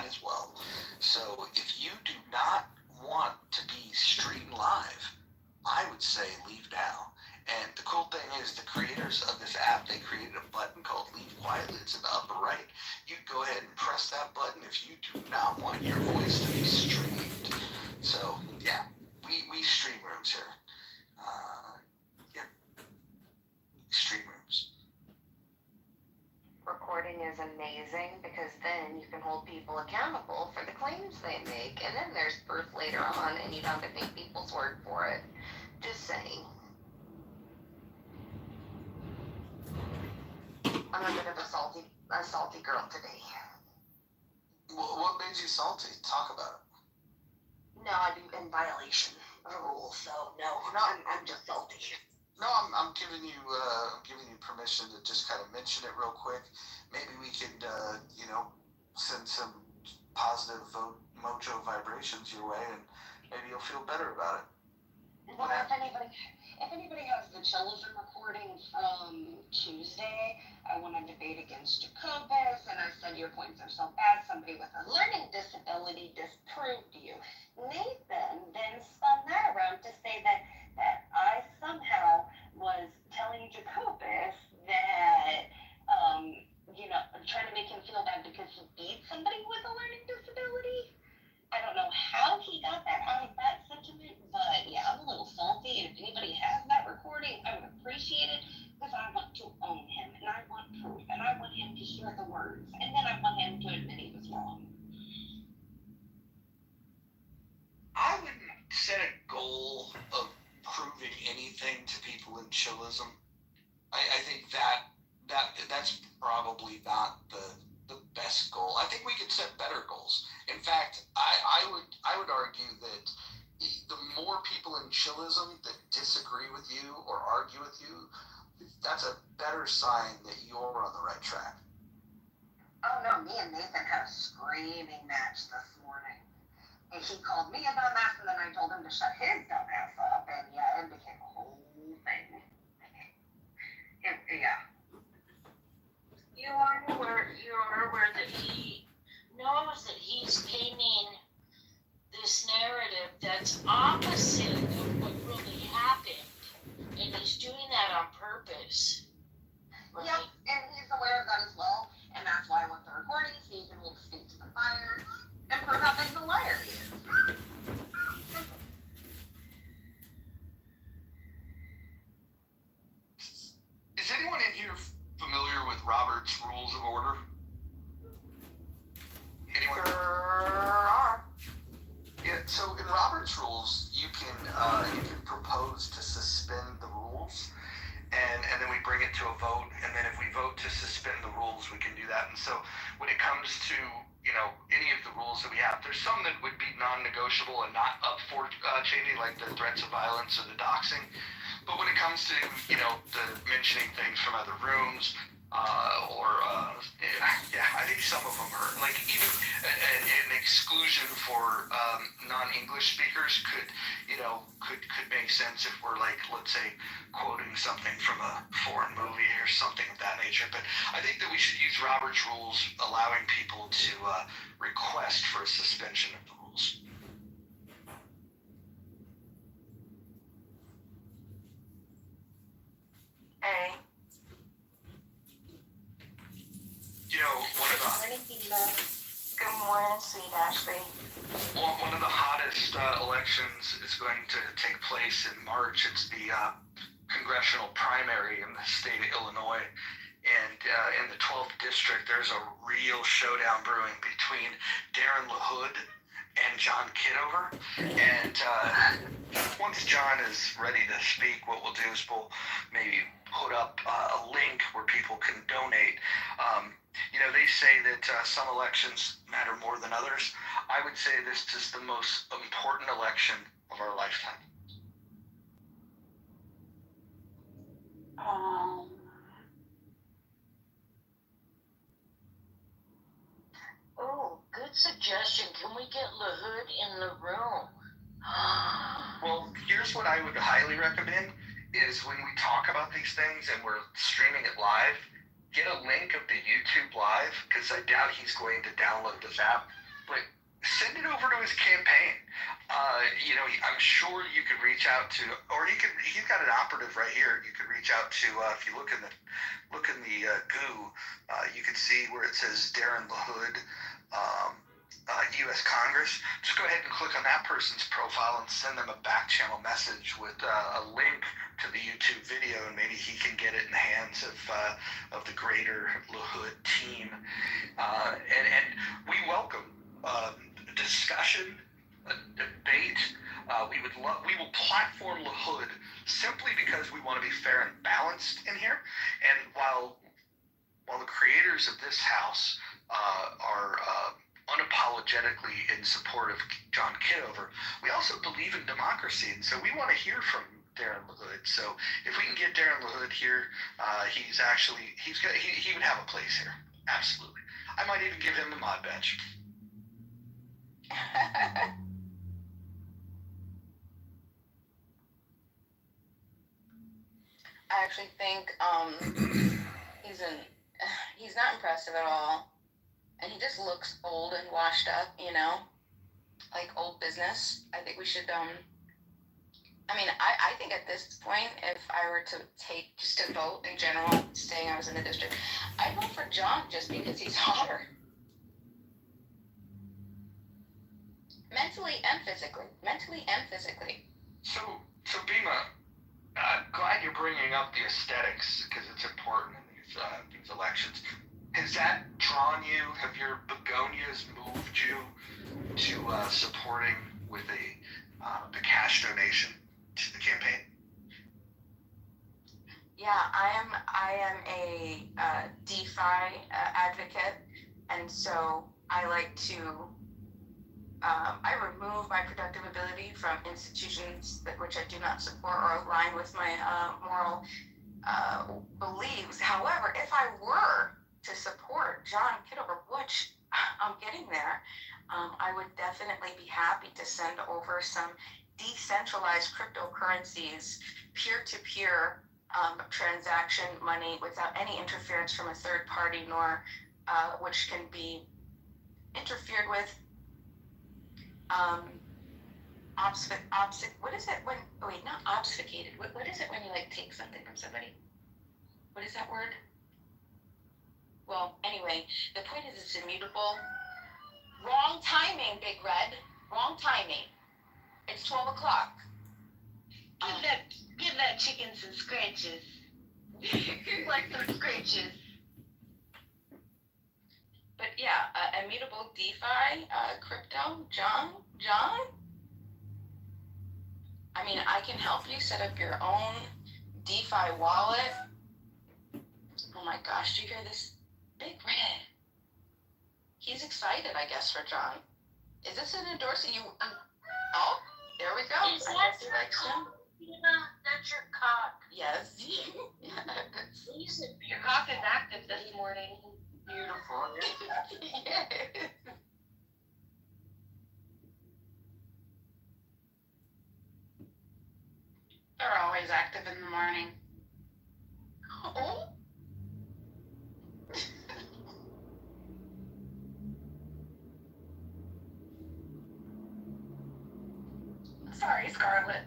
as well. So if you do not want to be streamed live, I would say leave now. And the cool thing is the creators of this app, they created a button called Leave Quietly. It's in the upper right. You go ahead and press that button if you do not want your voice to be streamed. So, yeah, we stream rooms here. Yeah, stream rooms. Recording is amazing because then you can hold people accountable for the claims they make, and then there's proof later on, and you don't have to take people's word for it. Just saying. I'm a bit of a salty girl today. What made you salty? Talk about it. No, I'm in violation of a rule, so no, I'm just salty. No, I'm giving you permission to just kind of mention it real quick. Maybe we could, send some positive mojo vibrations your way, and maybe you'll feel better about it. Well, if anybody has the chillism recording from Tuesday, I won a debate against Jacobus, and I said your points are so bad, somebody with a learning disability disproved you. Nathan then spun that around to say that I somehow was telling Jacobus that, trying to make him feel bad because he beat somebody with a learning disability. I don't know how he got that out of that sentiment, but yeah, I'm a little salty, and if anybody has that recording, I would appreciate it, because I want to own him, and I want proof, and I want him to hear the words, and then I want him to admit he was wrong. I wouldn't set a goal of proving anything to people in chillism. I think that's probably not the best goal. I think we could set better goals. In fact, I would argue that the more people in chillism that disagree with you or argue with you, that's a better sign that you're on the right track. Oh no, me and Nathan had a screaming match this morning. And he called me a dumbass, and then I told him to shut his dumbass up, and yeah, it became a whole thing. Yeah. You are aware that he knows that he's painting this narrative that's opposite of what really happened, and he's doing that on purpose. Right? Yep, and he's aware of that as well, and that's why I want the recording, so you can hold his feet to the fire and prove how big the liar he is. Is anyone in here familiar with Robert's Rules of Order? Anyone? Yeah, so in Robert's Rules, you can propose to suspend the rules, and then we bring it to a vote, and then if we vote to suspend the rules, we can do that. And so when it comes to any of the rules that we have, there's some that would be non-negotiable and not up for changing, like the threats of violence or the doxing. But when it comes to, the mentioning things from other rooms, I think some of them are, like, even an exclusion for non-English speakers could make sense if we're, like, let's say, quoting something from a foreign movie or something of that nature. But I think that we should use Robert's Rules allowing people to request for a suspension of the rules. Hey. Good morning, sweet Ashley. One of the hottest elections is going to take place in March. It's the congressional primary in the state of Illinois. And in the 12th district, there's a real showdown brewing between Darren LaHood and John Kitover. And once John is ready to speak, what we'll do is we'll maybe put up a link where people can donate. They say that some elections matter more than others. I would say this is the most important election of our lifetime. Oh, good suggestion. Can we get LaHood in the room? Well, here's what I would highly recommend is when we talk about these things and we're streaming it live, get a link of the YouTube live, because I doubt he's going to download this app. but send it over to his campaign. I'm sure you could reach out to, or he's got an operative right here. You could reach out to, if you look in the goo, you can see where it says Darren LaHood, U.S. Congress. Just go ahead and click on that person's profile and send them a back channel message with a link to the YouTube video, and maybe he can get it in the hands of the greater LaHood team. And we welcome discussion, debate. We will platform LaHood simply because we want to be fair and balanced in here. And while the creators of this house are unapologetically in support of John Kitover, we also believe in democracy, and so we want to hear from Darren LaHood. So if we can get Darren LaHood here, he would have a place here. Absolutely. I might even give him a mod badge. I actually think he's not impressive at all, and he just looks old and washed up, like old business. I think we should I think at this point, if I were to take just a vote in general, saying I was in the district, I'd vote for John just because he's hotter. Mentally and physically. So Bima, glad you're bringing up the aesthetics because it's important in these elections. Has that drawn you? Have your begonias moved you to supporting with the cash donation to the campaign? Yeah, I am a DeFi advocate, and so I like to. I remove my productive ability from institutions which I do not support or align with my moral beliefs. However, if I were to support John Kitover, which I'm getting there, I would definitely be happy to send over some decentralized cryptocurrencies, peer-to-peer transaction money without any interference from a third party, nor which can be interfered with. What is it when? Oh wait, not obfuscated. What is it when you take something from somebody? What is that word? Well, anyway, the point is it's immutable. Wrong timing, Big Red. Wrong timing. It's 12 o'clock. Give that chicken some scratches. Like some scratches. But yeah, immutable DeFi, crypto, John? I can help you set up your own DeFi wallet. Oh my gosh, do you hear this? Big Red. He's excited, I guess, for John. Is this an endorsement? Oh, there we go. Is that your cock? That's your cock. Yes. Your cock is active this morning. Beautiful. Yes. They're always active in the morning. Oh. Sorry, Scarlett.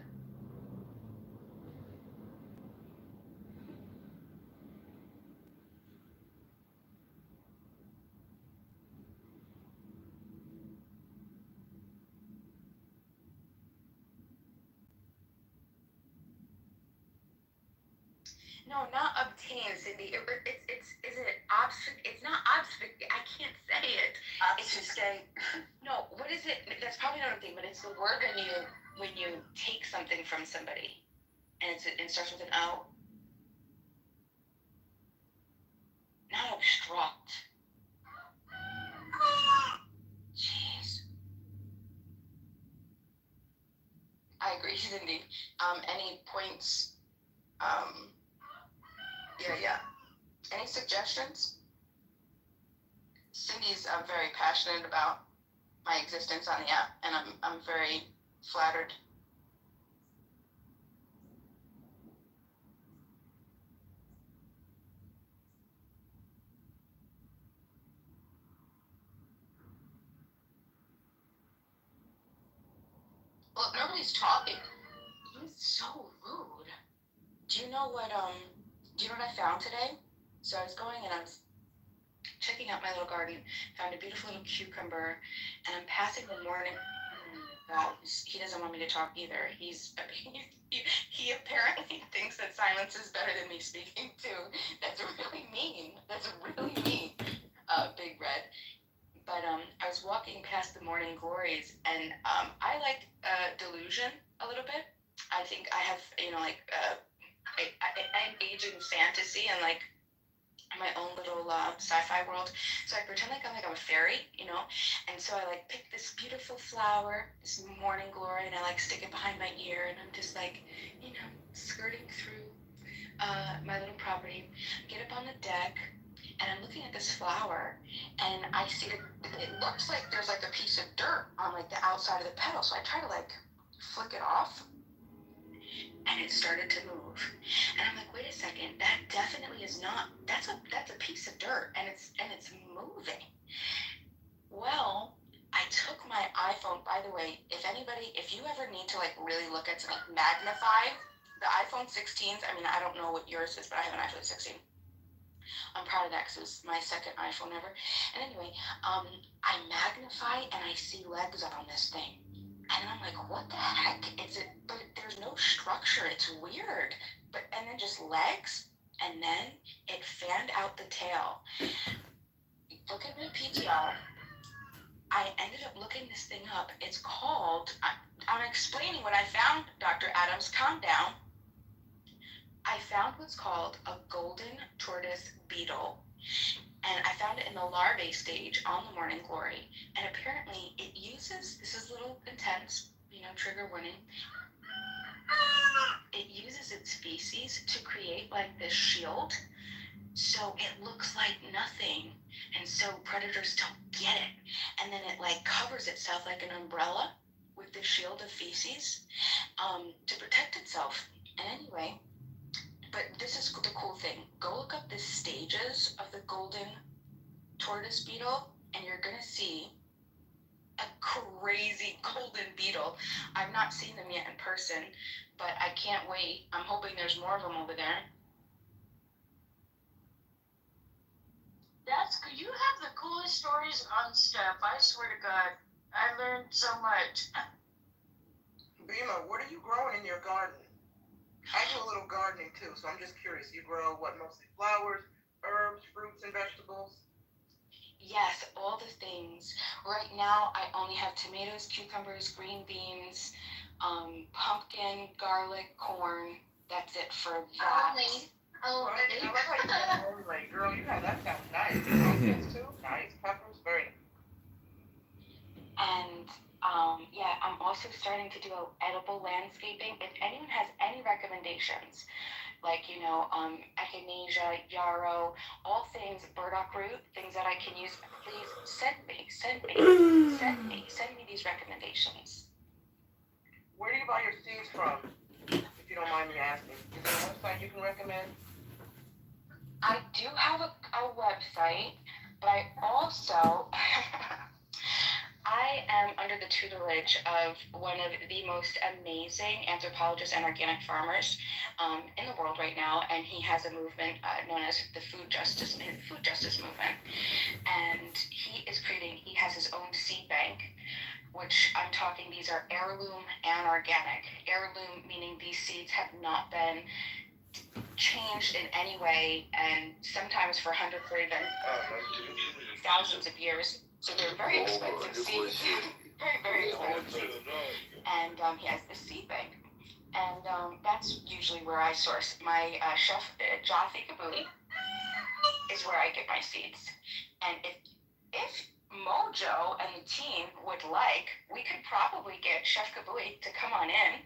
No, not obtain, Cindy. Is it obfuscate? It's not obfuscate. I can't say it. Obfuscate. No, what is it? That's probably not a thing, but it's the word when you take something from somebody, and it starts with an O. Not obstruct. Jeez. I agree, Cindy. Any points? Yeah. Any suggestions? Cindy's very passionate about my existence on the app, and I'm very flattered. he's talking, he's so rude. Do you know what I found today? So I was going and I was checking out my little garden, found a beautiful little cucumber, and I'm passing the morning. God, he doesn't want me to talk either. He apparently thinks that silence is better than me speaking too. That's really mean. Big Red. But I was walking past the morning glories, and I like delusion a little bit. I think I have, I engage in fantasy and like my own little sci-fi world. So I pretend like I'm a fairy, and so I like pick this beautiful flower, this morning glory, and I like stick it behind my ear, and I'm just like, skirting through my little property, get up on the deck, and I'm looking at this flower, and I see it looks like there's like a piece of dirt on like the outside of the petal. So I try to like flick it off, and it started to move. And I'm like, wait a second, that definitely is not, that's a piece of dirt, and it's moving. Well, I took my iPhone, by the way, if you ever need to like really look at something, magnify the iPhone 16s, I mean, I don't know what yours is, but I have an iPhone 16. I'm proud of that because it's my second iPhone ever. And anyway, I magnify and I see legs on this thing. And I'm like, what the heck is it? But there's no structure. It's weird. And then just legs. And then it fanned out the tail. Look at my PTR. I ended up looking this thing up. It's called, I'm explaining what I found, Dr. Adams. Calm down. I found what's called a golden tortoise beetle. And I found it in the larvae stage on the morning glory. And apparently it uses, this is a little intense, trigger warning. It uses its feces to create like this shield. So it looks like nothing. And so predators don't get it. And then it like covers itself like an umbrella with the shield of feces to protect itself. And anyway, but this is the cool thing. Go look up the stages of the golden tortoise beetle, and you're going to see a crazy golden beetle. I've not seen them yet in person, but I can't wait. I'm hoping there's more of them over there. That's good. You have the coolest stories on stuff. I swear to God, I learned so much. Bima, what are you growing in your garden? I do a little gardening too, so I'm just curious. You grow what, mostly flowers, herbs, fruits, and vegetables? Yes, all the things. Right now, I only have tomatoes, cucumbers, green beans, pumpkin, garlic, corn. That's it for that. Only. I love how you got only. Girl, that sounds nice. Pumpkins too? Nice. Peppers, very nice. And I'm also starting to do edible landscaping. If anyone has any recommendations, like, echinacea, yarrow, all things, burdock root, things that I can use, please send me these recommendations. Where do you buy your seeds from, if you don't mind me asking? Is there a website you can recommend? I do have a website, but I also... I am under the tutelage of one of the most amazing anthropologists and organic farmers in the world right now, and he has a movement known as the food justice movement. And he has his own seed bank, which I'm talking, these are heirloom and organic. Heirloom meaning these seeds have not been changed in any way, and sometimes for hundreds or even thousands of years. So they're very expensive seeds, very, very expensive. And he has the seed bank. And that's usually where I source. My chef, Jaffe Kabuli, is where I get my seeds. And if Mojo and the team would like, we could probably get Chef Kabuli to come on in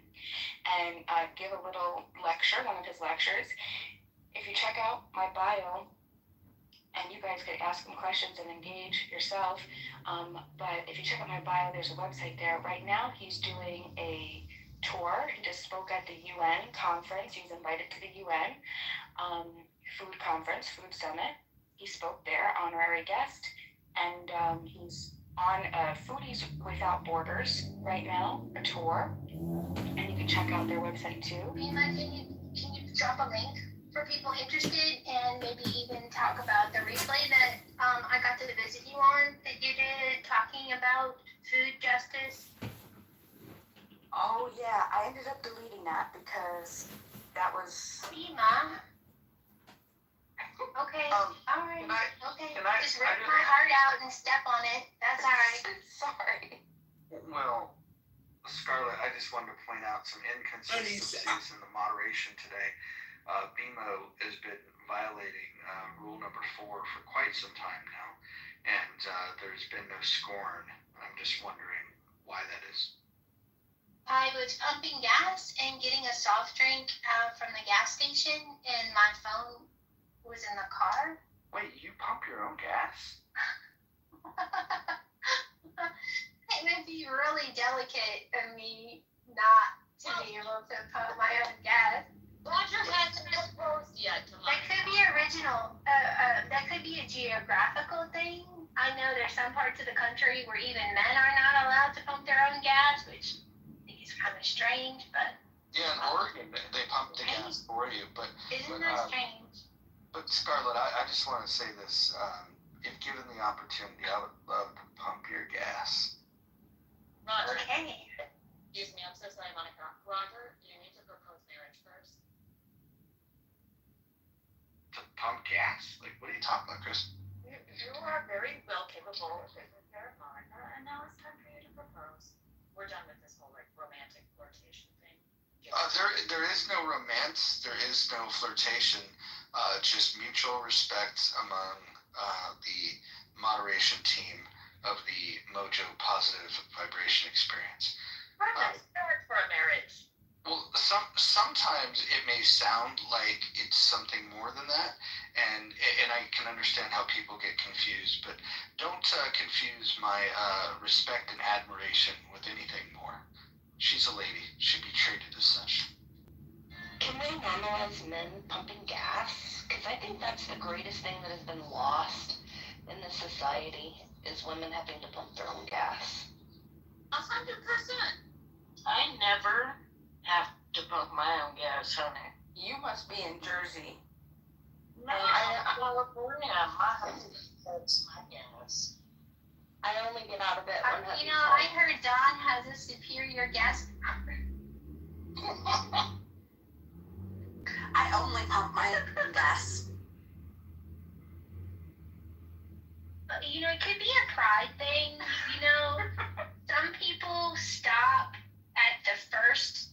and give a little lecture, one of his lectures. If you check out my bio, and you guys could ask him questions and engage yourself. But if you check out my bio, there's a website there. Right now, he's doing a tour. He just spoke at the UN conference. He was invited to the UN food summit. He spoke there, honorary guest. And he's on Foodies Without Borders right now, a tour, and you can check out their website too. Rima, can you drop a link for people interested and maybe even talk about the replay that I got to visit you on that you did talking about food justice? Oh yeah, I ended up deleting that because that was. Rima. Okay, Um, alright, can I- okay. can I- Just I rip just- my heart out and step on it. That's alright. Sorry. Well, Scarlett, I just wanted to point out some inconsistencies in the moderation today. BMO has been violating rule number 4 for quite some time now, and there's been no scorn. I'm just wondering why that is. I was pumping gas and getting a soft drink from the gas station, and my phone was in the car. Wait, you pump your own gas? It would be really delicate of me not to be able to pump my own gas. Roger hasn't proposed yet to That could be original. That could be a geographical thing. I know there's some parts of the country where even men are not allowed to pump their own gas, which I think is kind of strange, but Yeah, in Oregon, they pump the gas for you, but isn't that strange? But Scarlett, I just want to say this. If given the opportunity, I would love to pump your gas. Roger, Okay. excuse me, I'm so sorry, Monica. Roger, you need to propose marriage first. To pump gas? Like, what are you talking about, Chris? You are very well capable of taking care of Monica, and now it's time for you to propose. We're done with this whole like romantic flirtation thing. There is no romance. There is no flirtation. Just mutual respect among the moderation team of the Mojo Positive Vibration Experience. Perfect start for a marriage. Well, sometimes it may sound like it's something more than that, and I can understand how people get confused, but don't confuse my respect and admiration with anything more. She's a lady; should be treated as such. Can we normalize men pumping gas? Because I think that's the greatest thing that has been lost in this society is women having to pump their own gas. 100%. I never have to pump my own gas, honey. You must be in Jersey. No, California, my husband pumps my gas. I only get out of it when You know, I heard Don has a superior gas pumper. I only pump my own gas. You know, it could be a pride thing. You know, some people stop at the first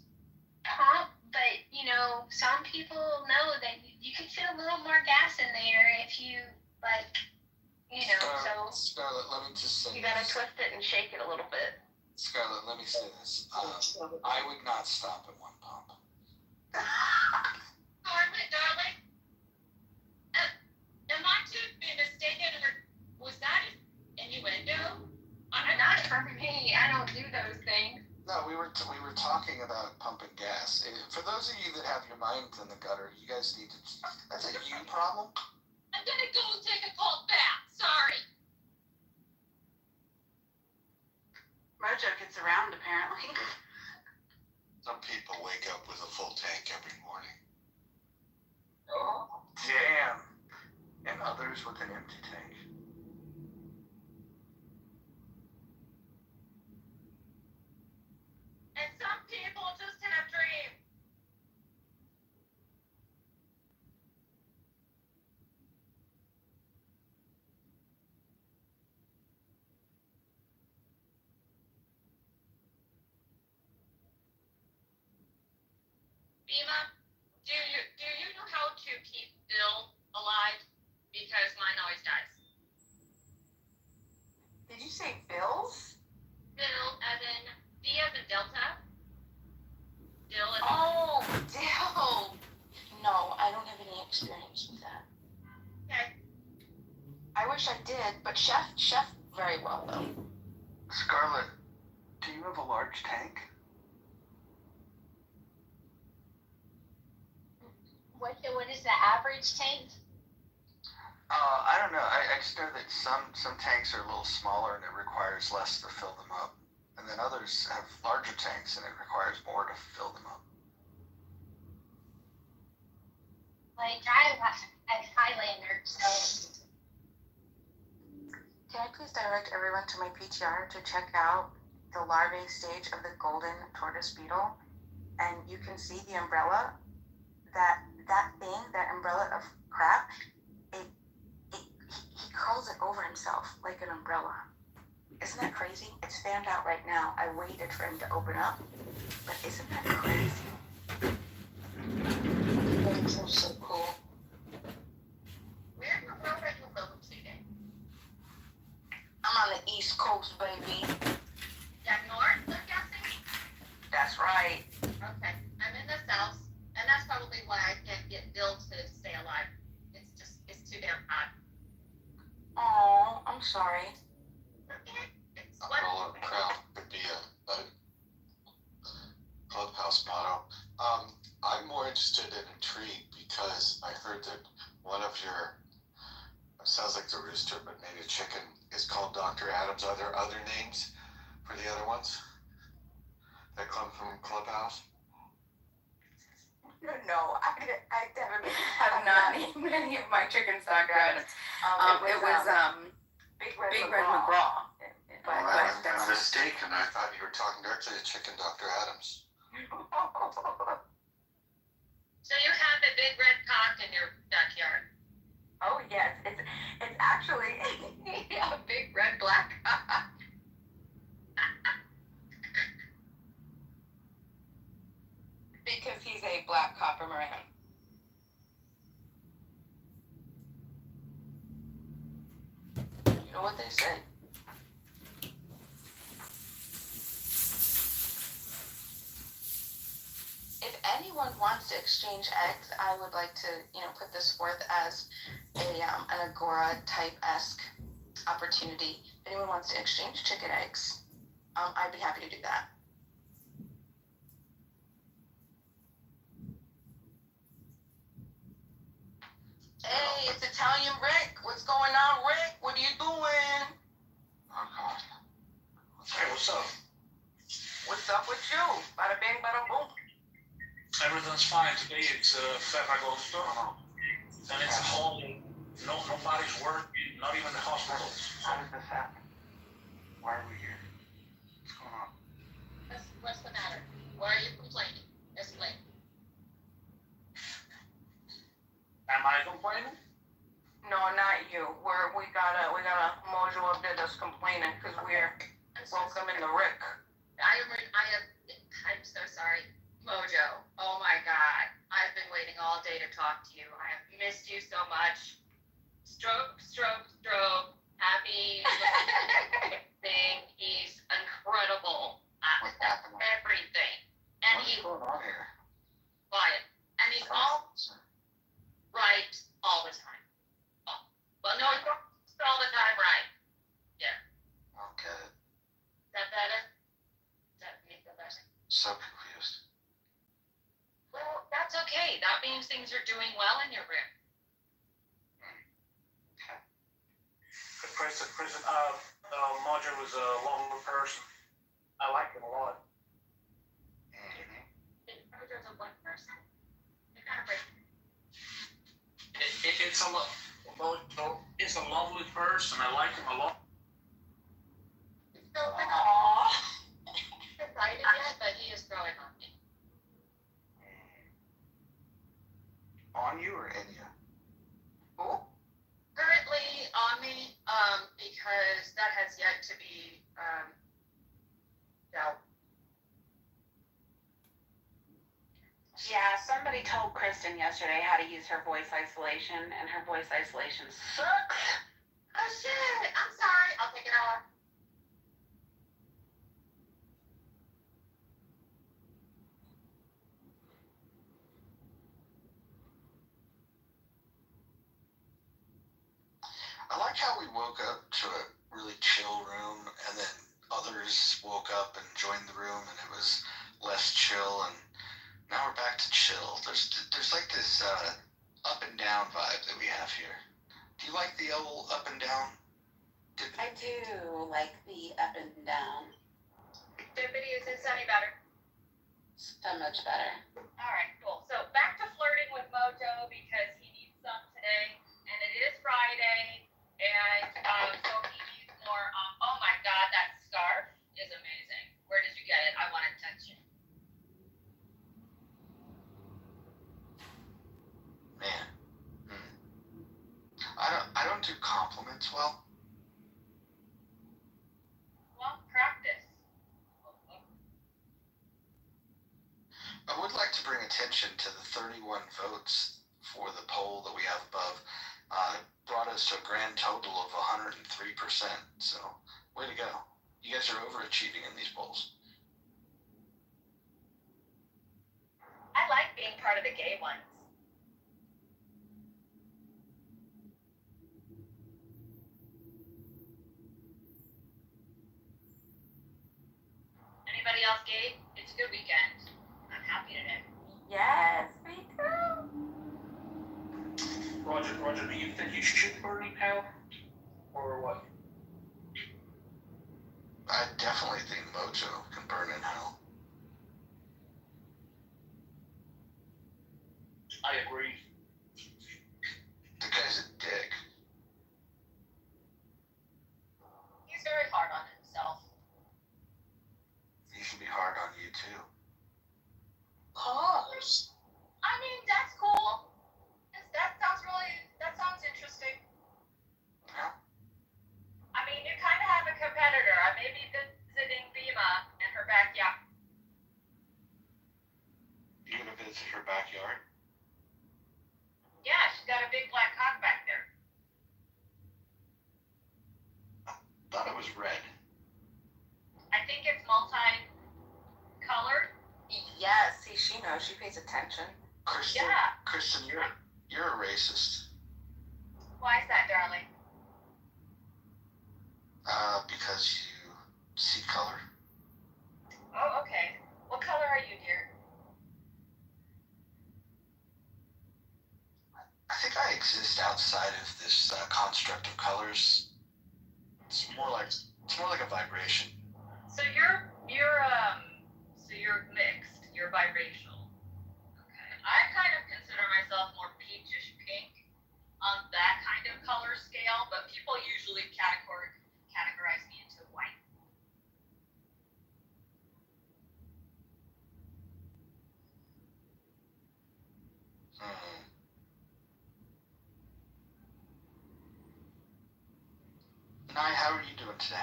pump, but you know, some people know that you can fit a little more gas in there if you like, you know. So Scarlett, let me just say You gotta this. twist it and shake it a little bit. Scarlett, let me say this. I would not stop at one pump. darling. Am I to be mistaken, or was that an innuendo? not for me. I don't do those things. No, we were talking about pumping gas. For those of you that have your minds in the gutter, you guys need to. That's a you problem. I'm gonna go and take a cold bath. Sorry. Mojo gets around apparently. Some people wake up with a full tank every morning. Oh. Damn. And others with an empty tank. And some people just have dreams. Bima, do you know how to keep Bill alive? Because mine always dies. Did you say Bills? Bill, as in D as in Delta. Bill as in Oh, Dill. No, I don't have any experience with that. Okay. I wish I did, but Chef very well though. Scarlett, do you have a large tank? What is the average tank? I don't know. I just know that some tanks are a little smaller and it requires less to fill them up, and then others have larger tanks and it requires more to fill them up. Like I was a Highlander, so Can I please direct everyone to my PTR to check out the larvae stage of the golden tortoise beetle? And you can see the umbrella, that umbrella of crap, he curls it over himself like an umbrella. Isn't that crazy? It's fanned out right now. I waited for him to open up, but isn't that crazy? That's so cool. where in the world are you going today? I'm on the East Coast, baby. Yeah, north, I'm guessing? That's right. Okay, I'm in the south, and that's probably why I can't get Bill to stay alive. It's too damn hot. Oh, I'm sorry. It's Umbrella crowd could be a clubhouse motto. I'm more interested and intrigued because I heard that one of your, it sounds like the rooster, but maybe a chicken, is called Dr. Adams. Are there other names for the other ones that come from Clubhouse? No, I definitely have not named any of my chickens Dr. Adams. It was Big Red McGraw. Well, I'm mistaken. I thought you were talking directly to Chicken Dr. Adams. So you have a big red cock in your backyard. Oh yes, it's actually a big red black cock. Because he's a black copper moran. You know what they say? If anyone wants to exchange eggs, I would like to, put this forth as an Agora type-esque opportunity. If anyone wants to exchange chicken eggs, I'd be happy to do that. Hey, it's Italian Rick. What's going on, Rick? What are you doing? Oh, God. Hey, what's up? What's up with you? Bada bing, bada boom. Everything's fine. Today it's Fed Agosto, and it's a holiday. Nobody's working, not even the hospitals. How did this happen? Why are we here? What's going on? What's the matter? Why are you complaining? Explain. Am I complaining? No, not you. We got a mojo up there that's complaining because we're welcoming the Rick. I'm so sorry. Mojo. Oh my God. I've been waiting all day to talk to you. I have missed you so much. Stroke, stroke, stroke. Happy thing. He's incredible at What's happening? everything. And What's he's going on here? quiet. And he's all right all the time. Oh. Well, no, he's not all the time right. Okay. Is that better? Does that make it better? So confused. Well, that's okay. That means things are doing well in your room. Prison. Mojo was a lovely person. I like him a lot. Mojo's a what person? You're kind of break. Mojo is a lovely person. I like him a lot. Still Aww. decided yet, but he is growing on me. On you or in you? Who? Currently on me, because that has yet to be dealt. Yeah, somebody told Kristen yesterday how to use her voice isolation, and her voice isolation sucks. Oh shit! I'm sorry. I'll take it off. I like how we woke up to a really chill room, and then others woke up and joined the room, and it was less chill, and now we're back to chill. There's like this up and down vibe that we have here. Do you like the old up and down? I do like the up and down. Dippity, is this any better? So much better. All right, cool. So back to flirting with Mojo because he needs some today, and it is Friday, and so he needs more. Oh my God, that scarf is amazing. Where did you get it? I want to touch it. Man, I don't do compliments well. Well, practice. I would like to bring attention to the 31 votes for the poll that we have above. Brought us to a grand total of 103%. So, way to go. You guys are overachieving in these polls. I like being part of the gay ones. Anybody else gay? It's a good weekend. I'm happy today. Yes, me too. Roger, do you think you should burn in hell? Or what? I definitely think Mojo can burn in hell. I agree. The guy's a dick. He's very hard on himself. He should be hard on you too. Pause. I mean, that's cool. That sounds interesting. Yeah. I mean, you kind of have a competitor. I may be visiting Bima in her backyard. You gonna visit her backyard? Yeah, she's got a big black cock back there. Thought it was red. I think it's multi-colored. Yes, see, she knows. She pays attention. Kristen, Yeah. Kristen, you're a racist. Why is that, darling? Because you see color. Oh, okay. What color are you, dear? I think I exist outside of this construct of colors. It's more like a vibration. So you're mixed. You're biracial. Okay. I kind of consider myself more peachish pink on that kind of color scale, but people usually categorize me into white. Nye, how are you doing today?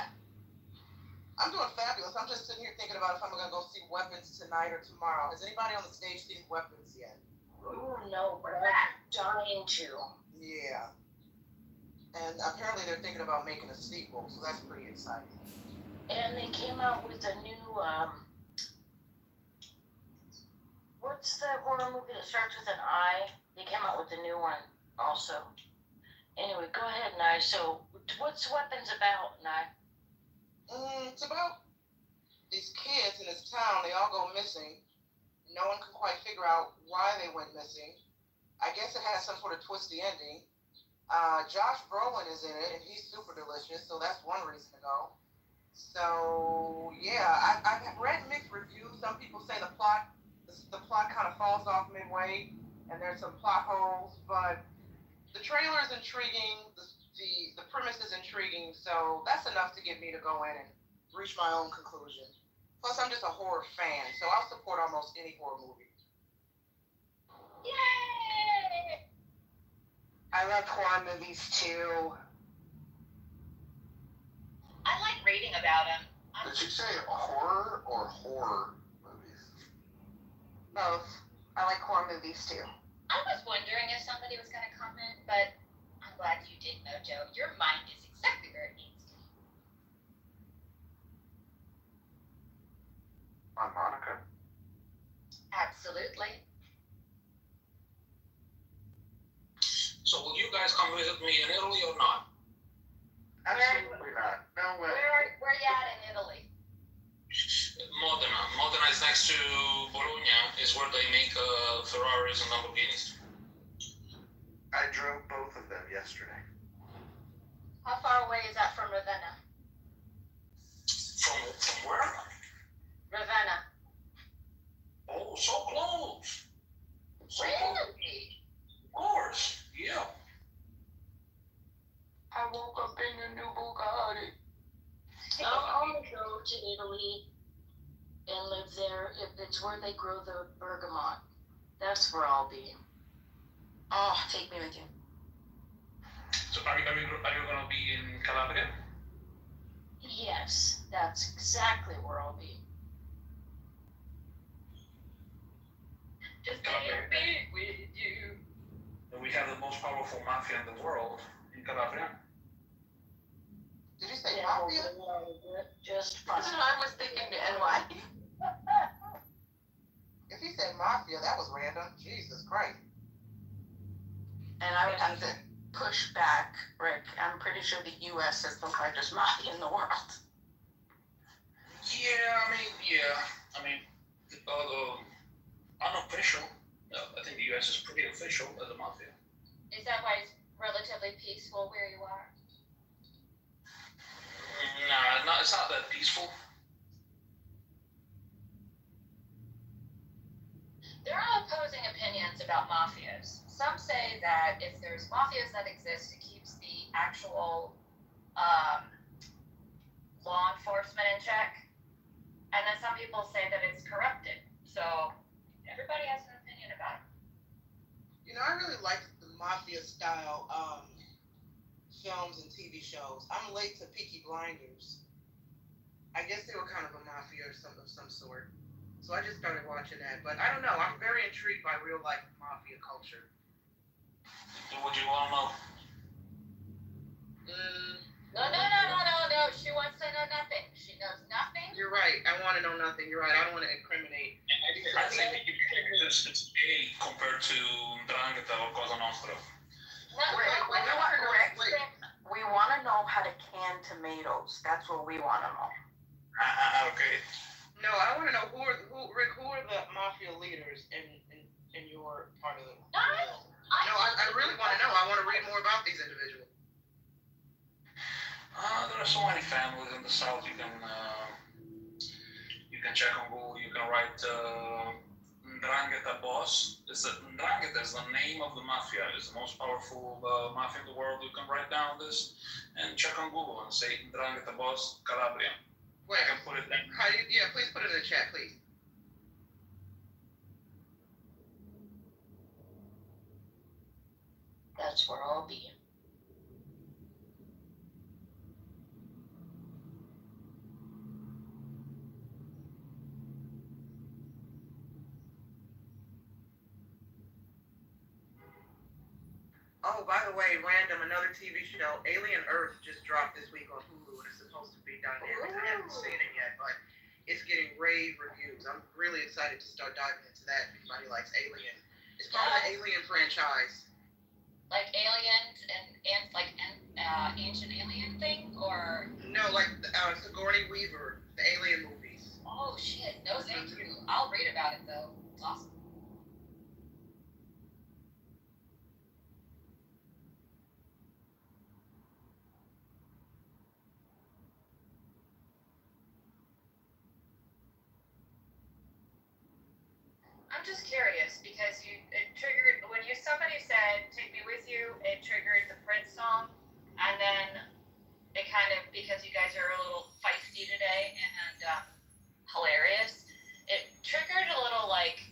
I'm doing fabulous. I'm just sitting here thinking about if I'm gonna go see Weapons tonight or tomorrow. Has anybody on the stage seen Weapons yet? Oh no, but I'm dying to. Yeah. And apparently they're thinking about making a sequel, so that's pretty exciting. And they came out with a new what's the horror movie that starts with an I? They came out with a new one also. Anyway, go ahead, Nye. So what's Weapons about, Nye? It's about these kids in this town. They all go missing. No one can quite figure out why they went missing. I guess it has some sort of twisty ending. Josh Brolin is in it, and he's super delicious, so that's one reason to go. So yeah, I've read mixed reviews. Some people say the plot kind of falls off midway, and there's some plot holes. But the trailer is intriguing. The premise is intriguing, so that's enough to get me to go in and reach my own conclusion. Plus, I'm just a horror fan, so I'll support almost any horror movie. Yay! I love horror movies too. I like reading about them. Did you say horror or horror movies? Both. I like horror movies too. I was wondering if somebody was going to comment, but I'm glad you did, Mojo. Your mind is exactly where it needs to be. On Monica? Absolutely. So will you guys come visit me in Italy or not? Absolutely not. No way. Where you at in Italy? Modena. Modena is next to Bologna. Is where they make Ferraris and Lamborghinis. I drove both of them yesterday. How far away is that from Ravenna? From where? Ravenna. Oh, so close. So close. Really? Of course. Yeah. I woke up in a new Bugatti. I want to go to Italy and live there. If it's where they grow the bergamot, that's where I'll be. Oh, take me with you. So are you going to be in Calabria? Yes, that's exactly where I'll be. Just can't be with you. And we have the most powerful mafia in the world in Calabria. Did you say Yeah, mafia? just fun. I was thinking NY. If he said mafia, that was random. Jesus Christ. And I would have to push back, Rick. I'm pretty sure the U.S. is the largest mafia in the world. Yeah, I mean, unofficial. I think the U.S. is pretty official as a mafia. Is that why it's relatively peaceful where you are? Nah, it's not that peaceful. There are opposing opinions about mafias. Some say that if there's mafias that exist, it keeps the actual law enforcement in check. And then some people say that it's corrupted. So everybody has an opinion about it. You know, I really like the mafia style films and TV shows. I'm late to Peaky Blinders. I guess they were kind of a mafia of some sort. So I just started watching that. But I don't know. I'm very intrigued by real life mafia culture. Would you want to know? No. She wants to know nothing. She knows nothing. You're right. I want to know nothing. You're right. I don't want to incriminate. I think it's gay compared to Drangheta or Cosa Nostra. We want to know how to can tomatoes. That's what we want to know. Okay. No, I want to know who are the mafia leaders in your part of the world? I really want to know. I want to read more about these individuals. There are so many families in the south. You can check on Google. You can write Ndrangheta boss. Ndrangheta is the name of the mafia. It's the most powerful mafia in the world. You can write down this and check on Google and say Ndrangheta boss Calabria. Wait, I can put it in. Please put it in the chat, please. That's where I'll be. Oh, by the way, random, another TV show, Alien Earth, just dropped this week on Hulu, and it's supposed to be dynamic. I haven't seen it yet, but it's getting rave reviews. I'm really excited to start diving into that. If anybody likes Alien, it's part of the Alien franchise. Like aliens and like an ancient alien thing, or no, like Sigourney Weaver, the Alien movies. Oh shit! No, thank you. I'll read about it though. It's awesome. I'm just curious because it triggered when somebody said "Take Me With You." It triggered the Prince song, and then it kind of, because you guys are a little feisty today and hilarious, it triggered a little, like,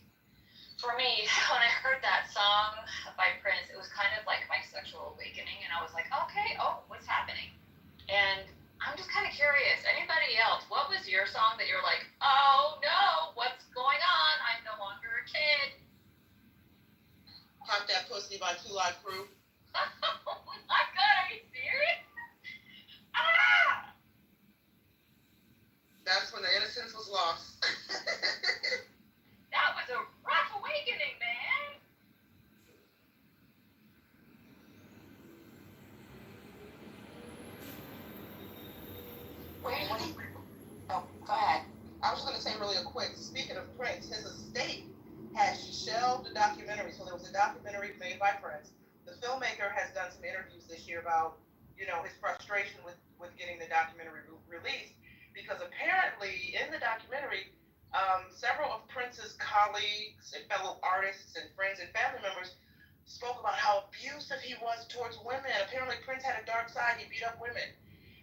for me when I heard that song by Prince, it was kind of like my sexual awakening, and I was like, okay, what's happening? And I'm just kind of curious. Anybody else? What was your song that you're like, oh no, what's going on? I'm no longer a kid. Pop That Pussy by 2 Live Crew. Oh my god, are you serious? Ah! That's when the innocence was lost. That was a rough awakening, man. Oh, go ahead. I was going to say really quick, speaking of Prince, his estate has shelved the documentary. So there was a documentary made by Prince. The filmmaker has done some interviews this year about his frustration with getting the documentary released, because apparently in the documentary, several of Prince's colleagues and fellow artists and friends and family members spoke about how abusive he was towards women. Apparently Prince had a dark side. He beat up women.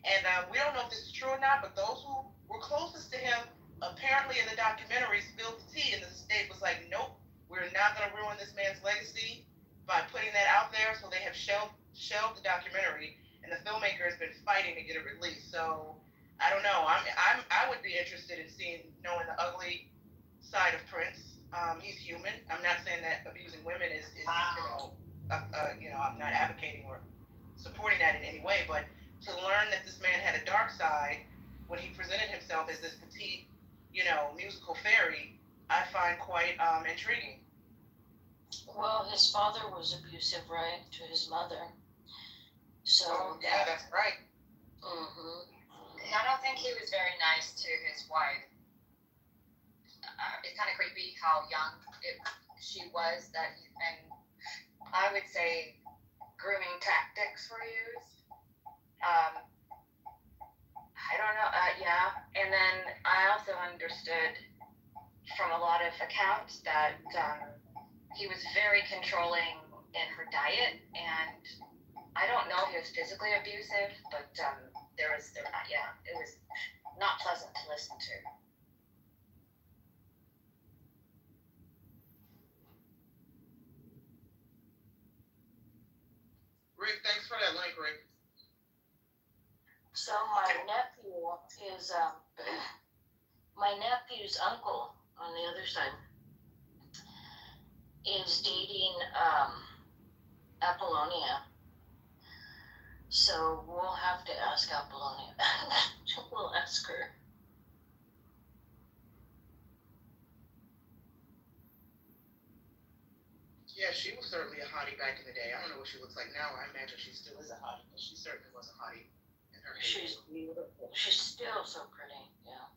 And we don't know if this is true or not, but those who were closest to him apparently in the documentary spilled the tea, and the state was like, nope, we're not going to ruin this man's legacy by putting that out there. So they have shelved the documentary, and the filmmaker has been fighting to get it released. So I don't know. I would be interested in knowing the ugly side of Prince. He's human. I'm not saying that abusing women is I'm not advocating or supporting that in any way, but to learn that this man had a dark side when he presented himself as this petite, musical fairy, I find quite intriguing. Well, his father was abusive, right, to his mother. So. Yeah, that's right. Mm-hmm. I don't think he was very nice to his wife. It's kind of creepy how young she was. And I would say grooming tactics were used. I don't know. Yeah, and then I also understood from a lot of accounts that he was very controlling in her diet, and I don't know if he was physically abusive, but it was not pleasant to listen to. Rick, thanks for that link, Rick. So my nephew's uncle on the other side is dating Apollonia. So we'll have to ask Apollonia. We'll ask her. Yeah, she was certainly a hottie back in the day. I don't know what she looks like now. I imagine she still is a hottie, but she certainly was a hottie in her heyday. She's beautiful. She's still so pretty, yeah.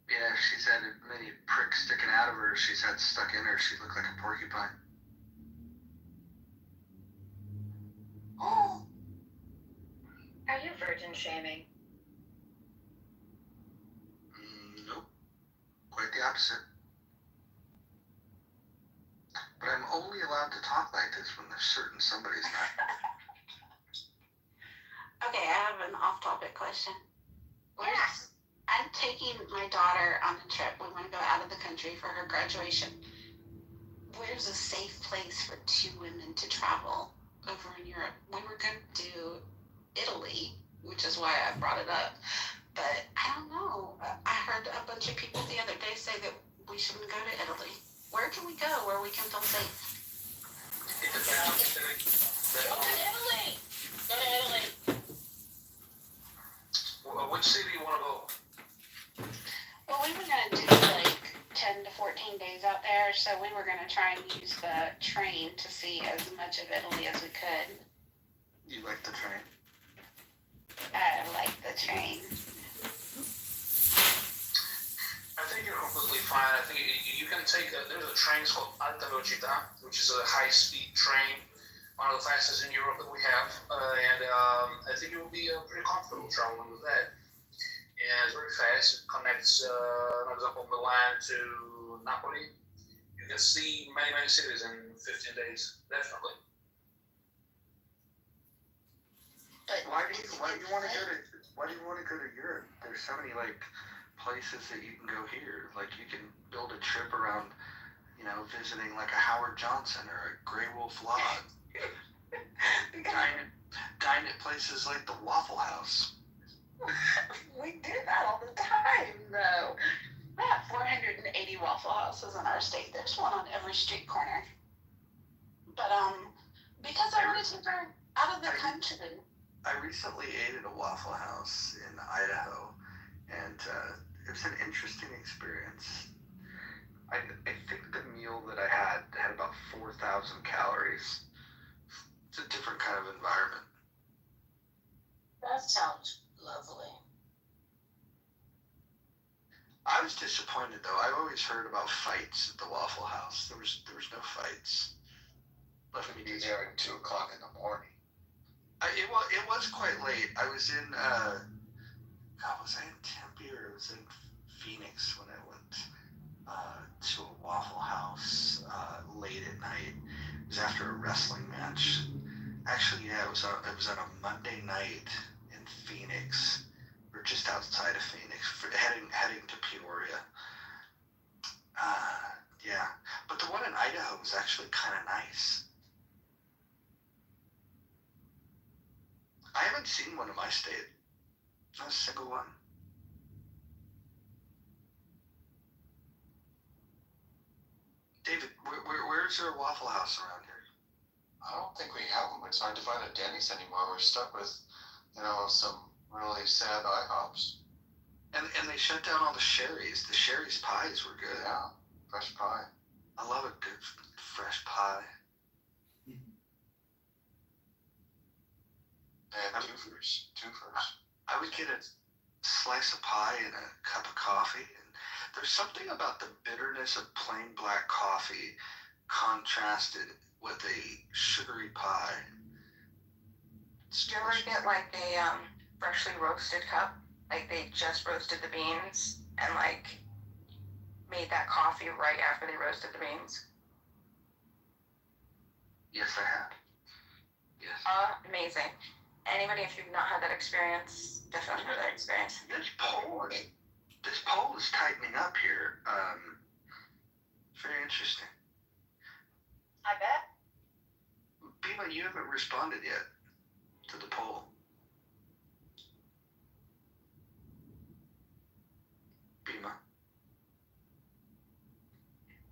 Yeah, she's had many pricks sticking out of her. She's had stuck in her. She looked like a porcupine. Oh. Are you virgin shaming? Nope. Quite the opposite. But I'm only allowed to talk like this when there's certain somebody's not. Okay, I have an off-topic question. Yes. I'm taking my daughter on a trip. We want to go out of the country for her graduation. Where's a safe place for two women to travel over in Europe? We were going to do Italy, which is why I brought it up. But I don't know. I heard a bunch of people the other day say that we shouldn't go to Italy. Where can we go where we can feel safe? It depends. Go to Italy! Go to Italy. Which city do you want to go? Well, we were going to do like 10 to 14 days out there, so we were going to try and use the train to see as much of Italy as we could. You like the train? I like the train. I think you're completely fine. I think you can take there's a train called Alta Velocità, which is a high-speed train, one of the fastest in Europe that we have, and I think you will be pretty comfortable traveling with that. And it's very fast. It connects, for example, Milan to Napoli. You can see many cities in 15 days, definitely. But Why do you want to go to Europe? There's so many places that you can go here. Like you can build a trip around, visiting like a Howard Johnson or a Grey Wolf Lodge. dine at places like the Waffle House. We do that all the time, though. We have 480 Waffle Houses in our state. There's one on every street corner. But because I wanted to go out of the country. I recently ate at a Waffle House in Idaho, and it was an interesting experience. I think the meal that I had about 4,000 calories. It's a different kind of environment. That sounds lovely. I was disappointed though. I've always heard about fights at the Waffle House. There was no fights. Left me there at 2:00 in the morning. It was quite late. I was in, God, was I in Tempe or was I in Phoenix when I went to a Waffle House late at night? It was after a wrestling match. Actually, yeah, it was on a Monday night in Phoenix, or just outside of Phoenix, heading to Peoria. Yeah, but the one in Idaho was actually kind of nice. I haven't seen one in my state. Not a single one. David, where's there a Waffle House around here? I don't think we have them. It's hard to find a Denny's anymore. We're stuck with, some really sad IHOPs. And they shut down all the Sherry's. The Sherry's pies were good. Yeah, fresh pie. I love a good fresh pie. And twofers. I would get a slice of pie and a cup of coffee, and there's something about the bitterness of plain black coffee contrasted with a sugary pie. Do you ever get like a freshly roasted cup? Like they just roasted the beans and like made that coffee right after they roasted the beans? Yes, I have. Yes. Amazing. Anybody, if you've not had that experience, definitely have that experience. This poll is tightening up here. Very interesting. I bet. Bima, you haven't responded yet to the poll. Bima.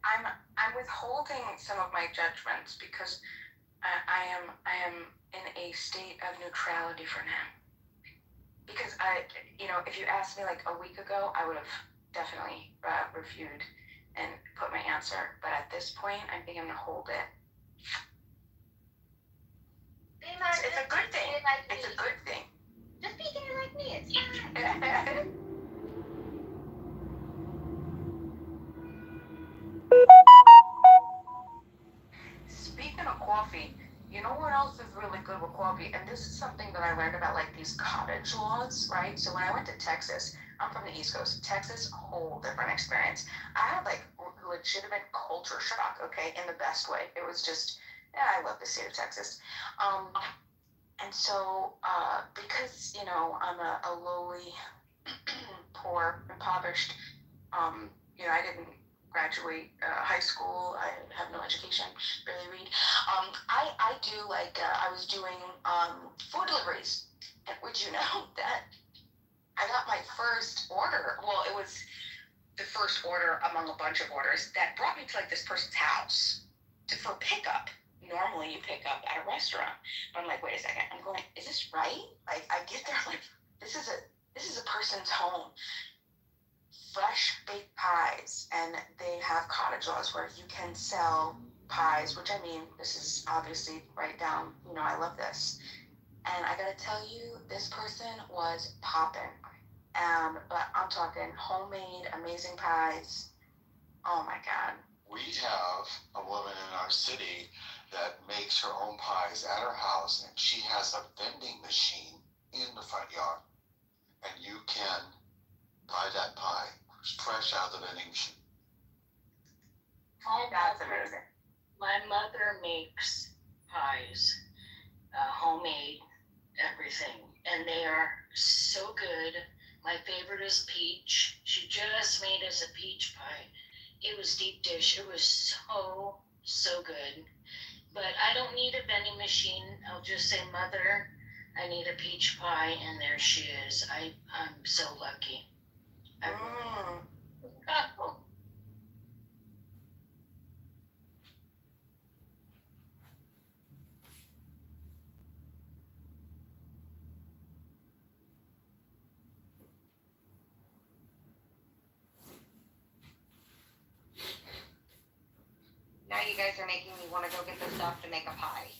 I'm withholding some of my judgments because I am in a state of neutrality for now. Because if you asked me like a week ago, I would have definitely reviewed and put my answer. But at this point, I think I'm gonna hold it. It's a good thing. It's a good thing. Just be there like me. It's fine. Speaking of coffee, you know what else is really good with coffee? And this is something that I learned about, like these cottage laws, right? So when I went to Texas, I'm from the East Coast. Texas, whole different experience. I had like legitimate culture shock, okay, in the best way. It was just, I love the state of Texas. And so, because, I'm a lowly, poor, impoverished, I didn't graduate high school. I have no education, barely read. I do I was doing food deliveries. And would you know that I got my first order? Well, it was the first order among a bunch of orders that brought me to like this person's house for pickup. Normally you pick up at a restaurant. But I'm like, wait a second. I'm going, is this right? Like I get there, like this is a person's home. Fresh baked pies, and they have cottage laws where you can sell pies, which I mean, this is obviously right down, I love this. And I gotta tell you, this person was popping. But I'm talking homemade, amazing pies. Oh my God. We have a woman in our city that makes her own pies at her house, and she has a vending machine in the front yard. And you can buy that pie fresh out of the vending machine. That's amazing. My mother makes pies, homemade, everything, and they are so good. My favorite is peach. She just made us a peach pie. It was deep dish. It was so good. But I don't need a vending machine. I'll just say, Mother, I need a peach pie, and there she is. I'm so lucky. Now you guys are making me want to go get the stuff to make a pie.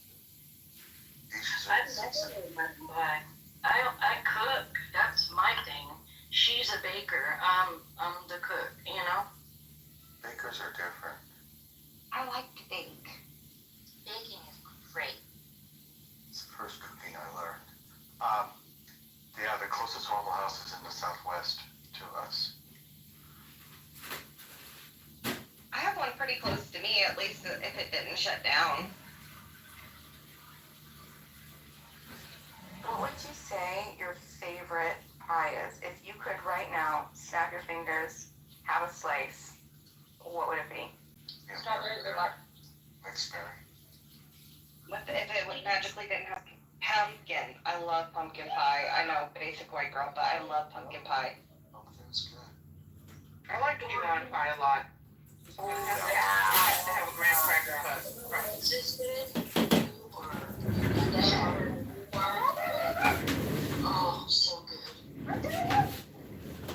I've never made my pie. I cook. That's my thing. She's a baker. I'm the cook, Bakers are different. I like to bake. Baking is great. It's first cooking I learned. Yeah, the closest Waffle House is in the southwest to us. I have one pretty close to me, at least if it didn't shut down. What would you say your favorite pie is? If you could right now snap your fingers, have a slice, what would it be? Yeah, Strawberry or what? mixed berry. If it magically didn't have pumpkin, I love pumpkin pie. I know, basic white girl, but I love pumpkin pie. Pumpkin's good. I like key lime pie a lot. Oh, It has to have a graham cracker crust. Is this good? Oh, so good.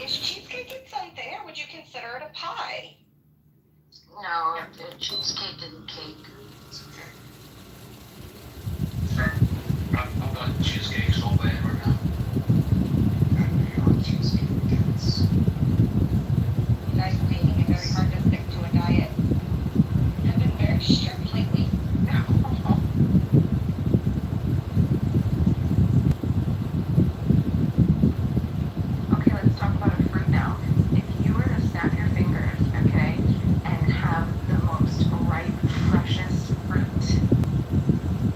Is cheesecake its own thing, or would you consider it a pie? No, cheesecake and cake. It's okay. I've got cheesecakes all day right now. Got New York cheesecake. It's You guys are making it very hard to stick to a diet. I've been very strict lately. Okay, let's talk about a fruit now. If you were to snap your fingers, okay, and have the most ripe, freshest fruit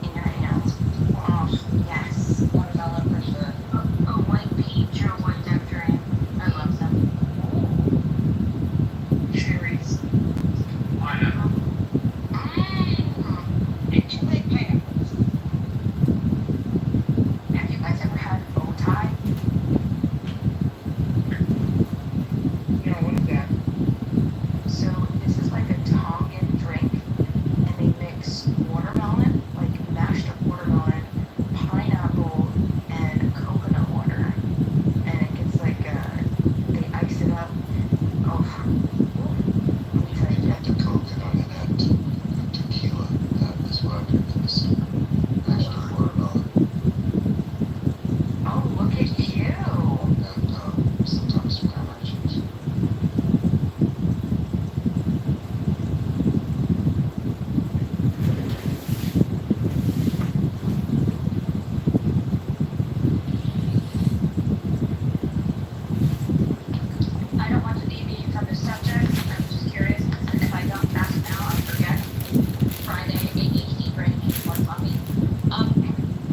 in your hands. Oh, yes. Watermelon for sure. A white peach or white nectarine. I love them. Cherries. Pineapple. I do like pineapples. Have you guys ever had bow tie? You know, what is that? So this is like a Tongan drink, and they mix watermelon, like mashed up watermelon, pineapple, and coconut water, and it gets like they ice it up. Oh, let me tell you you. got the coconut in it, and tequila. That is what I do for this mashed watermelon. Oh, look at you. And sometimes grandma cheese. I don't want to deviate from the subject. I'm just curious because if I don't ask now, I'll forget. Friday, ADHD brain needs more coffee.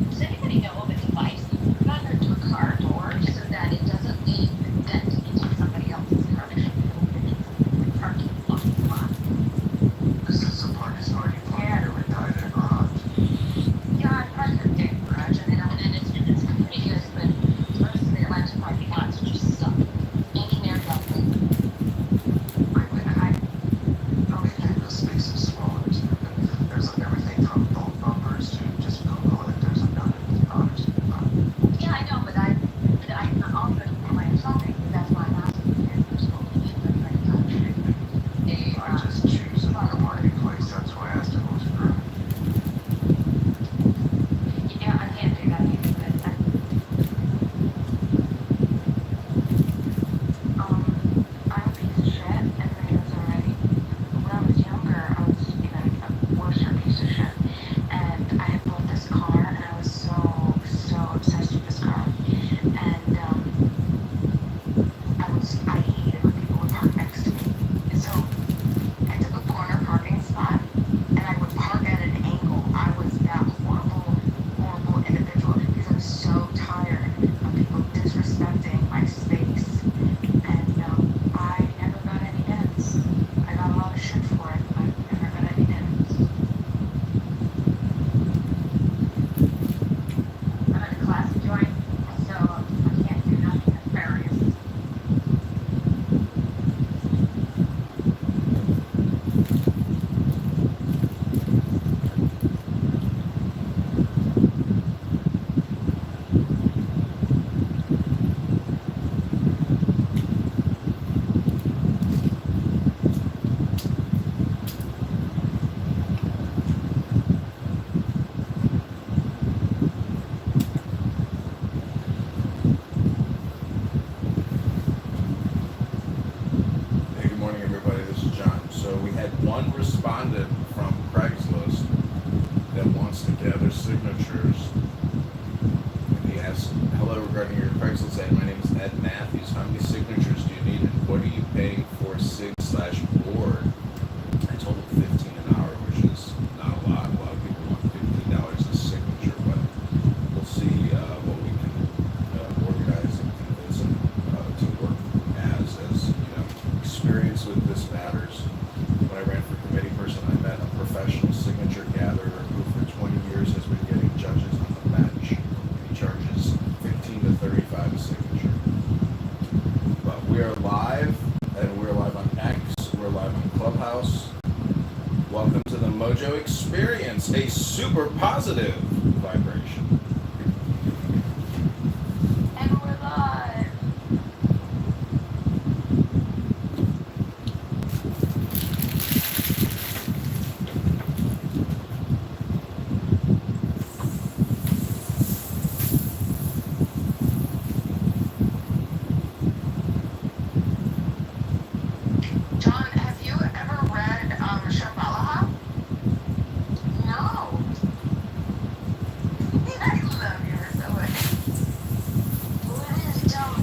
Does anybody know of a device that you put under a car door so that it doesn't leave a dent into somebody else's car? Parking lot. This is a party's already parked every night in a garage. Yeah, I parked in the garage, and it's pretty good, but most of the Atlanta parking lots just suck. Any there nothing. The space is smaller too. But there's everything from boat bumpers to just Google it. There's a million cars. Yeah, I know, but I'm not often for my shopping. That's why I'm asking if there's only I just choose another parking place. That's why I asked if it was free. Yeah, I can't do that either, but I'm a piece of shit, everybody knows already. When I was younger, I was even a worse piece of shit. And I had bought this car, and I was so obsessed with this car. And I hated when people would park next to me. And so I took a corner parking spot, and I would park at an angle. I was that horrible individual because I was so tired of people disrespecting my space. And I never got any dents. I got a lot of shit for it, but I never got any dents. I'm in a class joint, so I can't do nothing nefarious. Hey, good morning, everybody. This is John. So we had one respondent from Craigslist that wants to gather signatures regarding your Craigslist ad. My name is Ed Matthews. How many signatures do you need, and what are you paying for sig/board? I told him 15 an hour, which is not a lot. A lot of people want $15 a signature, but we'll see what we can organize and convince him to work as experience with this matters. When I ran for committee person, I met a professional signature gatherer who for 20 years has been getting judges on the bench. He charges 15 to 35 a signature. But we are live, and we're live on X, we're live on Clubhouse. Welcome to the Mojo Experience, a super positive vibration. And we're live. John, have you ever read Shambhala? No. I love you so much. What is it, John?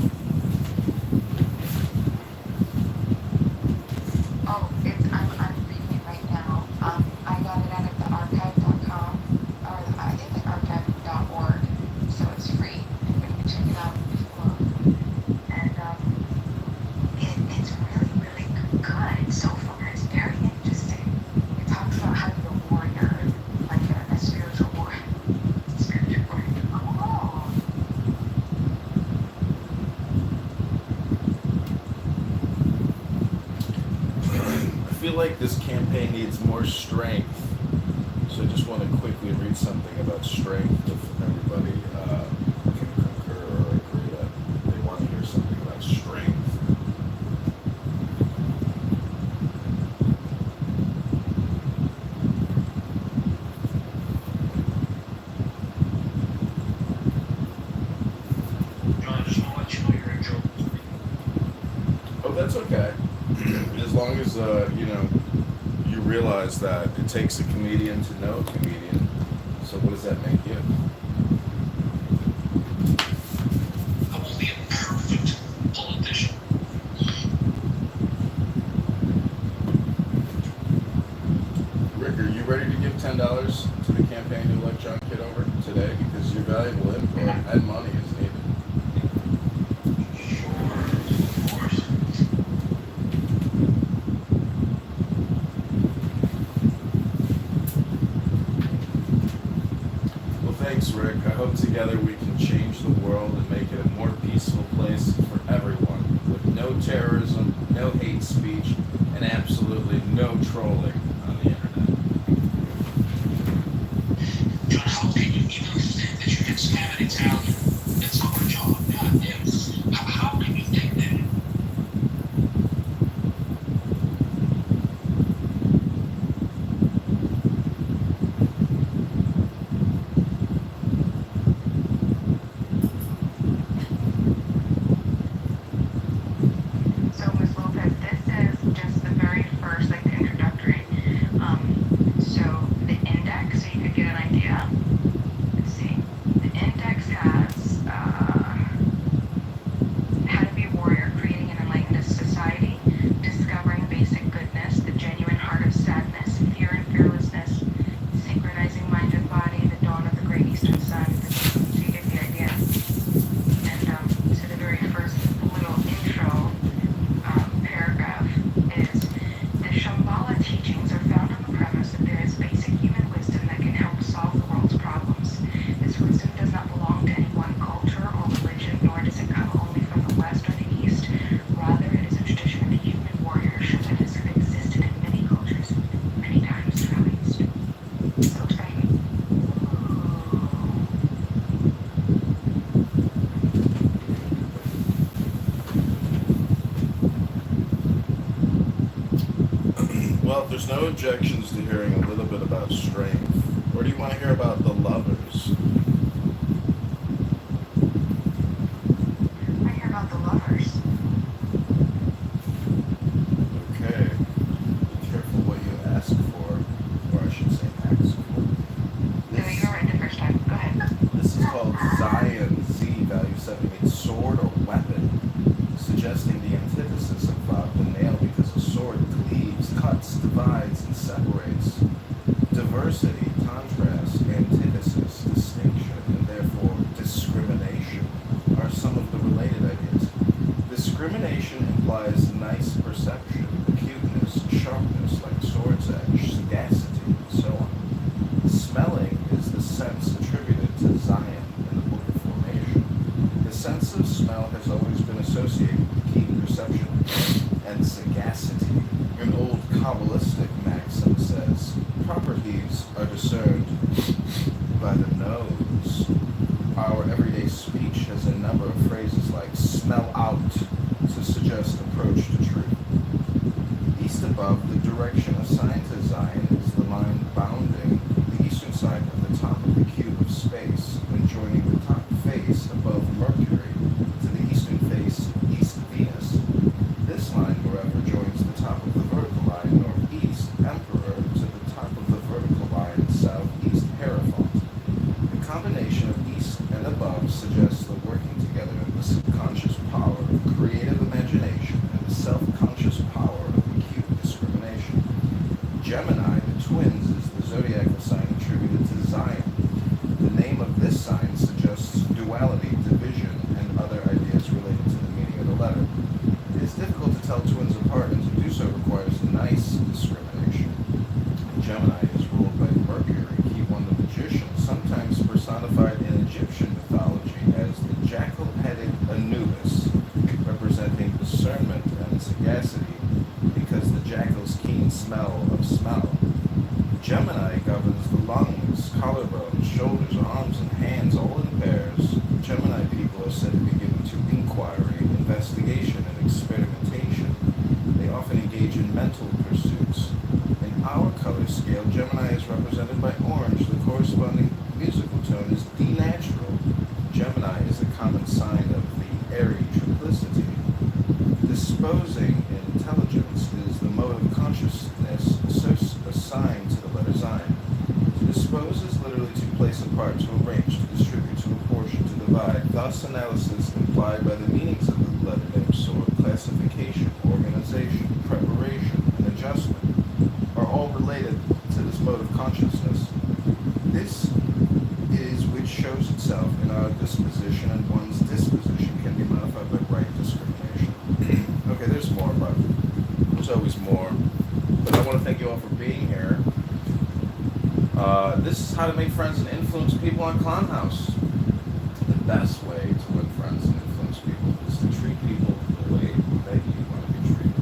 Oh, I'm reading it right now. I got it out of the archive.com, or I think the archive.org, so it's free. Anybody can check it out if you want. And it's really, really good so far. It's very interesting. It talks about how to be a warrior, like a spiritual warrior. Spiritual warrior. Oh. I feel like this campaign needs more strength, so I just want to quickly read something about strength if everybody can concur or agree that they want to hear something about strength. John, I just want to let you know you're a joke to me. Oh, that's okay. As long as you realize that it takes a comedian to know a comedian. So what does that make you? I will be a perfect politician. Rick, are you ready to give $10 to the campaign to elect John Kitover today? Because your valuable input and money is needed. Sure, of course. Well, thanks, Rick. I hope together we can change the world and make it a more peaceful place for everyone, with no terrorism, no hate speech, and absolutely no trolling on the internet. John, how can you even think that you can scam an Italian? It's our job, not his. How can you think that? So, Ms. Lopez, this is just the very first, like the introductory. So the index, so you could get an idea. Let's see. The index has how to be a warrior, creating an enlightened society, discovering basic goodness, the genuine heart of sadness, fear and fearlessness, synchronizing mind and body, the dawn of the great eastern sun. So you get the idea. And so the very first little intro paragraph is the Shambhala teachings are found on the premise that there is basic human wisdom that can help solve the world's problems. This wisdom does not belong to any one culture or religion, nor does it come only from the West or the East. Rather, it is a tradition of human warriorship that has existed in many cultures, many times throughout history. So exciting. Well, if there's no objections to hearing a little bit about strength, or do you want to hear about the lovers? I hear about the lovers. Okay. Be careful what you ask for, or I should say ask for. No, you were right the first time. Go ahead. This is called Zion Z, value 78. divides and separates. Diversity, contrast, antithesis, distinction, and therefore discrimination are some of the related ideas. Discrimination implies nice perception, acuteness, sharpness like sword's edge, sagacity, and so on. Smelling is the sense attributed to Zion in the Book of Formation. The sense of smell has always been associated with keen perception and sagacity. An old Kabbalistic maxim says, properties are discerned by the nose. Our everyday speech has a number of phrases like smell out to suggest approach to truth. East above, the direction assigned to Zion is the line bounding the eastern side of the top of the cube of space and joining the top face above Mercury to the eastern face, East Venus. This line, however, joins the top of the vertical line northeast Emperor to the top of the vertical line southeast Hierophant. The combination of east and above suggests the working together of the subconscious power of creative imagination and the self-conscious power of acute discrimination. Gemini, the twins, is the zodiacal sign attributed to Zion. The name of this sign suggests duality, division, and other ideas related to the meaning of the letter. It is difficult to tell twins apart, and to do so requires nice discrimination. Gemini is ruled by Mercury, Kitover the magician, sometimes personified in Egyptian mythology as the jackal-headed Anubis, representing discernment and sagacity because the jackal's keen smell of smell. Gemini governs the lungs, collarbones, shoulders, arms, and hands, all in pairs. Gemini people are said to be given to inquiry, investigation, and experimentation. They often engage in mental pursuits. In our color scale, Gemini is represented by orange. The corresponding musical tone is D natural. Gemini is a common sign of the airy triplicity. Disposing intelligence is the mode of consciousness assigned to the letter Zion. To dispose is literally to place apart, to arrange, to distribute, to apportion, to divide. Thus, analysis implied by the meanings of the letter names or classification, organization, preparation, and adjustment are all related to this mode of consciousness. This is which shows itself in our disposition, and one's disposition can be modified by right discrimination. Okay, there's more, but there's always more. But I want to thank you all for being here. This is how to make friends and influence people on Clown House. The best way to win friends and influence people is to treat people the way that you want to be treated.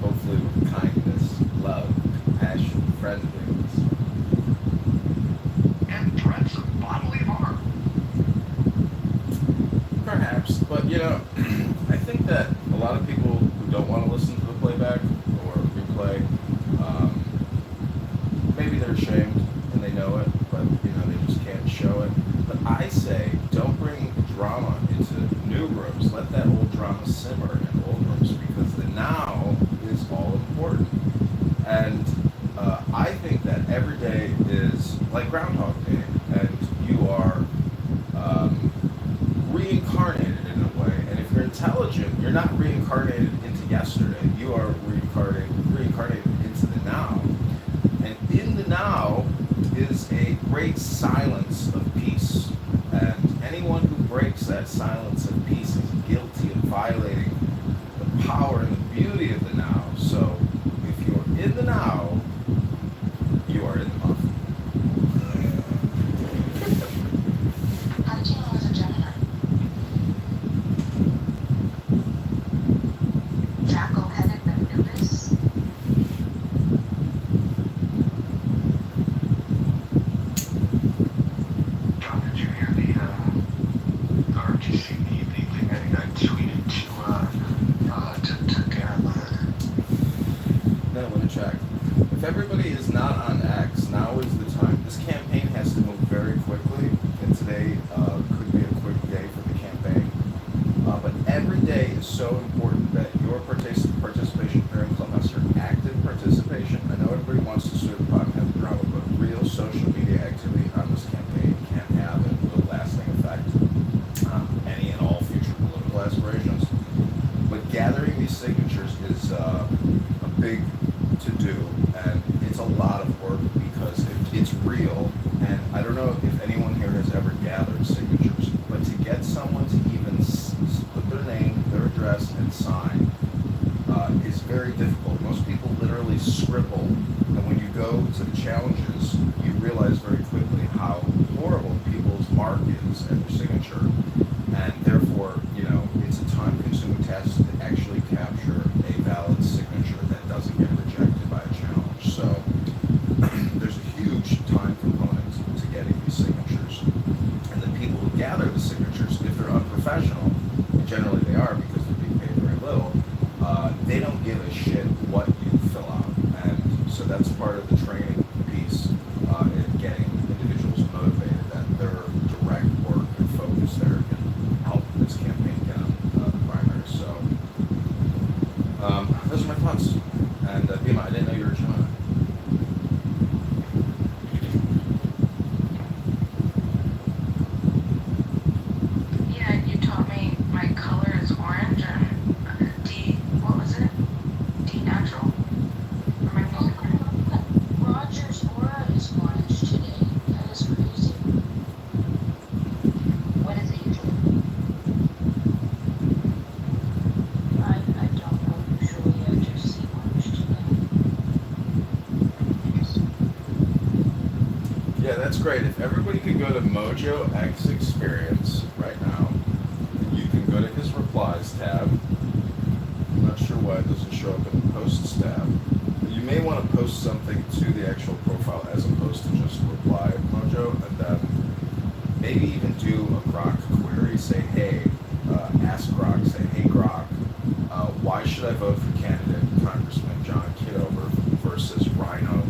Hopefully with kindness, love, compassion, friendliness, And threats of bodily harm. perhaps. But I think that a lot of people who don't want to listen to the playback or replay, maybe they're ashamed and they know it, but they just can't show it. But I say, don't bring drama into new rooms. Let that old drama simmer in old rooms, because the now is all important. And I think that every day is like Groundhog Day, and you are reincarnated in a way. And if you're intelligent, you're not reincarnated into yesterday. You are reincarnated into the now. And in the now is a great silence of peace. And anyone who breaks that silence of peace is guilty of violating the power and the beauty of the now. So if you're in the now, you are in the muff. How did you know I was a Gemini? Jackal-headed Anubis? John, did you hear or did you see the thing I tweeted to Karen? No, let me check. If everybody is not on X, now is the time. This campaign has to move very quickly, and today could be a quick day for the campaign. But every day is so important that your participation here in Clubhouse, your active participation. I know everybody wants to stir the pot and have drama, but real social media activity on this campaign can have a real lasting effect on any and all future political aspirations. But gathering these these signatures is a big to do, and it's a lot of work because it's real. And I don't know if anyone here has ever gathered signatures, but to get someone to even put their name, their address, and sign is very difficult. Most people literally scribble, and when you go to the challenges, you realize very quickly how horrible people's mark is at their signature, and therefore, it's a time-consuming task to actually capture a valid signature that doesn't get rejected by a challenge. So there's a huge time component to getting these signatures, and the people who gather the signatures, if they're unprofessional, and generally they are because they're being paid very little, they don't give a shit what you fill out, and so that's part of the training piece in getting individuals motivated, that their direct work and focus there can help this campaign get on the primary. So those are my thoughts. And Bima, I didn't know you were John. Yeah, you taught me my color is orange and D, what was it? D natural? Or my music? Roger's aura is orange today. That is crazy. What is it usually? I don't know. Usually I just see orange today. Yeah, that's great. If everybody could go to Mojo X Experience right now, you can go to his replies tab. I'm not sure why it doesn't show up in the posts tab. But you may want to post something to the actual profile as opposed to just reply Mojo, and then maybe even do a Grok query. Say, hey, ask Grok, say, hey Grok, why should I vote for candidate Congressman John Kitover versus Rhino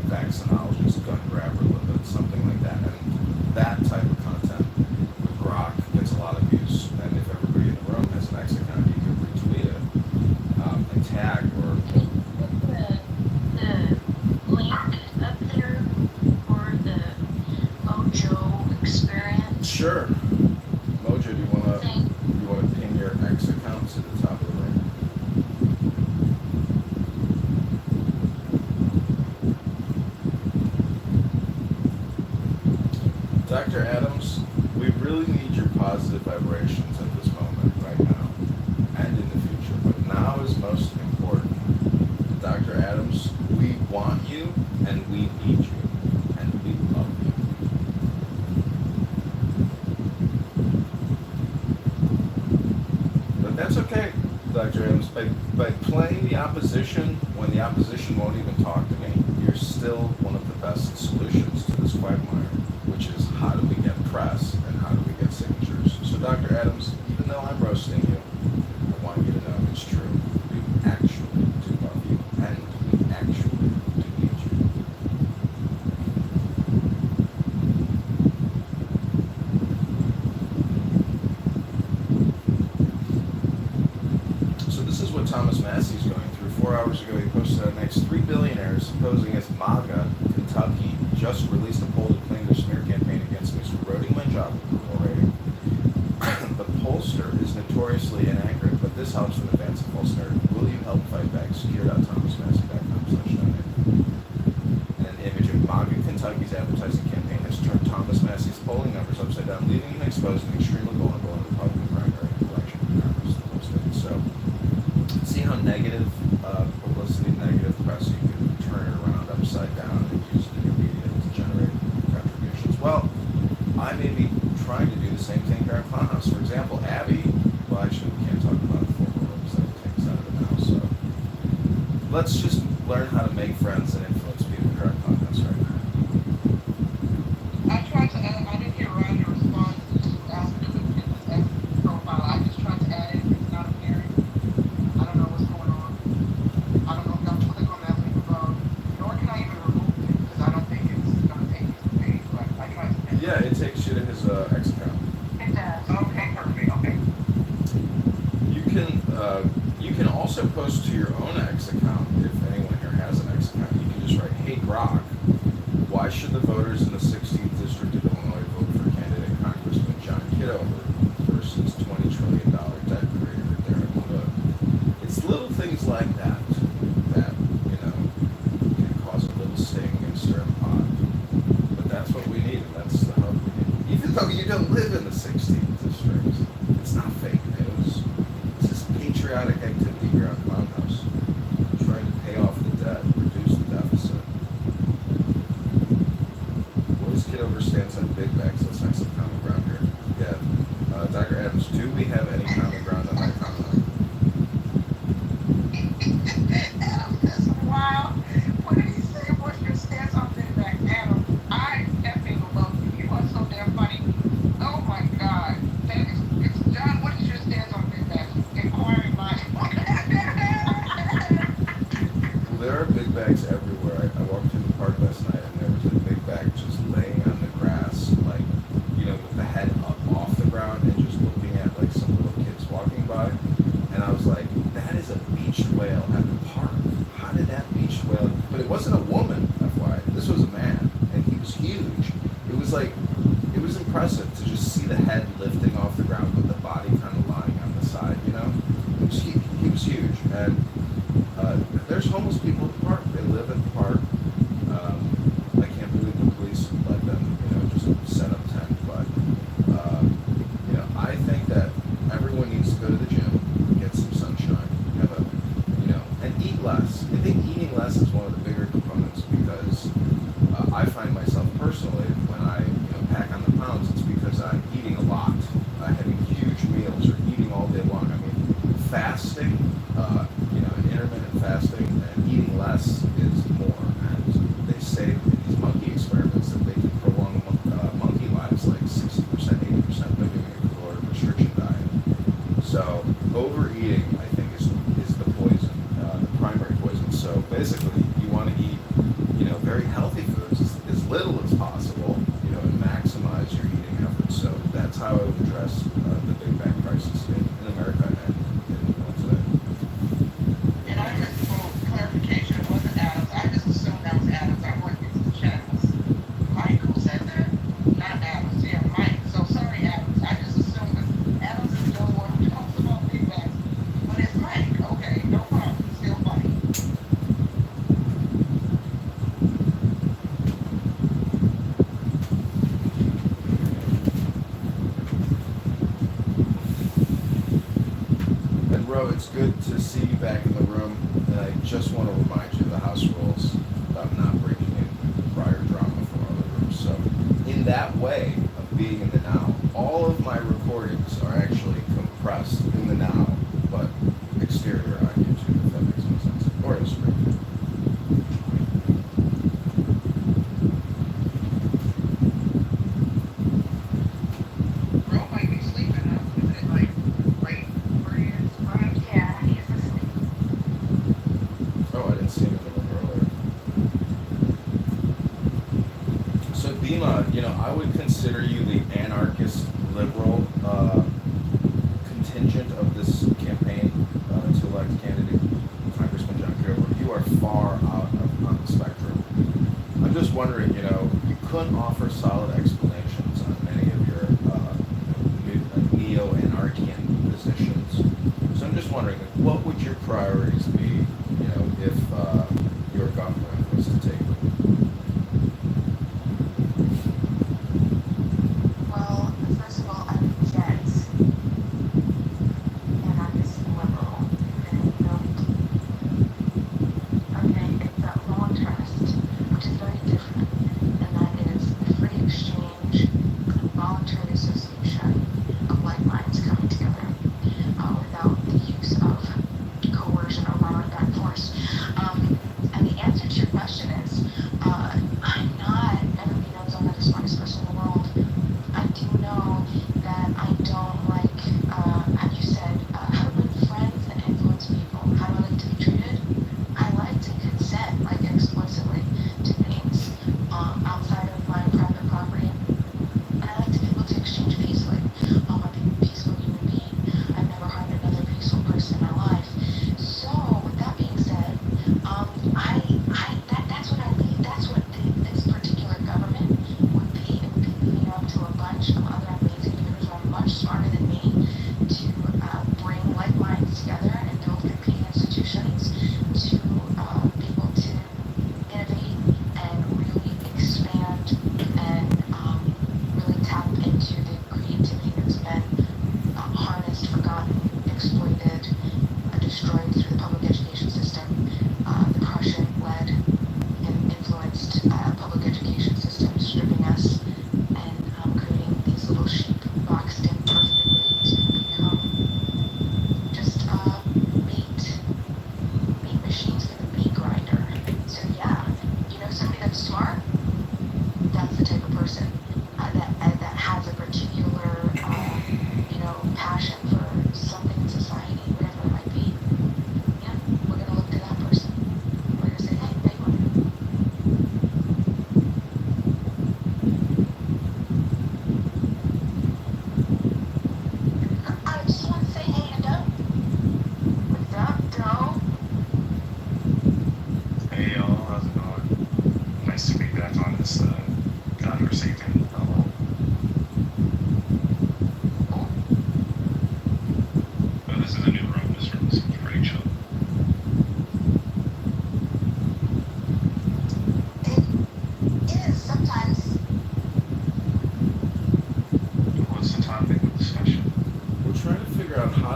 vaccinologist, gun grabber, something like that. And that type of content with Grok gets a lot of views. And if everybody in the room has an X account, you can retweet it and tag or. Can you put the link up there for the Mojo experience? Sure. Mojo, do you want to pin your X account to the top of the room? Dr. Adams, we really need your positive vibrations at this moment, right now, and in the future. But now is most important. Dr. Adams, we want you, and we need you, and we love you. But that's okay, Dr. Adams. By playing the opposition when the opposition won't even talk to me, you're still one of the best solutions to this quagmire, which is how do we get press and how do we get signatures. So Dr. Adams, even though I'm roasting you, I want you to know it's true. We actually do love you, and we actually do need you. So this is what Thomas Massey's going through. 4 hours ago, he posted that next 3 billionaires posing as MAGA, Kentucky, just released a poll that claimed their smear campaign against me is eroding my job approval rating. The pollster is notoriously inaccurate, but this helps them advance a false narrative. Will you help fight back? Secure.thomasmassey.com/donate. And an image of MAGA Kentucky's advertising campaign has turned Thomas Massey's polling numbers upside down, leaving him exposed and extremely vulnerable in the Republican primary election for Congress. So, see how negative publicity, negative press, you can turn it around upside down and use it in your media to generate contributions. Well, I may be trying to do the same thing here at Clownhouse. For example, Abby, well, actually, we can't talk about the former rooms that take us out of it now, so let's just learn how to make friends and influence people here at Clownhouse right now. I tried to add, I didn't hear Ryan respond to ask if we could get this X profile. I just tried to add it, it's not appearing. I don't know what's going on. I don't know if y'all can click on that link above, nor can I even remove it, because I don't think it's gonna take me to the page, but I tried to. Yeah, it takes you to his X account. It does. Okay, perfect, okay. You can also post to your own X account if anyone here has an X account. You can just write, hey Grok, why should the voters in the 16th district of Illinois vote for candidate Congressman John Kitover versus $20 trillion debt creator Darren Wood? It's little things like that that, can cause a little sting and stir the pot. But that's what we need, and that's the help we need. Even though you don't live in the 16th district, it's not fake news. It's just patriotic activity here on Clown House. Trying to pay off the debt, reduce the deficit. Boys Kitover stands on big bags. Let's find some common ground here. Yeah. Dr. Adams, do we have any common ground on that comment? Adam, that's wild. What did he say? What's your stance on Big Mac? Adam, I effing love you. You are so damn funny. Oh my God. It's John, what is your stance on Big Mac? Inquiring mind. Well, there are big bags everywhere. I walked through the park last night and there was a big bag just laying on the grass, like, with the head up off the ground and just looking at like some little kids walking by. And I was like, that is a beached whale at the park. How did that beached whale? But it wasn't a woman, FYI. This was a man, and he was huge. It was impressive to just see the head lifting off the ground with the body kind of lying on the side. He was huge. And there's homeless people at the park. They live at the park. I can't believe the police let them, just set up tent. But I think that everyone needs to go to the gym, get some sunshine, and eat less. I think eating less is one of the bigger components because I find myself personally when I pack on the pounds, it's because I'm eating a lot, having huge meals or eating all day long. I mean, fasting, intermittent fasting and eating less is more. And they say in these monkey experiments that they can prolong monkey lives like 60%, 80% by doing a caloric restriction diet. So overeating, I think, is the poison, the primary poison. So basically, you want to eat, very healthy foods as little as possible, and maximize your eating efforts. So that's how I would address the Big Mac crisis in America and in the world today. And I just, for clarification, it wasn't Adams. I just assumed that was Adams. I worked into the channels. Mike, who said that? Not Adams. Yeah, Mike. So sorry, Adams. I just assumed that Adams is the one who talks about Big Macs. But it's Mike. Okay, no problem. Still funny. And Ro, it's good to see you back in the room. And I just want to remind you of the house rules about not breaking in prior drama from other rooms. So in that way of being in the now, all of my recordings are actually compressed in the now, but exterior on YouTube, if that makes any sense. Or Instagram. Bro might be sleeping now. Is it like late? 5? Yeah, he's asleep. Oh, I didn't see him in the room earlier. So Bima, I would consider you the anarchist liberal contingent of this campaign to elect candidate Congressman John Kitover. You are far out on the spectrum. I'm just wondering, you couldn't offer solid explanations on many of your neo-anarchian positions. So I'm just wondering, what would your priorities be, if your government was to take them? Well, first of all, I reject anarchist liberal. And okay, it's a long termist, which is very different, and that is free exchange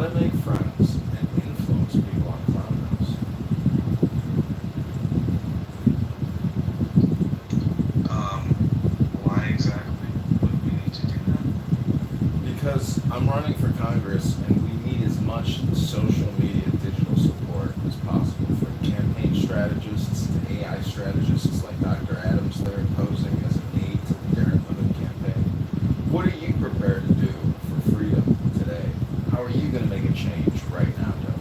to make friends and influence people on Clubhouse. Why exactly would we need to do that? Because I'm running for Congress and we need as much social media digital support as possible, from campaign strategists to AI strategists like Dr. Adams there posing as an aide to the Darren Lemon campaign. What are you prepared to do for freedom today? How are you going to make a change right now, Doug?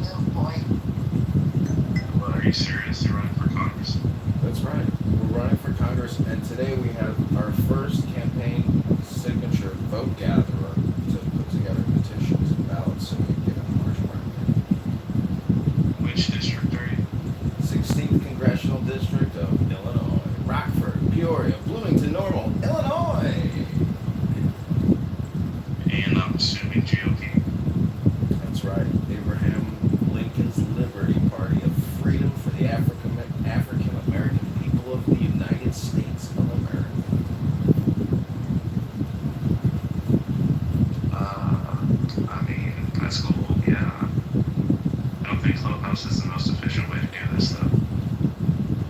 Oh boy. Well, are you seriously running for Congress? That's right. We're running for Congress, and today we have our first campaign signature vote gatherer to put together petitions and ballots so we can get in the March primary. Which district are you? 16th Congressional District of Illinois. Rockford, Peoria, Bloomington, Normal, Illinois. And I'm assuming GOP. That's right. Abraham Lincoln's Liberty Party of Freedom for the African American people of the United States of America. I mean, that's cool, yeah. I don't think Clubhouse is the most efficient way to do this, though.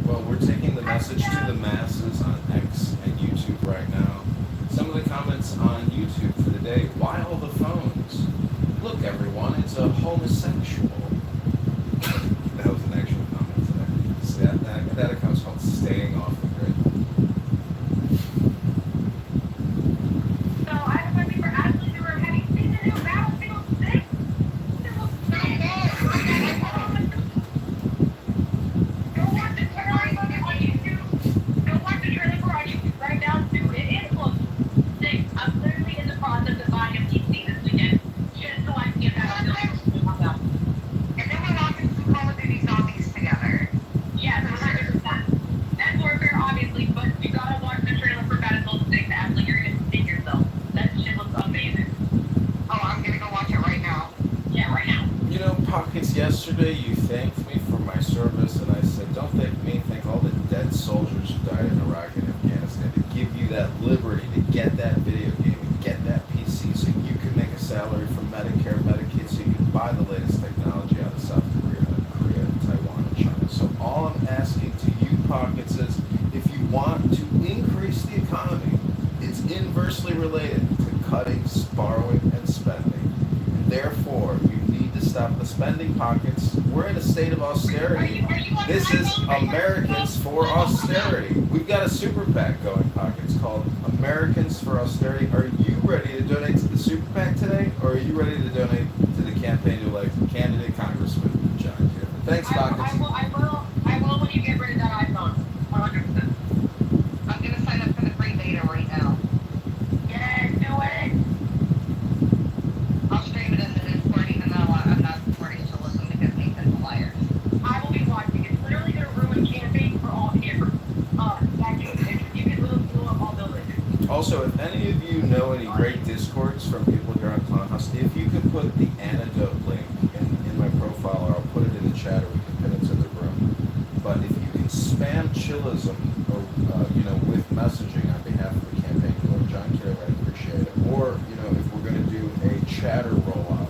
Well, we're taking the message to the masses on X and YouTube right now. Some of the comments on YouTube for today: why all the phones? Look, everyone, it's a homosexual. That was an actual comment today. So that account's called Staying Off the Grid. So I have a question for Ashley. Have you seen the new Battlefield 6? It looks so good. Go watch the trailer on YouTube. Go watch the trailer on YouTube right now, dude. It looks sick. I'm literally in the process of buying a PC this weekend just so I can get Battlefield 6 myself. And then we're watching some Call of Duty zombies together. Yes, 100%. That's Warfare, obviously, but you gotta watch the trailer for Battlefield 6, Ashley. You're gonna see yourself. That shit looks amazing. Oh, I'm gonna go watch it right now. Yeah, right now. You know, Pockets, yesterday you thanked me for my service, and I said, don't thank me, thank all the dead soldiers who died in Iraq and Afghanistan to give you that liberty to get that video game and get that PC so you can make a salary from Medicare, Medicaid, so you can buy the latest technology out of South Korea, Taiwan, and China. So all I'm asking to you, Pockets, is if you want to increase the economy, it's inversely related to cutting, borrowing, and spending. And therefore, you need to stop the spending, Pockets. We're in a state of austerity. This is Americans for Austerity. We've got a super PAC going, Pockets, called Americans for Austerity. Are you ready to donate to the super PAC today, or are you ready to donate to the campaign to elect candidate Congressman John Kitover? Thanks, Pockets. I will when you get rid of that iPhone. 100%. I'm gonna sign up for the free beta right now. Yes, do it. I'll stream it in the Discord even though I'm not supporting to listen because Nathan's a liar. I will be watching. It's literally gonna ruin camping for all campers. If you can blow up, I'll build it. Also, if any of you know any great discords from people here on Clownhouse, if you could put the antidote link in my profile, or I'll put it in the chat, or we can pin it to the room. But if you can spam chillism, or with messaging on behalf of the campaign to John Kitover, I'd appreciate it. Or if we're going to do a chatter rollout,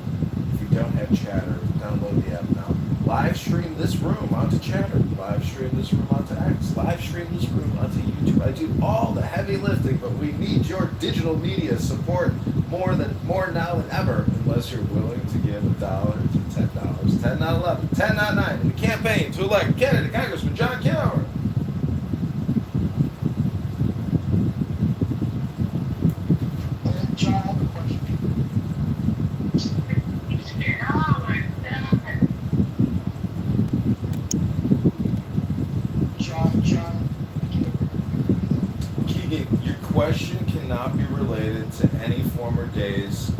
if you don't have chatter, download the app now. Live stream this room onto Chatter. Live stream this room onto X. Live stream this room onto YouTube. I do all the heavy lifting, but we need your digital media support more now than ever, unless you're willing to give $1 to $10. 10 not 11, 10 not 9 in the campaign to elect candidate Congressman John Kitover. John, I have a question. John. Keegan, your question cannot be related to any former day's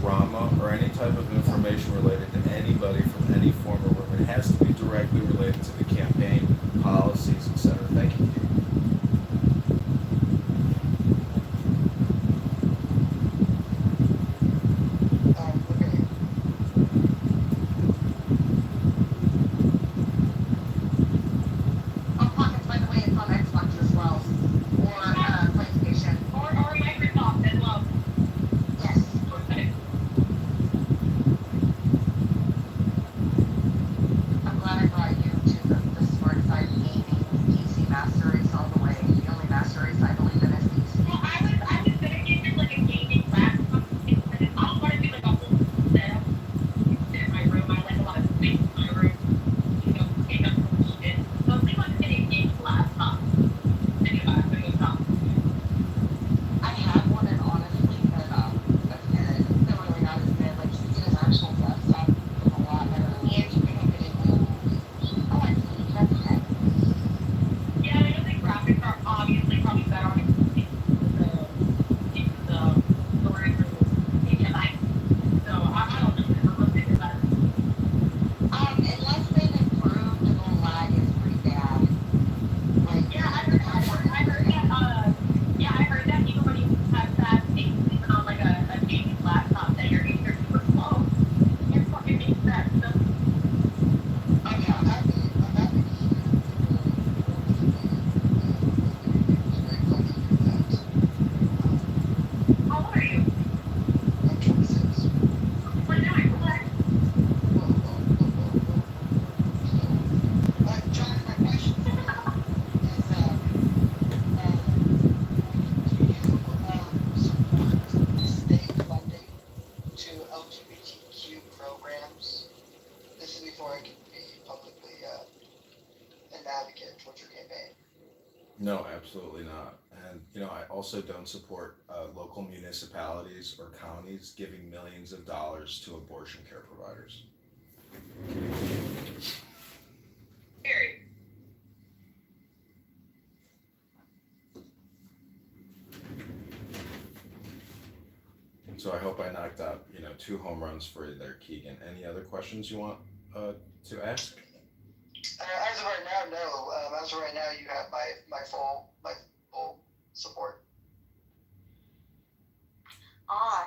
drama or any type of information related to anybody from any former room. It has to be directly related to the campaign, policies, etc. Thank you, Keegan. Okay. Oh, Pockets, by the way, it's on Xbox as well. Or PlayStation. Or Microsoft as well. Yes. obviously before I can be publicly an advocate towards your campaign. No, absolutely not. And I also don't support local municipalities or counties giving millions of dollars to abortion care providers. Period. So I hope I knocked out 2 home runs for you there, Keegan. Any other questions you want to ask? As of right now, no. As of right now, you have my full support.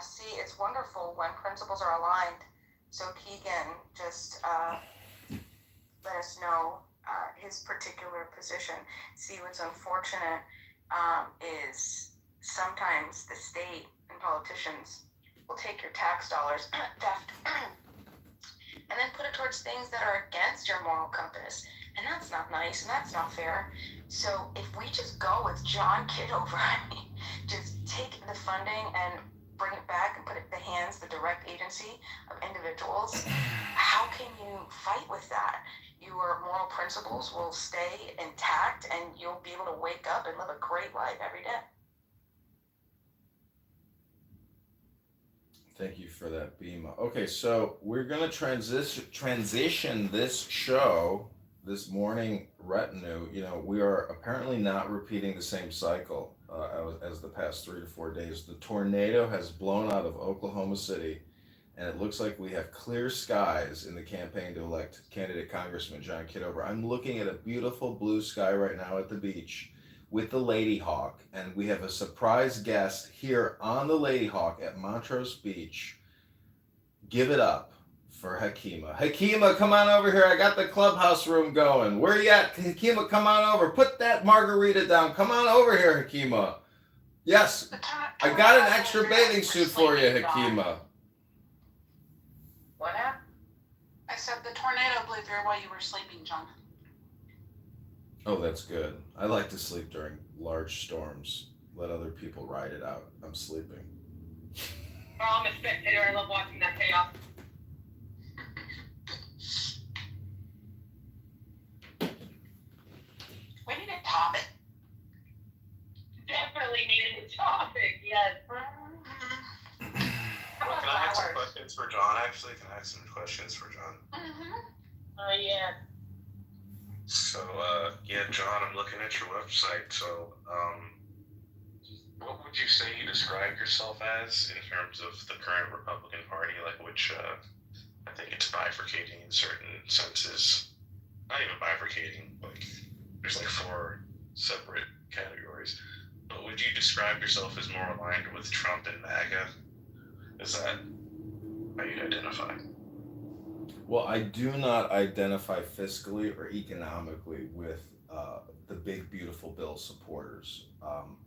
See, it's wonderful when principles are aligned. So Keegan just let us know his particular position. See, what's unfortunate is sometimes the state and politicians will take your tax dollars, theft, and then put it towards things that are against your moral compass. And that's not nice, and that's not fair. So if we just go with John Kitover, just take the funding and bring it back and put it in the hands, the direct agency of individuals, how can you fight with that? Your moral principles will stay intact, and you'll be able to wake up and live a great life every day. Thank you for that, Bima. Okay, so we're gonna transition this show, this morning retinue. We are apparently not repeating the same cycle as the past 3 to 4 days. The tornado has blown out of Oklahoma City, and it looks like we have clear skies in the campaign to elect candidate Congressman John Kitover. I'm looking at a beautiful blue sky right now at the beach with the Lady Hawk, and we have a surprise guest here on the Lady Hawk at Montrose Beach. Give it up for Hakima. Hakima, come on over here. I got the clubhouse room going. Where you at? Hakima, come on over. Put that margarita down. Come on over here, Hakima. Yes, I got an extra bathing suit for you, Hakima. What happened? I said the tornado blew through while you were sleeping, John. Oh, that's good. I like to sleep during large storms. Let other people ride it out. I'm sleeping. Oh, I'm a spectator. I love watching that chaos. We need a topic. Definitely needed a topic, yes. Well, can I ask some questions for John, actually? Can I ask some questions for John? Oh, yeah. So, John, I'm looking at your website. So, what would you say you describe yourself as in terms of the current Republican Party? Like, which, I think it's bifurcating in certain senses. Not even bifurcating, like, there's like 4 separate categories. But would you describe yourself as more aligned with Trump and MAGA? Is that how you identify? Well, I do not identify fiscally or economically with the big, beautiful bill supporters.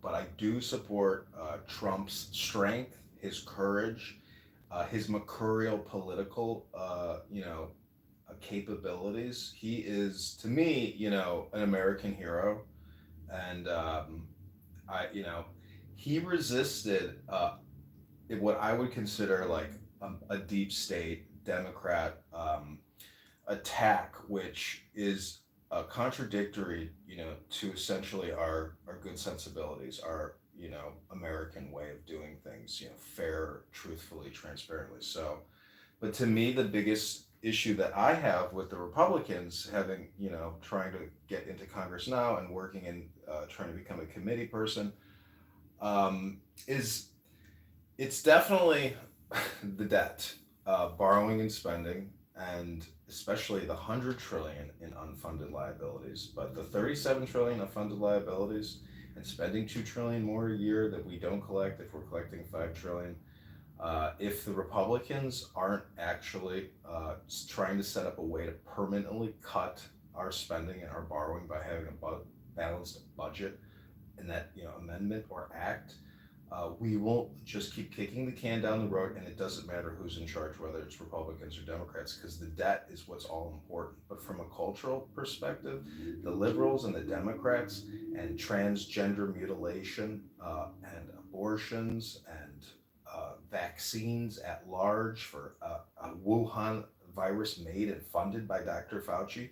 But I do support Trump's strength, his courage, his mercurial political, capabilities. He is, to me, an American hero. And he resisted what I would consider like a deep state Democrat attack, which is contradictory, to essentially our good sensibilities, our American way of doing things, fair, truthfully, transparently. So, but to me, the biggest issue that I have with the Republicans having, trying to get into Congress now and working in trying to become a committee person, is it's definitely the debt, borrowing and spending, and especially the 100 trillion in unfunded liabilities, but the 37 trillion of funded liabilities and spending 2 trillion more a year that we don't collect if we're collecting 5 trillion. If the Republicans aren't actually trying to set up a way to permanently cut our spending and our borrowing by having a balanced budget in that amendment or act, we won't just keep kicking the can down the road, and it doesn't matter who's in charge, whether it's Republicans or Democrats, because the debt is what's all important. But from a cultural perspective, the liberals and the Democrats and transgender mutilation and abortions and vaccines at large for a Wuhan virus made and funded by Dr. Fauci.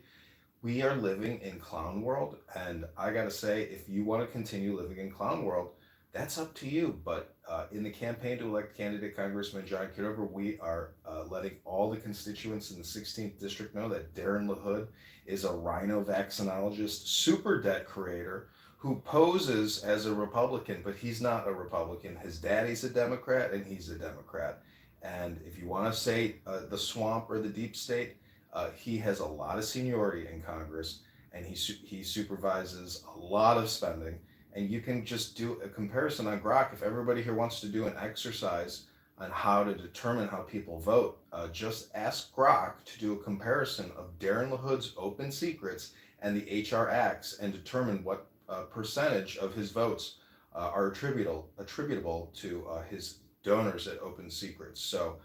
We are living in clown world, and I gotta say, if you want to continue living in clown world, that's up to you. But in the campaign to elect candidate Congressman John Kitover, we are letting all the constituents in the 16th district know that Darren LaHood is a rhino vaccinologist, super debt creator who poses as a Republican, but he's not a Republican. His daddy's a Democrat, and he's a Democrat. And if you want to say the swamp or the deep state, he has a lot of seniority in Congress, and he supervises a lot of spending. And you can just do a comparison on Grok. If everybody here wants to do an exercise on how to determine how people vote, just ask Grok to do a comparison of Darren LaHood's open secrets and the HR acts and determine what percentage of his votes are attributable to his donors at Open Secrets. So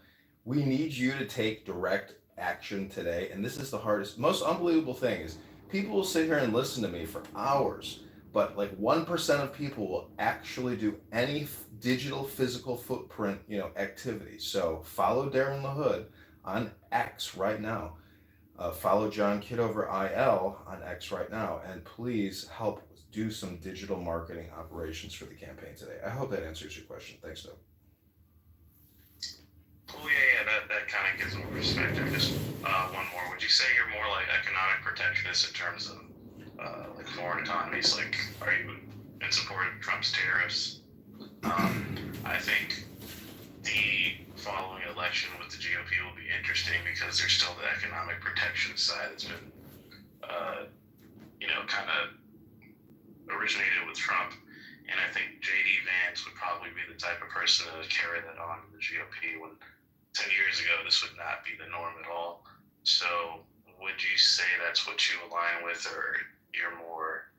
we need you to take direct action today. And this is the hardest, most unbelievable thing is people will sit here and listen to me for hours, but like 1% of people will actually do any digital physical footprint, activity. So follow Darren LaHood on X right now. Follow John Kitover IL on X right now, and please help do some digital marketing operations for the campaign today. I hope that answers your question. Thanks, Doug. Oh yeah, that kind of gives a perspective. Just one more. Would you say you're more like economic protectionist in terms of like foreign economies? Like, are you in support of Trump's tariffs? I think the following election with the GOP will be interesting because there's still the economic protection side that's been, kind of originated with Trump. And I think J.D. Vance would probably be the type of person to carry that on to the GOP when 10 years ago this would not be the norm at all. So would you say that's what you align with, or you're more,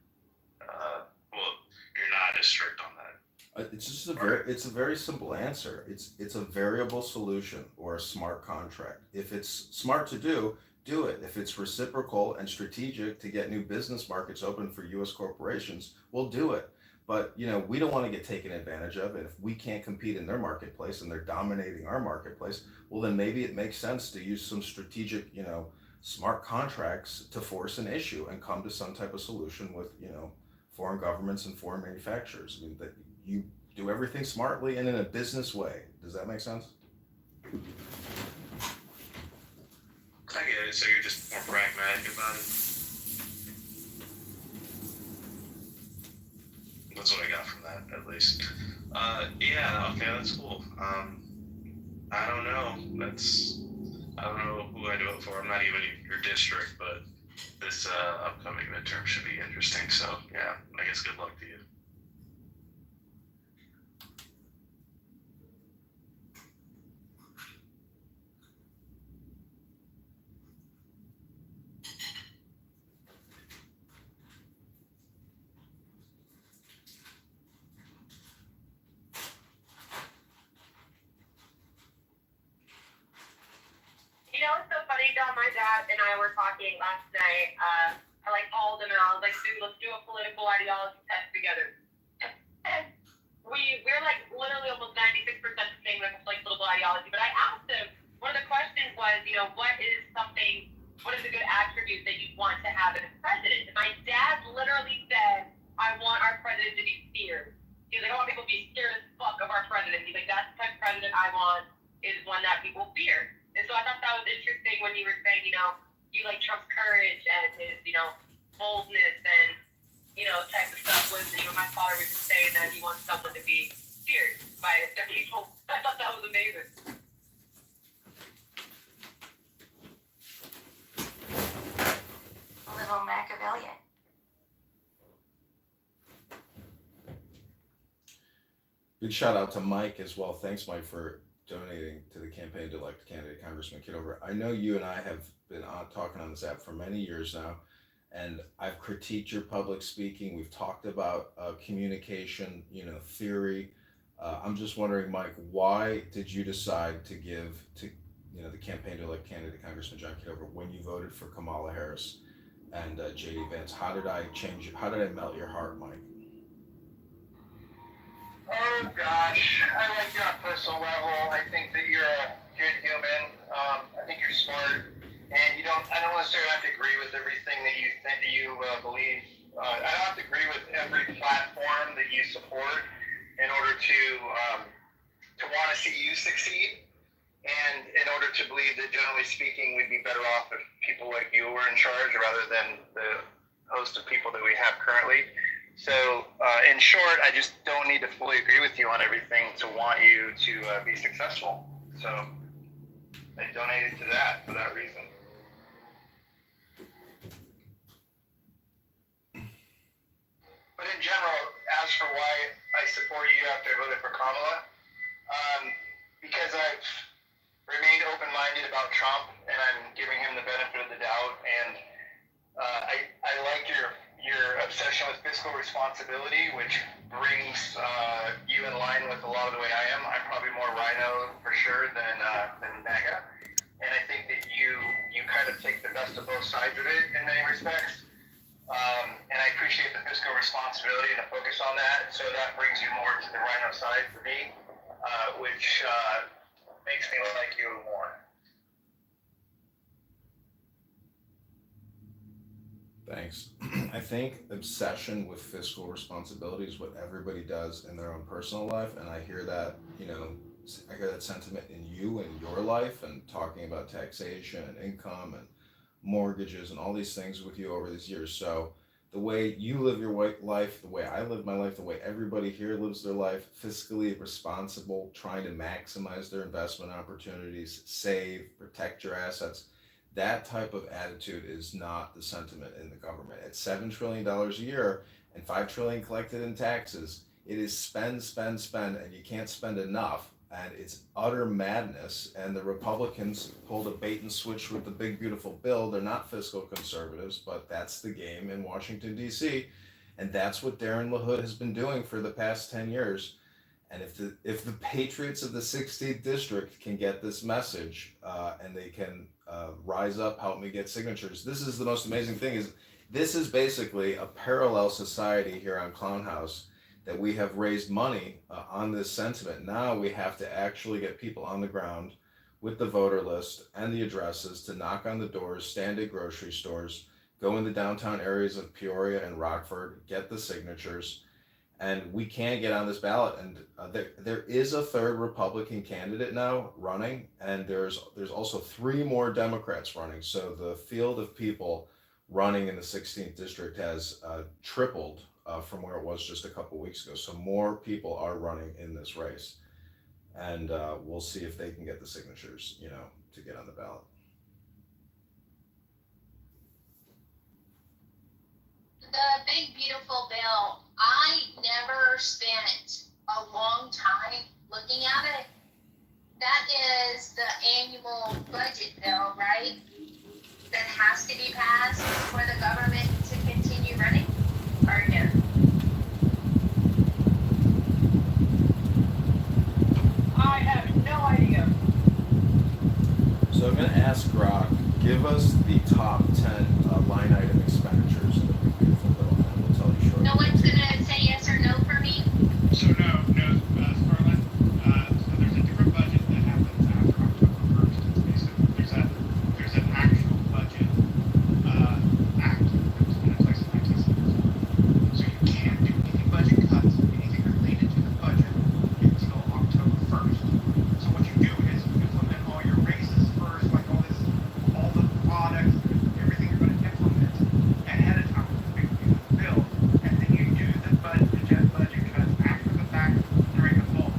you're not as strict on that? It's a very simple answer. It's a variable solution or a smart contract. If it's smart to do it. If it's reciprocal and strategic to get new business markets open for U.S. corporations, we'll do it. But we don't want to get taken advantage of. And if we can't compete in their marketplace and they're dominating our marketplace, well, then maybe it makes sense to use some strategic, smart contracts to force an issue and come to some type of solution with, foreign governments and foreign manufacturers. I mean, that you do everything smartly and in a business way. Does that make sense? I get it. So you're just more pragmatic about it. That's what I got from that, at least. Yeah. Okay, that's cool. I don't know. I don't know who I'd vote for. I'm not even in your district, but this upcoming midterm should be interesting. So yeah, I guess good luck to you. It's so funny, John. My dad and I were talking last night. I called him and I was like, dude, let's do a political ideology test together. And we're literally almost 96% the same with political ideology. But I asked him, one of the questions was, what is a good attribute that you want to have as president? And my dad literally said, I want our president to be feared. He was like, I want people to be scared as fuck of our president. He's like, that's the type of president I want, is one that people fear. And so I thought that was interesting when you were saying, you like Trump's courage and his, boldness and, type of stuff. Was, my father was just saying that he wants someone to be feared by the people. I thought that was amazing. A little Machiavellian. Big shout out to Mike as well. Thanks, Mike, for donating to the campaign to elect candidate Congressman Kitover. I know you and I have been talking on this app for many years now, and I've critiqued your public speaking. We've talked about communication, theory. I'm just wondering, Mike, why did you decide to give to the campaign to elect candidate Congressman John Kitover when you voted for Kamala Harris and J.D. Vance? How did I melt your heart, Mike? Oh gosh, I like you on a personal level. I think that you're a good human. I think you're smart. generally speaking, we'd be better off if people like you were in charge rather than the host of people that we have currently. So, in short, I just don't need to fully agree with you on everything to want you to be successful. So, I donated to that for that reason. But in general, as for why I support you after I voted for Kamala, because I've remained open-minded about Trump and I'm giving him the benefit of the doubt, and I like your obsession with fiscal responsibility, which brings you in line with a lot of the way I am. I'm probably more rhino for sure than MAGA, and I think that you kind of take the best of both sides of it in many respects. And I appreciate the fiscal responsibility and the focus on that. So that brings you more to the rhino side for me, which makes me like you more. Thanks. I think obsession with fiscal responsibility is what everybody does in their own personal life, and I hear that, I hear that sentiment in you and your life, and talking about taxation and income and mortgages and all these things with you over these years. So the way you live your life, the way I live my life, the way everybody here lives their life, fiscally responsible, trying to maximize their investment opportunities, save, protect your assets. That type of attitude is not the sentiment in the government. At $7 trillion a year and $5 trillion collected in taxes, it is spend, spend, spend, and you can't spend enough. And it's utter madness. And the Republicans pulled a bait and switch with the big, beautiful bill. They're not fiscal conservatives, but that's the game in Washington, D.C. And that's what Darren LaHood has been doing for the past 10 years. And if the patriots of the 16th district can get this message and they can rise up, help me get signatures. This is the most amazing thing, is this is basically a parallel society here on Clown House, that we have raised money on this sentiment. Now we have to actually get people on the ground with the voter list and the addresses to knock on the doors, stand at grocery stores, go in the downtown areas of Peoria and Rockford, get the signatures, and we can get on this ballot. And there is a third Republican candidate now running, and there's also 3 more Democrats running. So the field of people running in the 16th district has tripled from where it was just a couple weeks ago. So more people are running in this race, and we'll see if they can get the signatures, to get on the ballot. The big beautiful bill, I never spent a long time looking at it. That is the annual budget bill, right? That has to be passed for the government to continue running? Or no? I have no idea. So I'm going to ask Grok, give us the top 10 line item expenditures of the big beautiful bill, and we'll tell you shortly. No one's gonna say yes or no for me? So Scarlett, so there's a different budget that happens after October 1st. It's basically, there's an actual budget act that was put in place in 1970. So you can't do any budget cuts, anything related to the budget until October 1st. So what you do is you implement all your raises first, like all the products, everything you're going to implement ahead of time with the big beautiful bill, and then you do the budget cuts after the fact during the full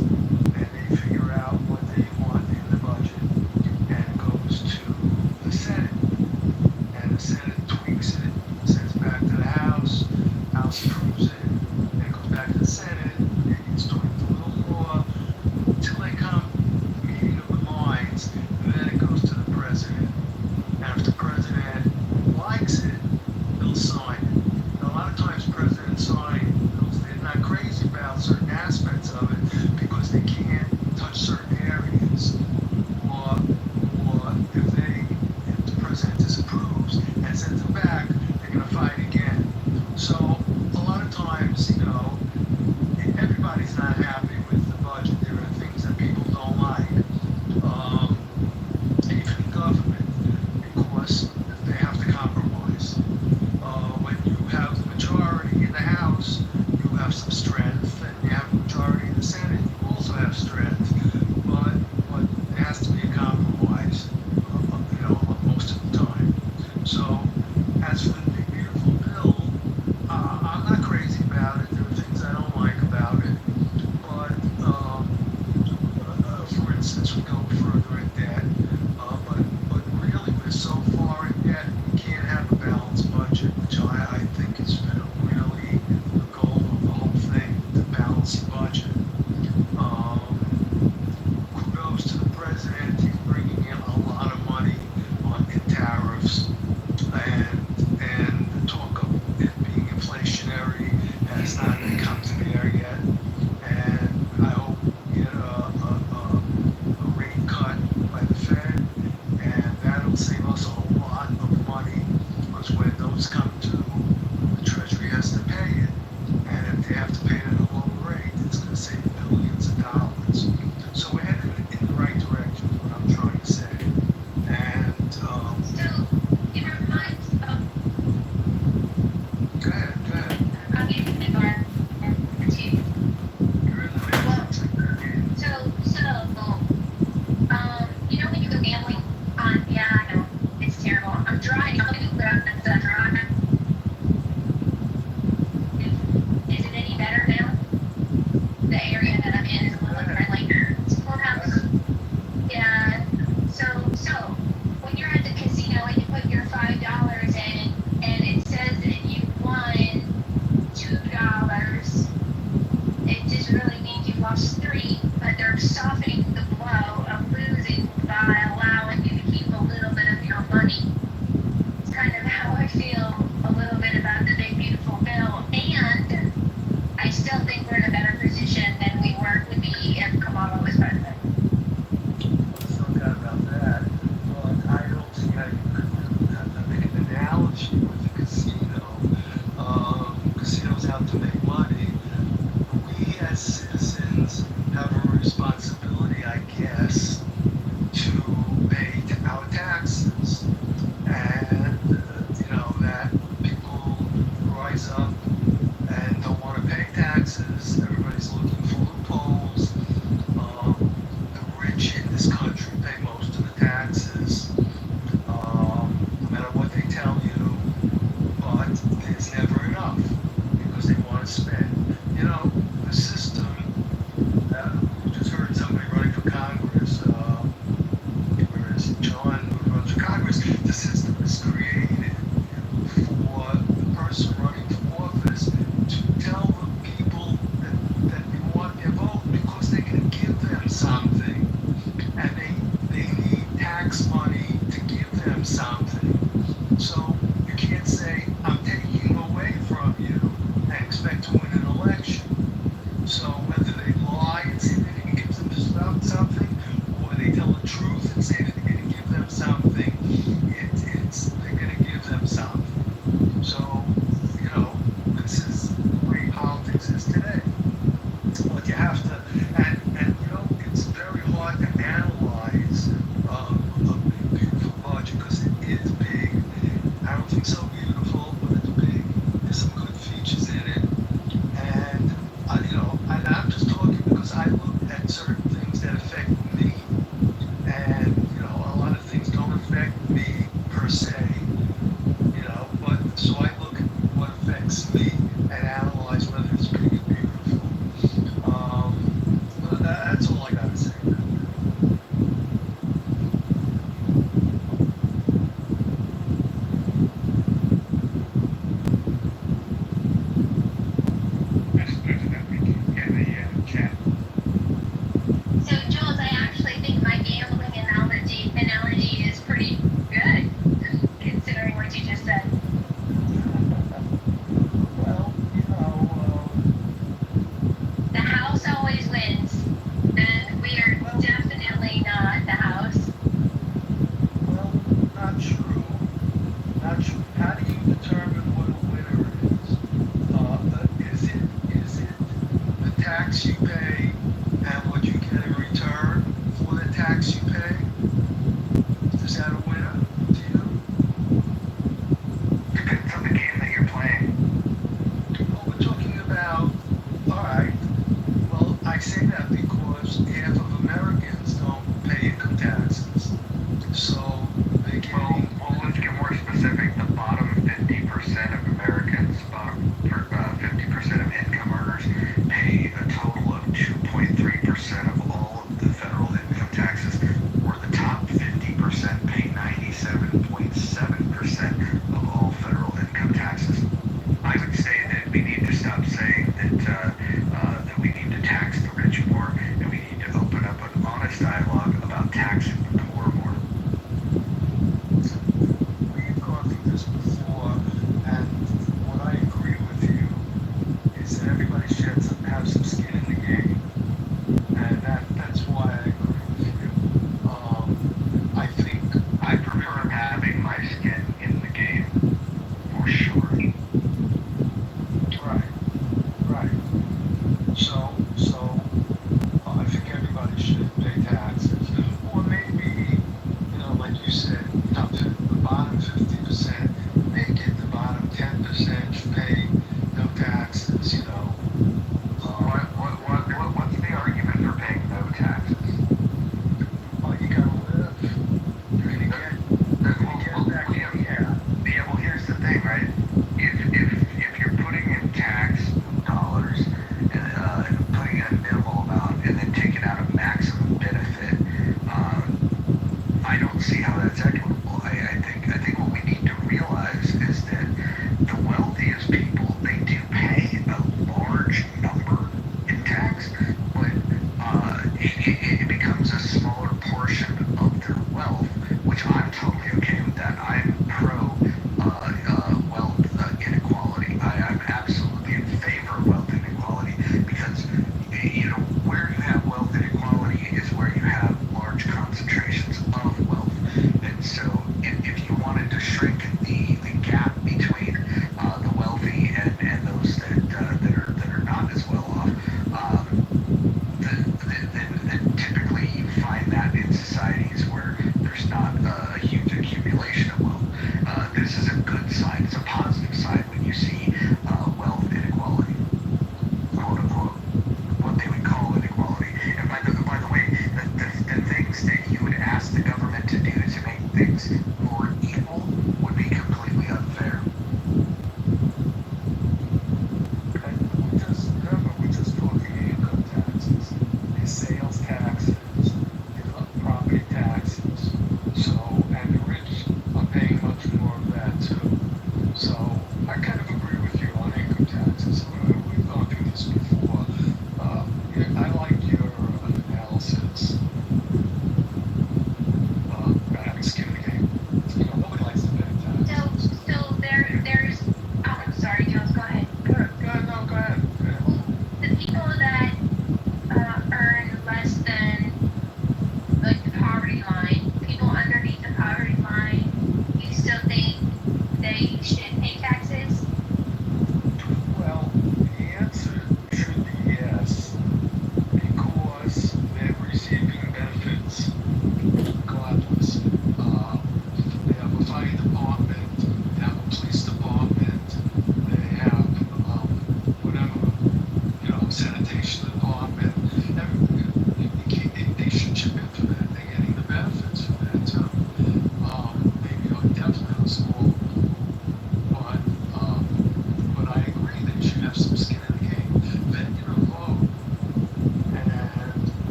and they figure out what they want in the budget, and it goes to the Senate, and the Senate tweaks it, sends it back to the House approves it, then it goes back to the Senate, it gets tweaked a little more, until they come meeting of the minds, and then it goes to the president. And if the president likes it, he'll sign it. And a lot of times presidents sign bills they're not crazy about certain aspects of it because they can't touch certain areas. Or if the president disapproves and sends it back, they're gonna fight again. So a lot of times, everybody's not happy with the budget. There are things that people don't like. Even in government, because they have to compromise. When you have the majority in the House, you have some strength, and you have the majority in the Senate, you also have strength. But there has to be a compromise, most of the time. So, as for the big beautiful bill, I'm not crazy about it. There are things I don't like about it. But, for instance, we go further in debt. But really, we're so far in debt, we can't have a balanced budget, which I think is really the goal of the whole thing, to balance the budget. Kudos to the president. He's bringing in a lot of money in tariffs, and the talk of it being inflationary has not come to bear yet. And I hope we get a rate cut by the Fed, and that'll save us a whole lot of money, because when those come due, the Treasury has to pay it, and if they have to pay it at a lower rate, it's going to save billions of dollars. So we're headed in the right direction, is what I'm trying to say. And It reminds go ahead. I'll give you the bar too. You're in the matrix. When you go gambling on, yeah, I know, it's terrible. I'm driving, but I'm done driving. Is it any better now? The area that I'm in is a little friendly. Courthouse. Yeah. So when you're at the casino and you put your $5 in, and it says that you won $2, it just really means you lost 3, but they're softening the blow of losing by allowing you to keep a little bit of your money. It's kind of how I feel a little bit about the big beautiful bill, and I still think we're in a better position than we would be if Kamala was president. Let's not doubt about that. But I don't see how you could make an analogy with the casino. Casinos have to make money. We as citizens have a responsibility, I guess, That's all I gotta say. So, Jules, I actually think my gambling analogy is pretty good, considering what you just said. Well, The house always wins, and we are definitely not the house. well, not true. Not true. How do you determine what a winner is? Is it the tax you pay and what you get in return for the tax you pay? Is that a winner to you? Depends on the game that you're playing. Well, we're talking about, all right, well, I say that because half of Americans don't pay income taxes. So they're getting, Well, let's get more specific. The bottom 50% of Americans, bottom 50% of income earners, pay a total of 2.3% of all of the federal income taxes, or the top 50% pay 97.7% of all federal income taxes. I would say that we need to stop saying that we need to tax the rich more, and we need to open up an honest dialogue about taxing the poor more. we've gone through this before, and what I agree with you is that everybody should have some skin in the game. And that's why I agree with you. I think, I prefer having my skin in the game, for sure. right, right. So, I think everybody should pay taxes. Or maybe, like you said, the bottom 50%, make it the bottom 10% pay no taxes. What's the argument for paying no taxes? Well, you gotta live. You're gonna get back Yeah, here. well, here's the thing, right? If you're putting in tax dollars and putting in a minimal amount and then taking out a maximum benefit, I don't see how that's equitable. I think what we need to realize is that the wealthiest people, they do pay a large number in tax, but it becomes a smaller portion of their wealth, which I'm totally okay with that. I'm pro wealth inequality. I'm absolutely in favor of wealth inequality because where you have wealth inequality is where you have large concentrations of wealth. And so if you wanted to shrink the gap between the wealthy and those that are not as well off, then typically you find that in societies where there's not a huge accumulation of wealth. This is a good sign. It's a positive sign when you see wealth inequality, quote unquote, what they would call inequality. And by the way, the things that you would ask the government to do to make things more equal would be completely unfair. And we're just talking income taxes, your sales taxes, your property taxes. So, and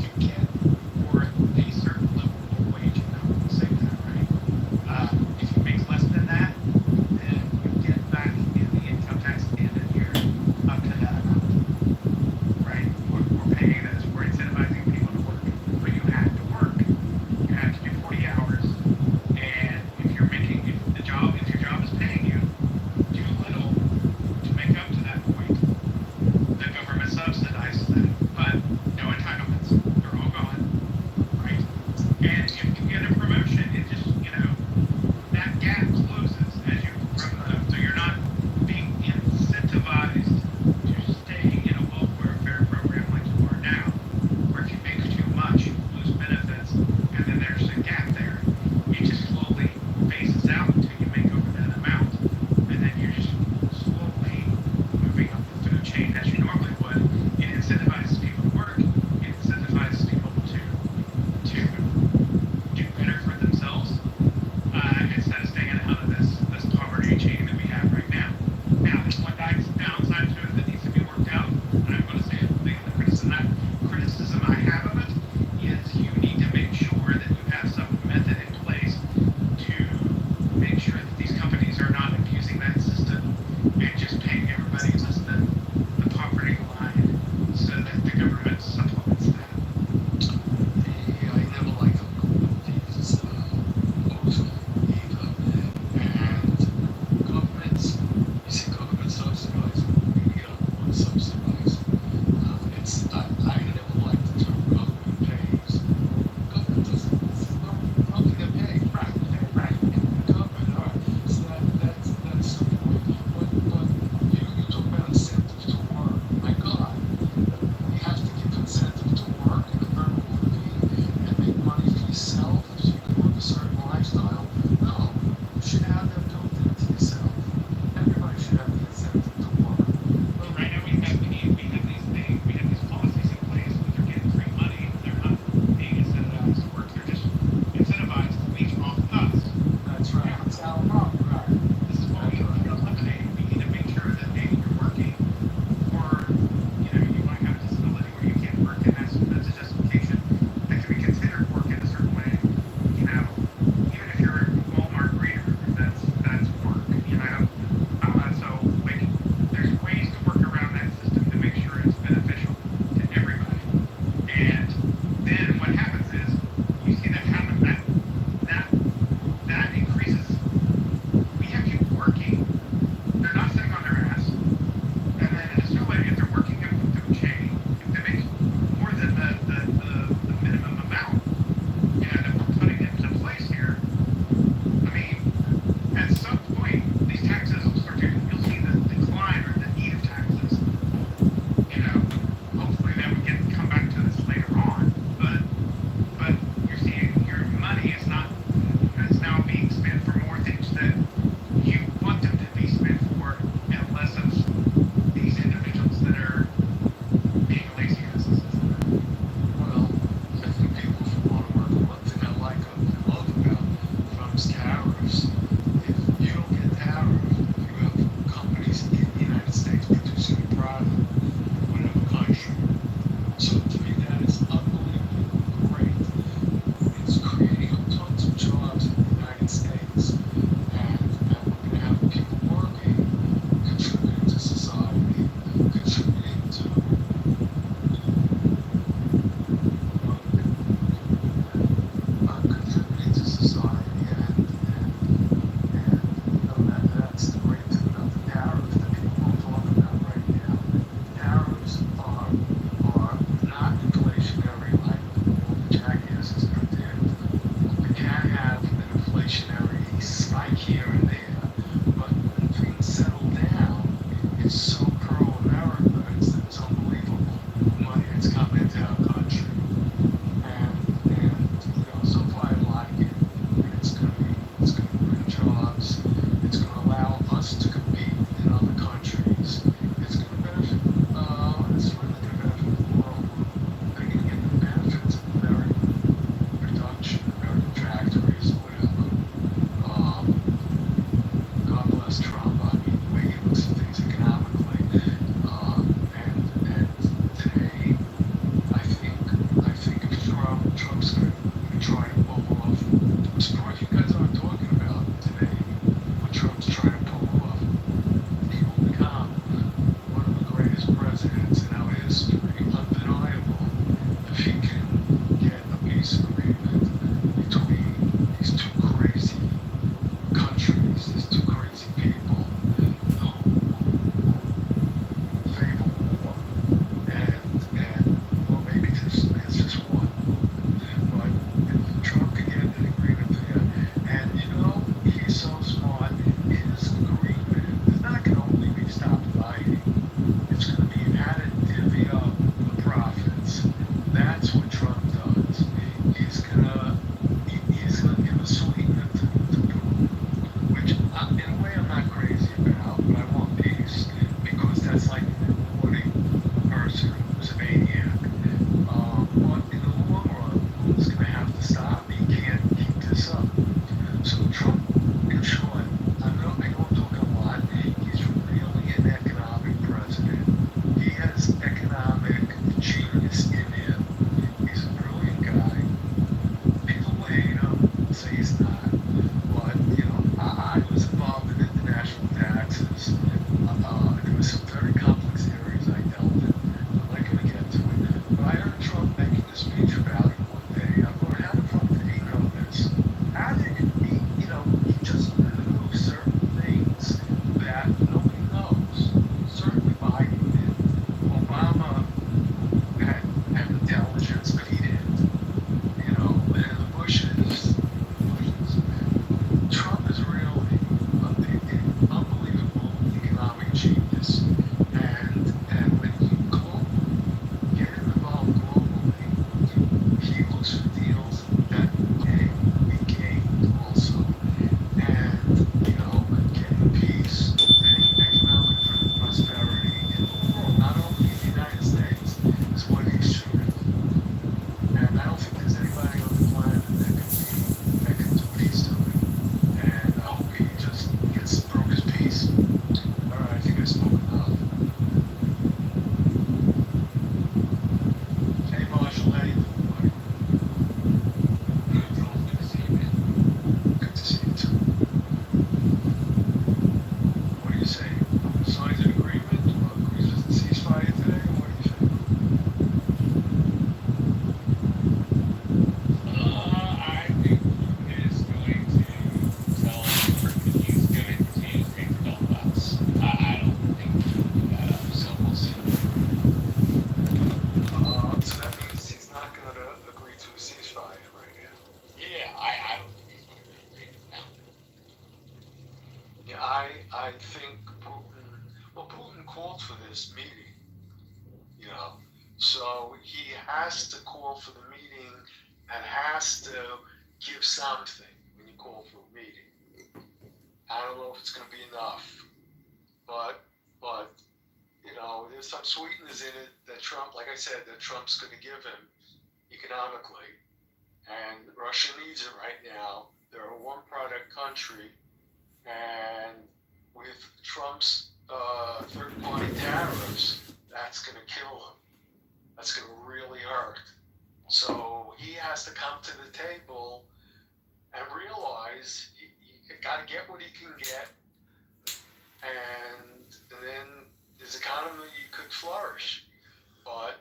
you get for a certain level of wage, and I would say that, right? If you make less than that, then you get back in the income tax at the end of the year up to that amount, right? We're paying this, we're incentivizing people to work, but you have to work. You have to do 40 hours, and if your job is paying you, do little to make up to that point. The government subsidizes that, but no entitlements. They're all ceasefire right now. Yeah, I don't think he's going to agree with that. Yeah, I think Putin called for this meeting, you know, so he has to call for the meeting and has to give something when you call for a meeting. I don't know if it's going to be enough, but you know, there's some sweetness in it that Trump, like I said, that Trump's going to give him economically, and Russia needs it right now. They're a one-product country, and with Trump's third-party tariffs, that's going to kill him. That's going to really hurt. So he has to come to the table and realize he got to get what he can get, and then his economy could flourish. But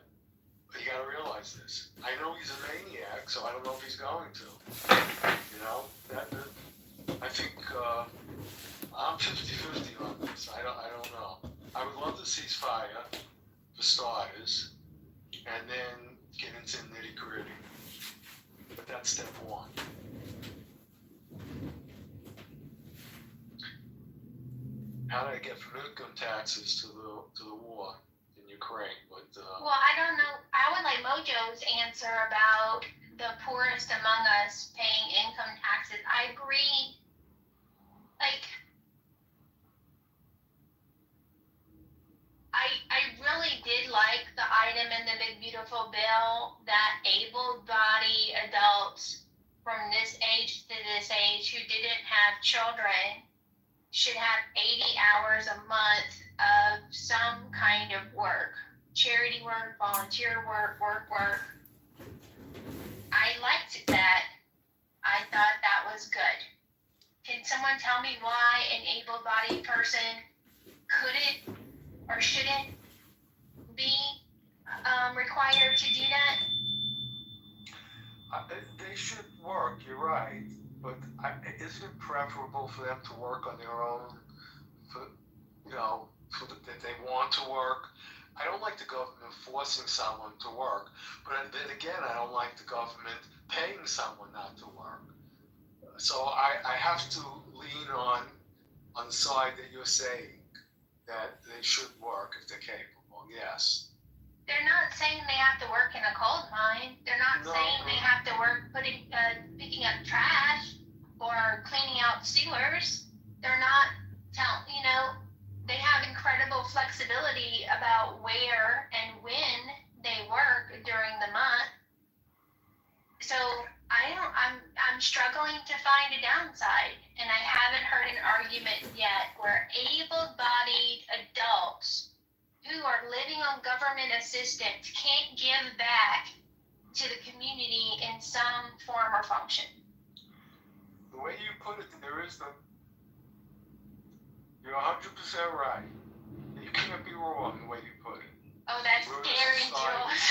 you got to realize this. I know he's a maniac, so I don't know if he's going to. You know, I think I'm 50-50 on this. I don't know. I would love the ceasefire for starters, and then get into nitty gritty. But that's step one. How did I get from income taxes to the war in Ukraine? But well, I don't know. I would like Mojo's answer about the poorest among us paying income taxes. I agree. Like, I really did like the item in the Big Beautiful Bill that able-bodied adults from this age to this age who didn't have children should have 80 hours a month of some kind of work. Charity work, volunteer work. I liked that. I thought that was good. Can someone tell me why an able-bodied person couldn't or shouldn't be required to do that? They should work, you're right. But isn't it preferable for them to work on their own, that they want to work? I don't like the government forcing someone to work, but then again, I don't like the government paying someone not to work. So I have to lean on the side that you're saying, that they should work if they're capable, yes. They're not saying they have to work in a coal mine. They're not saying they have to work picking up trash or cleaning out sewers. They're not they have incredible flexibility about where and when they work during the month. So I'm struggling to find a downside, and I haven't heard an argument yet where able-bodied adults who are living on government assistance can't give back to the community in some form or function. The way you put it, there is you're 100% right. You can't be wrong the way you put it. Oh, that's scary, Jules.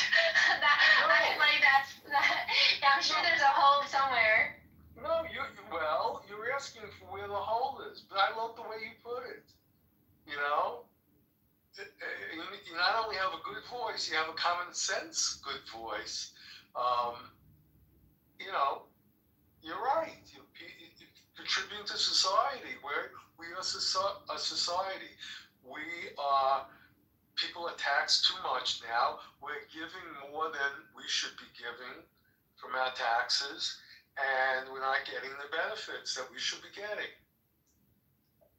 I'm sure there's a hole somewhere. No, you're asking for where the hole is, but I love the way you put it. You know? You not only have a good voice, you have a common sense good voice. You're right. You're contributing to society. We are a society. People are taxed too much now. We're giving more than we should be giving from our taxes, and we're not getting the benefits that we should be getting.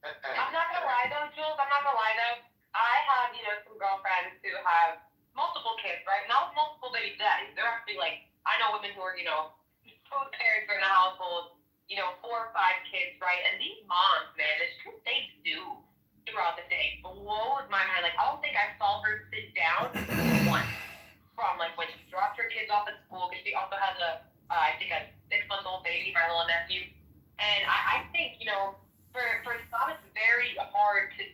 I'm not gonna lie though, Jules. I have, some girlfriends who have multiple kids, right? Not multiple baby daddies. They're actually I know women who are, both parents are in the household, 4 or 5 kids, right? And these moms, man, the shit they do throughout the day blows my mind. I don't think I saw her sit down once from when she dropped her kids off at school, because she also has I think a 6-month-old baby, my little nephew. And I think, for some it's very hard to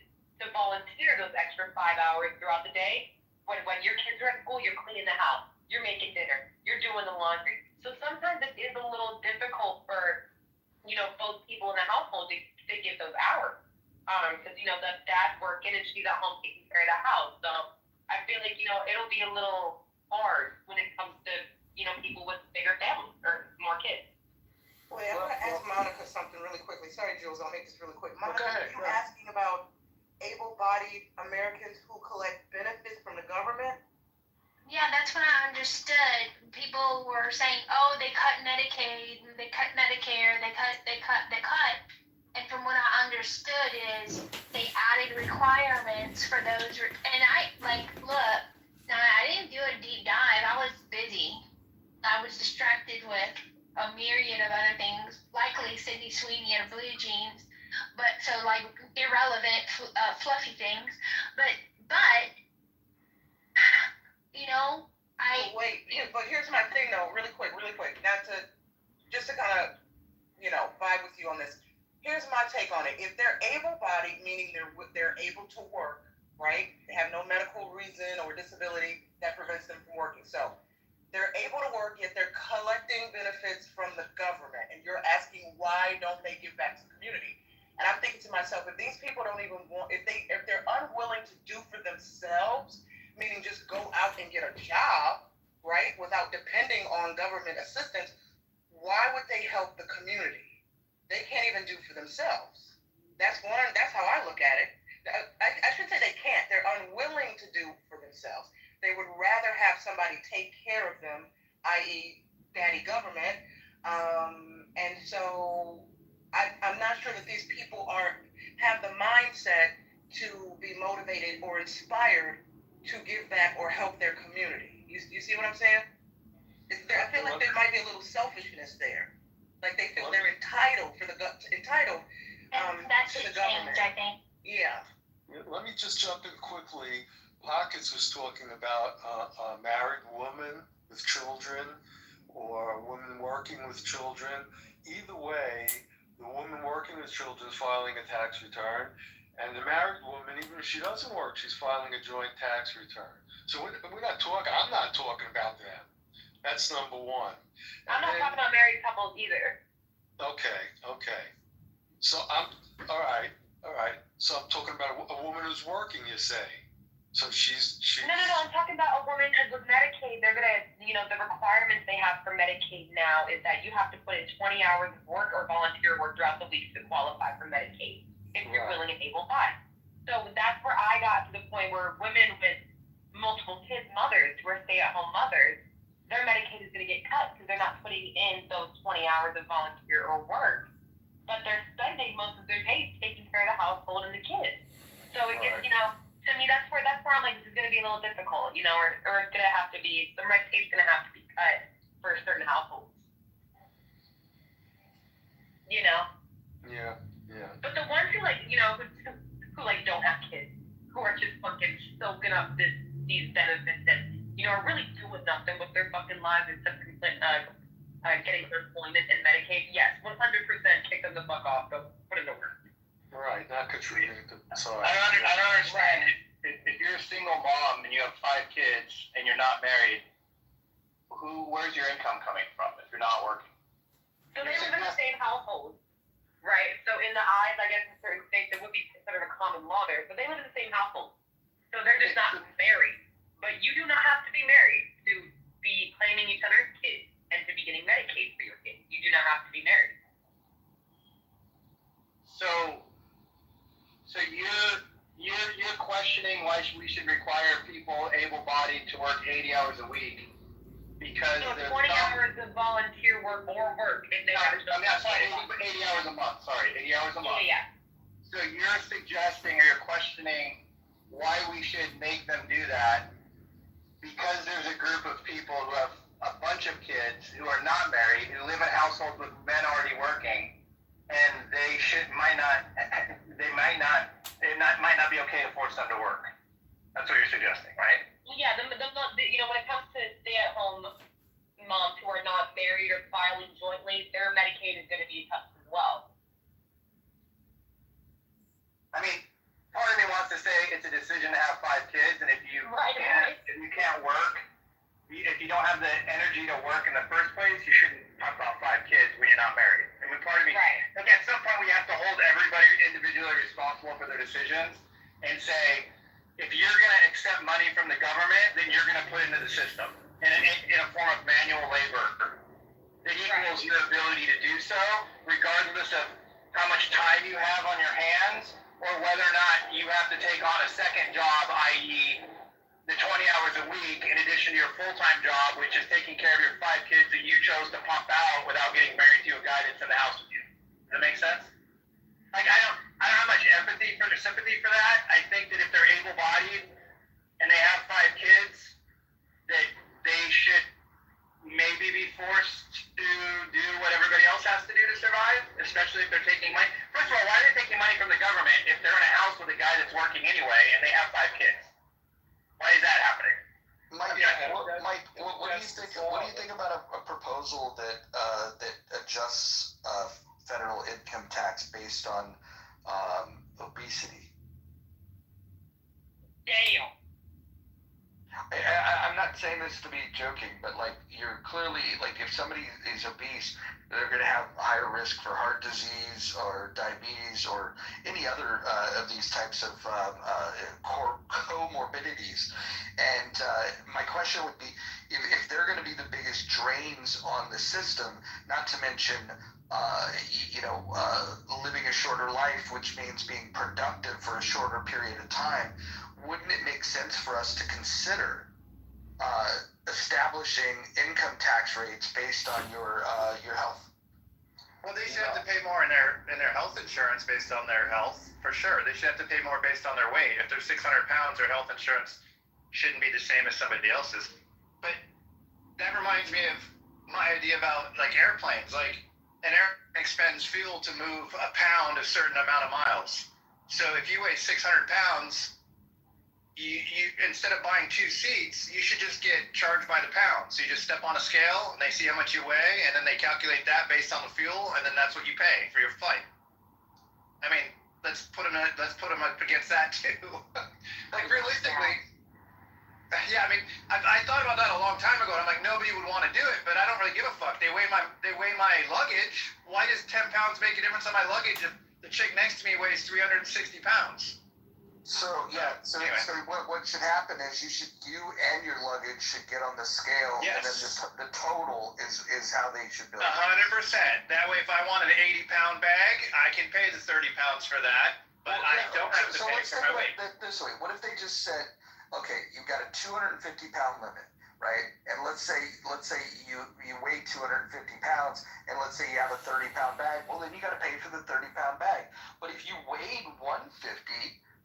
volunteer those extra 5 hours throughout the day. When your kids are at school, you're cleaning the house, you're making dinner, you're doing the laundry. So sometimes it is a little difficult for, both people in the household to give those hours. Because, the dad's working and she's at home taking care of the house. So I feel like, it'll be a little hard when it comes to people with bigger families or more kids. Wait, I'm gonna ask Monica something really quickly. Sorry, Jules, I'll make this really quick. Monica, Okay, you sure. asking about able-bodied Americans who collect benefits from the government? Yeah, that's what I understood. People were saying, oh, they cut Medicaid, they cut Medicare, they cut. And from what I understood is they added requirements for those, and look, now I didn't do a deep dive. I was busy. I was distracted with a myriad of other things, likely Sydney Sweeney and blue jeans, but so irrelevant, fluffy things. But But here's my thing though, really quick, just to kind of, vibe with you on this. Here's my take on it. If they're able-bodied, meaning they're able to work, right? They have no medical reason or disability that prevents them from working. So they're able to work, yet they're collecting benefits from the government. And you're asking, why don't they give back to the community? And I'm thinking to myself, if these people don't even want, if they're unwilling to do for themselves, meaning just go out and get a job, right, without depending on government assistance, why would they help the community? They can't even do for themselves. That's how I look at it. I should say they can't. They're unwilling to do for themselves. They would rather have somebody take care of them, i.e. daddy government. And so I'm not sure that these people have the mindset to be motivated or inspired to give back or help their community. You see what I'm saying? I feel like there might be a little selfishness there. Like they feel they're entitled to the government. I think. Yeah. Let me just jump in quickly. Pockets was talking about a married woman with children or a woman working with children. Either way, the woman working with children is filing a tax return, and the married woman, even if she doesn't work, she's filing a joint tax return. So I'm not talking about them. That's number one. I'm not talking about married couples either. Okay. So all right. So I'm talking about a woman who's working, you say. So she's. No. I'm talking about a woman, because with Medicaid, they're gonna, the requirements they have for Medicaid now is that you have to put in 20 hours of work or volunteer work throughout the week to qualify for Medicaid if you're willing and able-bodied. So that's where I got to the point where women with multiple kids, mothers who are stay-at-home mothers, their Medicaid is going to get cut because they're not putting in those 20 hours of volunteer or work, but they're spending most of their days taking care of the household and the kids. So it gets, to me, that's where I'm like, this is going to be a little difficult, or it's going to have to be, the red tape's going to have to be cut for certain households. Yeah. But the ones who who don't have kids, who are just fucking soaking up these benefits and, are really doing nothing with their fucking lives except getting their employment and Medicaid, yes, 100% kick them the fuck off, go put it to work. Right, not contributing to I don't understand. If you're a single mom and you have 5 kids and you're not married, where's your income coming from if you're not working? So they live in the same household, right? So in the eyes, I guess in certain states, it would be considered a common law there, but they live in the same household. So they're just not married. But you do not have to be married to be claiming each other's kids and to be getting Medicaid for your kids. You do not have to be married. So you're questioning why we should require people able-bodied to work 80 hours a week because there's 20 hours of volunteer work or work. 80 hours a month. Sorry, 80 hours a month. Yeah. So you're suggesting or you're questioning why we should make them do that because there's a group of people who have a bunch of kids who are not married, who live in households with men already working, and it might not be okay to force them to work. That's what you're suggesting, right? Well, yeah, when it comes to stay-at-home moms who are not married or filing jointly, their Medicaid is going to be tough as well. I mean, part of me wants to say it's a decision to have 5 kids, and if you can't work, if you don't have the energy to work in the first place, you shouldn't talk about 5 kids when you're not married. I mean, part of me, look, at some point we have to hold everybody individually responsible for their decisions and say, if you're going to accept money from the government, then you're going to put it into the system. in a form of manual labor that equals your ability to do so, regardless of how much time you have on your hands, or whether or not you have to take on a second job, i.e. the 20 hours a week in addition to your full-time job, which is taking care of your 5 kids that you chose to pump out without getting married to a guy that's in the house with you. Does that make sense? Like, I don't have much empathy or sympathy for that. I think that if they're able-bodied and they have 5 kids, that they should maybe be forced to do what everybody else has to do to survive, especially if they're taking money. First of all, why are they taking money from the government if they're in a house with a guy that's working anyway and they have 5 kids? Why is that happening? Mike, what do you think? What do you think about a proposal that adjusts federal income tax based on obesity? Damn. I'm not saying this to be joking, but like you're clearly like if somebody is obese, they're going to have higher risk for heart disease or diabetes or any other of these types of comorbidities. And my question would be, if they're going to be the biggest drains on the system, not to mention living a shorter life, which means being productive for a shorter period of time, wouldn't it make sense for us to consider establishing income tax rates based on your health? Well, they should have to pay more in their health insurance based on their health, for sure. They should have to pay more based on their weight. If they're 600 pounds, their health insurance shouldn't be the same as somebody else's. But that reminds me of my idea about like airplanes. Like an airplane expends fuel to move a pound a certain amount of miles. So if you weigh 600 pounds, you instead of buying 2 seats, you should just get charged by the pound. So you just step on a scale and they see how much you weigh, and then they calculate that based on the fuel, and then that's what you pay for your flight. I mean, let's put them up against that too. Like realistically, yeah. I mean, I thought about that a long time ago, and I'm like, nobody would want to do it, but I don't really give a fuck. They weigh my luggage. Why does 10 pounds make a difference on my luggage if the chick next to me weighs 360 pounds? So what should happen is you and your luggage should get on the scale, yes. And then the total is how they should bill. 100%. That way, if I want an 80-pound bag, I can pay the 30 pounds for that, but I don't have to pay for my weight. This way, what if they just said, okay, you've got a 250-pound limit, right? And let's say you weigh 250 pounds, and let's say you have a 30-pound bag. Well, then you got to pay for the 30-pound bag. But if you weighed 150,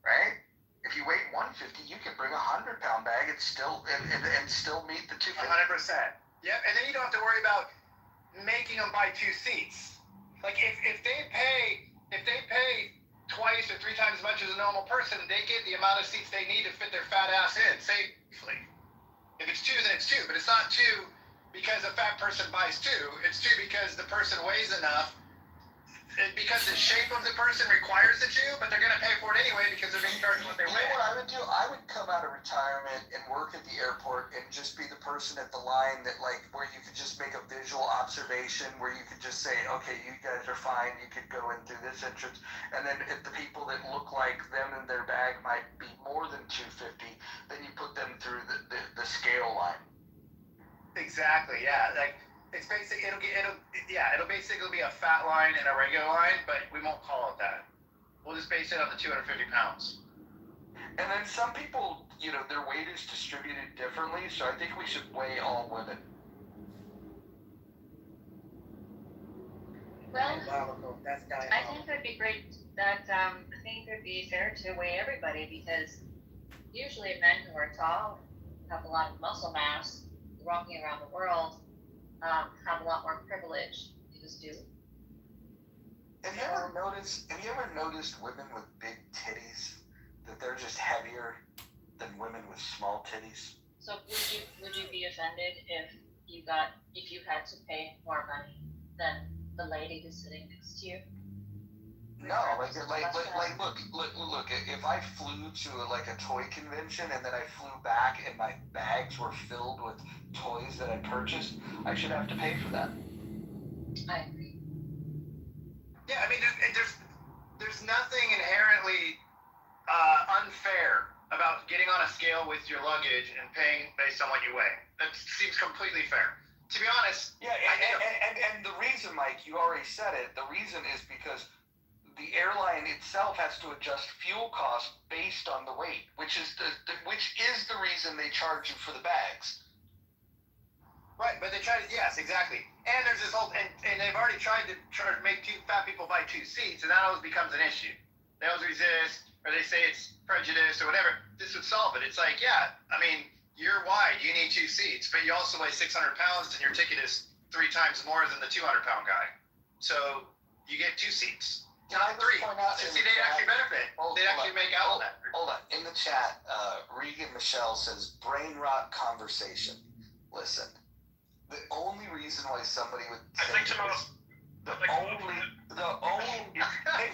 right? If you weighed 150, you can bring a 100-pound bag and still meet the 250. 100%. Yeah, and then you don't have to worry about making them buy 2 seats. Like if they pay twice or 3 times as much as a normal person, they get the amount of seats they need to fit their fat ass in safely. If it's 2, then it's 2, but it's not 2 because a fat person buys 2. It's 2 because the person weighs enough. Because the shape of the person requires the 2, but they're going to pay for it anyway because they're being charged what they weigh. You know what I would do? I would come out of retirement and work at the airport and just be the person at the line that where you could just make a visual observation, where you could just say, okay, you guys are fine, you could go in through this entrance, and then if the people that look like them and their bag might be more than 250, then you put them through the scale line. Exactly, yeah. Like it's basically it'll basically be a fat line and a regular line, but we won't call it that. We'll just base it on the 250 pounds. And then some people, their weight is distributed differently, so I think we should weigh all women. Well, I think it would be great that I think it would be fair to weigh everybody, because usually men who are tall, have a lot of muscle mass, walking around the world, have a lot more privilege. They just do. Have you ever noticed women with big titties, that they're just heavier than women with small titties? So would you be offended if you had to pay more money than the lady who's sitting next to you? No, look, if I flew to a toy convention and then I flew back and my bags were filled with toys that I purchased, I should have to pay for that. I agree. Yeah, I mean, there's nothing inherently unfair about getting on a scale with your luggage and paying based on what you weigh. That seems completely fair. To be honest, Yeah, and the reason, Mike, you already said it. The reason is because the airline itself has to adjust fuel costs based on the weight, which is the reason they charge you for the bags. right, but they try to, yes, exactly. And there's this whole, and they've already tried to make two fat people buy 2 seats, and that always becomes an issue. They always resist, or they say it's prejudice or whatever. This would solve it. It's like, yeah, I mean, you're wide, you need 2 seats, but you also weigh 600 pounds, and your ticket is 3 times more than the 200-pound guy. So you get 2 seats. Can I just point out? See, they actually benefit. They actually make out of that. Hold on. In the chat, Regan Michelle says, brain rot conversation. Listen, the only reason why somebody would say this, hey,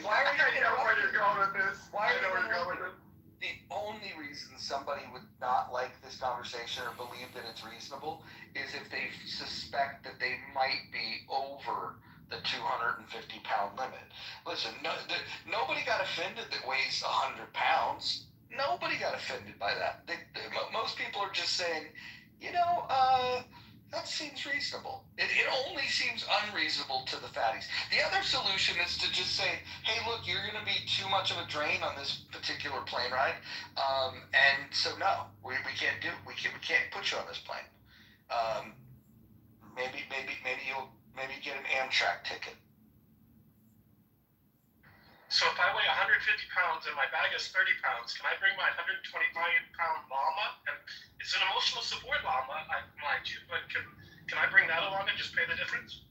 why are you know where you're going with this? Why are you going with it? The only reason somebody would not like this conversation or believe that it's reasonable is if they suspect that they might be over the 250-pound limit. Listen, nobody got offended that weighs 100 pounds. Nobody got offended by that. Most people are just saying, that seems reasonable. It only seems unreasonable to the fatties. The other solution is to just say, hey, look, you're going to be too much of a drain on this particular plane ride, and so no, we can't do it. We can't put you on this plane. Maybe you'll get an Amtrak ticket. So if I weigh 150 pounds and my bag is 30 pounds, can I bring my 125-pound llama? And it's an emotional support llama, mind you, but can I bring that along and just pay the difference?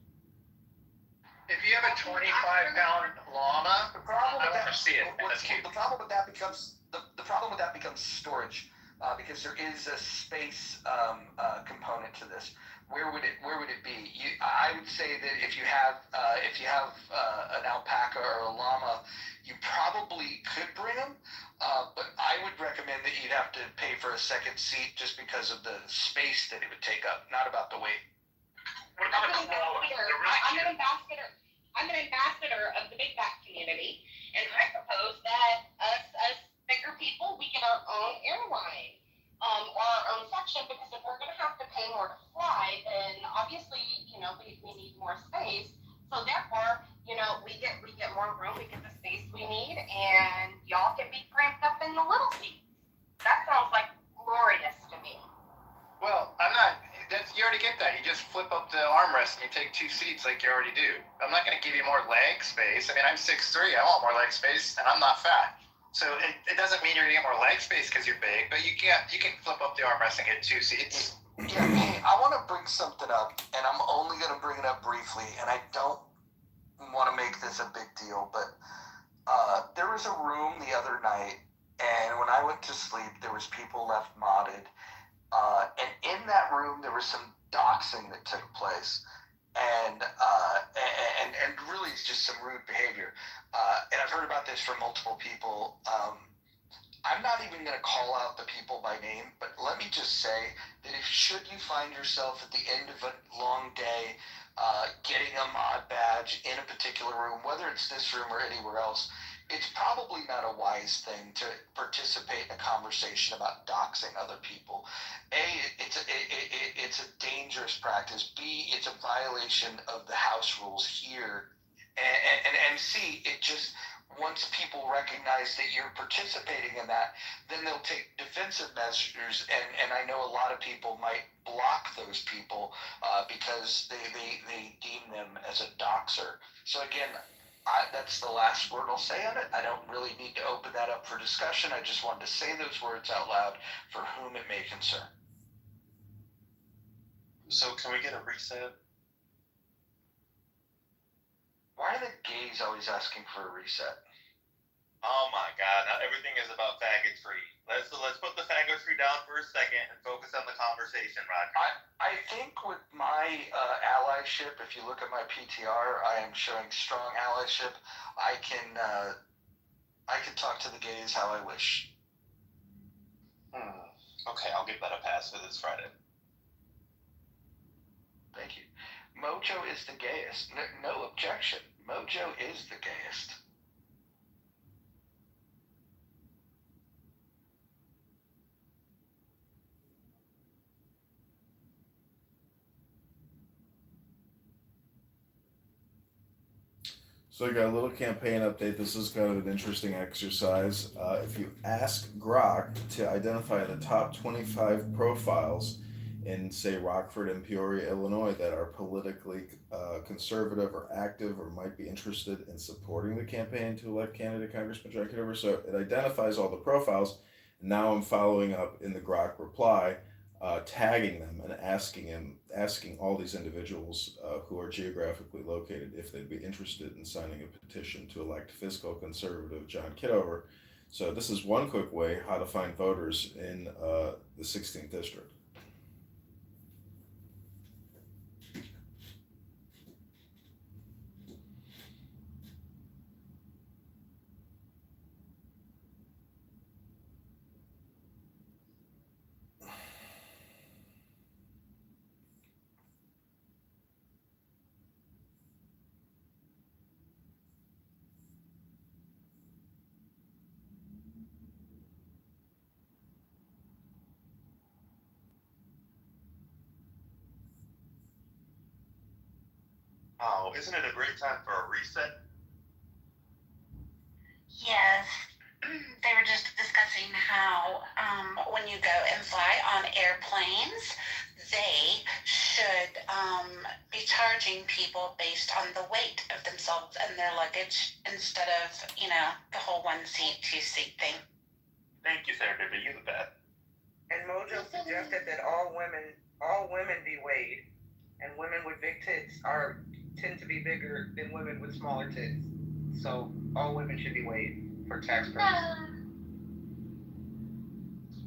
If you have a 25-pound llama, the problem I want to see it. That's cute. The problem with that becomes storage, because there is a space component to this. Where would it be? I would say that if you have an alpaca or a llama, you probably could bring them, but I would recommend that you'd have to pay for a second seat just because of the space that it would take up, not about the weight. What about I'm an ambassador of the big back community, and I propose that us bigger people, we get our own airline. Or our own section, because if we're going to have to pay more to fly, then obviously, we need more space. So therefore, we get more room, we get the space we need, and y'all can be cramped up in the little seats. That sounds like glorious to me. Well, you already get that. You just flip up the armrest and you take 2 seats like you already do. I'm not going to give you more leg space. I mean, I'm 6'3", I want more leg space, and I'm not fat. So it doesn't mean you're gonna get more leg space because you're big, but you can flip up the armrest and get 2 seats. Yeah, hey, I want to bring something up, and I'm only gonna bring it up briefly, and I don't want to make this a big deal, but there was a room the other night, and when I went to sleep, there was people left modded, and in that room there was some doxing that took place. And really it's just some rude behavior. And I've heard about this from multiple people. I'm not even going to call out the people by name, but let me just say that should you find yourself at the end of a long day getting a mod badge in a particular room, whether it's this room or anywhere else, it's probably not a wise thing to participate in a conversation about doxing other people. A, it's a dangerous practice. B, it's a violation of the house rules here. And C, it just, once people recognize that you're participating in that, then they'll take defensive measures. And I know a lot of people might block those people because they deem them as a doxer. So again, that's the last word I'll say on it. I don't really need to open that up for discussion. I just wanted to say those words out loud for whom it may concern. So can we get a reset? Why are the gays always asking for a reset? Oh my God! Not everything is about faggotry. Let's put the faggotry down for a second and focus on the conversation, Roger. I think with my allyship, if you look at my PTR, I am showing strong allyship. I can talk to the gays how I wish. Okay, I'll give that a pass for this Friday. Thank you. Mojo is the gayest. No objection. Mojo is the gayest. So I got a little campaign update. This is kind of an interesting exercise. If you ask Grok to identify the top 25 profiles in, say, Rockford and Peoria, Illinois, that are politically conservative or active or might be interested in supporting the campaign to elect candidate Congressman John Kitover, so it identifies all the profiles. Now I'm following up in the Grok reply, tagging them and asking all these individuals who are geographically located if they'd be interested in signing a petition to elect fiscal conservative John Kitover. So this is one quick way how to find voters in the 16th district. Oh, isn't it a great time for a reset? Yes. They were just discussing how when you go and fly on airplanes, they should be charging people based on the weight of themselves and their luggage instead of, the whole one seat, two seat thing. Thank you, Senator. But you the best. And Mojo suggested that all women be weighed, and women with big tits tend to be bigger than women with smaller tits. So all women should be weighed for tax purposes.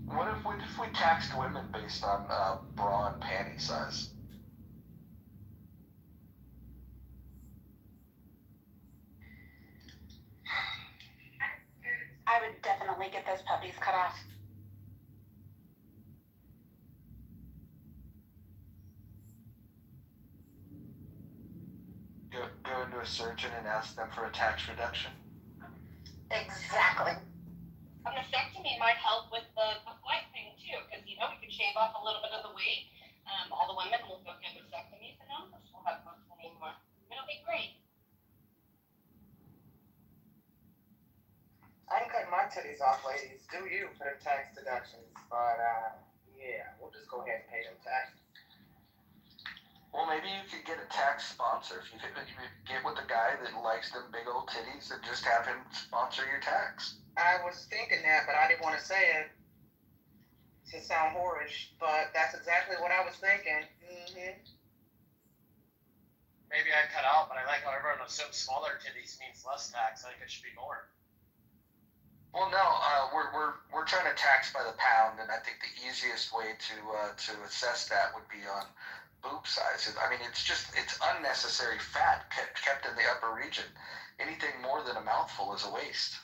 What if we taxed women based on bra and panty size? I would definitely get those puppies cut off. Go into a surgeon and ask them for a tax reduction. Exactly. A mastectomy might help with the flight thing too, because we can shave off a little bit of the weight. All the women will go get mastectomies, and none of us will have boobs anymore. It'll be great. I can cut my titties off, ladies. Do you for the tax deductions? But yeah, we'll just go ahead and pay them taxes. Well, maybe you could get a tax sponsor. If you get with a guy that likes them big old titties and just have him sponsor your tax. I was thinking that, but I didn't want to say it to sound whorish, but that's exactly what I was thinking. Mm-hmm. Maybe I cut out, but I like how everyone assumes smaller titties means less tax. I think it should be more. Well, no, we're trying to tax by the pound, and I think the easiest way to assess that would be on boob size. I mean, it's unnecessary fat kept in the upper region. Anything more than a mouthful is a waste.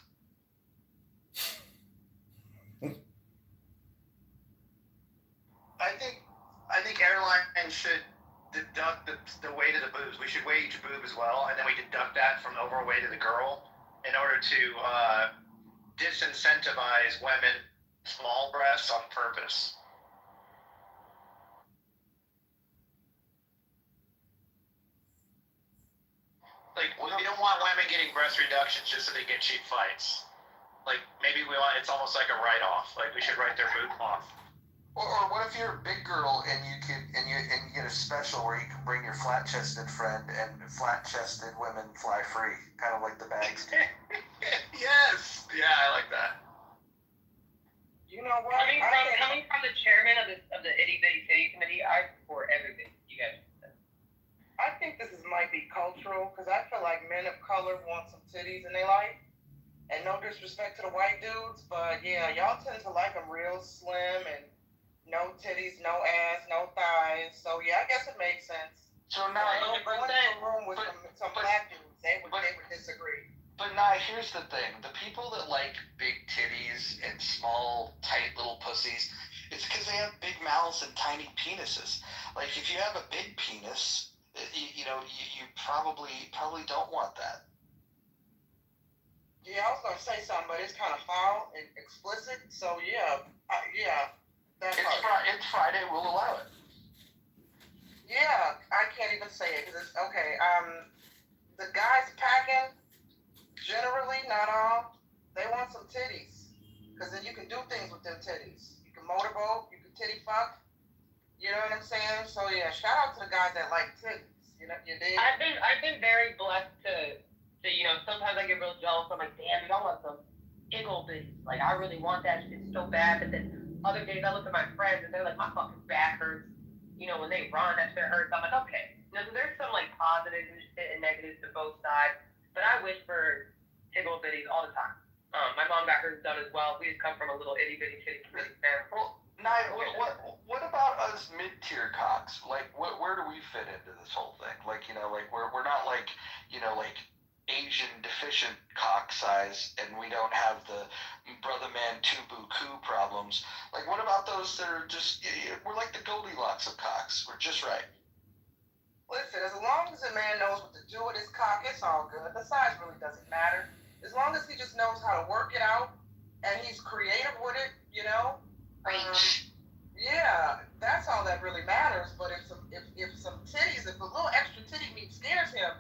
I think airlines should deduct the weight of the boobs. We should weigh each boob as well, and then we deduct that from the overall weight of the girl in order to disincentivize women small breasts on purpose. Like, we don't want women getting breast reductions just so they get cheap fights. Like, maybe it's almost like a write-off. Like, we should write their boob off. Or what if you're a big girl and you get a special where you can bring your flat-chested friend and flat-chested women fly free, kind of like the bags do. Yes, yeah, I like that. You know what? Coming from the chairman of the itty bitty titty committee, I support everything you guys said. I think this might be cultural because I feel like men of color want some titties in their life. And no disrespect to the white dudes, but yeah, y'all tend to like them real slim and no titties, no ass, no thighs. So yeah, I guess it makes sense. So now go into a room with some black dudes, they would disagree. But now here's the thing: the people that like big titties and small, tight little pussies, it's because they have big mouths and tiny penises. Like if you have a big penis, you probably don't want that. Yeah, I was gonna say something, but it's kind of foul and explicit. So yeah. It's Friday. We'll allow it. Yeah, I can't even say it because it's okay. the guys packing, generally, not all, they want some titties. Because then you can do things with them titties. You can motorboat, you can titty fuck. You know what I'm saying? So yeah, shout out to the guys that like titties. You know, you dig? I've been very blessed to sometimes I get real jealous. I'm like, damn, y'all want some tickle bitties. Like, I really want that shit so bad. But then other days I look at my friends and they're like, my fucking back hurts. When they run, that shit hurts. I'm like, okay. There's some like positives and shit and negatives to both sides. But I wish for tickle bitties all the time. My mom got hers done as well. We just come from a little itty bitty titty committee family. Well, Naya, what about us mid-tier cocks? Like, where do we fit into this whole thing? Like, we're not like, like Asian deficient cock size, and we don't have the brother man tubu-coo problems. Like, what about those that are just, we're like the Goldilocks of cocks. We're just right. Listen, as long as a man knows what to do with his cock, it's all good. The size really doesn't matter. As long as he just knows how to work it out, and he's creative with it, yeah, that's all that really matters. But if some titties, if a little extra titty meat scares him,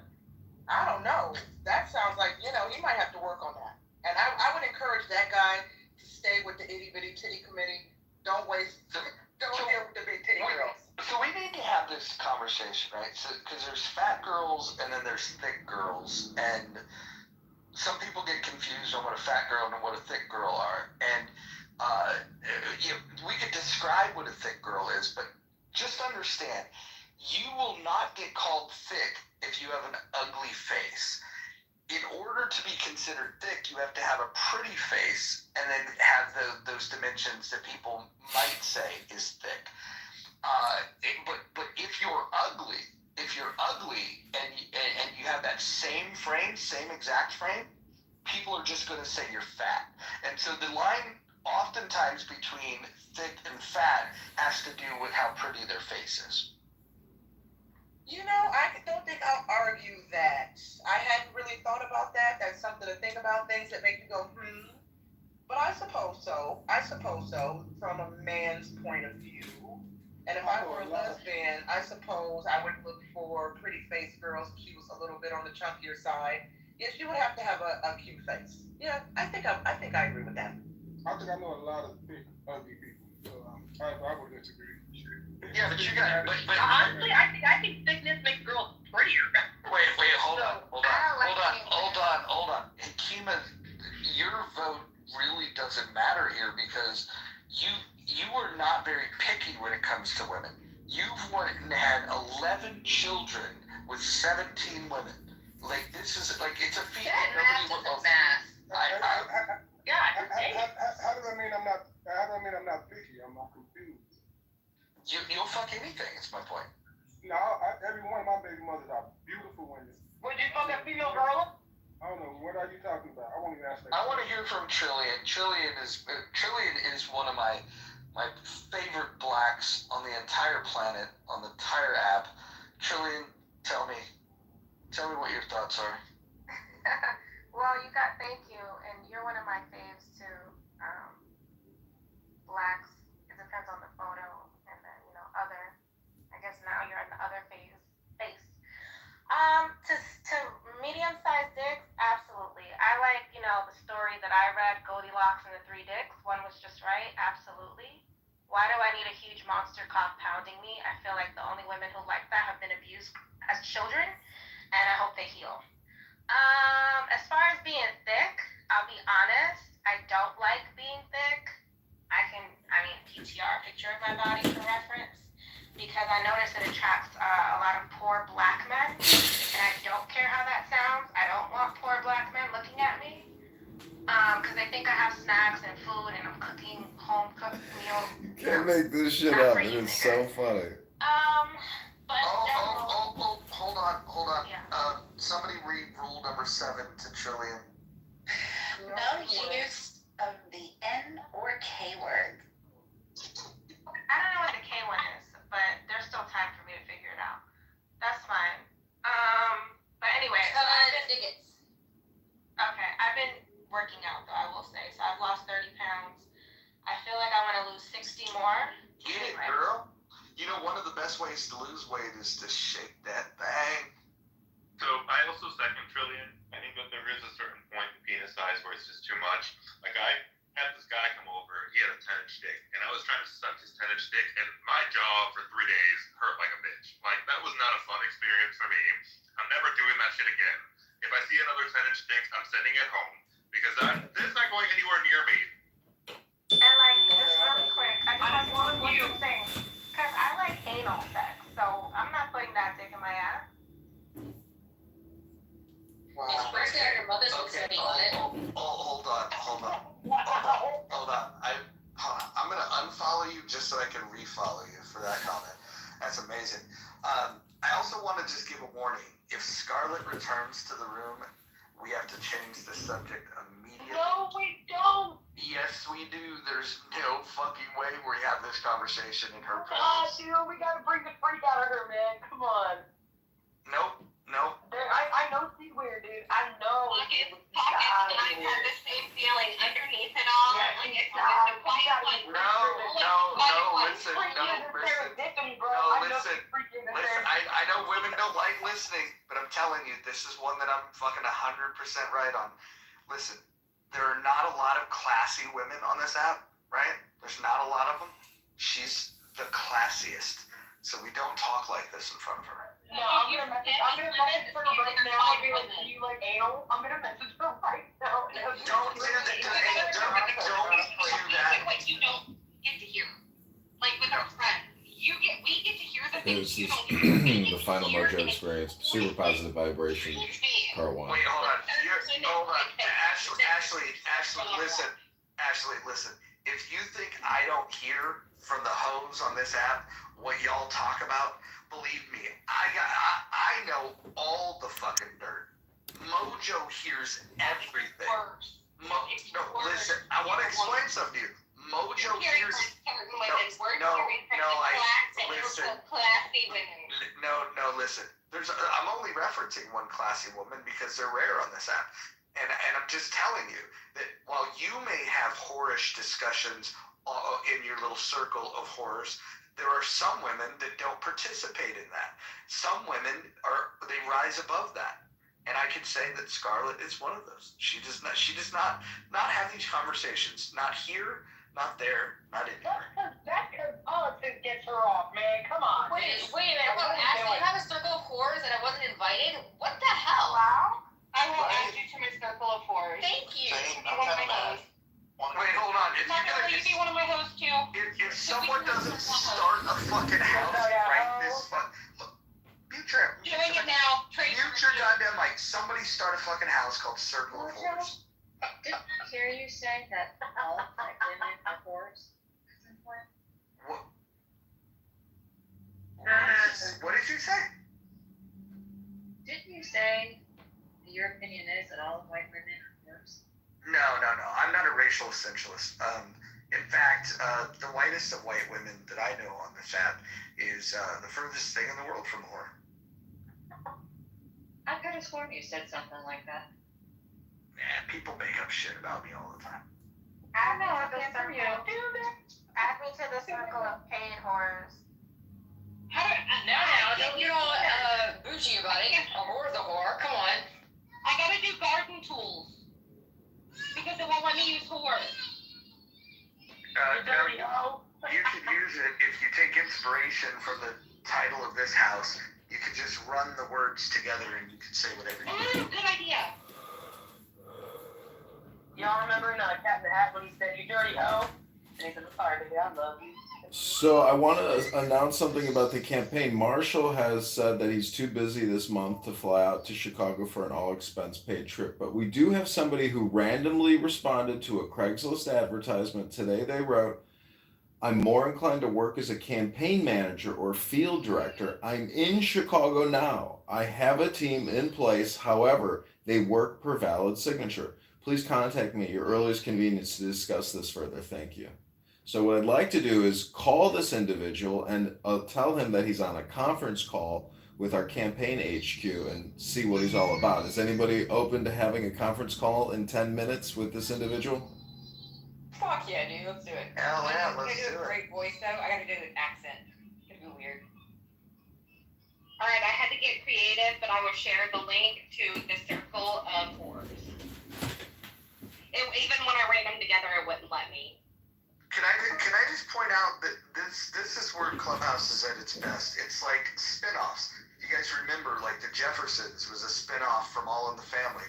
I don't know. That sounds like, he might have to work on that. And I would encourage that guy to stay with the itty bitty titty committee. Don't deal with the big titty girls. So we need to have this conversation, right? So, because there's fat girls and then there's thick girls, and some people get confused on what a fat girl and what a thick girl are. And we could describe what a thick girl is, but just understand, you will not get called thick if you have an ugly face. In order to be considered thick, you have to have a pretty face and then have those dimensions that people might say is thick. But if you're ugly and you have that same frame, same exact frame, people are just going to say you're fat. And so the line oftentimes between thick and fat has to do with how pretty their face is. I don't think I'll argue that. I hadn't really thought about that. That's something to think about, things that make you go, But I suppose so. From a man's point of view. And if I were a lesbian, I suppose I would look for pretty face girls if she was a little bit on the chunkier side. Yeah, she would have to have a cute face. Yeah, I think I agree with that. I think I know a lot of big, ugly people. So I would disagree. Yeah, but you got. But honestly, I think thickness makes girls prettier. Wait, hold on. Hikima, your vote really doesn't matter here because you are not very picky when it comes to women. You've had 11 children with 17 women. Like, this is like, it's a feat. How does that mean I'm not picky? I'm not confused. You'll fuck anything, is my point. No, every one of my baby mothers are beautiful women. Would you fuck a female girl? I don't know. What are you talking about? I won't even ask that. I want to hear from Trillian. Trillian is one of my favorite blacks on the entire planet, on the entire app. Trillian, tell me what your thoughts are. Well, thank you, and you're one of my faves too. Blacks, it depends on the photo, and then other. I guess now you're in the other face. To medium-sized dicks, absolutely. I like the story that I read, Goldilocks and the Three Dicks. One was just right, absolutely. Why do I need a huge monster cock pounding me? I feel like the only women who like that have been abused as children, and I hope they heal. As far as being thick, I'll be honest, I don't like being thick. PTR picture of my body for reference, because I notice it attracts a lot of poor black men, and I don't care how that sounds. I don't want poor black men looking at me, because they think I have snacks and food, and I'm cooking home-cooked meals. You can't make this shit up, and it's so funny. But hold on. Yeah. Somebody read rule number 7 to Trillian. No use of the N or K word. I don't know what the K one is, but there's still time for me to figure it out. That's fine. But anyway. Okay, I've been working out though, I will say. So I've lost 30 pounds. I feel like I want to lose 60 more. Get it, girl. One of the best ways to lose weight is to shake that thing. So I also second it's just too much. Like I had this guy come over, he had a 10-inch dick, and I was trying to suck his 10-inch dick, and my jaw for 3 days hurt like a bitch. Like that was not a fun experience for me. I'm never doing that shit again. If I see another 10-inch dick, I'm sending it home because this is not going anywhere near me. And like, just really quick, I just have one thing. Because I like anal sex, so I'm not putting that dick in my ass. Wow. Your mother's Okay. Hold on. I'm gonna unfollow you just so I can refollow you for that comment. That's amazing. I also want to just give a warning. If Scarlett returns to the room, we have to change the subject immediately. No, we don't. Yes, we do. There's no fucking way we have this conversation in her Ah, presence. dude, we gotta bring the freak out of her, man. Come on. Nope. I know she's weird, dude. I know. Pockets have the same feeling underneath it all. Yeah, Like it's nah, a quiet one. Listen. I know women don't like listening, but I'm telling you, this is one that I'm fucking 100% right on. Listen, there are not a lot of classy women on this app, right? There's not a lot of them. She's the classiest, so we don't talk like this in front of her. No, I'm gonna message her right now. I'll be like, do you like anal? I'm gonna message her right now. Don't do that. What you don't get to hear, like with our friends, we get to hear the This things you is don't get to hear. the final Mojo experience. Super positive vibration, part 1. Wait, hold on. Ashley, listen. Ashley, listen. If you think I don't hear from the hoes on this app what y'all talk about, believe me, I know all the fucking dirt. Mojo hears everything. Listen, I want to explain something to you. Mojo hears. Listen. I'm only referencing one classy woman because they're rare on this app, and I'm just telling you that while you may have whorish discussions in your little circle of whores, there are some women that don't participate in that. Some women they rise above that. And I could say that Scarlett is one of those. She does not have these conversations. Not here, not there, not anywhere. That's because politics gets her off, man. Come on. Wait a minute. Well, Ashley, you have a circle of whores and I wasn't invited? What the hell? Wow. I will add you to my circle of whores. Thank you. You're one of my hosts. Wait, hold on. I'm not gonna let you be one of my hosts too. If someone doesn't start a fucking house right this mute your Doing it now. Mute your goddamn mic. Somebody start a fucking house called Circle of Whores. Didn't I hear you say that all black women are whores? What? What did you say? Didn't you say that your opinion is that all white women are whores? No. I'm not a racial essentialist. In fact, the whitest of white women that I know on this app is the furthest thing in the world from a whore. I could have sworn you said something like that. Nah, people make up shit about me all the time. Add me to the circle. Add me to the circle of paid whores. Don't get all bougie about it. A whore's a whore. Come on. I gotta do garden tools. Because it won't let me use whores. You could use it if you take inspiration from the title of this house. You could just run the words together and you could say whatever you want. Good idea. Y'all remember in Cat in the Hat when he said, "You dirty hoe"? And he said, "Sorry, baby, I love you." So I want to announce something about the campaign. Marshall has said that he's too busy this month to fly out to Chicago for an all-expense paid trip. But we do have somebody who randomly responded to a Craigslist advertisement today. They wrote, "I'm more inclined to work as a campaign manager or field director. I'm in Chicago now. I have a team in place. However, they work per valid signature. Please contact me at your earliest convenience to discuss this further. Thank you." So what I'd like to do is call this individual and tell him that he's on a conference call with our campaign HQ and see what he's all about. Is anybody open to having a conference call in 10 minutes with this individual? Fuck yeah, dude. Let's do it. Hell yeah, I'm let's gonna do do a it. great voice though. I gotta do an accent. It's gonna be weird. Alright, I had to get creative, but I will share the link to the circle of whores. Even when I ran them together, it wouldn't let me. Can I just point out that this is where Clubhouse is at its best. It's like spin-offs. You guys remember, like The Jeffersons was a spin-off from All in the Family.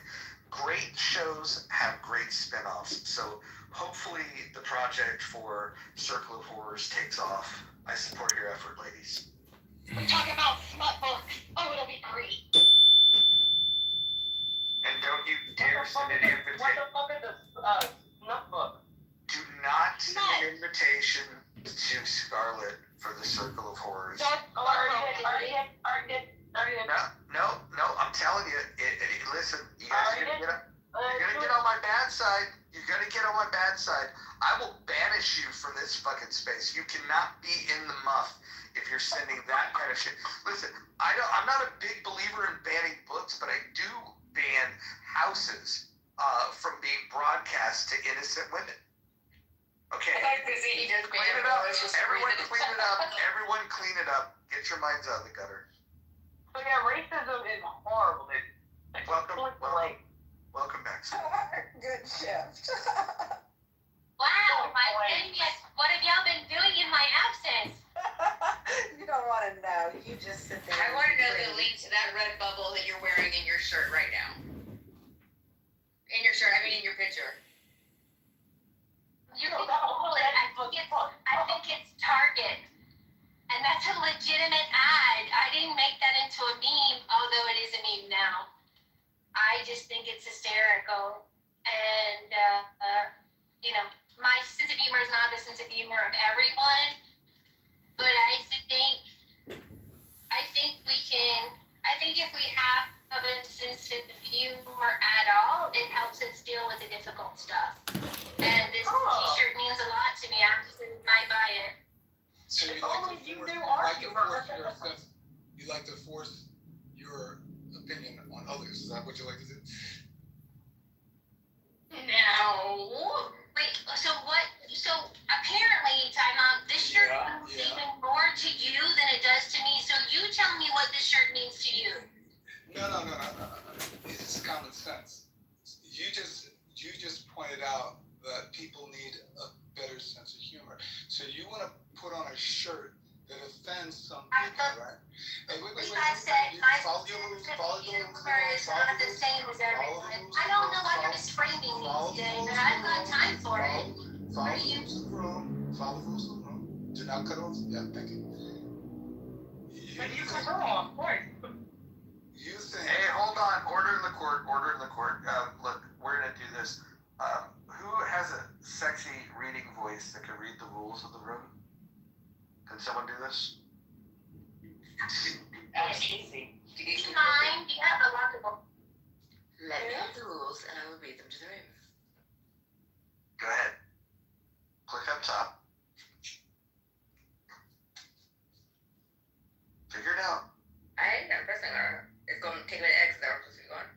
Great shows have great spin-offs. So hopefully the project for Circle of Horrors takes off. I support your effort, ladies. We talk about smut books. Oh, it'll be great. And don't you dare send an invitation. What the fuck is this snuff book? Do not send an invitation to Scarlett for the Circle of Horrors. No, I'm telling you. Listen, you guys are gonna get on my bad side. You're gonna get on my bad side. I will banish you from this fucking space. You cannot be in the muff if you're sending that kind of shit. Listen, I'm not a big believer in banning books, but I do ban houses from being broadcast to innocent women. Okay. Clean it up. Everyone clean it up. Everyone clean it up. Get your minds out of the gutter. So yeah, racism is horrible. Welcome back. Good shift. Wow, my goodness, what have y'all been doing in my absence? You don't want to know. You just sit there. I want to know the link to that red bubble that you're wearing in your shirt right now. In your shirt, I mean in your picture. You can Google it. I think it's Target. And that's a legitimate ad. I didn't make that into a meme, although it is a meme now. I just think it's hysterical. And, my sense of humor is not the sense of humor of everyone. But I think if we have a sense of humor at all, it helps us deal with the difficult stuff. And this t-shirt means a lot to me. I might buy it. So you like to force your opinion on others. Is that what you like to do? No. Wait, so what? So apparently, time out, this shirt means even more to you than it does to me. So you tell me what this shirt means to you. No. It's common sense. You just pointed out that people need a better sense of humor. So you want to put on a shirt that offends some people, right? Hey, wait. I said my sense of humor is not the same as everyone. I don't know why you're just framing me today, but I've got time for it. Follow the rules of the room. Follow the rules of the room. Do not cut off. Yeah, thank you. But you cut her off, of course. You think? Hey, hold on. Order in the court. Look, we're gonna do this. Who has a sexy reading voice that can read the rules of the room? Can someone do this? That's easy. Do you mind? You have a lockable. Let me have the rules and I will read them to the room. Go ahead. Click up top. Figure it out. I ain't got pressing her. It's going to take me to X there. What's going?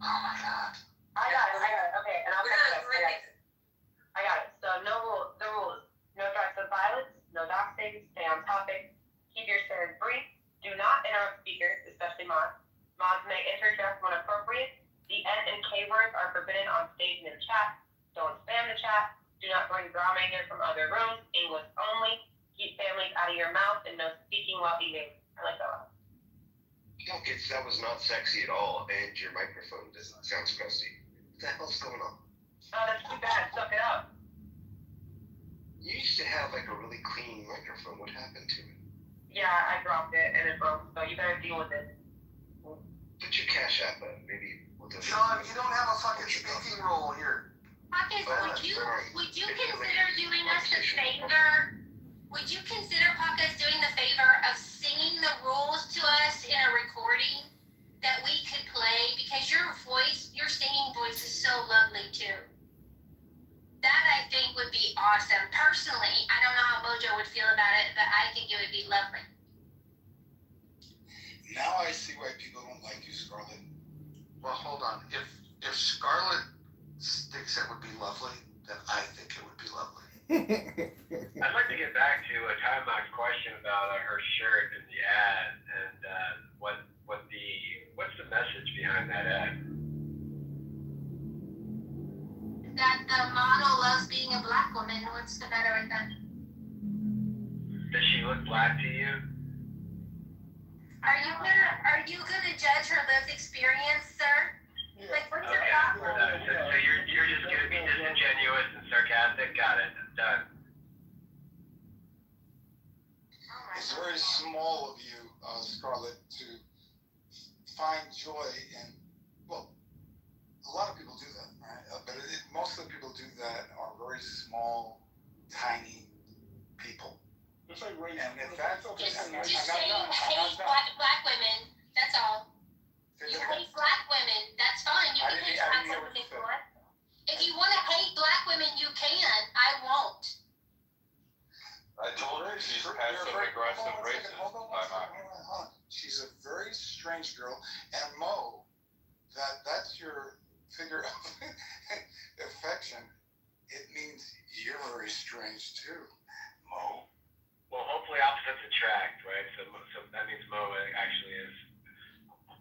Oh my god. I got it. Okay, and I'll I got it. So the rules. No threats of violence, no doxing, stay on topic, keep your shares brief, do not interrupt speakers, especially mods. Mods may interject when appropriate. The N and K words are forbidden on stage and in chat. Don't spam the chat. Do not bring drama here from other rooms. English only. Keep families out of your mouth and no speaking while eating. I like that one. That was not sexy at all, and your microphone sounds crusty. What the hell's going on? Oh, that's too bad. Suck it up. You used to have like a really clean microphone. What happened to it? Yeah, I dropped it and it broke, so you better deal with it. Put your cash app up. Maybe we'll do Sean, you don't have a fucking speaking role here. Pockets, would you consider doing us the favor? Would you consider Pockets doing the favor of singing the rules to us in a recording that we could play? Because your singing voice is so lovely too. That I think would be awesome. Personally, I don't know how Mojo would feel about it, but I think it would be lovely. Now I see why people don't like you, Scarlett. Well, hold on. If Scarlett thinks it would be lovely, then I think it would be lovely. I'd like to get back to a timeout question about her shirt in the ad and what's the message behind that ad? being a black woman. What's the matter with that? Does she look black to you? Are you gonna judge her lived experience, sir? Like, what's your problem? So you're just gonna be disingenuous and sarcastic? Got it. Done. It's very small of you, Scarlett, to find joy in, well, a lot of people do that, right? But most of the people do that are very small, tiny people. And if that's okay, Just say you hate black women. That's all. You hate black women. That's fine. You can hate black women if you want. If you want to hate black women, you can. I won't. I told her she's passive aggressive racist. Hold on. She's a very strange girl. And Mo, that's your figure of affection. It means you're very strange too, Mo. Well, hopefully opposites attract, right? So that means Mo actually is a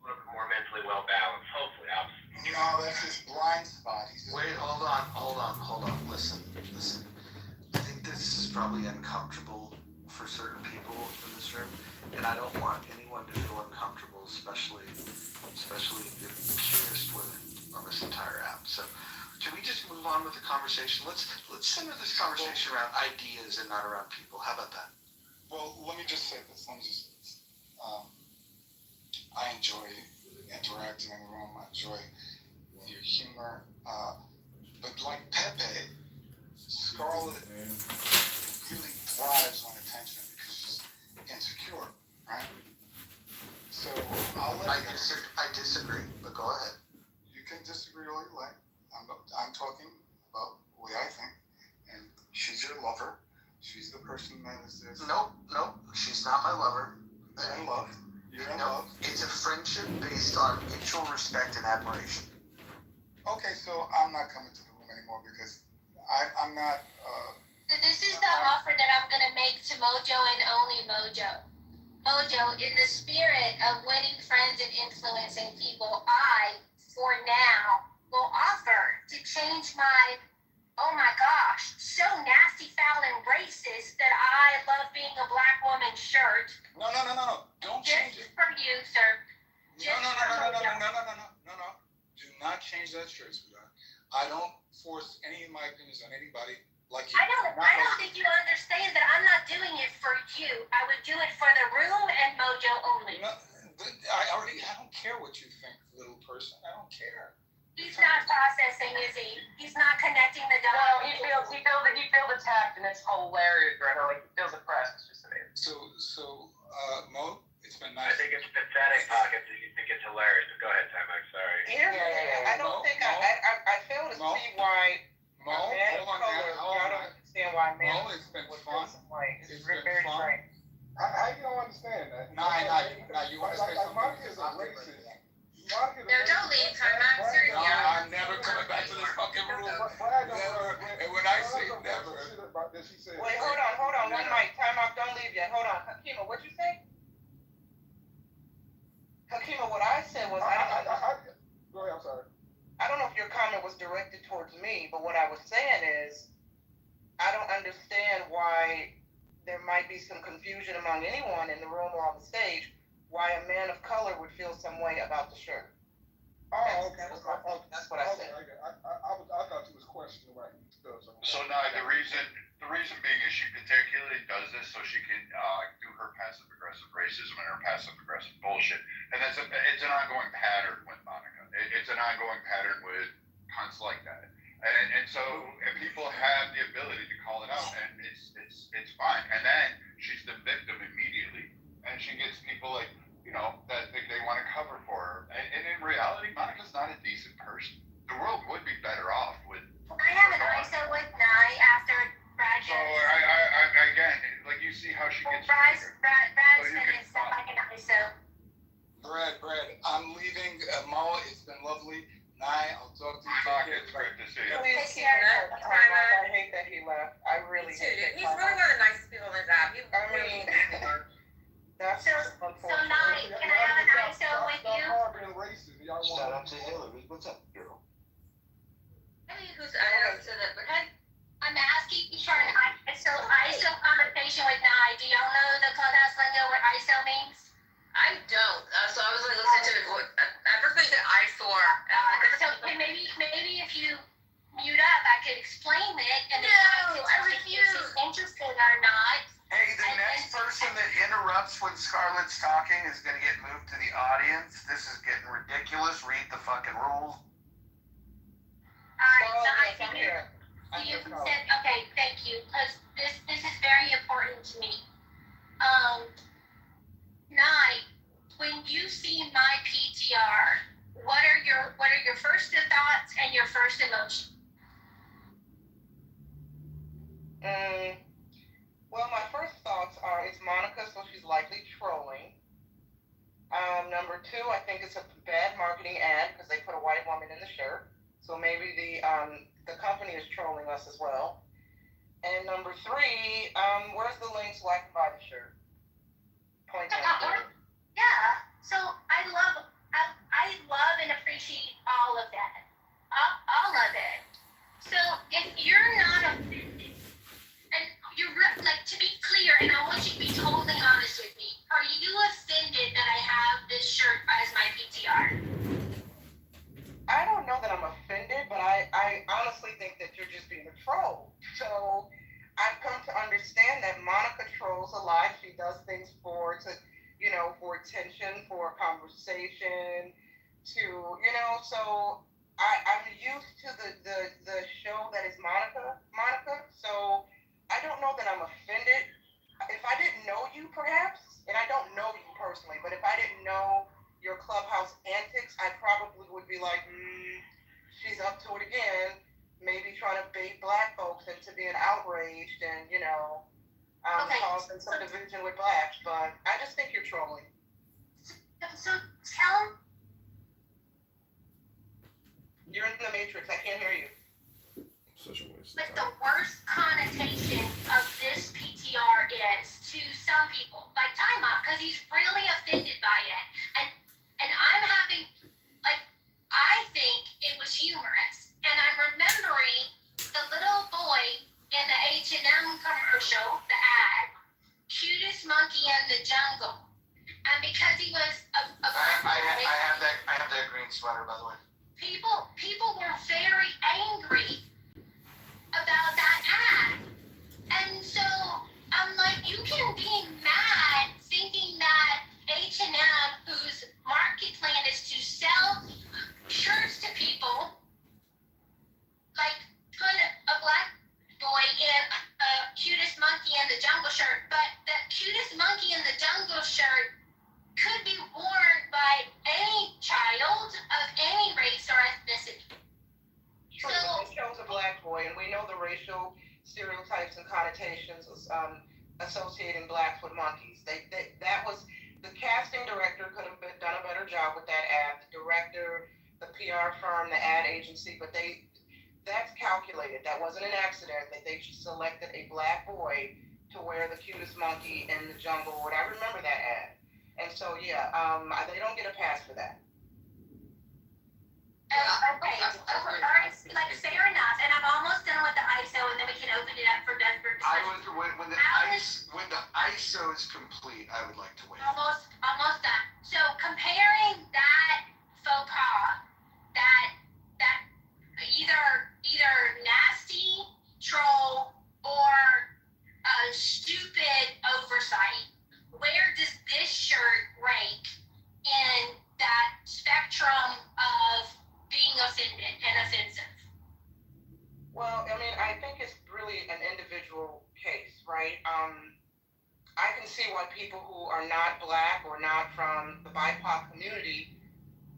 little bit more mentally well balanced. Hopefully opposites. No, that's his blind spot. Wait, hold on. Listen. I think this is probably uncomfortable for certain people in this room, and I don't want anyone to feel uncomfortable, especially the purest women on this entire app. So, can we just move on with the conversation? Let's center this conversation around ideas and not around people. How about that? Well, let me just say this. I enjoy interacting in the room. I enjoy your humor. But like Pepe, Scarlett really thrives on attention because she's insecure, right? So I'll let you. I disagree, but go ahead. You can disagree all you like. I'm talking about the way I think. And she's your lover. She's the person that is this. Nope. She's not my lover. You're in love. You're in love. It's a friendship based on mutual respect and admiration. Okay, so I'm not coming to the room anymore because I'm not. This is the offer that I'm gonna make to Mojo and only Mojo. Mojo, in the spirit of winning friends and influencing people, I, for now, will offer to change my, oh my gosh, so nasty, foul, and racist that I love being a black woman shirt. No. Don't change it. Just for you, sir. No. Do not change that shirt, sweetheart. I don't force any of my opinions on anybody like you. I don't think you understand that I'm not doing it for you. I would do it for the room and Mojo only. No, I don't care what you think, little person. I don't care. He's not processing, is he? He's not connecting the dots. No, he feels attacked, and it's hilarious, right? Like he feels oppressed. It's just amazing. So, Mo, it's been nice. I think it's pathetic, Pockets. You think it's hilarious. But go ahead, Ty Mike. Sorry. I don't think I fail to see why. Mo, hold on. I don't understand why men. Mo, it's been fun. It's very strange. How you don't understand that? Nah, you want to say something? Monica's a racist. No, don't leave, Ty Mike. Seriously. I'm never coming back to this fucking room. Never. And when I say never. Wait, hold on. One mic. Time out. Don't leave yet. Hold on. Hakima, what'd you say? Hakima, what I said was, Go ahead, I'm sorry. I don't know if your comment was directed towards me, but what I was saying is, I don't understand why there might be some confusion among anyone in the room or on the stage, why a man of color would feel some way about the shirt. Okay. That's what I said. I thought you was questioning right. So now the reason being is she particularly does this so she can do her passive aggressive racism and her passive aggressive bullshit, and it's an ongoing pattern with Monica. It's an ongoing pattern with cunts like that, and so people have the ability to call it out, and it's fine. And then she's the victim immediately, and she gets people like that think they want to cover for her, and in reality, Monica's not a decent person. The world would be better off with. I have an ISO with Nye after Brad. So I again, like you see how she gets. Brad said it's like an ISO. Brad, I'm leaving. Mo, it's been lovely. Nye, I'll talk to you. It's great to see you. Please keep it. I hate that he left. I really hate that. He's really one of the nicest people in his app. That's so Nye, can I have an ISO with you? Shout out to Hillary. What's up, girl? I mean, who's I don't to the head conversation with Nye. Do y'all know the clubhouse lingo what ISO means? I don't. So I was like listening to it. I first think that I4. So maybe if you mute up, I could explain it. And No, I if refuse. she's interested or not. Hey, the next person that interrupts when Scarlett's talking is going to get moved to the audience. This is getting ridiculous. Read the fucking rules. Alright, Nye, I'm here. you consent? Okay, thank you. Because this is very important to me. Nye, when you see my PTR, what are your first thoughts and your first emotion? Well, my first thoughts are it's Monica, so she's likely trolling. Number two, I think it's a bad marketing ad because they put a white woman in the shirt. So maybe the company is trolling us as well. And number three, where's the link so I can buy the shirt? Point to it. Yeah. So I love and appreciate all of that. All of it. So if you're not offended, and you're like, to be clear, and I want you to be totally honest with me, are you offended that I have this shirt as my PTR? I don't know that I'm offended, but I honestly think that you're just being a troll. So I've come to understand that Monica trolls a lot. She does things for attention, for conversation, so I'm used to the show that is Monica. So I don't know that I'm offended. If I didn't know you, perhaps, and I don't know you personally, but if I didn't know your clubhouse antics, I probably would be like, she's up to it again, maybe trying to bait black folks into being outraged and, causing some division with blacks, but I just think you're trolling. So tell. You're in the Matrix, I can't hear you. Such a waste. Like the worst connotation of this PTR is to some people, like time out, because he's really offended by it, and I'm having, like, I think it was humorous, and I'm remembering the little boy in the H&M commercial, the ad, cutest monkey in the jungle, and because he was a I have that green sweater, by the way. People were very angry about that ad. And so I'm like, you can be mad thinking that H&M, whose market plan is to sell shirts to people, like put a black boy in a cutest monkey in the jungle shirt, but the cutest monkey in the jungle shirt could be worn by any child of any race or ethnicity. True, but this show's a black boy, and we know the racial stereotypes and connotations associating blacks with monkeys. That was the casting director could have done a better job with that ad. The director, the PR firm, the ad agency, but that's calculated. That wasn't an accident. That they selected a black boy to wear the cutest monkey in the jungle. I remember that ad. And so, they don't get a pass for that. Okay, like fair enough. And I'm almost done with the ISO, and then we can open it up for desperate discussion. When the ISO is complete, I would like to wait. Almost done. So comparing that faux pas, that either nasty troll or a stupid oversight, where does this shirt rank in that spectrum of being offended and offensive? Well, I think it's really an individual case, right? I can see why people who are not black or not from the BIPOC community,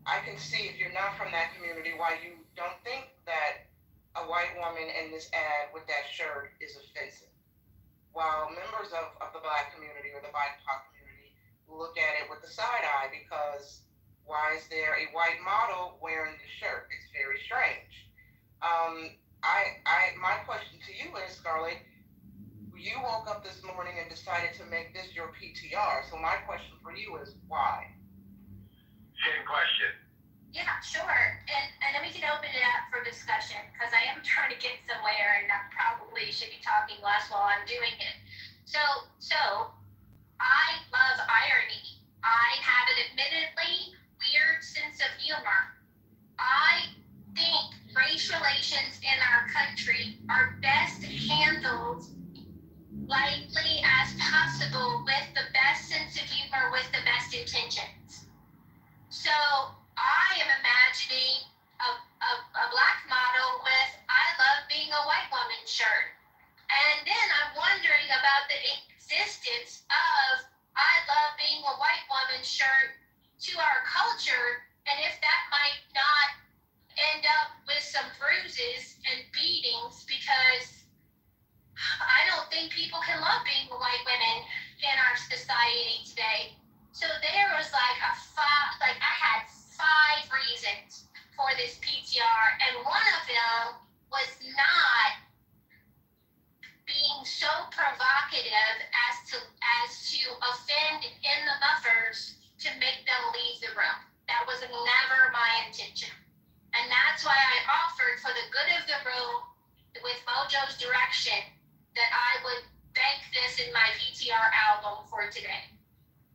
I can see if you're not from that community why you don't think that a white woman in this ad with that shirt is offensive. While members of the black community or the BIPOC community look at it with the side eye because why is there a white model wearing the shirt? It's very strange. My question to you is, Scarlett, you woke up this morning and decided to make this your PTR. So my question for you is why? Same question. Yeah, sure. And then we can open it up for discussion because I am trying to get somewhere and I probably should be talking less while I'm doing it. So I love irony. I have an admittedly weird sense of humor. I think race relations in our country are best handled lightly as possible with the best sense of humor, with the best intentions. So I am imagining a black model with "I love being a white woman" shirt. And then I'm wondering about the existence of "I love being a white woman" shirt to our culture, and if that might not end up with some bruises and beatings, because I don't think people can love being white women in our society today. So there was like I had 5 reasons for this PTR, and one of them was not being so provocative as to offend in the buffers to make them leave the room. That was never my intention. And that's why I offered, for the good of the room, with Mojo's direction, that I would bank this in my PTR album for today.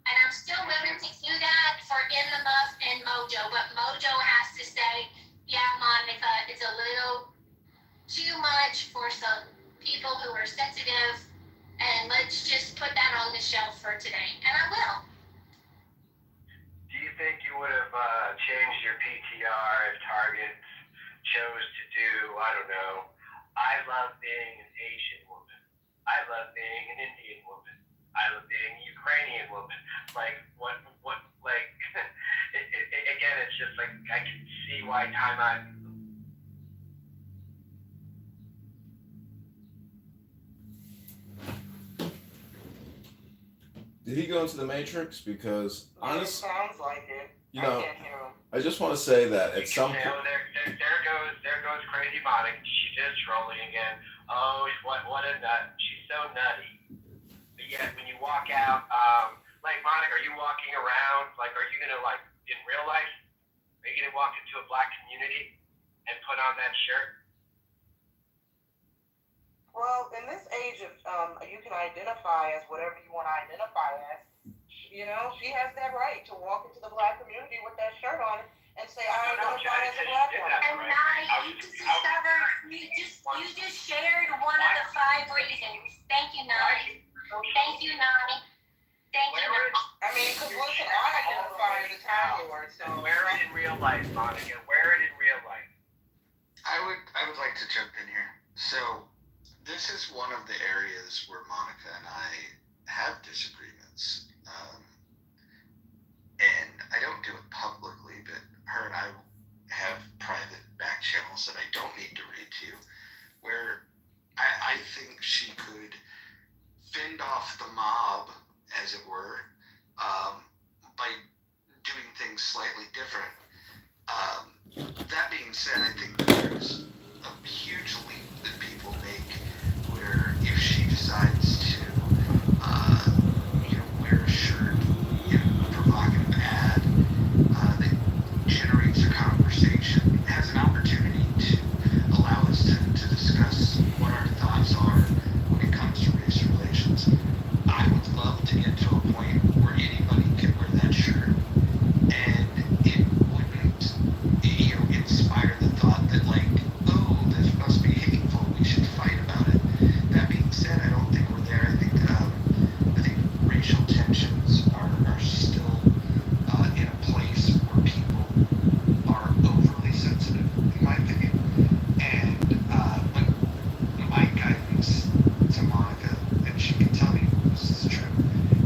And I'm still willing to do that for In the Muff and Mojo, but Mojo has to say, yeah, Monica, it's a little too much for some people who are sensitive, and let's just put that on the shelf for today. And I will. Do you think you would have changed your PTR if Target chose to do, I don't know, "I love being an Asian woman. I love being an Indian woman. I love being a Ukrainian woman"? Like, what, like, again, it's just like, I can see why Time Out. Did he go into the Matrix? Because honestly, sounds like it. you know, I can't hear him. I just want to say that at some point, There goes crazy Monica. She's just trolling again. Oh, what a nut. She's so nutty. But yet, when you walk out, like, Monica, are you walking around, like, are you gonna, like, in real life, are you gonna walk into a black community and put on that shirt? Well, in this age of, you can identify as whatever you want to identify as. You know, she has that right to walk into the black community with that shirt on and say, "I identify as a black woman." And you just shared one of the 5 reasons. Thank you, Nani. Thank you, Nani. Thank you, Nani. I mean, because listen, I identify as a Time Lord, so. Wear it in real life, Monica. Wear it in real life. I would like to jump in here. So this is one of the areas where Monica and I have disagreements. And I don't do it publicly, but her and I have private back channels that I don't need to read to you, where I think she could fend off the mob, as it were, by doing things slightly different. That being said, I think there's a huge leap that people make where if she decides to, wear a shirt, a provocative ad that generates a conversation, has an opportunity to allow us to discuss what our thoughts are when it comes to race relations. I would love to get to a point where anybody can wear that shirt and it wouldn't, inspire the thought that, like, oh, this must be hateful, we should fight about it. That being said, I don't think we're there. I think racial tensions are still in a place where people are overly sensitive, in my opinion. And but my guidance to Monica, and she can tell me this is true,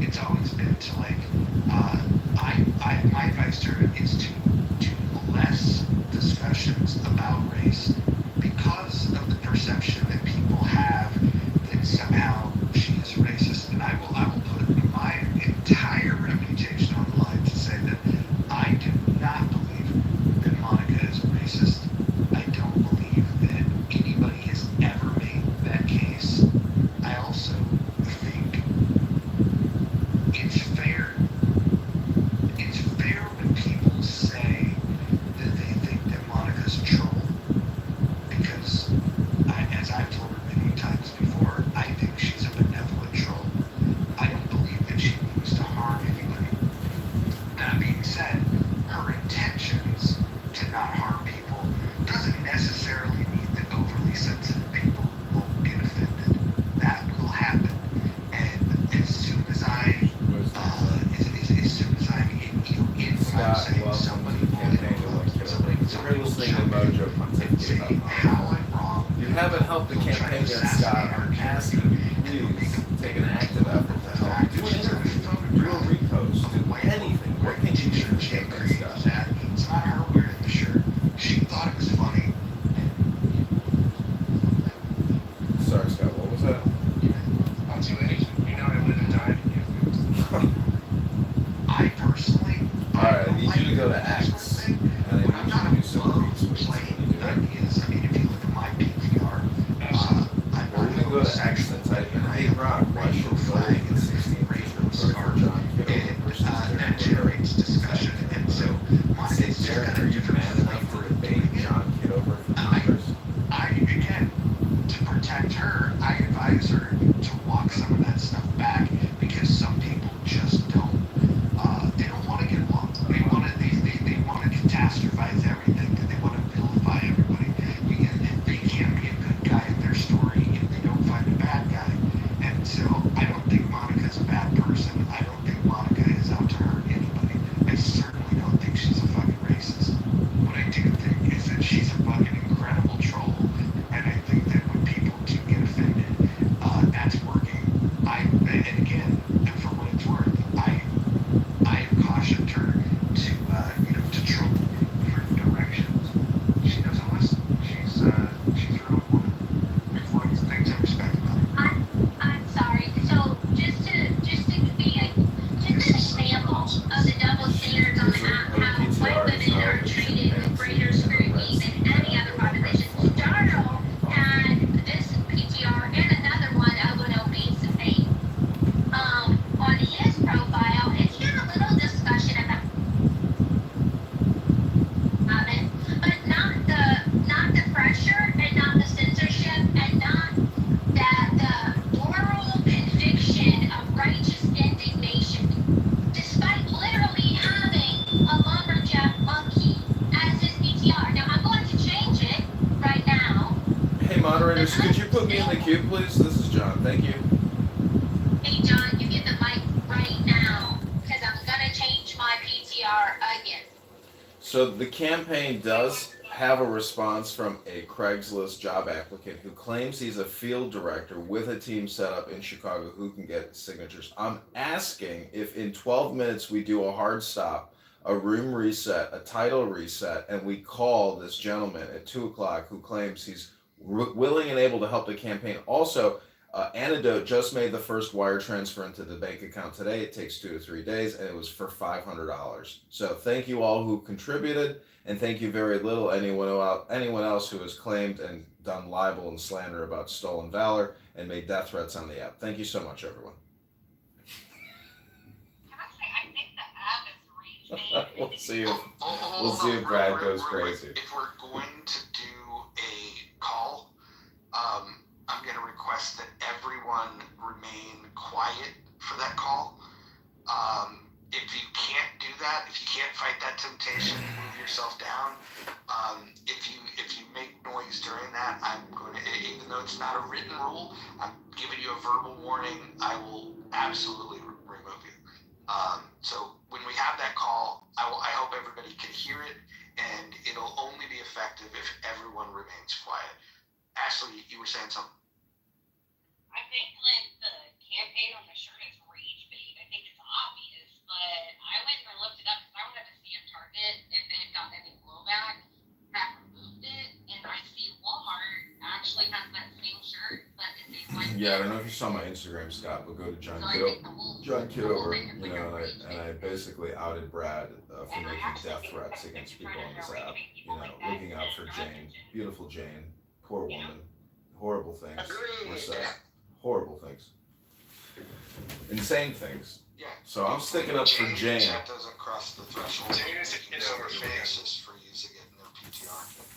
it's always been to, like, my advice to her is to do less discussions about race because of the perception that people have that somehow she is racist. And I will put my entire reputation on the line to say that I do not believe that Monica is a racist. I don't believe that anybody has ever made that case. I also think it's fair. It's fair when people say that they think that Monica's a troll, because as I've told her many times before, I think she's a benevolent troll. Hi, welcome to the campaign to win Kitover. You're listening to Mojo pontificate about Monica. You haven't helped the campaign yet, Scott. I'm asking you, please take an active effort to help. Do an interview, do a repost, do anything. What can you do for the campaign, Scott? It's not her wearing the shirt. She thought it was funny. Sorry, Scott, what was that? I'll do anything. You know I live and die for you. I personally. Alright, I need you to go to X, and I need you to do some retweets. Can you do that? I mean, if you look at my PTR, We're gonna go to X and type in, hey Rock, why should vote the 16th district vote for John Kitover versus that generates discussion. And so, Say, Derek, are you man enough to debate John Kitover for Congress? again, to protect her, I advise her to walk some of that stuff back because some people just don't. They don't want to get along. They want to catastrophize everything. They want to vilify everybody. They can't be a good guy in their story if they don't find a bad guy. And so I don't think Monica's a bad person. I don't think Monica is out to hurt anybody. I certainly don't think she's a fucking racist. What I do think is that she's a fucking incredible troll. And I think that when people do get offended, that's working. And again, for what it's worth, I have cautioned her to troll in different directions. She doesn't listen. She's a real woman. It's one of the things I respect about her. I'm sorry. So just to be an example of the double standards on how white women are treated with greater scrutiny than any other population. Darnell had this PTR and another one of an obese face on his profile, and he had a little discussion about it, but not the pressure and not the censorship and not the moral conviction of righteous indignation, despite literally having a lumberjack monkey as his PTR. Now I'm going to change it right now. Hey moderators, could you put me in the queue, please? This is John. Thank you. Hey John, you get the mic right now, because I'm gonna change my PTR again. So the campaign does have a response from a Craigslist job applicant who claims he's a field director with a team set up in Chicago who can get signatures. I'm asking if in 12 minutes we do a hard stop, a room reset, a title reset, and we call this gentleman at 2 o'clock who claims he's willing and able to help the campaign. Also, Antidote just made the first wire transfer into the bank account today. It takes 2 to 3 days, and it was for $500. So thank you all who contributed, and thank you very little anyone else who has claimed and done libel and slander about stolen valor and made death threats on the app. Thank you so much, everyone. Can I say, I think the app is We'll see if Brad goes crazy. If we're going to do a call, I'm going to request that everyone remain quiet for that call. If you can't do that, if you can't fight that temptation, move yourself down. If you make noise during that, I'm going to, even though it's not a written rule, I'm giving you a verbal warning. I will absolutely remove you. So when we have that call, I hope everybody can hear it, and it'll only be effective if everyone remains quiet. Ashley, you were saying something. I think like the campaign on the shirt is rage bait. I think it's obvious, but I went and looked it up because I wanted to see if Target, if they had gotten any blowback, had removed it, and I see Walmart actually has that same shirt, but it's a white. Yeah, I don't know if you saw my Instagram, Scott, but go to John Kitover, and I basically outed Brad for making death threats against people on this app. Looking out for Jane, beautiful Jane, poor woman, horrible things were said, horrible things, insane things. Yeah. So I'm sticking up for Jane. Chat doesn't cross the threshold. Jane is a Kitover fan. For using it in their PTR.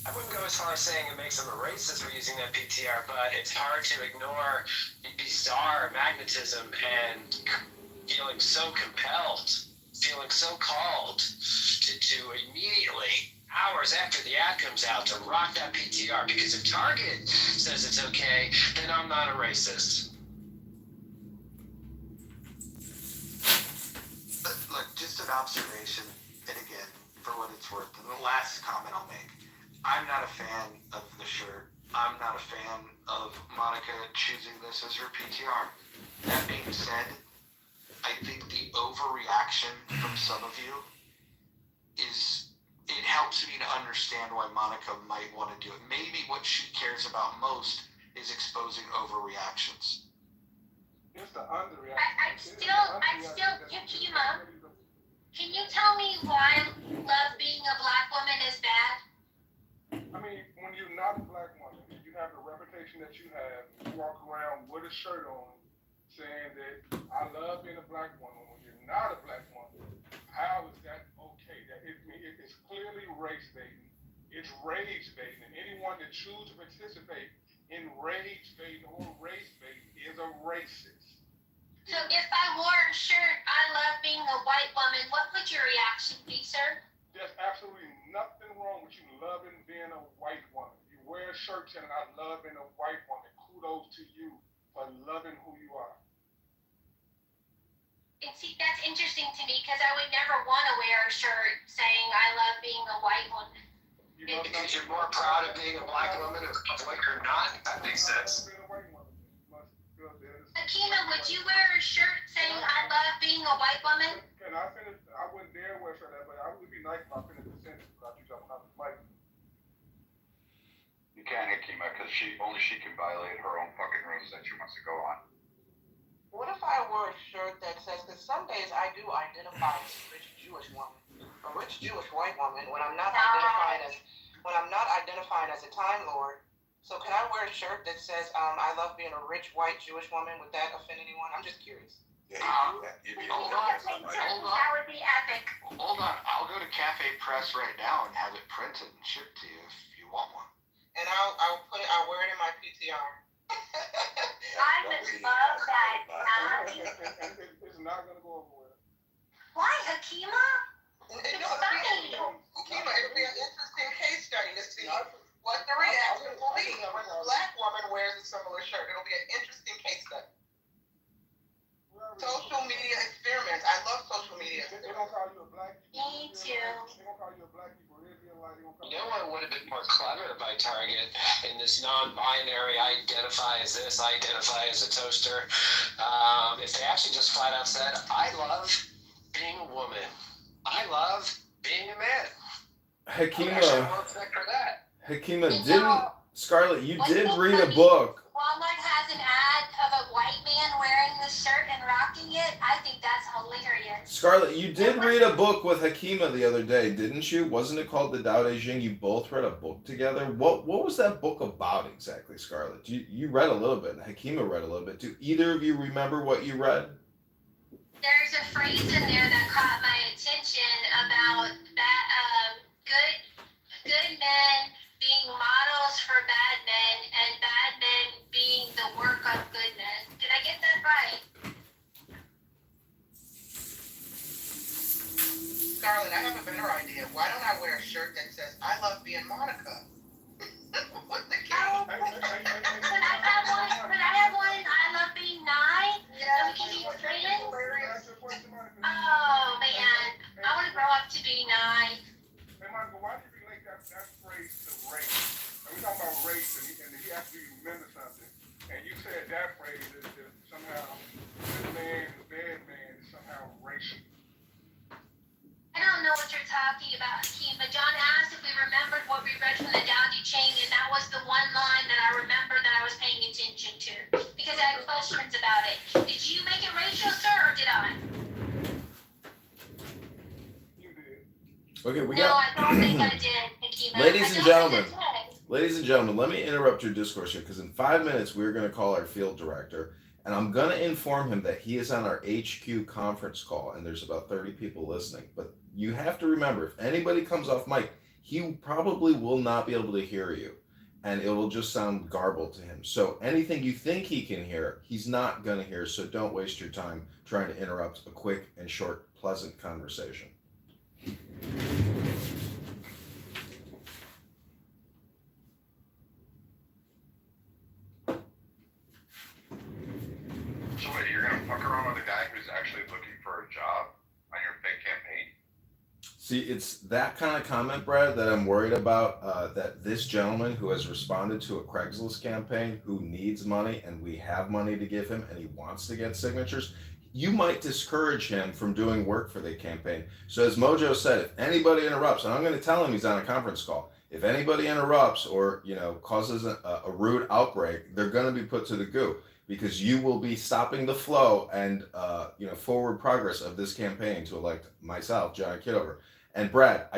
I wouldn't go as far as saying it makes them a racist for using that PTR, but it's hard to ignore the bizarre magnetism and feeling so compelled, feeling so called to immediately, hours after the ad comes out, to rock that PTR, because if Target says it's okay, then I'm not a racist. Look, just an observation, and again, for what it's worth, and the last comment I'll make, I'm not a fan of the shirt. I'm not a fan of Monica choosing this as her PTR. That being said, I think the overreaction from some of you it helps me to understand why Monica might want to do it. Maybe what she cares about most is exposing overreactions. It's the underreaction. I'm still, Yakima, can you tell me why love being a black woman is bad? I mean, when you're not a black woman, you have the reputation that you have, you walk around with a shirt on saying that I love being a black woman. When you're not a black woman, how is that okay? It's clearly race baiting. It's rage baiting. And anyone that chooses to participate in rage baiting or race baiting is a racist. So if I wore a shirt, I love being a white woman, what would your reaction be, sir? There's absolutely nothing wrong with you loving being a white woman. You wear a shirt saying I love being a white woman. Kudos to you for loving who you are. And see, that's interesting to me because I would never want to wear a shirt saying I love being a white woman. Because you're more proud of being a black woman of what you're not. That makes sense. Akima, would you wear a shirt saying I love being a white woman? Can I finish? I wouldn't dare wear a shirt like that, but I would be nice if I finished the sentence without you jumping off the mic. You can't, Hakima, because she can violate her own fucking rules that she wants to go on. What if I wore a shirt that says, because some days I do identify as a rich Jewish woman, a rich Jewish white woman, when I'm not identified as a Time Lord. So can I wear a shirt that says, I love being a rich white Jewish woman? Would that offend anyone? I'm just curious. Yeah, hold on. That would be epic. Hold on. I'll go to Cafe Press right now and have it printed and shipped to you if you want one. And I'll wear it in my PTR. I would love that. It's not going to go over well. Why, Hakima? It's funny. Hakima, it'll be an interesting case study to see what the reaction will be when a black woman wears a similar shirt. It'll be an interesting case study. Social media experiments. I love social media experiments. They're going to call you a black people. Me too. They're going to call you a black people. You know what would have been more clever by Target in this non-binary identify as this, identify as a toaster, if they actually just flat out said, I love being a woman. I love being a man. Hakima, Scarlett, you did read a book. Walmart has an ad of a white man wearing this shirt and rocking it. I think that's hilarious. Scarlett, you did read a book with Hakima the other day, didn't you? Wasn't it called The Tao Te Ching? You both read a book together. What was that book about exactly, Scarlett? You read a little bit, and Hakima read a little bit. Do either of you remember what you read? There's a phrase in there that caught my attention about that good men being models for bad men and bad men being the work of good men. Did I get that right? Scarlett, I have a better idea. Why don't I wear a shirt that says, I love being Monica? What the cow? Could I have one? I love being Nye? So we can be friends? Oh, man. I want to grow up to be Nye. Hey, Monica, why do you relate that phrase to race? And we're talking about race, and he actually remembered something. And you said that phrase is somehow good man and bad man is somehow racial. I don't know what you're talking about, Hakeem, but John asked if we remembered what we read from the Tao Te Ching, and that was the one line that I remember that I was paying attention to, because I had questions about it. Did you make it racial, sir, or did I? Okay, I don't think I did, Hakeem. Ladies and gentlemen, let me interrupt your discourse here, because in 5 minutes we're going to call our field director, and I'm going to inform him that he is on our HQ conference call, and there's about 30 people listening. But you have to remember, if anybody comes off mic, he probably will not be able to hear you, and it will just sound garbled to him. So anything you think he can hear, he's not going to hear, so don't waste your time trying to interrupt a quick and short, pleasant conversation. So wait, you're gonna fuck around with a guy who's actually looking for a job on your fake campaign? See, it's that kind of comment, Brad, that I'm worried about. That this gentleman who has responded to a Craigslist campaign, who needs money, and we have money to give him, and he wants to get signatures, you might discourage him from doing work for the campaign. So, as Mojo said, if anybody interrupts, and I'm going to tell him he's on a conference call, if anybody interrupts or causes a rude outbreak, they're going to be put to the goo because you will be stopping the flow and forward progress of this campaign to elect myself, John Kitover. And Brad,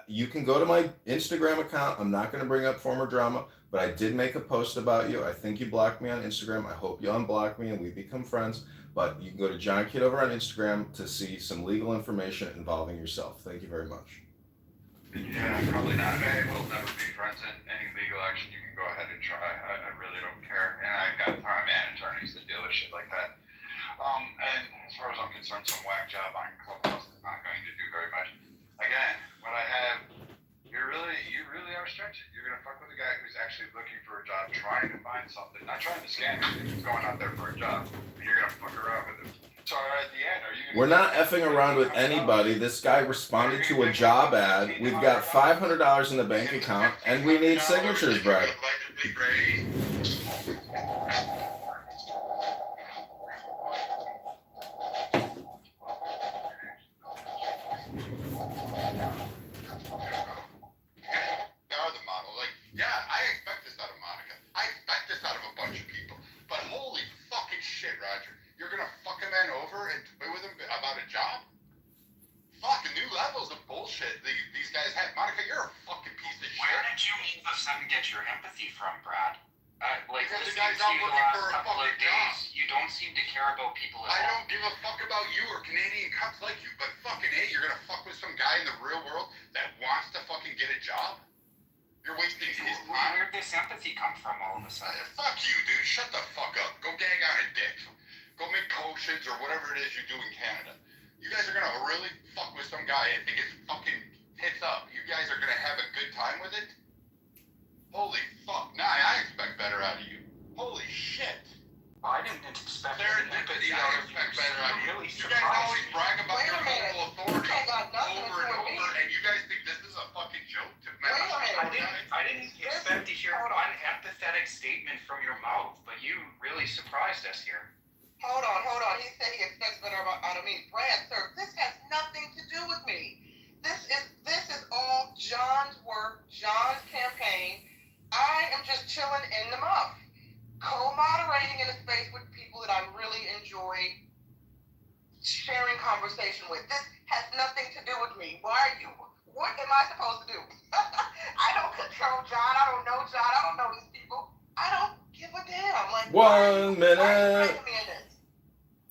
you can go to my Instagram account. I'm not going to bring up former drama, but I did make a post about you. I think you blocked me on Instagram. I hope you unblock me and we become friends. But you can go to John Kitover on Instagram to see some legal information involving yourself. Thank you very much. Yeah, probably not. We'll never be friends in any legal action. You can go ahead and try. I really don't care. And I've got time and attorneys that deal with shit like that. And as far as I'm concerned, some whack job on Clubhouse is not going to do very much. Again, what I have, you really are stretching. You're gonna fuck with a guy who's actually looking for a job, trying to find something, not trying to scam you. He's going out there for a job, and you're gonna fuck around with him. So at the end, are you? We're not effing around with anybody. This guy responded to a job ad. We've got $500 in the bank account, and we need signatures, Brad. These guys have. Monica, you're a fucking piece of shit. Where did you all of a sudden get your empathy from, Brad? Because the listening guy's to out you the looking last for a couple of fucking job. days, you don't seem to care about people at I all. don't give a fuck about you or Canadian cops like you, but fucking hey, you're gonna fuck with some guy in the real world that wants to fucking get a job? You're wasting his time. Where'd this empathy come from all of a sudden? Fuck you, dude. Shut the fuck up. Go gag on a dick. Go make potions or whatever it is you do in Canada. You guys are gonna really fuck with some guy and think it's fucking tits up. You guys are gonna have a good time with it? Holy fuck. Nah, I expect better out of you. Holy shit. I didn't expect serendipity. I expect better out of you. You guys always brag about your moral authority over and over, and you guys think this is a fucking joke to I didn't expect to hear an unempathetic statement from your mouth, but you really surprised us here. Hold on. He said he expects better out of me. Brad, sir, this has nothing to do with me. This is all John's work, John's campaign. I am just chilling in the muff, co-moderating in a space with people that I really enjoy sharing conversation with. This has nothing to do with me. What am I supposed to do? I don't control John. I don't know John. I don't know these people. I don't give a damn. Like, 1 minute.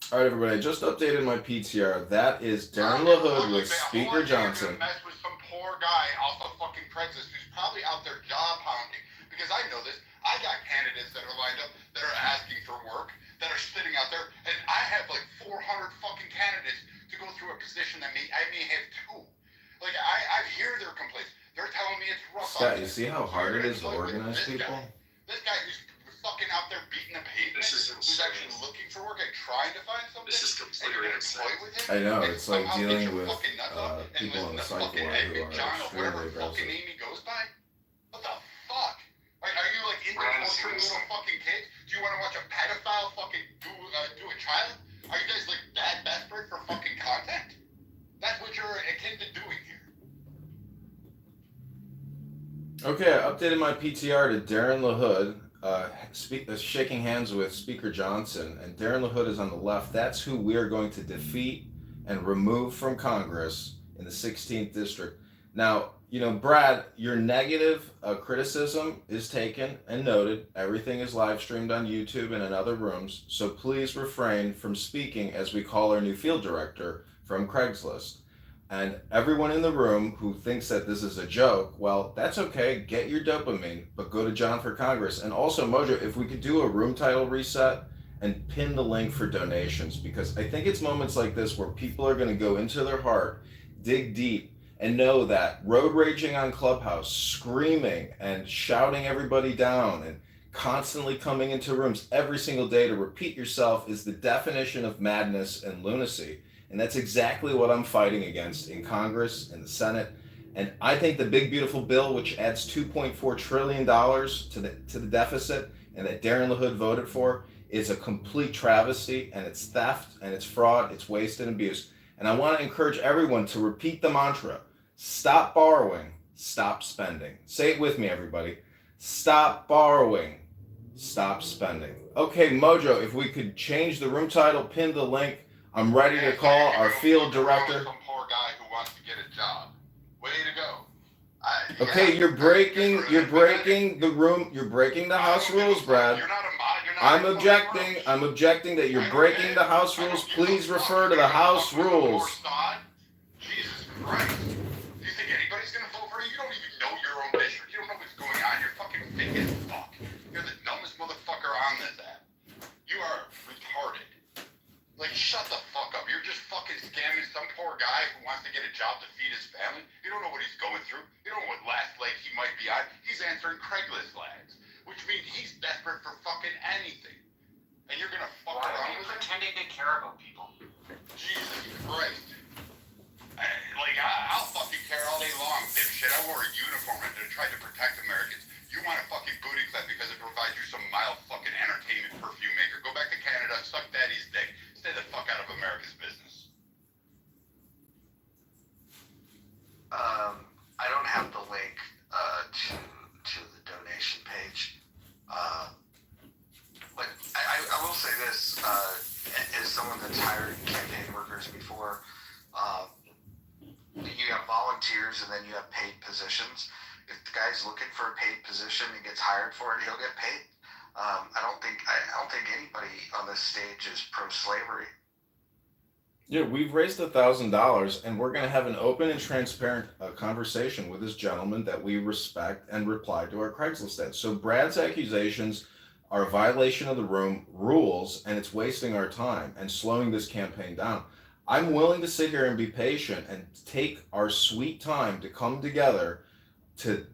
All right, everybody, I just updated my PTR. That is Darren LaHood with Speaker Johnson. Mess with some poor guy off of fucking Craigslist who's probably out there job hounding. Because I know this. I got candidates that are lined up that are asking for work, that are sitting out there, and I have like 400 fucking candidates to go through a position that I may have two. Like, I hear their complaints. They're telling me it's rough. Scott, you see how hard it is to organize people? This guy who's fucking out there beating the pavement, who's actually looking for work and trying to find something. This is completely insane. I know, it's like dealing with people on the psych ward who are extremely aggressive. Amy goes by? What the fuck? Like, are you like into torturing little fucking kids? Do you want to watch a pedophile fucking do a child? Are you guys like that desperate for fucking content? That's what you're akin to doing here. Okay, I updated my PTR to Darren LaHood, shaking hands with Speaker Johnson, and Darren LaHood is on the left. That's who we are going to defeat and remove from Congress in the 16th district. Now, Brad, your negative criticism is taken and noted. Everything is live streamed on YouTube and in other rooms, so please refrain from speaking as we call our new field director from Craigslist. And everyone in the room who thinks that this is a joke, well, that's okay. Get your dopamine, but go to John for Congress. And also, Mojo, if we could do a room title reset and pin the link for donations, because I think it's moments like this where people are going to go into their heart, dig deep, and know that road raging on Clubhouse, screaming and shouting everybody down and constantly coming into rooms every single day to repeat yourself is the definition of madness and lunacy. And that's exactly what I'm fighting against in Congress, in the Senate. And I think the big beautiful bill, which adds $2.4 trillion to the deficit, and that Darren LaHood voted for, is a complete travesty, and it's theft, and it's fraud, it's waste and abuse. And I want to encourage everyone to repeat the mantra: stop borrowing, stop spending. Say it with me, everybody. Stop borrowing, stop spending. Okay, Mojo, if we could change the room title, pin the link. I'm ready to call our field director. Some poor guy who wants to get a job. Way to go. Okay, you're breaking the room. You're breaking the house rules, Brad. You're not a mod. You're not I'm objecting. I'm objecting that you're breaking the house rules. Please refer to the house rules. Jesus Christ. Do you think anybody's gonna vote for you? You don't even know your own district. You don't know what's going on. You're fucking thick as fuck. You're the dumbest motherfucker on this app. You are retarded. Like, shut the fuck up. You're just fucking scamming some poor guy who wants to get a job to feed his family. You don't know what he's going through. You don't know what last leg he might be on. He's answering Craigslist lags, which means he's desperate for fucking anything. And you're gonna fuck Why around are you with him? pretending to care about people? Jesus Christ. I'll fucking care all day long, dipshit. I wore a uniform and tried to protect Americans. You want a fucking booty clap because it provides you some mild fucking entertainment perfume maker. Go back to Canada, suck daddy's dick. Stay the fuck out of America's business. I don't have the link to the donation page, but I will say this: as someone that's hired campaign workers before, you have volunteers and then you have paid positions. If the guy's looking for a paid position and gets hired for it, he'll get paid. I don't think anybody on this stage is pro-slavery. Yeah, we've raised $1,000, and we're going to have an open and transparent conversation with this gentleman that we respect and reply to our Craigslist ads. So Brad's accusations are a violation of the room rules, and it's wasting our time and slowing this campaign down. I'm willing to sit here and be patient and take our sweet time to come together to,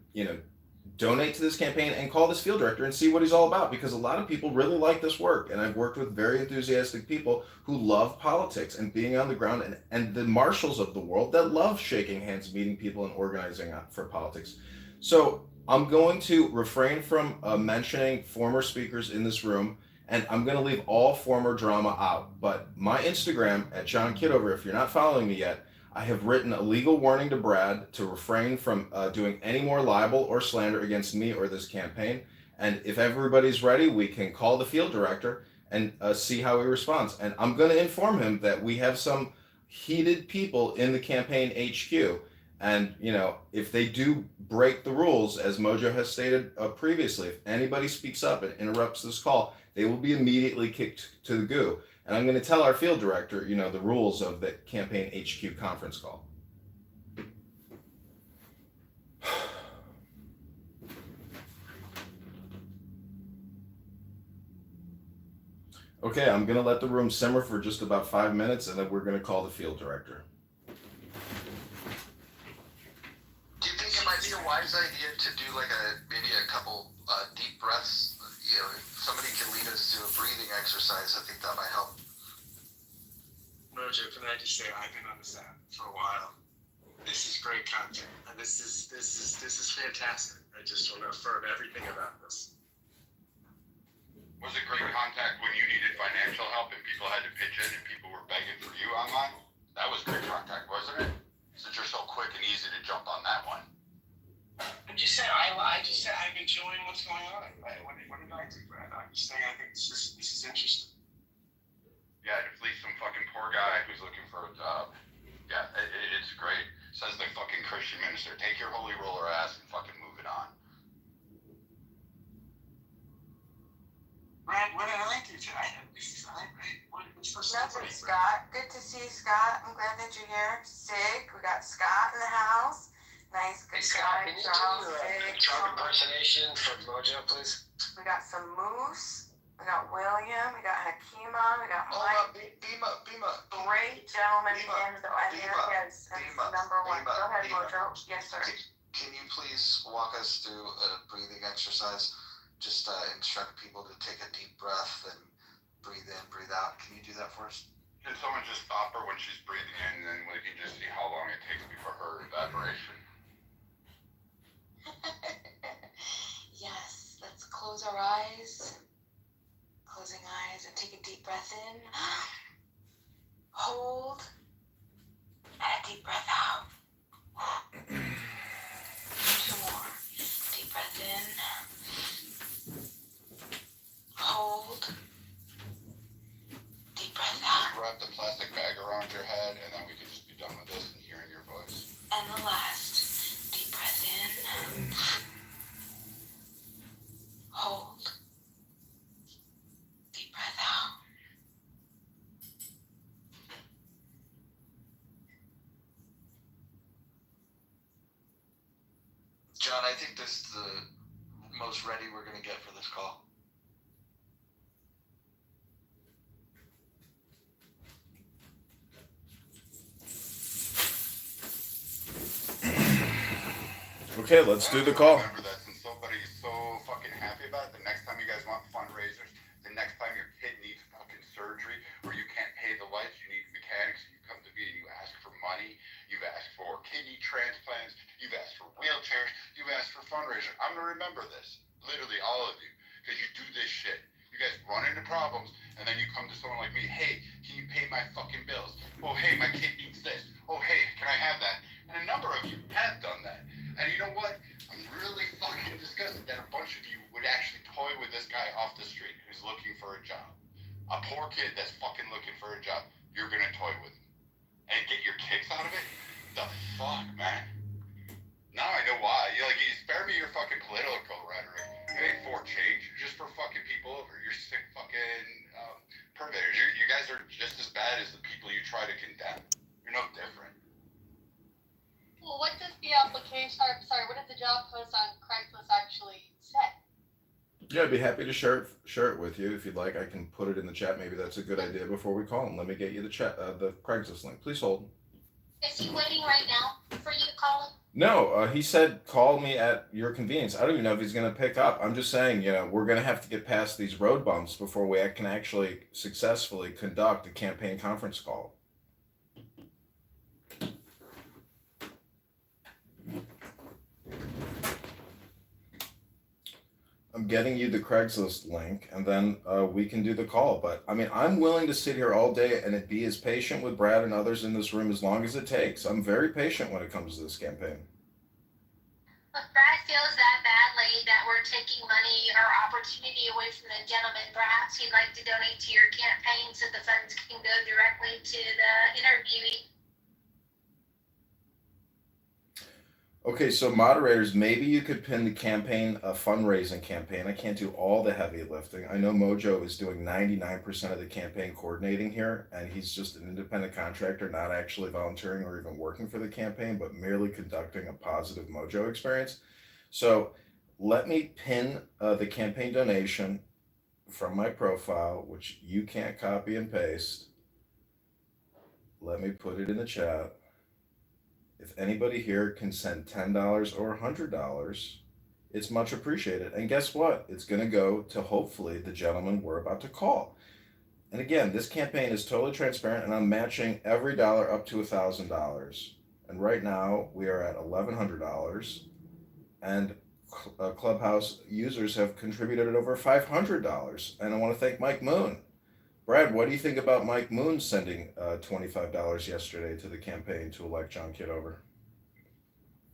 donate to this campaign and call this field director and see what he's all about, because a lot of people really like this work, and I've worked with very enthusiastic people who love politics and being on the ground, and the marshals of the world that love shaking hands, meeting people, and organizing for politics. So I'm going to refrain from mentioning former speakers in this room, and I'm going to leave all former drama out. But my Instagram at John Kitover, if you're not following me yet, I have written a legal warning to Brad to refrain from doing any more libel or slander against me or this campaign. And if everybody's ready, we can call the field director and see how he responds. And I'm going to inform him that we have some heated people in the campaign HQ. And, if they do break the rules, as Mojo has stated previously, if anybody speaks up and interrupts this call, they will be immediately kicked to the goo. And I'm going to tell our field director, the rules of the campaign HQ conference call. Okay, I'm going to let the room simmer for just about 5 minutes, and then we're going to call the field director. Do you think it might be a wise idea to do maybe a couple deep breaths? If somebody can lead us to a breathing exercise, I think that might help. Mojo, can I just say I've been on this app for a while. This is great content. And this is fantastic. I just want to affirm everything about this. Was it great contact when you needed financial help and people had to pitch in and people were begging for you online? That was great contact, wasn't it? Since you're so quick and easy to jump on that one. I just said I'm enjoying what's going on. What did I do, Brad? I'm just saying I think this is interesting. Yeah, to fleece some fucking poor guy who's looking for a job. Yeah, it's great. Says the fucking Christian minister. Take your holy roller ass and fucking move it on. Brad, what did I do today? Nothing, Scott. Good to see you, Scott. I'm glad that you're here. Sig, we got Scott in the house. Nice, good Scott, guy. can you do a Trump impersonation from Mojo, please? We got some Moose. We got William. We got Hakima. We got Mike. Bima. Great gentleman in the Americans. Number one. Bima, Go ahead, Bima. Mojo. Yes, sir. Can you please walk us through a breathing exercise? Just instruct people to take a deep breath and breathe in, breathe out. Can you do that for us? Can someone just stop her when she's breathing in, and then we can just see how long it takes before her evaporation? Yes, let's close our eyes. Closing eyes and take a deep breath in. Hold. And a deep breath out. 2 more. Deep breath in. Hold. Deep breath out. Wrap the plastic bag around your head, and then we can just be done with this and hearing your voice. And the last. Deep breath in. Hold. Deep breath out. John, I think this is the most ready we're going to get for this call. Okay, let's do the call. Remember that since somebody's so fucking happy about it, the next time you guys want fundraisers, the next time your kid needs fucking surgery or you can't pay the lights, you need mechanics, you come to me and you ask for money, you've asked for kidney transplants, you've asked for wheelchairs, you've asked for fundraisers. I'm gonna remember this, literally all of you, because you do this shit. You guys run into problems and then you come to someone like me, hey, can you pay my fucking bills? Oh, hey, my kid needs this. Oh, hey, can I have that? And a number of you have done that. And you know what? I'm really fucking disgusted that a bunch of you would actually toy with this guy off the street who's looking for a job. A poor kid that's fucking looking for a job. You're gonna toy with him. And get your kicks out of it? The fuck, man? Now I know why. You spare me your fucking political rhetoric. It ain't for change. You're just for fucking people over. You're sick fucking perverters. You guys are just as bad as the people you try to condemn. You're no different. Well, what does the application, or sorry, what does the job post on Craigslist actually say? Yeah, I'd be happy to share it with you if you'd like. I can put it in the chat. Maybe that's a good idea before we call him. Let me get you the Craigslist link. Please hold. Is he waiting right now for you to call him? No, he said call me at your convenience. I don't even know if he's going to pick up. I'm just saying, we're going to have to get past these road bumps before we can actually successfully conduct a campaign conference call. I'm getting you the Craigslist link, and then we can do the call. But I mean, I'm willing to sit here all day and be as patient with Brad and others in this room as long as it takes. I'm very patient when it comes to this campaign. If Brad feels that badly that we're taking money or opportunity away from the gentleman, perhaps he'd like to donate to your campaign so the funds can go directly to the interviewee. Okay, so moderators, maybe you could pin the campaign, a fundraising campaign. I can't do all the heavy lifting. I know Mojo is doing 99% of the campaign coordinating here, and he's just an independent contractor, not actually volunteering or even working for the campaign, but merely conducting a positive Mojo experience. So let me pin the campaign donation from my profile, which you can't copy and paste. Let me put it in the chat. If anybody here can send $10 or $100, it's much appreciated. And guess what? It's going to go to hopefully the gentleman we're about to call. And again, this campaign is totally transparent, and I'm matching every dollar up to $1,000. And right now we are at $1,100, and Clubhouse users have contributed over $500. And I want to thank Mike Moon. Brad, what do you think about Mike Moon sending $25 yesterday to the campaign to elect John Kitover?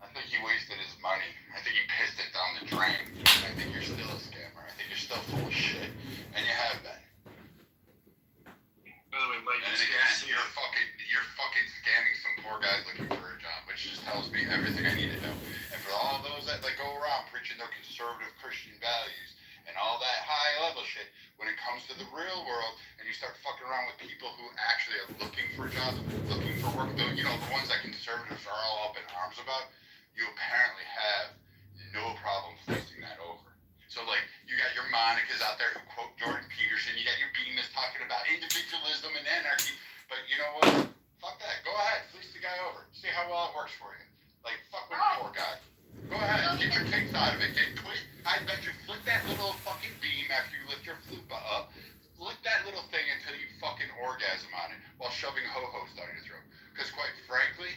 I think he wasted his money. I think he pissed it down the drain. I think you're still a scammer. I think you're still full of shit. And you have been. By the way, Mike, and again, you're fucking scamming some poor guys looking for a job, which just tells me everything I need to know. And for all those that go around preaching their conservative Christian values and all that high level shit, when it comes to the real world and you start fucking around with people who actually are looking for jobs, looking for work, the ones that conservatives are all up in arms about, you apparently have no problem flipping that over. So you got your Monicas out there who quote Jordan Peterson, you got your Beamis talking about individualism and anarchy, but you know what? Fuck that. Go ahead, fleece the guy over. See how well it works for you. Fuck with the poor guy. Go ahead, get your kicks out of it. I bet you flick that little fucking beam after you lift your flute up. Flick that little thing until you fucking orgasm on it while shoving ho-hos down your throat. Because quite frankly,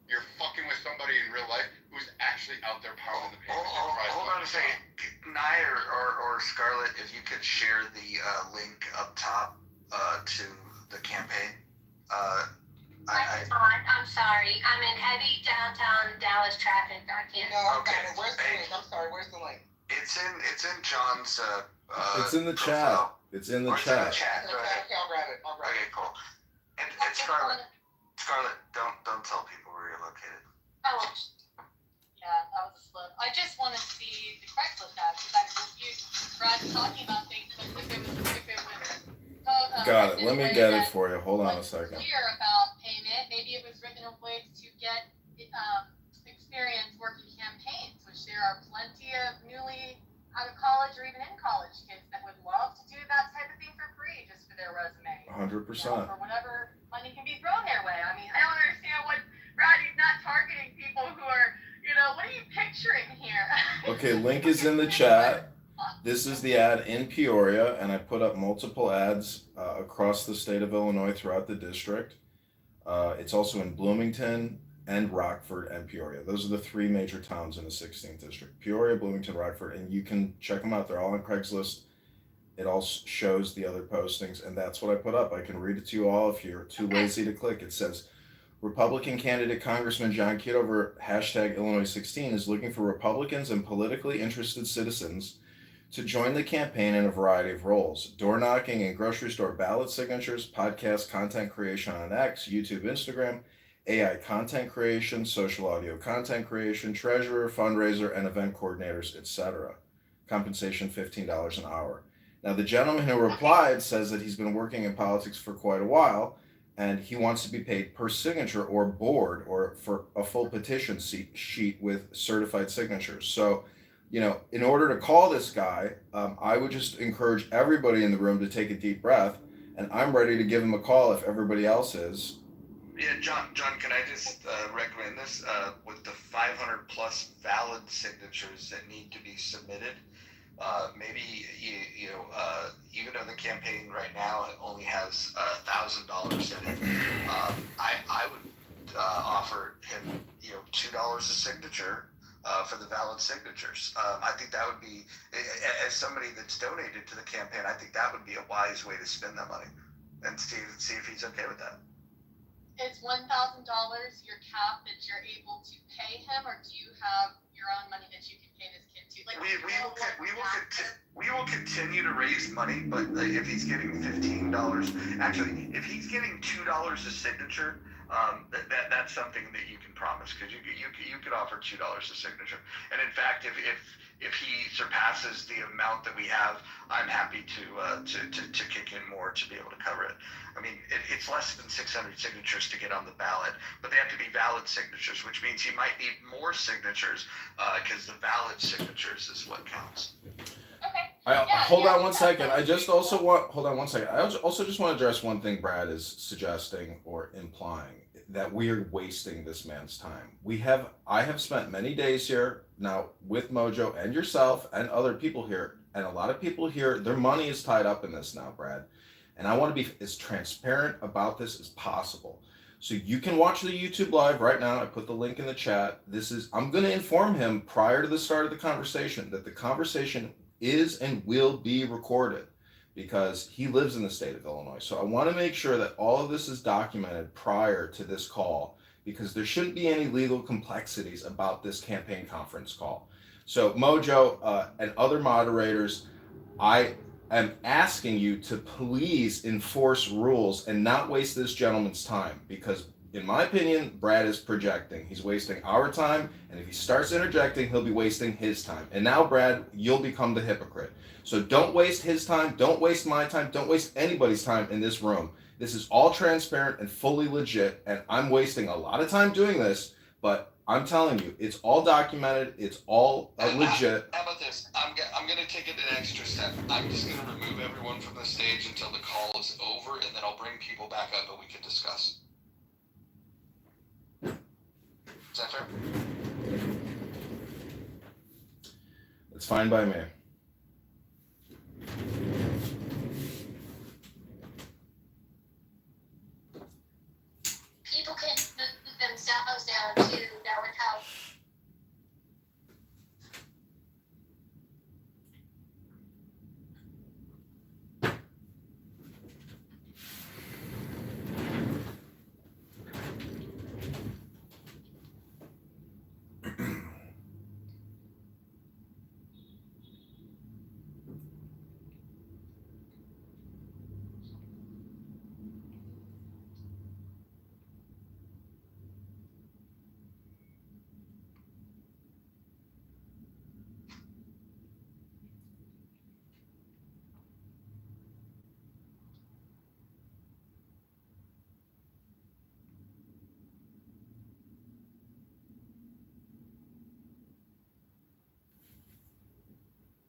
you're fucking with somebody in real life who's actually out there pounding the pavement. Hold on a second. Nye or Scarlett, if you could share the link up top to the campaign. I'm sorry. I'm in heavy downtown Dallas traffic. I can't. No, okay. Where's the link? I'm sorry. Where's the link? It's in John's. It's in the profile. chat. It's in the Or it's in the chat. chat. Go ahead. Okay, I'll grab it. Okay, cool. And Scarlett, don't tell people where you're located. Oh, yeah, that was a slip. I just want to see the Craigslist ad because I'm confused. Brad talking about things, but if it was Got it. Let me get it for you. Hold on a second. clear about payment, maybe it was written in ways to get experience working campaigns, which there are plenty of newly out of college or even in college kids that would love to do that type of thing for free just for their resume. 100%. For whatever money can be thrown their way. I mean, I don't understand what Brad, he's not targeting people who are, what are you picturing here? Okay, link is in the chat. This is the ad in Peoria, and I put up multiple ads across the state of Illinois throughout the district. It's also in Bloomington and Rockford and Peoria. Those are the three major towns in the 16th district. Peoria, Bloomington, Rockford, and you can check them out. They're all on Craigslist. It all shows the other postings, and that's what I put up. I can read it to you all if you're too lazy to click. It says, Republican candidate Congressman John Kitover, #Illinois 16, is looking for Republicans and politically interested citizens to join the campaign in a variety of roles: door knocking and grocery store ballot signatures, podcast content creation on X, YouTube, Instagram, AI content creation, social audio content creation, treasurer, fundraiser, and event coordinators, etc. Compensation $15 an hour. Now, the gentleman who replied says that he's been working in politics for quite a while, and he wants to be paid per signature or board or for a full petition sheet with certified signatures. So, in order to call this guy, I would just encourage everybody in the room to take a deep breath, and I'm ready to give him a call if everybody else is. Yeah, John, can I just recommend this with the 500 plus valid signatures that need to be submitted? Maybe even though the campaign right now only has $1,000 in it, I would offer him $2 a signature for the valid signatures. I think that would be, as somebody that's donated to the campaign, I think that would be a wise way to spend that money, and see if he's okay with that. Is $1,000 your cap that you're able to pay him, or do you have your own money that you can pay this kid to? We will continue to raise money, but if he's getting $15, actually, if he's getting $2 a signature, that's something that you can promise, because you could offer $2 a signature. And in fact, if he surpasses the amount that we have, I'm happy to kick in more to be able to cover it. I mean, it's less than 600 signatures to get on the ballot, but they have to be valid signatures, which means he might need more signatures because the valid signatures is what counts. Hold on one second. I just also want, hold on one second. I also just want to address one thing Brad is suggesting or implying, that we're wasting this man's time. I have spent many days here now with Mojo and yourself and other people here, and a lot of people here, their money is tied up in this now, Brad. And I want to be as transparent about this as possible. So you can watch the YouTube live right now. I put the link in the chat. I'm going to inform him prior to the start of the conversation that the conversation is and will be recorded, because he lives in the state of Illinois. So I want to make sure that all of this is documented prior to this call, because there shouldn't be any legal complexities about this campaign conference call. So Mojo and other moderators, I am asking you to please enforce rules and not waste this gentleman's time, because in my opinion, Brad is projecting. He's wasting our time, and if he starts interjecting, he'll be wasting his time. And now, Brad, you'll become the hypocrite. So don't waste his time, don't waste my time, don't waste anybody's time in this room. This is all transparent and fully legit, and I'm wasting a lot of time doing this, but I'm telling you, it's all documented, it's all legit. How about this? I'm going to take it an extra step. I'm just going to remove everyone from the stage until the call is over, and then I'll bring people back up and we can discuss. Is that fair? It's fine by me.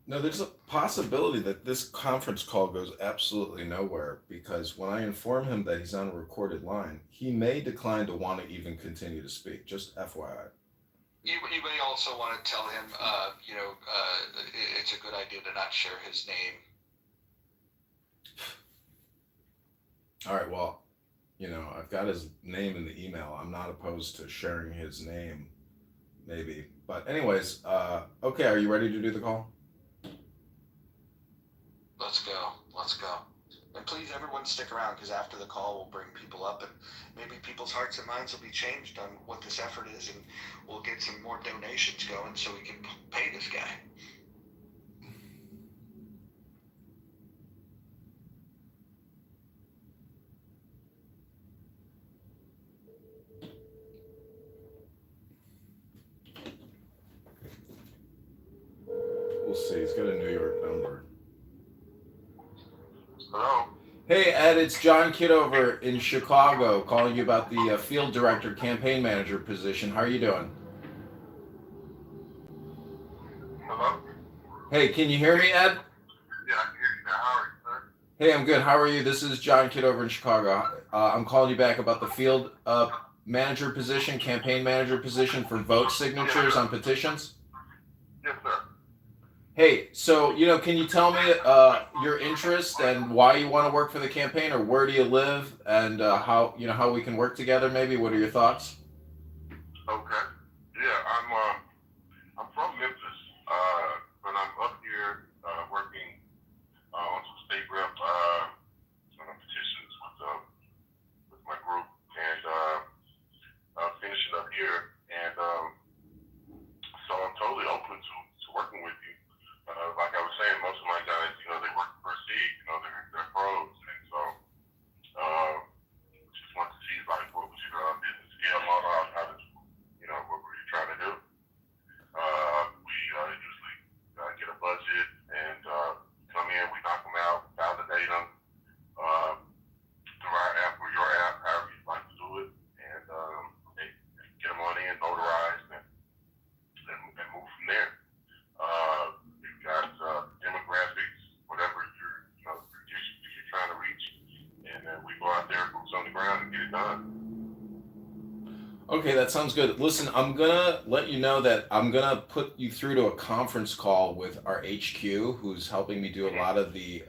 No, there's a possibility that this conference call goes absolutely nowhere because when I inform him that he's on a recorded line, he may decline to want to even continue to speak. Just FYI. You may also want to tell him, it's a good idea to not share his name. All right, well, I've got his name in the email. I'm not opposed to sharing his name, maybe. But anyways, okay, are you ready to do the call? Let's go. And please, everyone, stick around because after the call, we'll bring people up and maybe people's hearts and minds will be changed on what this effort is, and we'll get some more donations going so we can pay this guy. We'll see. He's got a New York number. Hello. Hey, Ed, it's John Kitover in Chicago calling you about the field director campaign manager position. How are you doing? Hello. Hey, can you hear me, Ed? Yeah, I can hear you now. How are you, sir? Hey, I'm good. How are you? This is John Kitover in Chicago. I'm calling you back about the field manager position, campaign manager position for vote signatures on petitions. Yes, sir. Hey, so, can you tell me your interest and why you want to work for the campaign, or where do you live, and how we can work together maybe? What are your thoughts? Okay. Yeah, I'm from Memphis, but I'm up here working on some state rep petitions with my group, and finishing up here, and so I'm totally open to working with you. Like I was saying, most of my guys, they work for a seed, they're pros, and so just want to see like what was your business scale model, how did what were you trying to do? We usually get a budget and come in, we knock them out, validate them through our app or your app, however you'd like to do it, and get them on in, notarized, and move from there. We've got demographics, whatever you're trying to reach, and then we go out there, boots on the ground, and get it done. Okay, that sounds good. Listen, I'm gonna let you know that I'm gonna put you through to a conference call with our HQ, who's helping me do a lot of the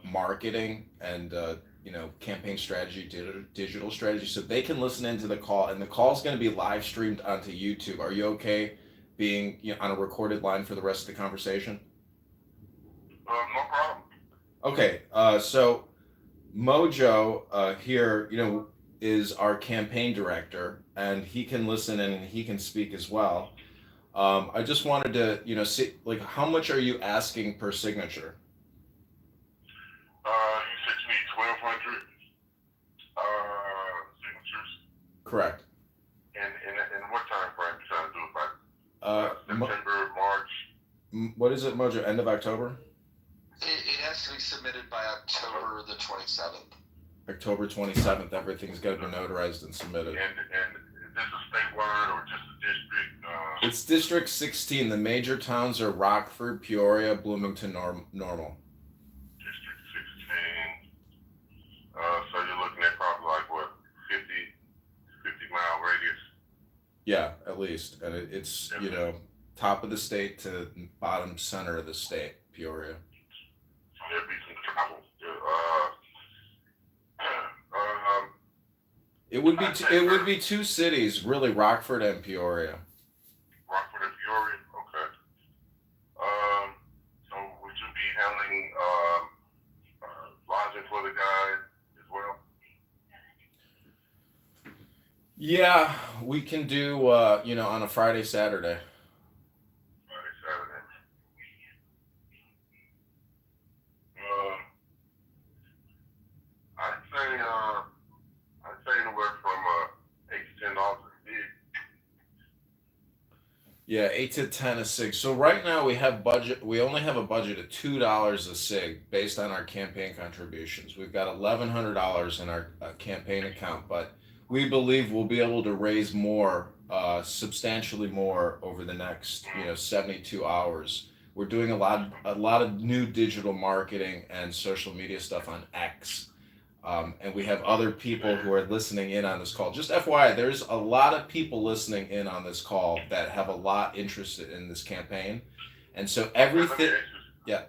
marketing and campaign strategy, digital strategy, so they can listen into the call. And the call is going to be live streamed onto YouTube. Are you okay being on a recorded line for the rest of the conversation? No problem. Okay, so Mojo here, is our campaign director, and he can listen and he can speak as well. I just wanted to, see, like, how much are you asking per signature? You said you need 1,200 signatures. Correct. And what time frame you trying to do it by? September, March? What is it, Mojo? End of October? It has to be submitted by October the 27th. October 27th, everything's got to be notarized and submitted. And is this a statewide or just a district? It's District 16. The major towns are Rockford, Peoria, Bloomington, Normal. District 16. So you're looking at probably like what, 50-mile radius? Yeah, at least. And it's, top of the state to bottom center of the state, Peoria. So there'd be some travel. It would be two cities, really, Rockford and Peoria. Rockford and Peoria, okay. So would you be handling lodging for the guys as well? Yeah, we can do on a Friday, Saturday. Friday, Saturday. I'd say anywhere from $8 to $10 a gig. Yeah, 8 to 10 a sig. So right now we only have a budget of $2 a sig based on our campaign contributions. We've got $1,100 in our campaign account, but we believe we'll be able to raise more, substantially more over the next 72 hours. We're doing a lot of new digital marketing and social media stuff on X. And we have other people who are listening in on this call. Just FYI, there's a lot of people listening in on this call that have a lot interested in this campaign. And so everything, yeah.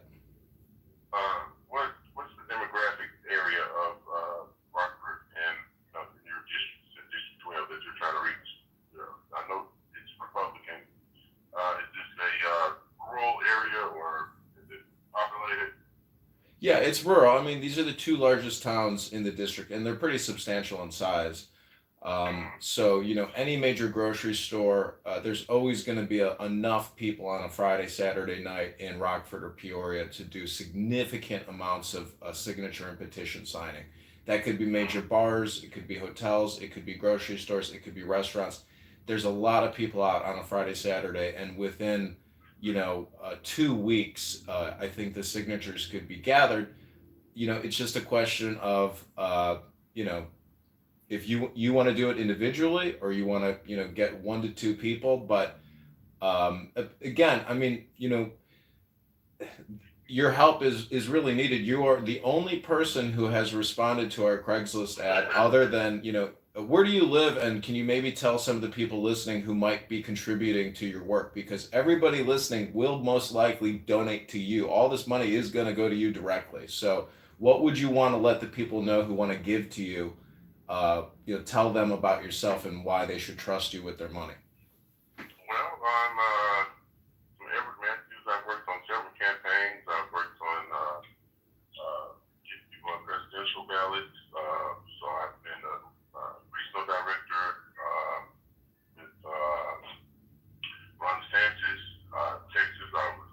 What's the demographic area of Rockford and your district 12 that you're trying to reach? I know it's Republican. Is this a rural area or is it populated? Yeah, it's rural. I mean, these are the two largest towns in the district, and they're pretty substantial in size. So, any major grocery store, there's always going to be enough people on a Friday, Saturday night in Rockford or Peoria to do significant amounts of signature and petition signing. That could be major bars, it could be hotels, it could be grocery stores, it could be restaurants. There's a lot of people out on a Friday, Saturday, and within 2 weeks, I think the signatures could be gathered. It's just a question of, if you want to do it individually or you want to, get 1 to 2 people. But again, I mean, your help is really needed. You are the only person who has responded to our Craigslist ad, other than, where do you live, and can you maybe tell some of the people listening who might be contributing to your work? Because everybody listening will most likely donate to you. All this money is going to go to you directly. So what would you want to let the people know who want to give to you? Tell them about yourself and why they should trust you with their money. Well, I'm Edward Matthews. I've worked on several campaigns. I've worked on getting people on presidential ballots. So I've been a regional director with Ron DeSantis, Texas. I was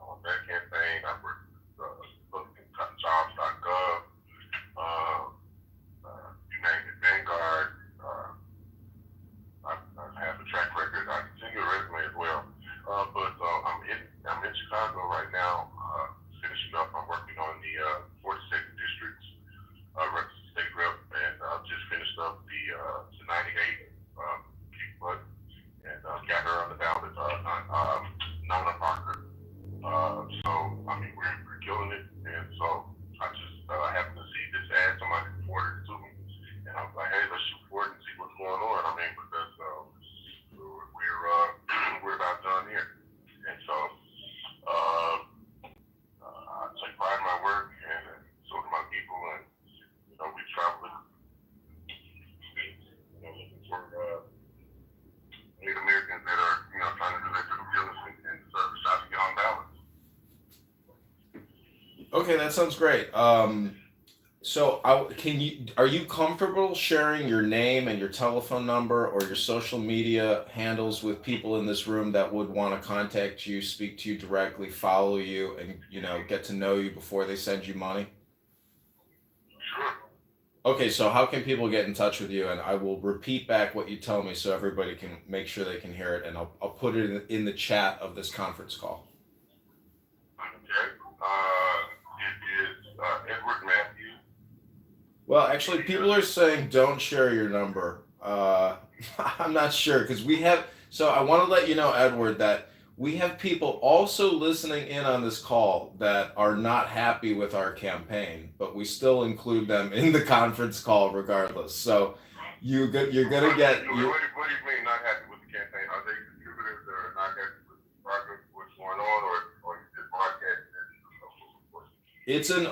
on that campaign. I worked with jobs.gov. You name it, Vanguard. I have a track record. I can send you a resume as well. But I'm in Chicago right now, finishing up. I'm working on the 42nd district's state rep, and I've just finished up the 98 kick butt and got her on the ballot, Nona Parker. So I mean, we're killing it, and so I just happened to see this ad. Somebody forwarded it to me, and I was like, hey, let's shoot for it and see what's going on. I mean, because we're about done here, and so I take pride in my work, and so do my people, and we travel looking for Native Americans that are trying to do their due diligence and serve a shot to get on ballots. Okay, that sounds great. So are you comfortable sharing your name and your telephone number or your social media handles with people in this room that would want to contact you, speak to you directly, follow you, and get to know you before they send you money? Sure. Okay, so how can people get in touch with you? And I will repeat back what you tell me so everybody can make sure they can hear it, and I'll put it in the chat of this conference call. Okay. It is Edward Matthews. Well, actually, people are saying don't share your number. I'm not sure because so I want to let you know, Edward, that we have people also listening in on this call that are not happy with our campaign, but we still include them in the conference call regardless. So you're gonna get. What do you mean not happy with the campaign? Are they contributors that are not happy with the progress, what's going on, or is it broadcast? It's an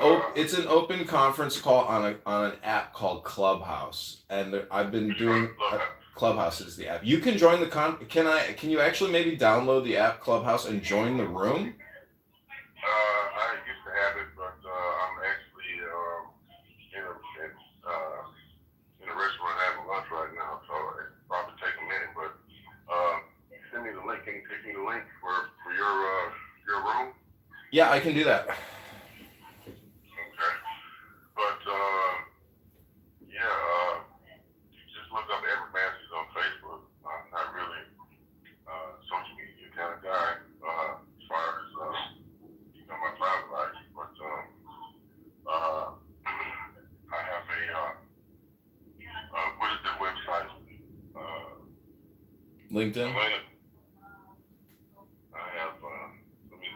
open conference call on an app called Clubhouse, and I've been doing. Clubhouse is the app. You can join the Can you actually maybe download the app Clubhouse and join the room? I used to have it, but I'm actually in a restaurant having lunch right now, so it probably take a minute. But send me the link. Can you take me the link for your room? Yeah, I can do that. Okay, but just look up Edward Matthews on Facebook. I'm not really social media kind of guy as far as my private life, but I have what is the website? LinkedIn. I have. Let me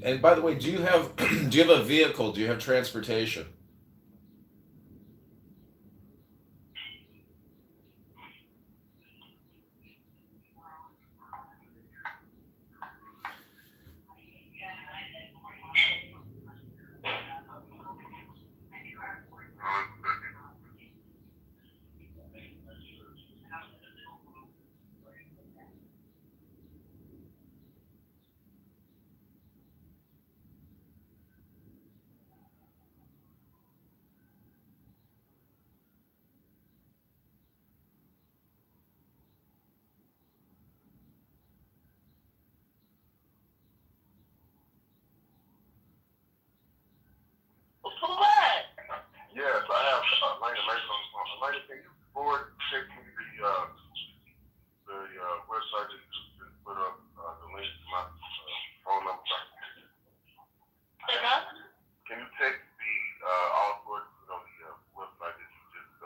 And by the way, do you have do you have a vehicle? Do you have transportation? Yes, I have Elena, can you forward check me the website that you just put up the link to my phone number? Can you text the Allport, the website that you just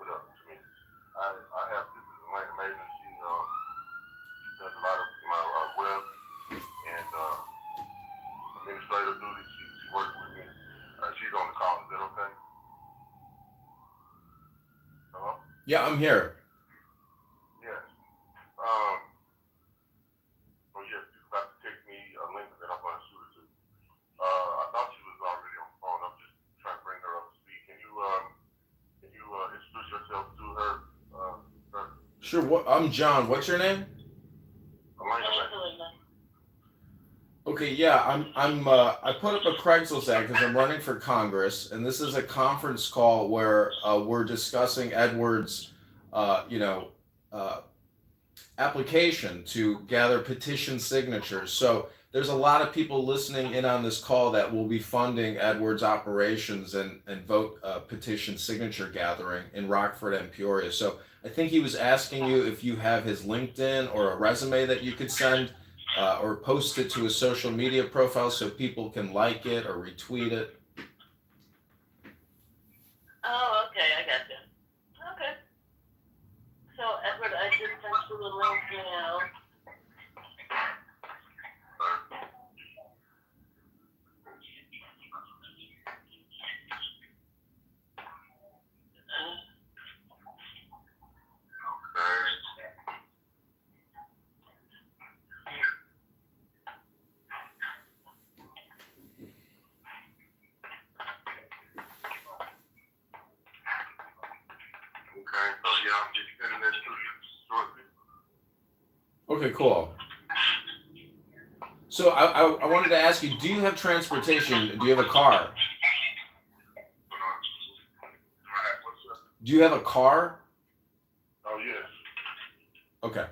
put up to me? I have this is Elena Mason. She does a lot of my web and administrative duties. She works with me. She's on the call. Is that okay? Hello? Yeah, I'm here. Yes. So yes, you have to text me a link that I'm going to shoot it to. I thought she was already on the phone. I'm just trying to bring her up to speed. Can you introduce yourself to her? Sir? Sure. I'm John. What's your name? Elena. Okay, yeah, I put up a Craigslist ad because I'm running for Congress, and this is a conference call where we're discussing Edward's, you know, uh, application to gather petition signatures. So there's a lot of people listening in on this call that will be funding Edward's operations and vote petition signature gathering in Rockford and Peoria. So I think he was asking you if you have his LinkedIn or a resume that you could send or post it to his social media profile so people can like it or retweet it. Oh, okay, I got you. Okay. So, Edward, I just sent you the link now. Okay, so yeah, I'm just sending this to you shortly. Okay, cool. So I wanted to ask you, do you have transportation? Do you have a car? Do you have a car? Oh, yes. Okay.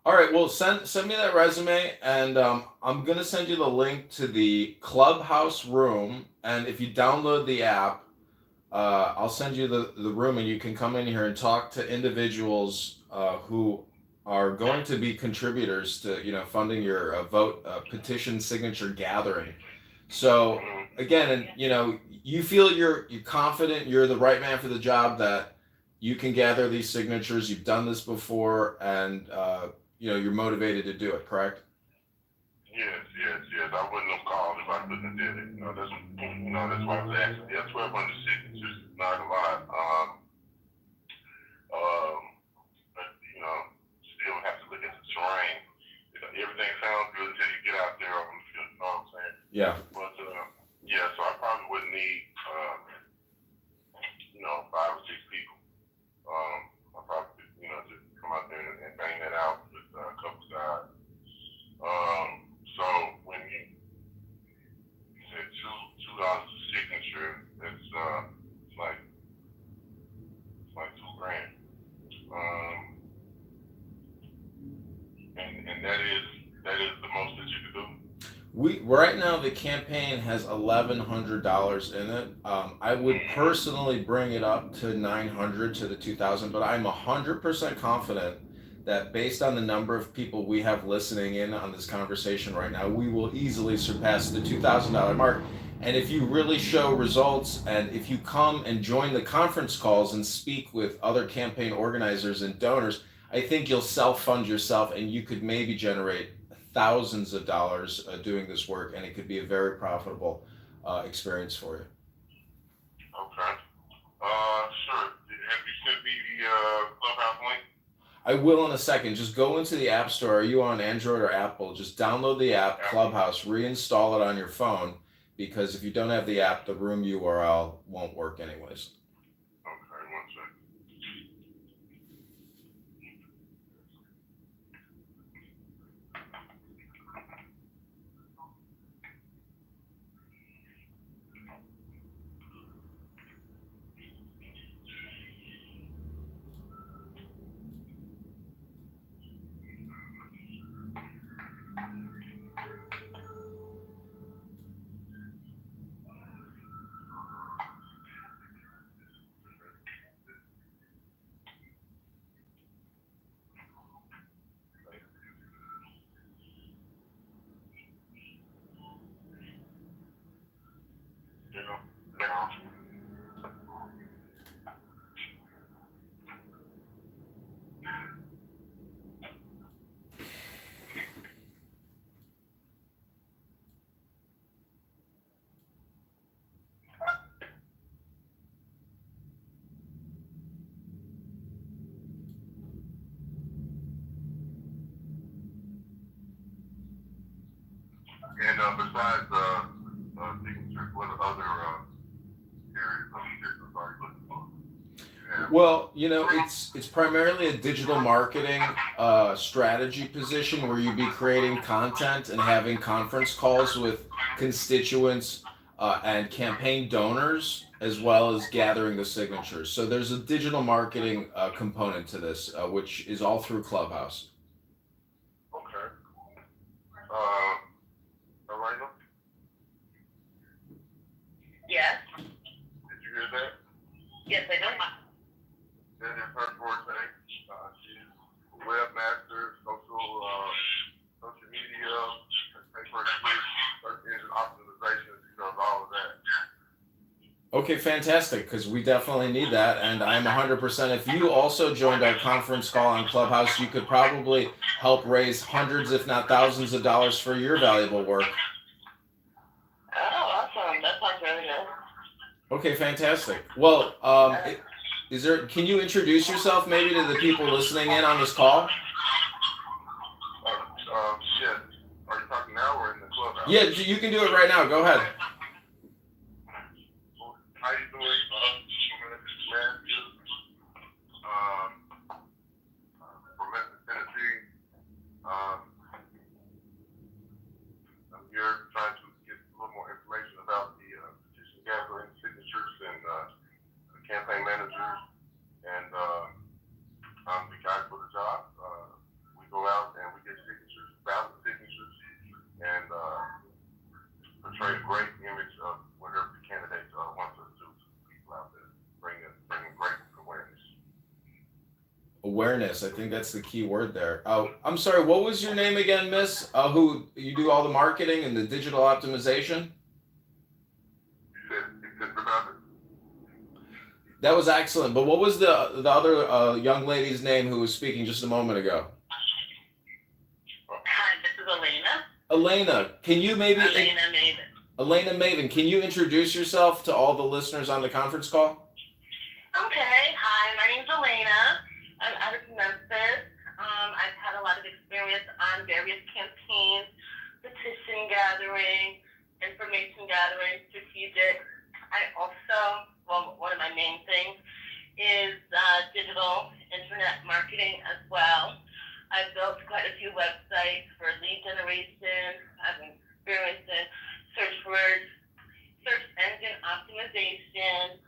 All right. Well, send me that resume, and I'm gonna send you the link to the Clubhouse room. And if you download the app, I'll send you the room, and you can come in here and talk to individuals who are going to be contributors to funding your vote petition signature gathering. So again, and you feel you're confident, you're the right man for the job, that you can gather these signatures. You've done this before, and you're motivated to do it. Correct? Yes. I wouldn't have called if I couldn't have did it. That's why I was asking. Yeah, 1,200 signatures is not a lot. But still have to look at the terrain. Everything sounds good until you get out there on the field. You know what I'm saying? Yeah. But yeah, so I probably wouldn't need 5 or 6 people. I probably just come out there and bang that out with a couple guys. So when you said $2 a signature, it's like $2,000. And that is the most that you could do. We right now the campaign has $1,100 in it. I would personally bring it up to $900 to the 2,000, but I'm 100% confident that based on the number of people we have listening in on this conversation right now, we will easily surpass the $2,000 mark. And if you really show results, and if you come and join the conference calls and speak with other campaign organizers and donors, I think you'll self-fund yourself, and you could maybe generate thousands of dollars doing this work, and it could be a very profitable experience for you. Okay. Sure. Have you sent me the Clubhouse link? I will in a second. Just go into the App Store. Are you on Android or Apple? Just download the app, Clubhouse, reinstall it on your phone, because if you don't have the app, the room URL won't work anyways. Okay, one second. And besides signatures, what other areas of business are you looking for? Yeah. Well, it's primarily a digital marketing strategy position where you'd be creating content and having conference calls with constituents and campaign donors, as well as gathering the signatures. So there's a digital marketing component to this, which is all through Clubhouse. Okay. Elena? Yes. Did you hear that? Yes, I know. That is her forte. She's a webmaster, social media, paper, search engine optimization. She does all of that. Okay, fantastic, because we definitely need that, and I'm 100%. If you also joined our conference call on Clubhouse, you could probably help raise hundreds, if not thousands of dollars for your valuable work. Oh, awesome. That sounds really good. Okay, fantastic. Well, can you introduce yourself maybe to the people listening in on this call? Yes. Are you talking now or in the Clubhouse? Yeah, you can do it right now. Go ahead. How you doing? Matthew, from Memphis, Tennessee. I'm here trying to get a little more information about the petition gathering, signatures, and campaign managers. And I'm the guy for the job. We go out and we get signatures, ballot signatures, and portray a great image of whatever the candidate wants us to people out there, bringing great awareness. Awareness, I think that's the key word there. Oh, I'm sorry, what was your name again, miss? Who you do all the marketing and the digital optimization? You said about it. That was excellent, but what was the other young lady's name who was speaking just a moment ago? Hi, this is Elena. Elena, can you maybe... Elena Maven. Elena Maven, can you introduce yourself to all the listeners on the conference call? Okay, hi, my name's Elena. I'm out of Memphis. I've had a lot of experience on various campaigns, petition gathering, information gathering, strategic. I also, one of my main things is digital internet marketing as well. I've built quite a few websites for lead generation. I've experienced in search words, search engine optimization,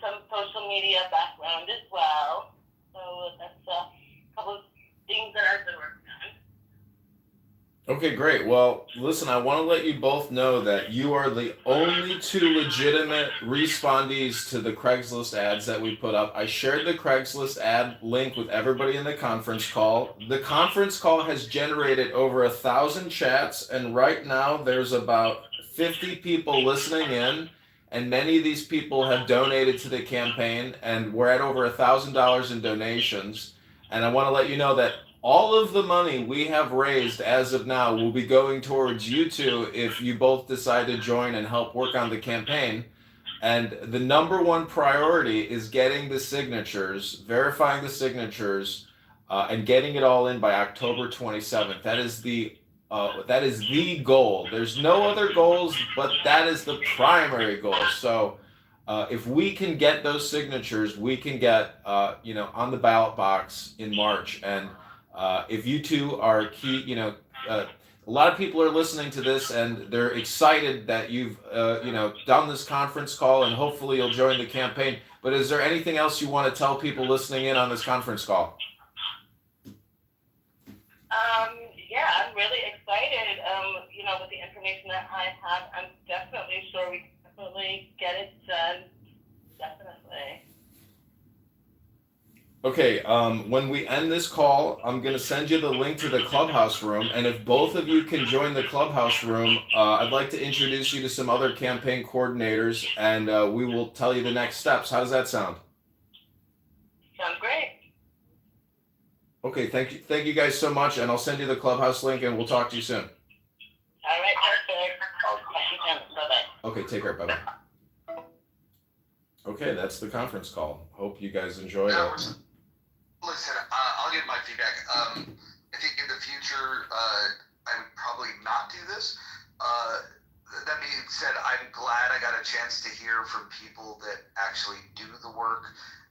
some social media background as well. So that's a couple of things that I've been working on. Okay, great. Well, listen, I want to let you both know that you are the only two legitimate respondees to the Craigslist ads that we put up. I shared the Craigslist ad link with everybody in the conference call. The conference call has generated over 1,000 chats, and right now there's about 50 people listening in, and many of these people have donated to the campaign, and we're at over $1,000 in donations. And I want to let you know that all of the money we have raised as of now will be going towards you two if you both decide to join and help work on the campaign. And the number one priority is getting the signatures, verifying the signatures, and getting it all in by October 27th. That is the goal. There's no other goals, but that is the primary goal. So if we can get those signatures, we can get on the ballot box in March. And if you two are key, a lot of people are listening to this and they're excited that you've done this conference call, and hopefully you'll join the campaign. But is there anything else you want to tell people listening in on this conference call? Yeah, I'm really excited. With the information that I have, I'm definitely sure we definitely get it done. Definitely. Okay, when we end this call, I'm going to send you the link to the clubhouse room. And if both of you can join the clubhouse room, I'd like to introduce you to some other campaign coordinators, and we will tell you the next steps. How does that sound? Sounds great. Okay, thank you guys so much, and I'll send you the clubhouse link, and we'll talk to you soon. All right, perfect. Bye-bye. Okay, take care. Bye-bye. Okay, that's the conference call. Hope you guys enjoyed it. Listen, I'll give my feedback. I think in the future, I would probably not do this. That being said, I'm glad I got a chance to hear from people that actually do the work.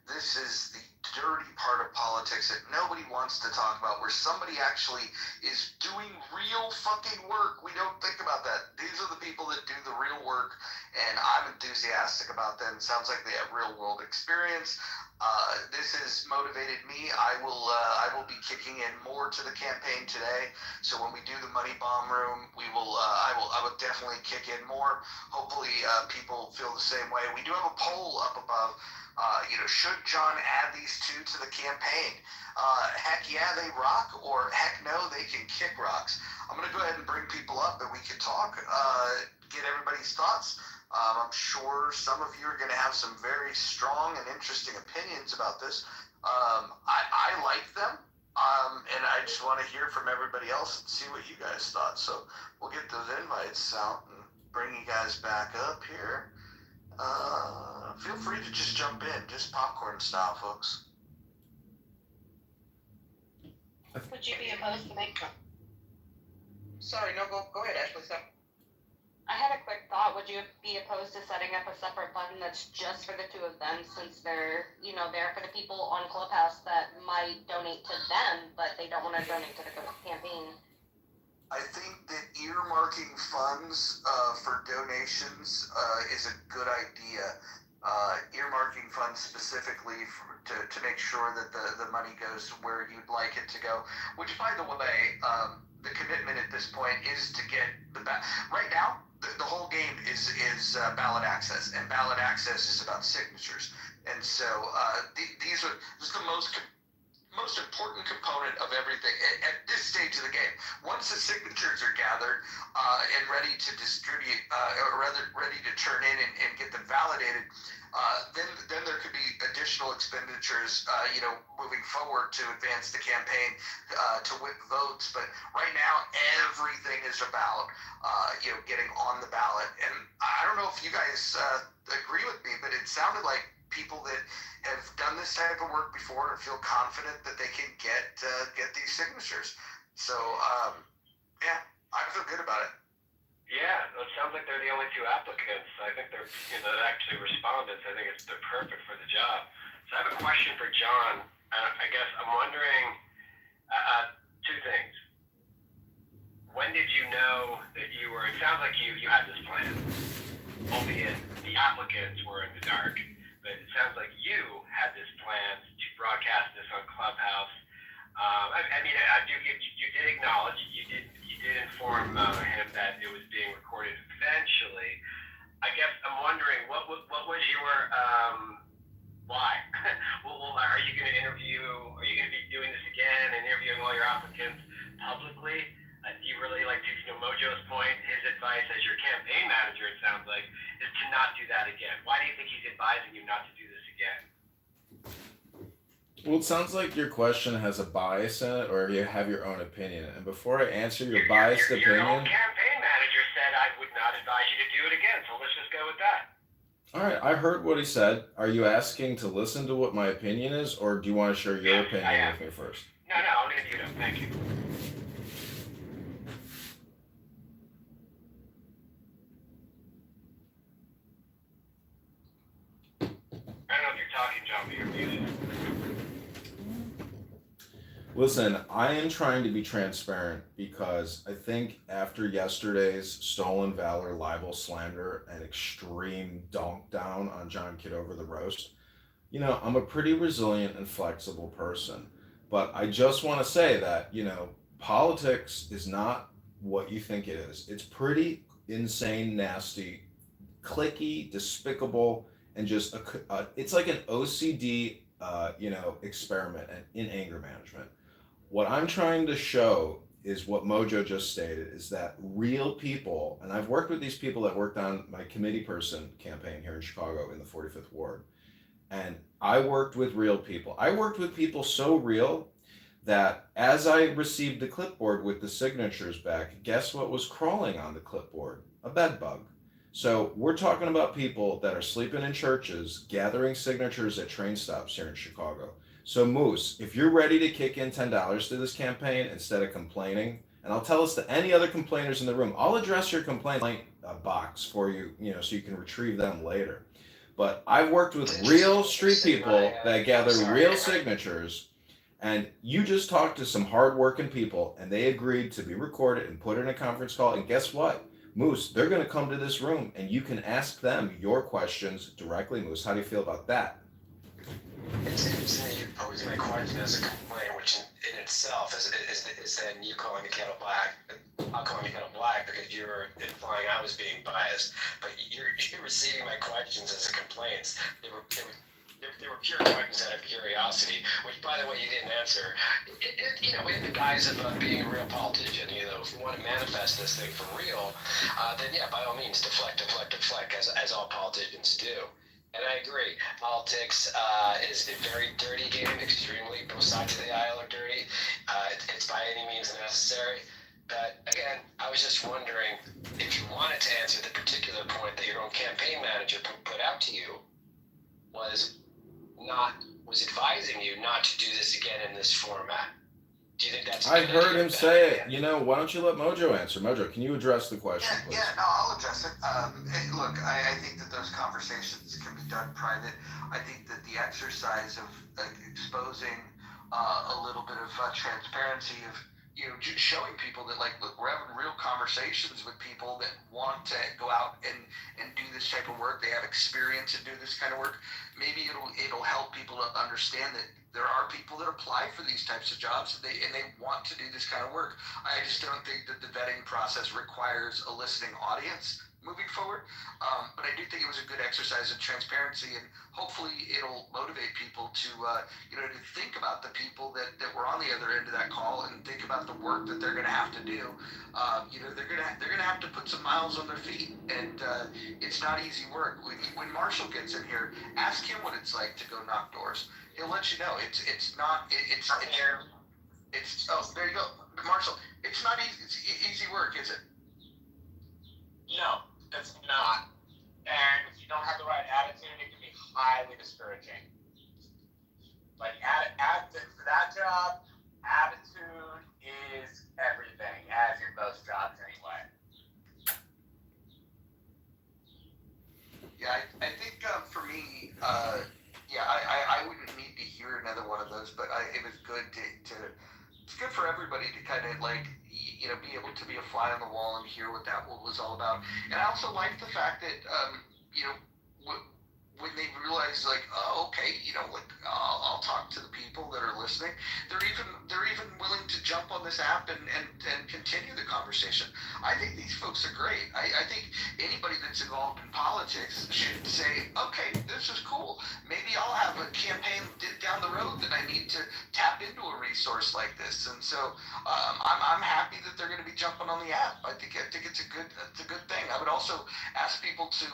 This is the dirty part of politics that nobody wants to talk about, where somebody actually is doing real fucking work. We don't think about that. These are the people that do the real work, and I'm enthusiastic about them. It sounds like they have real world experience. This has motivated me. I will be kicking in more to the campaign today. So when we do the money bomb room, I will definitely kick in more. Hopefully people feel the same way. We do have a poll up above. Should John add these two to the campaign? Heck yeah, they rock, or heck no, they can kick rocks. I'm going to go ahead and bring people up and we can talk, get everybody's thoughts. I'm sure some of you are going to have some very strong and interesting opinions about this. I like them, and I just want to hear from everybody else and see what you guys thought. So we'll get those invites out and bring you guys back up here. Feel free to just jump in, just popcorn style, folks. Would you be opposed to make? Sorry, no, go ahead, Ashley. Stop. I had a quick thought. Would you be opposed to setting up a separate button that's just for the two of them, since they're, there for the people on Clubhouse that might donate to them, but they don't want to donate to the campaign? I think that earmarking funds for donations is a good idea. Earmarking funds specifically to make sure that the money goes where you'd like it to go. Which, by the way, the commitment at this point is to get right now. The whole game is ballot access, and ballot access is about signatures. And so this is the most important component of everything at this stage of the game. Once the signatures are gathered and ready to distribute, or rather ready to turn in and get them validated, then there could be additional expenditures, moving forward to advance the campaign, to whip votes. But right now, everything is about, getting on the ballot. And I don't know if you guys agree with me, but it sounded like people that have done this type of work before and feel confident that they can get these signatures. So, yeah, I feel good about it. Yeah, it sounds like they're the only two applicants. I think they're, that actually respondents. I think they're perfect for the job. So I have a question for John. I guess I'm wondering two things. When did you know that you were? It sounds like you had this plan, albeit the applicants were in the dark. But it sounds like you had this plan to broadcast this on Clubhouse. You did acknowledge, you did inform him that it was being recorded eventually. I guess I'm wondering, what was your why? Well, are you going to interview? Are you going to be doing this again, interviewing all your applicants publicly? Do you really like to, Mojo's point, his advice as your campaign manager, it sounds like, is to not do that again. Why do you think he's advising you not to do this again? Well, it sounds like your question has a bias in it, or you have your own opinion. And before I answer your biased Your own opinion, campaign manager said I would not advise you to do it again, so let's just go with that. all right, I heard what he said. Are you asking to listen to what my opinion is, or do you want to share your Yes, I opinion am. with me first? No, I'll leave you know. Thank you. I don't know if you're talking, John, but you're muted. Listen, I am trying to be transparent because I think after yesterday's stolen valor, libel, slander, and extreme dunk down on John Kitover the roast, I'm a pretty resilient and flexible person. But I just want to say that, politics is not what you think it is. It's pretty insane, nasty, clicky, despicable, and just it's like an OCD, experiment in anger management. What I'm trying to show is what Mojo just stated is that real people, and I've worked with these people that worked on my committee person campaign here in Chicago in the 45th Ward. And I worked with real people. I worked with people so real that as I received the clipboard with the signatures back, guess what was crawling on the clipboard? A bed bug. So we're talking about people that are sleeping in churches, gathering signatures at train stops here in Chicago. So Moose, if you're ready to kick in $10 to this campaign instead of complaining, and I'll tell us to any other complainers in the room, I'll address your complaint box for you, so you can retrieve them later. But I've worked with real street people that gather real signatures, and you just talked to some hardworking people, and they agreed to be recorded and put in a conference call. And guess what? Moose, they're going to come to this room, and you can ask them your questions directly. Moose, how do you feel about that? It seems to me you're posing my question as a complaint, which in itself is then you calling the kettle black. I'm calling the kettle black because you're implying I was being biased. But you're receiving my questions as complaints. They were pure questions out of curiosity, which, by the way, you didn't answer. In the guise of being a real politician, if you want to manifest this thing for real, then yeah, by all means, deflect, as all politicians do. And I agree. Politics is a very dirty game, extremely. Both sides of the aisle are dirty. It's by any means necessary. But again, I was just wondering if you wanted to answer the particular point that your own campaign manager put out to you was advising you not to do this again in this format. Do you think that's? I heard him say it. Why don't you let Mojo answer? Mojo, can you address the question, please? Yeah, no, I'll address it. Look, I think that those conversations can be done private. I think that the exercise of exposing a little bit of transparency of just showing people that look, we're having real conversations with people that want to go out and do this type of work. They have experience and do this kind of work. Maybe it'll help people to understand that there are people that apply for these types of jobs and they want to do this kind of work. I just don't think that the vetting process requires a listening audience moving forward. But I do think it was a good exercise in transparency, and hopefully it'll motivate people to to think about the people that were on the other end of that call and think about the work that they're going to have to do. They're gonna have to put some miles on their feet, and it's not easy work. When Marshall gets in here, ask him what it's like to go knock doors. He'll let you know. It's there you go, Marshall. It's not easy. It's easy work, is it? No, it's not. And if you don't have the right attitude, it can be highly discouraging. For that job, attitude is everything, as in most jobs anyway. Yeah, I think for me, I wouldn't need to hear another one of those, but it was good to it's good for everybody to kind of be able to be a fly on the wall and hear what that was all about. And I also like the fact that when they realize oh, okay, I'll talk to the people that are listening. They're even willing to jump on this app and continue the conversation. I think these folks are great. I think anybody that's involved in politics should say, okay, this is cool. Maybe I'll have a campaign down the road that I need to tap into a resource like this. And so I'm happy that they're going to be jumping on the app. I think it's a good thing. I would also ask people to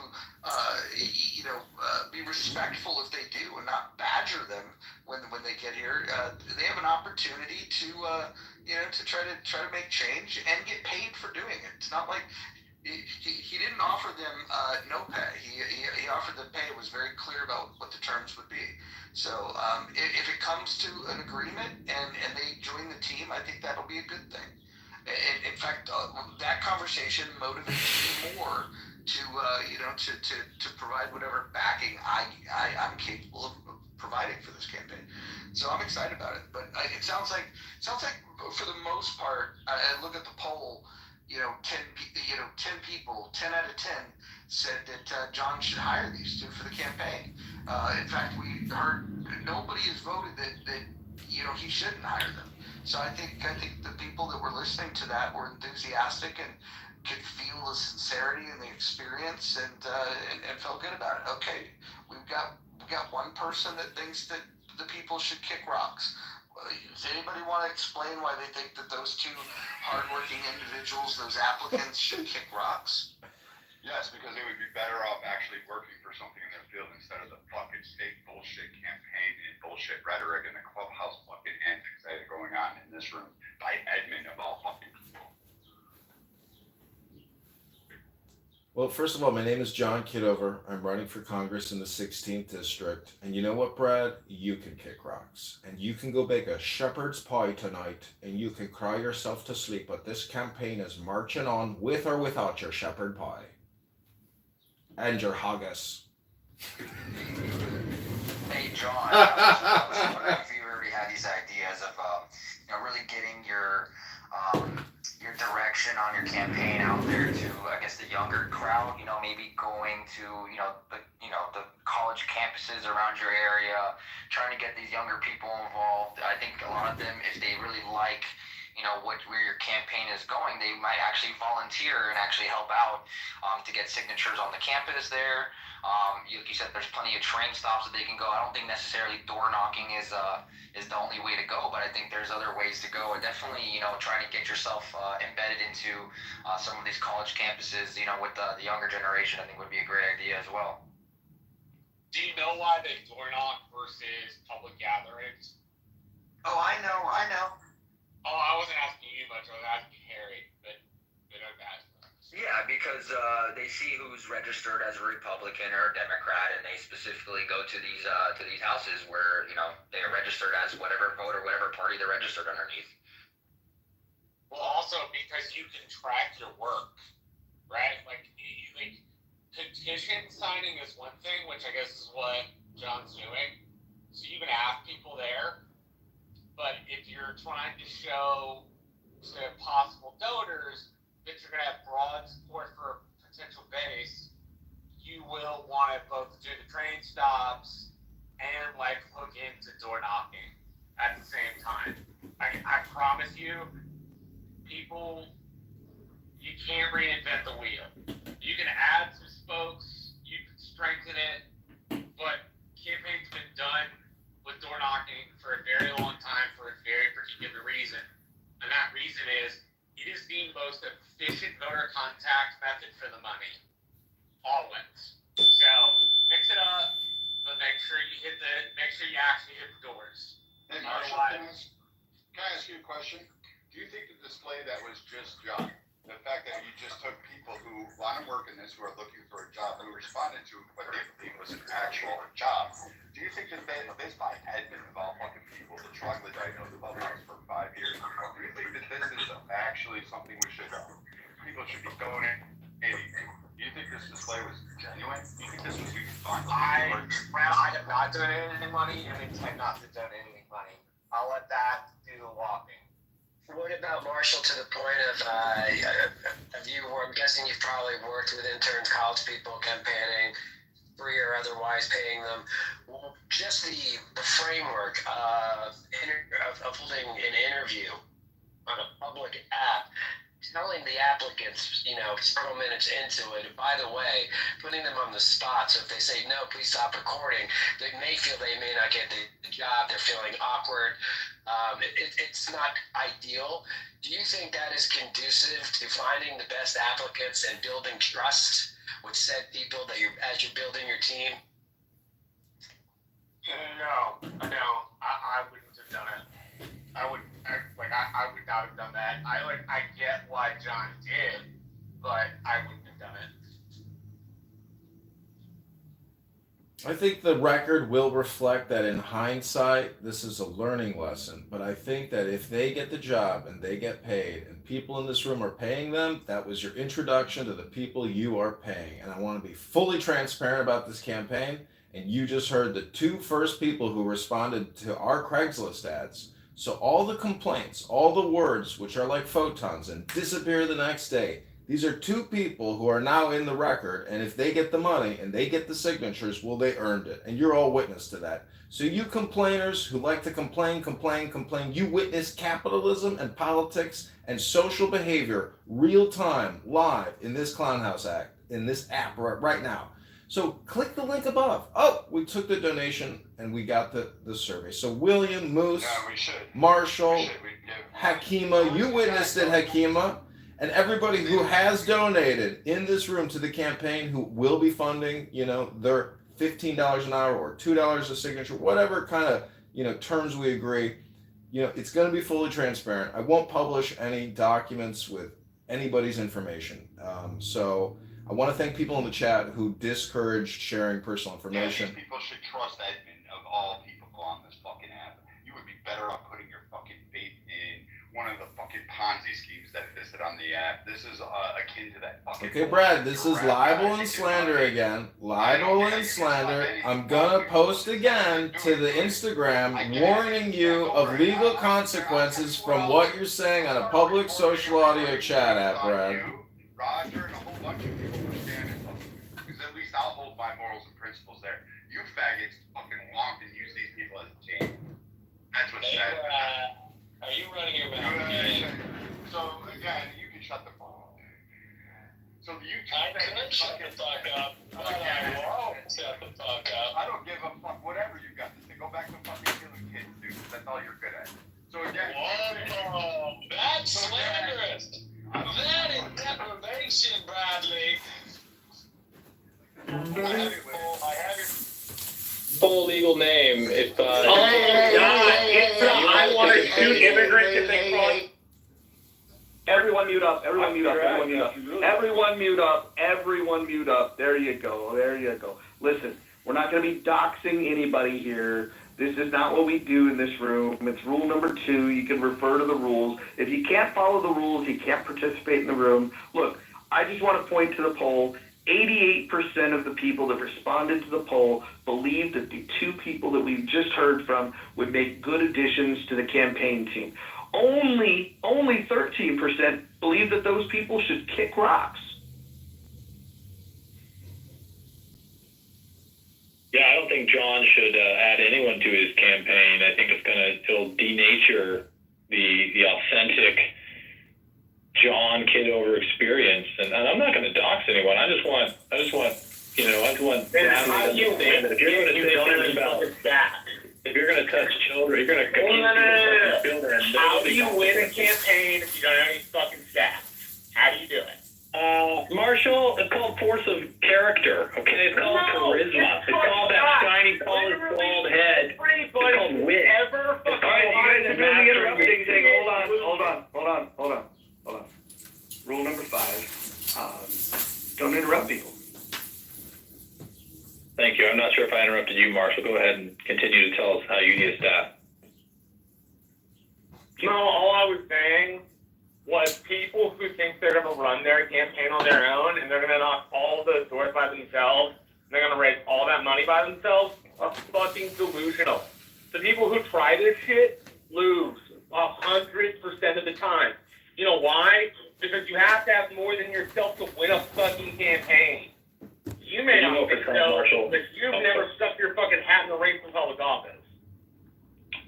be respectful if they do and not badger them when they get here, they have an opportunity to to try to make change and get paid for doing it. It's not like he didn't offer them no pay. He offered them pay. It was very clear about what the terms would be. So if it comes to an agreement and they join the team, I think that'll be a good thing. In fact, that conversation motivates me more to provide whatever backing I'm capable of providing for this campaign. So I'm excited about it. But it sounds like for the most part, I look at the poll. 10 people, 10 out of 10 said that John should hire these two for the campaign. In fact, we heard nobody has voted that he shouldn't hire them. So I think the people that were listening to that were enthusiastic and could feel the sincerity and the experience and felt good about it. Okay, we've got one person that thinks that the people should kick rocks. Does anybody want to explain why they think that those two hardworking individuals, those applicants, should kick rocks? Yes, because they would be better off actually working for something in their field instead of the fucking state bullshit campaign and bullshit rhetoric and the clubhouse fucking antics that are going on in this room by admin of all fucking people. Well, first of all, my name is John Kitover. I'm running for Congress in the 16th district. And you know what, Brad? You can kick rocks. And you can go bake a shepherd's pie tonight and you can cry yourself to sleep. But this campaign is marching on with or without your shepherd pie. And your haggis. Hey, John, I was wondering if you already had these ideas of really getting your direction on your campaign out there to, I guess, the younger crowd. Maybe going to the college campuses around your area, trying to get these younger people involved. I think a lot of them, if they really like where your campaign is going, they might actually volunteer and actually help out to get signatures on the campus there. Like you said, there's plenty of train stops that they can go. I don't think necessarily door knocking is the only way to go, but I think there's other ways to go. And definitely, trying to get yourself embedded into some of these college campuses, with the younger generation, I think would be a great idea as well. Do you know why they door knock versus public gatherings? Oh, I know. Oh, I wasn't asking you much. I was asking Harry, but I'm asking. Yeah, because they see who's registered as a Republican or a Democrat, and they specifically go to these houses where they are registered as whatever vote or whatever party they're registered underneath. Well, also because you can track your work, right? Like petition signing is one thing, which I guess is what John's doing. So you can ask people there. But if you're trying to show to possible donors that you're going to have broad support for a potential base, you will want to both do the train stops and look into door knocking at the same time. I promise you, people, you can't reinvent the wheel. You can add some spokes, you can strengthen it, but campaign's been done with door knocking for a very long time for a very particular reason. And that reason is it is the most efficient voter contact method for the money. Always. So mix it up, but make sure you actually hit the doors. Hey Marshall, can I ask you a question? Do you think the display that was just John, the fact that you just took people who want to work in this, who are looking for a job, who responded to what they believe was an actual job, do you think that this by admin of all fucking people, the troglodyte of the Clubhouse for 5 years, do you think that this is actually something people should be donating? Do you think this display was genuine? Do you think this was even fun? I have not donated any money and intend not to donate any money. I'll let that do the walking. What about Marshall to the point of I'm guessing you've probably worked with interns, college people campaigning, free or otherwise paying them. Just the framework of holding an interview on a public app, telling the applicants, several minutes into it, by the way, putting them on the spot. So if they say, no, please stop recording, they may feel they may not get the job. They're feeling awkward. It's not ideal. Do you think that is conducive to finding the best applicants and building trust with said people as you're building your team? No, I wouldn't have done it. I would not have done that. I get why John did, but I wouldn't have done it. I think the record will reflect that in hindsight, this is a learning lesson. But I think that if they get the job and they get paid and people in this room are paying them, that was your introduction to the people you are paying. And I want to be fully transparent about this campaign. And you just heard the two first people who responded to our Craigslist ads. So all the complaints, all the words, which are like photons and disappear the next day, these are two people who are now in the record, and if they get the money and they get the signatures, well, they earned it. And you're all witness to that. So you complainers who like to complain, you witness capitalism and politics and social behavior real time, live in this Clownhouse Act, in this app right now. So click the link above. Oh, we took the donation and we got the survey. So William, Moose, Marshall, Hakima, you witnessed it, Hakima. And everybody who has donated in this room to the campaign, who will be funding, their $15 an hour or $2 a signature, whatever kind of, terms we agree, it's going to be fully transparent. I won't publish any documents with anybody's information. So I want to thank people in the chat who discouraged sharing personal information. Yeah, these people should trust Edmund of all people on this fucking app. You would be better off putting your fucking faith in one of the fucking Ponzi schemes that existed on the app. This is akin to that fucking... Okay, Brad, this is libel and slander again. Libel and slander. I'm gonna post again to the Instagram warning you of legal consequences from what you're saying on a public social audio chat app, Brad. Roger and a whole bunch of people were standing up. Because at least I'll hold my morals and principles there. You faggots fucking walk and use these people as a team. That's what's sad. Are you running your mouth? So again, you can shut the fuck up. So you I could shut the fuck up. I won't shut the fuck up. I don't give a fuck. Whatever you got to say, go back to fucking killing kids, dude. That's all you're good at. So again, whoa, that's slanderous. That is deprivation, Bradley. I have your full legal name. If I want to shoot immigrants if they cross. Everyone mute up. Everyone mute up. Everyone mute up. Everyone mute up. Everyone mute up. There you go. There you go. Listen, we're not going to be doxing anybody here. This is not what we do in this room. It's rule number 2. You can refer to the rules. If you can't follow the rules, you can't participate in the room. Look, I just want to point to the poll. 88% of the people that responded to the poll believe that the two people that we've just heard from would make good additions to the campaign team. Only 13% believe that those people should kick rocks. Yeah, I don't think John should add anyone to his campaign. I think it'll denature the authentic John Kitover experience, and I'm not going to dox anyone. I just want How do you win if you're going to say something about that? If you're going to touch children, you're going to No. children. How do you win a campaign if you don't have any fucking stats? How do you do it? Marshall, it's called force of character. Okay, it's called charisma. It's called that shiny, polished, bald head. It's called wit. Ever fucking you guys are doing the interrupting thing. Hold on. Rule number 5. Don't interrupt people. Thank you. I'm not sure if I interrupted you, Marshall. Go ahead and continue to tell us how you need a staff. No, all I was saying was people who think they're going to run their campaign on their own and they're going to knock all the doors by themselves and they're going to raise all that money by themselves are fucking delusional. The people who try this shit lose 100% of the time. You know why? Because you have to have more than yourself to win a fucking campaign. You may not think so, but you've never stuck your fucking hat in the race for public office.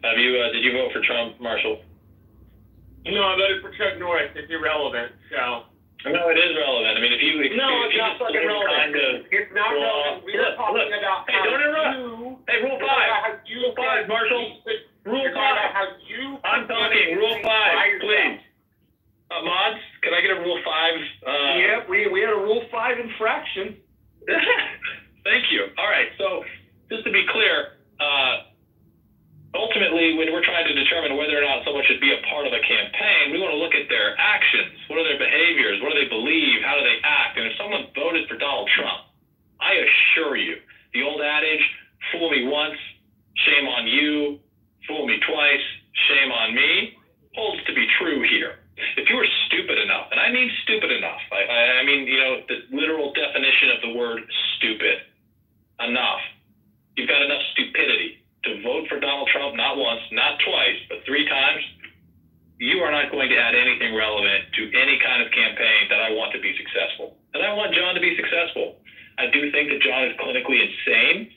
Have you? Did you vote for Trump, Marshall? No, I voted for Chuck Norris. It's irrelevant, so. No, it is relevant. I mean, if you it's not fucking relevant. It's not relevant. We were talking about hey, don't interrupt. Hey, Rule 5. Rule 5, Marshall. Rule 5. I'm talking. Rule 5, please. Mods, can I get a Rule 5? Yeah, we had a Rule 5 infraction. Thank you. All right, so just to be clear, ultimately, when we're trying to determine whether or not someone should be a part of a campaign, we want to look at their actions. What are their behaviors? What do they believe? How do they act? And if someone voted for Donald Trump, I assure you, the old adage, fool me once, shame on you, fool me twice, shame on me, holds to be true here. If you were stupid enough, and I mean stupid enough, I mean, the literal definition of the word stupid, enough, you've got enough stupidity to vote for Donald Trump not once, not twice, but 3 times, you are not going to add anything relevant to any kind of campaign that I want to be successful. And I want John to be successful. I do think that John is clinically insane,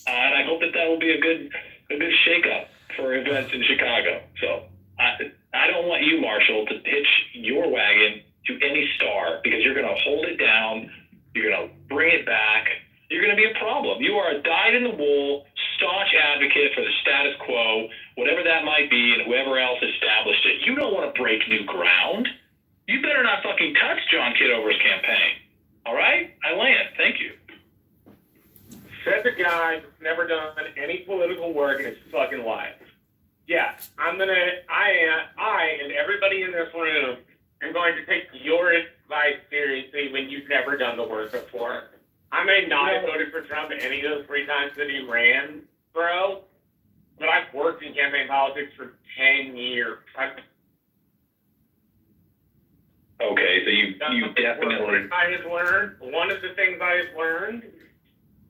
and I hope that will be a good shakeup for events in Chicago. So I don't want you, Marshall, to pitch your wagon to any star, because you're going to hold it down, you're going to bring it back, you're going to be a problem. You are a dyed-in-the-wool, staunch advocate for the status quo, whatever that might be, and whoever else established it. You don't want to break new ground. You better not fucking touch John Kitover's campaign. All right? I land. Thank you. Said the guy that's never done any political work in his fucking life. Yeah, I and everybody in this room am going to take your advice seriously when you've never done the work before. I may not have voted for Trump any of those 3 times that he ran, bro, but I've worked in campaign politics for 10 years. Okay, so you definitely... One of the things I have learned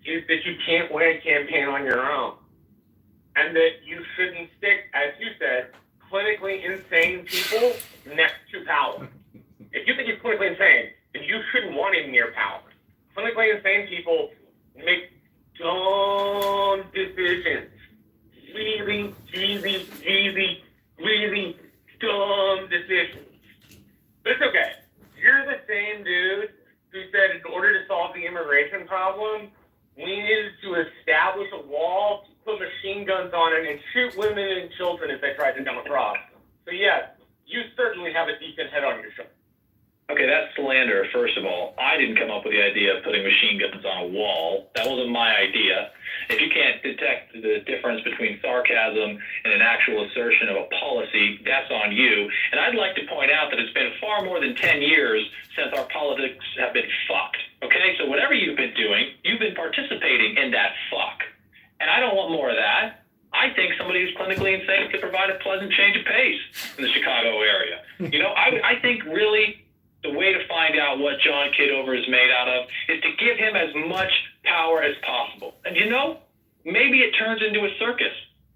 is that you can't win a campaign on your own. And that you shouldn't stick, as you said, clinically insane people next to power. If you think he's clinically insane, then you shouldn't want him near power. Clinically insane people make dumb decisions. Really dumb decisions. But it's okay. You're the same dude who said in order to solve the immigration problem, we needed to establish a wall, put machine guns on it, and shoot women and children if they tried to come across. So yes, you certainly have a decent head on your shoulder. Okay, that's slander, first of all. I didn't come up with the idea of putting machine guns on a wall. That wasn't my idea. If you can't detect the difference between sarcasm and an actual assertion of a policy, that's on you. And I'd like to point out that it's been far more than 10 years since our politics have been fucked. Okay, so whatever you've been doing, you've been participating in that fuck. And I don't want more of that. I think somebody who's clinically insane could provide a pleasant change of pace in the Chicago area. I think really the way to find out what John Kitover is made out of is to give him as much power as possible. And maybe it turns into a circus.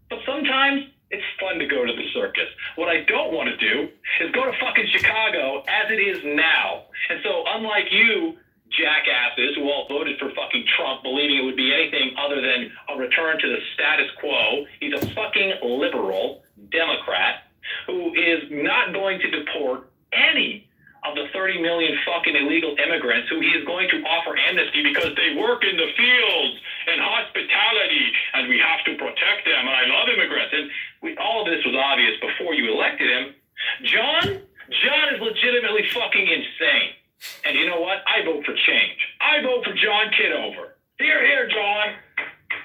But sometimes it's fun to go to the circus. What I don't want to do is go to fucking Chicago as it is now. And so unlike you, jackasses who all voted for fucking Trump believing it would be anything other than a return to the status quo, he's a fucking liberal Democrat who is not going to deport any of the 30 million fucking illegal immigrants who he is going to offer amnesty because they work in the fields and hospitality and we have to protect them and I love immigrants. And all of this was obvious before you elected him. John is legitimately fucking insane. And you know what? I vote for change. I vote for John Kitover. Here, John.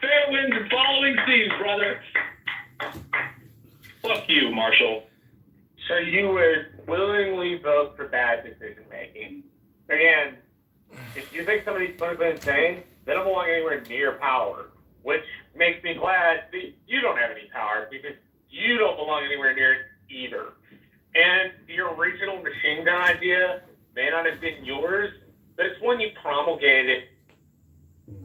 Fair winds and following seas, brother. Fuck you, Marshall. So you would willingly vote for bad decision making. Again, if you think somebody's clinically insane, they don't belong anywhere near power, which makes me glad that you don't have any power because you don't belong anywhere near it either. And your original machine gun idea may not have been yours, but it's one you promulgated. You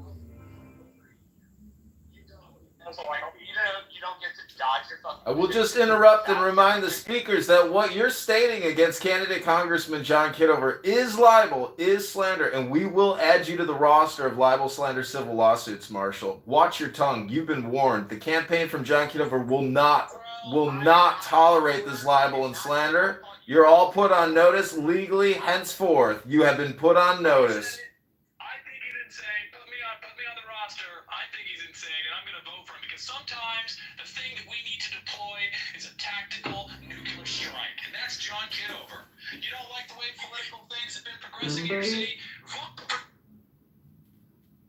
don't get to dodge your fucking... I will just interrupt and remind the speakers that what you're stating against candidate Congressman John Kitover is libel, is slander, and we will add you to the roster of libel, slander, civil lawsuits, Marshall. Watch your tongue. You've been warned. The campaign from John Kitover will not tolerate this libel and slander. You're all put on notice legally henceforth. You have been put on notice. I think he's insane. Put me on the roster. I think he's insane, and I'm going to vote for him because sometimes the thing that we need to deploy is a tactical nuclear strike, and that's John Kitover. You don't like the way political things have been progressing in your city?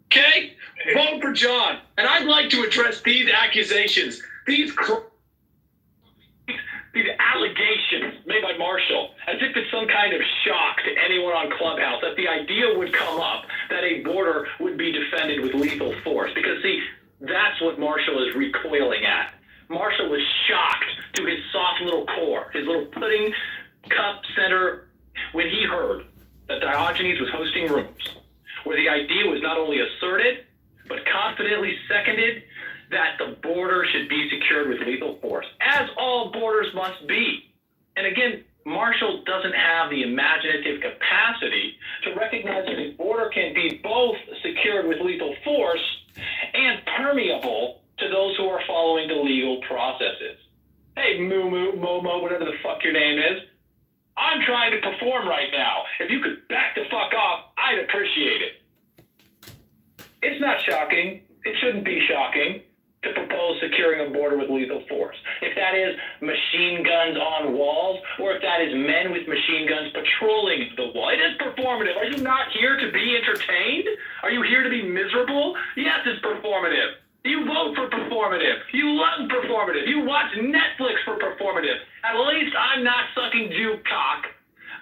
Okay? Vote for John. And I'd like to address these accusations. These by Marshall, as if it's some kind of shock to anyone on Clubhouse that the idea would come up that a border would be defended with lethal force. Because, see, that's what Marshall is recoiling at. Marshall was shocked to his soft little core, his little pudding cup center, when he heard that Diogenes was hosting rooms where the idea was not only asserted, but confidently seconded that the border should be secured with lethal force, as all borders must be. And again, Marshall doesn't have the imaginative capacity to recognize that a border can be both secured with lethal force and permeable to those who are following the legal processes. Hey, Moo, Momo, whatever the fuck your name is, I'm trying to perform right now. If you could back the fuck off, I'd appreciate it. It's not shocking. It shouldn't be shocking to propose securing a border with lethal force. If that is machine guns on walls, or if that is men with machine guns patrolling the wall. It is performative. Are you not here to be entertained? Are you here to be miserable? Yes, it's performative. You vote for performative. You love performative. You watch Netflix for performative. At least I'm not sucking Jew cock.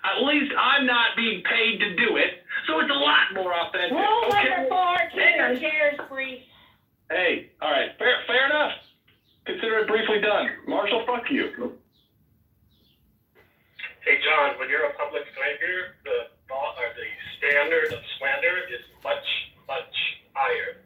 At least I'm not being paid to do it. So it's a lot more authentic. Rule Okay? number 4, keep your And- chairs brief. Hey, all right, fair enough. Consider it briefly done. Marshall, fuck you. Hey, John, when you're a public figure, the standard of slander is much, much higher.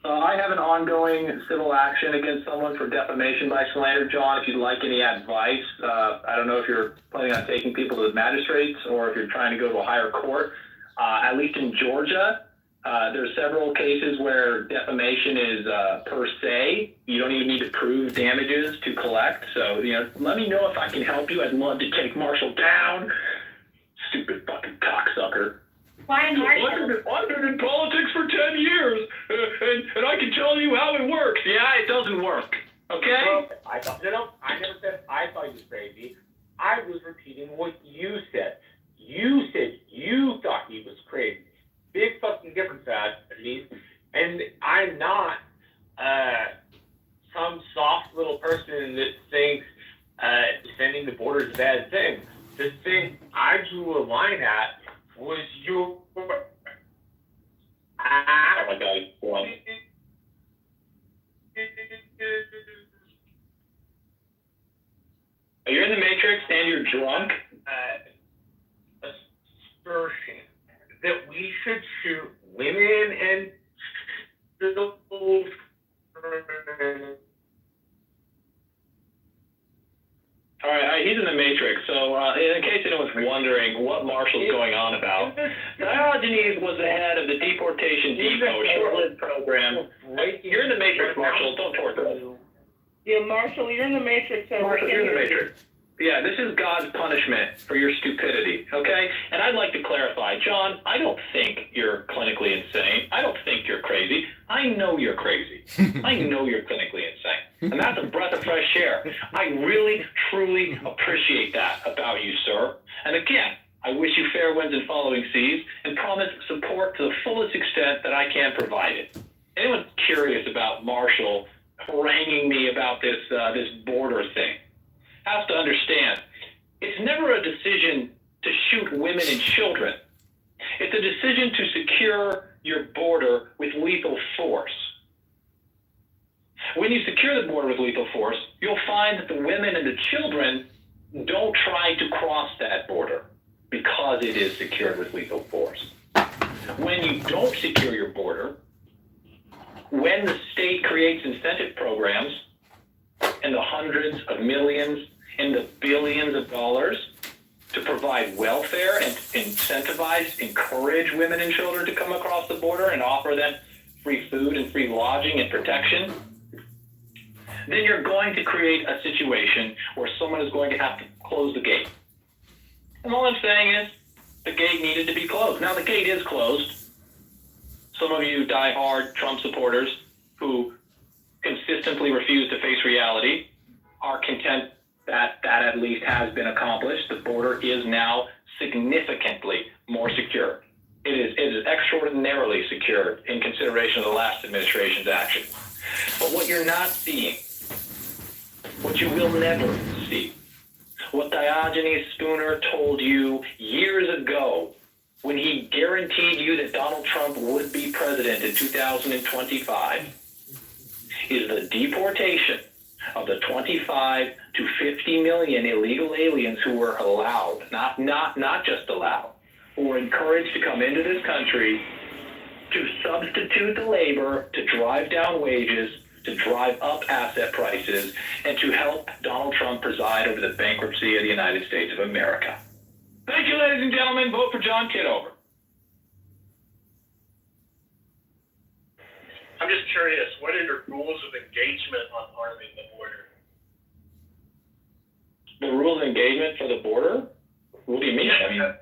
I have an ongoing civil action against someone for defamation by slander. John, if you'd like any advice, I don't know if you're planning on taking people to the magistrates or if you're trying to go to a higher court. At least in Georgia, there's several cases where defamation is per se. You don't even need to prove damages to collect. So, let me know if I can help you. I'd love to take Marshall down. Stupid fucking cocksucker. Why Marshall? I've been in politics for 10 years, and I can tell you how it works. Yeah, it doesn't work. Okay? Well, I never said I thought he was crazy. I was repeating what you said. You said you thought he was crazy. Big fucking difference, at least. And I'm not some soft little person that thinks defending the border is a bad thing. The thing I drew a line at was your... Oh my God, one. You're in the Matrix and you're drunk? Assertion that we should shoot women and children. All right, he's in the Matrix. So, in case anyone's wondering what Marshall's going on about, Diogenes was the head of the Deportation Depot short-lived program. You're in the Matrix, Marshall. Don't torture us. Yeah, Marshall, you're in the Matrix. Marshall, you're in the Matrix. Yeah, this is God's punishment for your stupidity, okay? And I'd like to clarify, John, I don't think you're clinically insane. I don't think you're crazy. I know you're crazy. I know you're clinically insane. And that's a breath of fresh air. I really, truly appreciate that about you, sir. And again, I wish you fair winds and following seas and promise support to the fullest extent that I can provide it. Anyone curious about Marshall haranguing me about this border thing has to understand, it's never a decision to shoot women and children. It's a decision to secure your border with lethal force. When you secure the border with lethal force, you'll find that the women and the children don't try to cross that border because it is secured with lethal force. When you don't secure your border, when the state creates incentive programs in the hundreds of millions, in the billions of dollars to provide welfare and incentivize, encourage women and children to come across the border and offer them free food and free lodging and protection, then you're going to create a situation where someone is going to have to close the gate. And all I'm saying is the gate needed to be closed. Now the gate is closed. Some of you diehard Trump supporters who consistently refuse to face reality are content that at least has been accomplished. The border is now significantly more secure. It is extraordinarily secure in consideration of the last administration's action. But what you're not seeing, what you will never see, what Diogenes Spooner told you years ago when he guaranteed you that Donald Trump would be president in 2025 is the deportation of the 25 to 50 million illegal aliens who were allowed, not just allowed, who were encouraged to come into this country to substitute the labor, to drive down wages, to drive up asset prices, and to help Donald Trump preside over the bankruptcy of the United States of America. Thank you, ladies and gentlemen. Vote for John Kitover. I'm just curious, what are your rules of engagement on arming the border? The rules of engagement for the border? What do you mean? Yeah, I mean,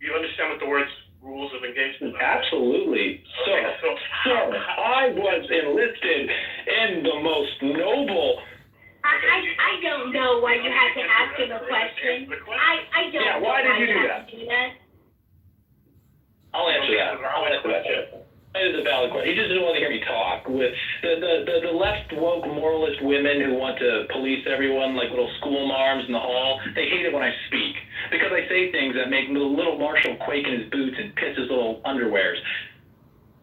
you understand what the words rules of engagement are? absolutely. Okay, So, I was enlisted in the most noble. I don't know why you had to ask him a question. I don't Yeah, know why did you you do had to do that. I'll answer that. That is a valid question. He just doesn't want to hear me talk. With the left woke moralist women who want to police everyone like little school marms in the hall, they hate it when I speak because I say things that make little Marshall quake in his boots and piss his little underwears.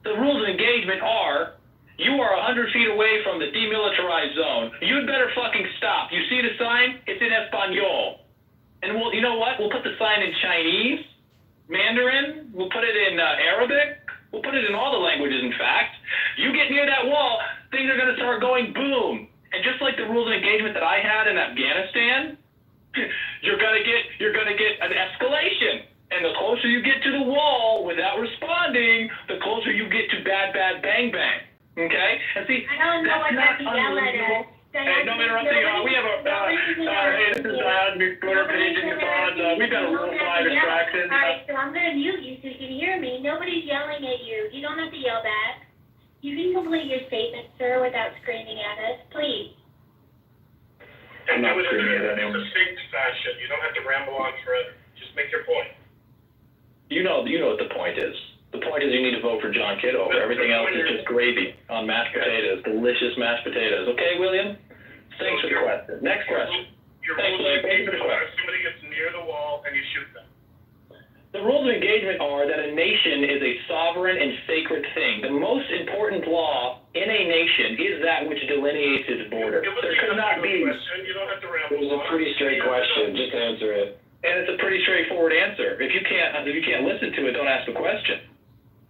The rules of engagement are: you are 100 feet away from the demilitarized zone. You'd better fucking stop. You see the sign? It's in Espanol. And we'll, you know what? We'll put the sign in Chinese, Mandarin. We'll put it in Arabic. We'll put it in all the languages, in fact. You get near that wall, things are going to start going boom. And just like the rules of engagement that I had in Afghanistan, you're going to get an escalation. And the closer you get to the wall without responding, the closer you get to bad, bad, bang, bang. Okay? And see, I don't know what that's that not yell at unreasonable. us. Hey, no interrupting. We have a, hey, this is Diogenes Spooner paging the bond. We've got a Rule 5 distraction. Alright, so I'm gonna mute you so you can hear me. Nobody's yelling at you. You don't have to yell back. You can complete your statement, sir, without screaming at us, please. I'm not screaming at It's anyone. a safe fashion. You don't have to ramble on forever. Just make your point. You know what the point is. The point is you need to vote for John Kitover. Everything else is just gravy on mashed potatoes, delicious mashed potatoes. Okay, William? Thanks for the question. Next question. Your Thanks, rules of Larry. Thanks for the engagement are question. if somebody gets near the wall and you shoot them. The rules of engagement are that a nation is a sovereign and sacred thing. The most important law in a nation is that which delineates its border. There could not be. You don't have to ramble. It was a pretty straight question. Just answer it. And it's a pretty straightforward answer. If you can't listen to it, don't ask the question.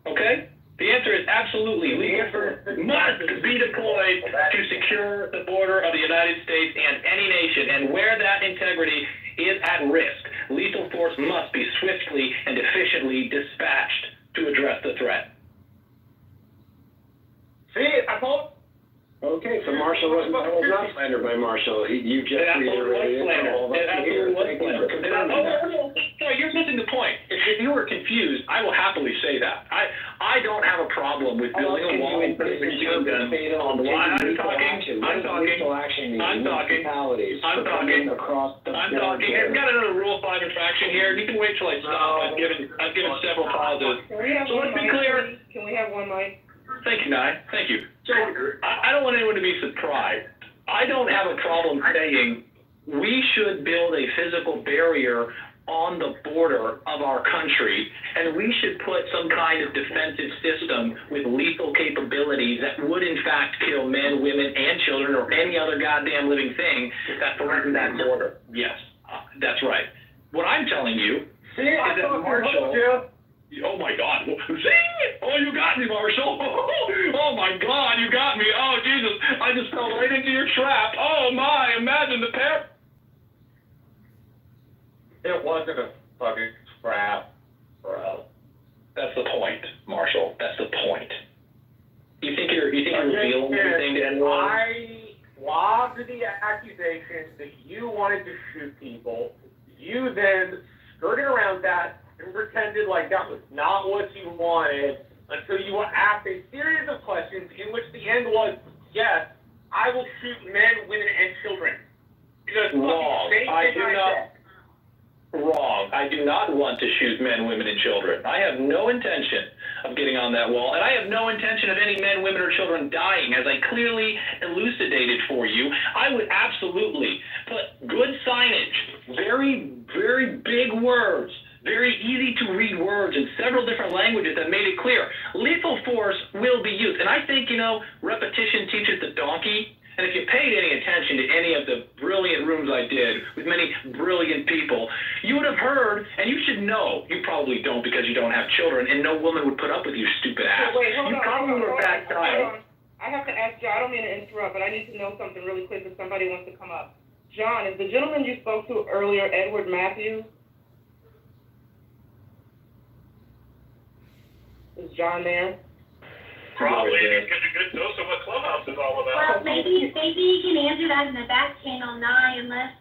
Okay? The answer is absolutely. Lethal force must be deployed to secure the border of the United States and any nation. And where that integrity is at risk, lethal force must be swiftly and efficiently dispatched to address the threat. See, I told. Okay, so Marshall was not slandered by Marshall. You just reiterated all It that here. absolutely was slander. No, you're missing the point. If you were confused, I will happily say that. I don't have a problem with building a wall and putting machine guns on the line. I'm talking. I've got another Rule 5 infraction here. You can wait till I stop. I've given several pauses. Can we have So let's be clear. Can we have one mic? Thank you, Nye. Thank you. So I don't want anyone to be surprised. I don't have a problem saying we should build a physical barrier on the border of our country, and we should put some kind of defensive system with lethal capabilities that would in fact kill men, women, and children, or any other goddamn living thing that threaten that border. Yes, that's right. What I'm telling you is that Marshall... Oh my God! See? Oh, you got me, Marshall! Oh my God, you got me! Oh Jesus! I just fell right into your trap! Oh my! Imagine the pair. It wasn't a fucking trap, bro. That's the point, Marshall. That's the point. You think you're revealing everything to anyone? I lobbed the accusation that you wanted to shoot people. You then skirted around that and pretended like that was not what you wanted until you were asked a series of questions in which the end was, yes, I will shoot men, women, and children. Because Wrong. Wrong. I do not want to shoot men, women, and children. I have no intention of getting on that wall, and I have no intention of any men, women, or children dying, as I clearly elucidated for you. I would absolutely put good signage very, very big words, very easy to read words in several different languages that made it clear. Lethal force will be used. And I think, repetition teaches the donkey. And if you paid any attention to any of the brilliant rooms I did with many brilliant people, you would have heard, and you should know, you probably don't because you don't have children, and no woman would put up with you, stupid ass. Wait, hold you on, probably hold on, were hold back on, died. hold on. I have to ask John, I don't mean to interrupt, but I need to know something really quick if somebody wants to come up. John, is the gentleman you spoke to earlier Edward Matthews? Is John there? Probably, he's getting a good dose of what Clubhouse is all about. Well, maybe he can answer that in the back channel 9 unless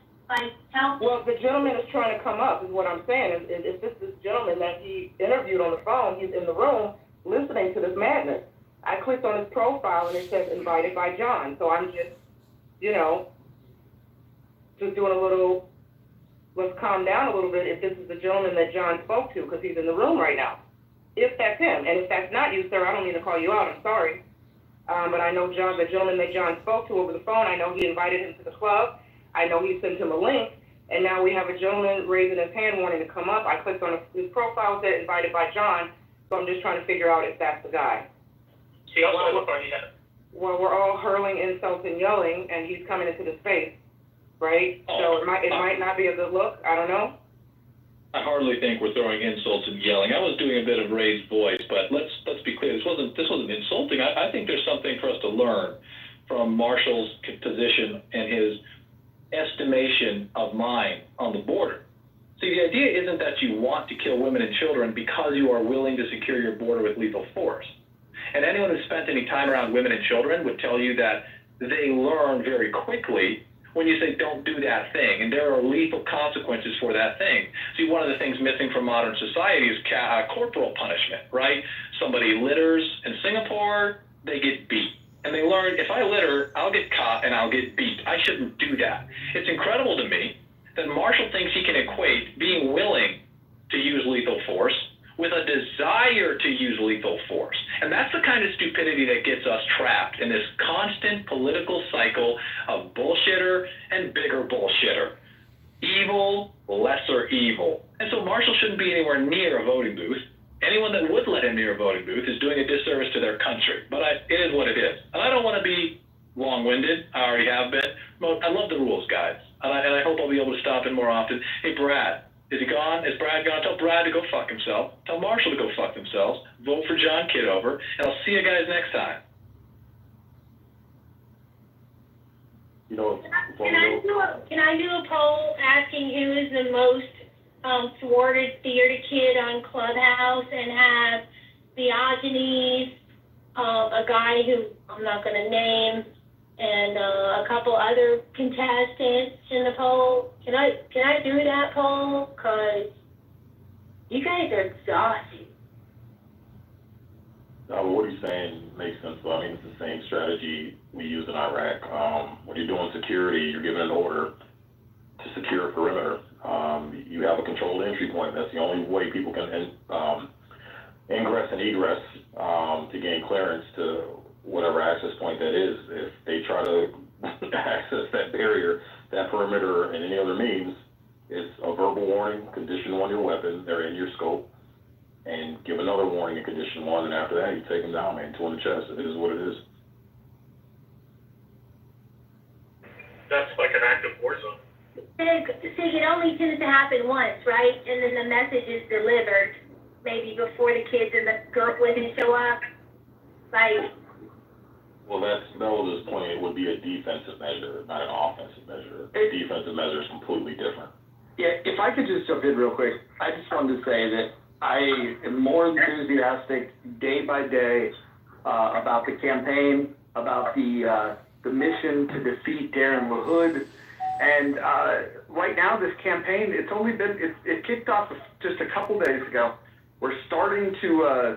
help. Well, the gentleman is trying to come up, is what I'm saying. Is this gentleman that he interviewed on the phone? He's in the room listening to this madness. I clicked on his profile and it says invited by John. So I'm just, just doing a little, let's calm down a little bit if this is the gentleman that John spoke to, because he's in the room right now. If that's him, and if that's not you, sir, I don't mean to call you out, I'm sorry. But I know John, the gentleman that John spoke to over the phone, I know he invited him to the club. I know he sent him a link, and now we have a gentleman raising his hand wanting to come up. I clicked on his profile, said invited by John, so I'm just trying to figure out if that's the guy. He also has a funny head. Well, we're all hurling insults and yelling, and he's coming into the space, right? So it might not be a good look, I don't know. I hardly think we're throwing insults and yelling. I was doing a bit of raised voice, but let's be clear. This wasn't insulting. I think there's something for us to learn from Marshall's position and his estimation of mine on the border. See, the idea isn't that you want to kill women and children because you are willing to secure your border with lethal force. And anyone who's spent any time around women and children would tell you that they learn very quickly when you say don't do that thing, and there are lethal consequences for that thing. See, one of the things missing from modern society is corporal punishment, right? Somebody litters in Singapore, they get beat. And they learn, if I litter, I'll get caught and I'll get beat. I shouldn't do that. It's incredible to me that Marshall thinks he can equate being willing to use lethal force with a desire to use lethal force. And that's the kind of stupidity that gets us trapped in this constant political cycle of bullshitter and bigger bullshitter. Evil, lesser evil. And so Marshall shouldn't be anywhere near a voting booth. Anyone that would let him near a voting booth is doing a disservice to their country. But it is what it is. And I don't want to be long-winded. I already have been. I love the rules, guys. And I hope I'll be able to stop in more often. Hey, Brad. Is he gone? Is Brad gone? Tell Brad to go fuck himself. Tell Marshall to go fuck themselves. Vote for John Kitover. And I'll see you guys next time. Can I do a poll asking who is the most thwarted theater kid on Clubhouse and have Diogenes, a guy who I'm not going to name, and a couple other contestants in the poll? Can I do that poll? Because you guys are exhausting. What he's saying makes sense. I mean, it's the same strategy we use in Iraq. When you're doing security, you're given an order to secure a perimeter. You have a controlled entry point. That's the only way people can ingress and egress to gain clearance to whatever access point that is. If they try to access that barrier, that perimeter, and any other means, it's a verbal warning, condition 1 your weapon, they're in your scope, and give another warning in condition 1, and after that, you take them down, man, 2 in the chest. It is what it is. That's like an active war zone. See, it only tends to happen once, right? And then the message is delivered maybe before the kids and the women show up. Like, Well, that was his point. It would be a defensive measure, not an offensive measure. A defensive measure is completely different. Yeah, if I could just jump in real quick, I just wanted to say that I am more enthusiastic day by day about the campaign, about the mission to defeat Darren LaHood. And right now, this campaign, it kicked off just a couple days ago. We're starting to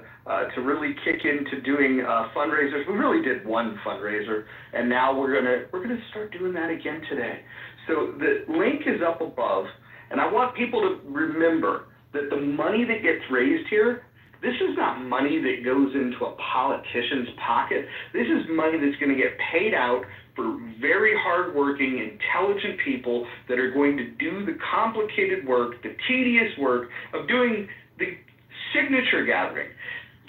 really kick into doing fundraisers. We really did one fundraiser, and now we're gonna start doing that again today. So the link is up above, and I want people to remember that the money that gets raised here, this is not money that goes into a politician's pocket. This is money that's going to get paid out for very hardworking, intelligent people that are going to do the complicated work, the tedious work of doing the signature gathering,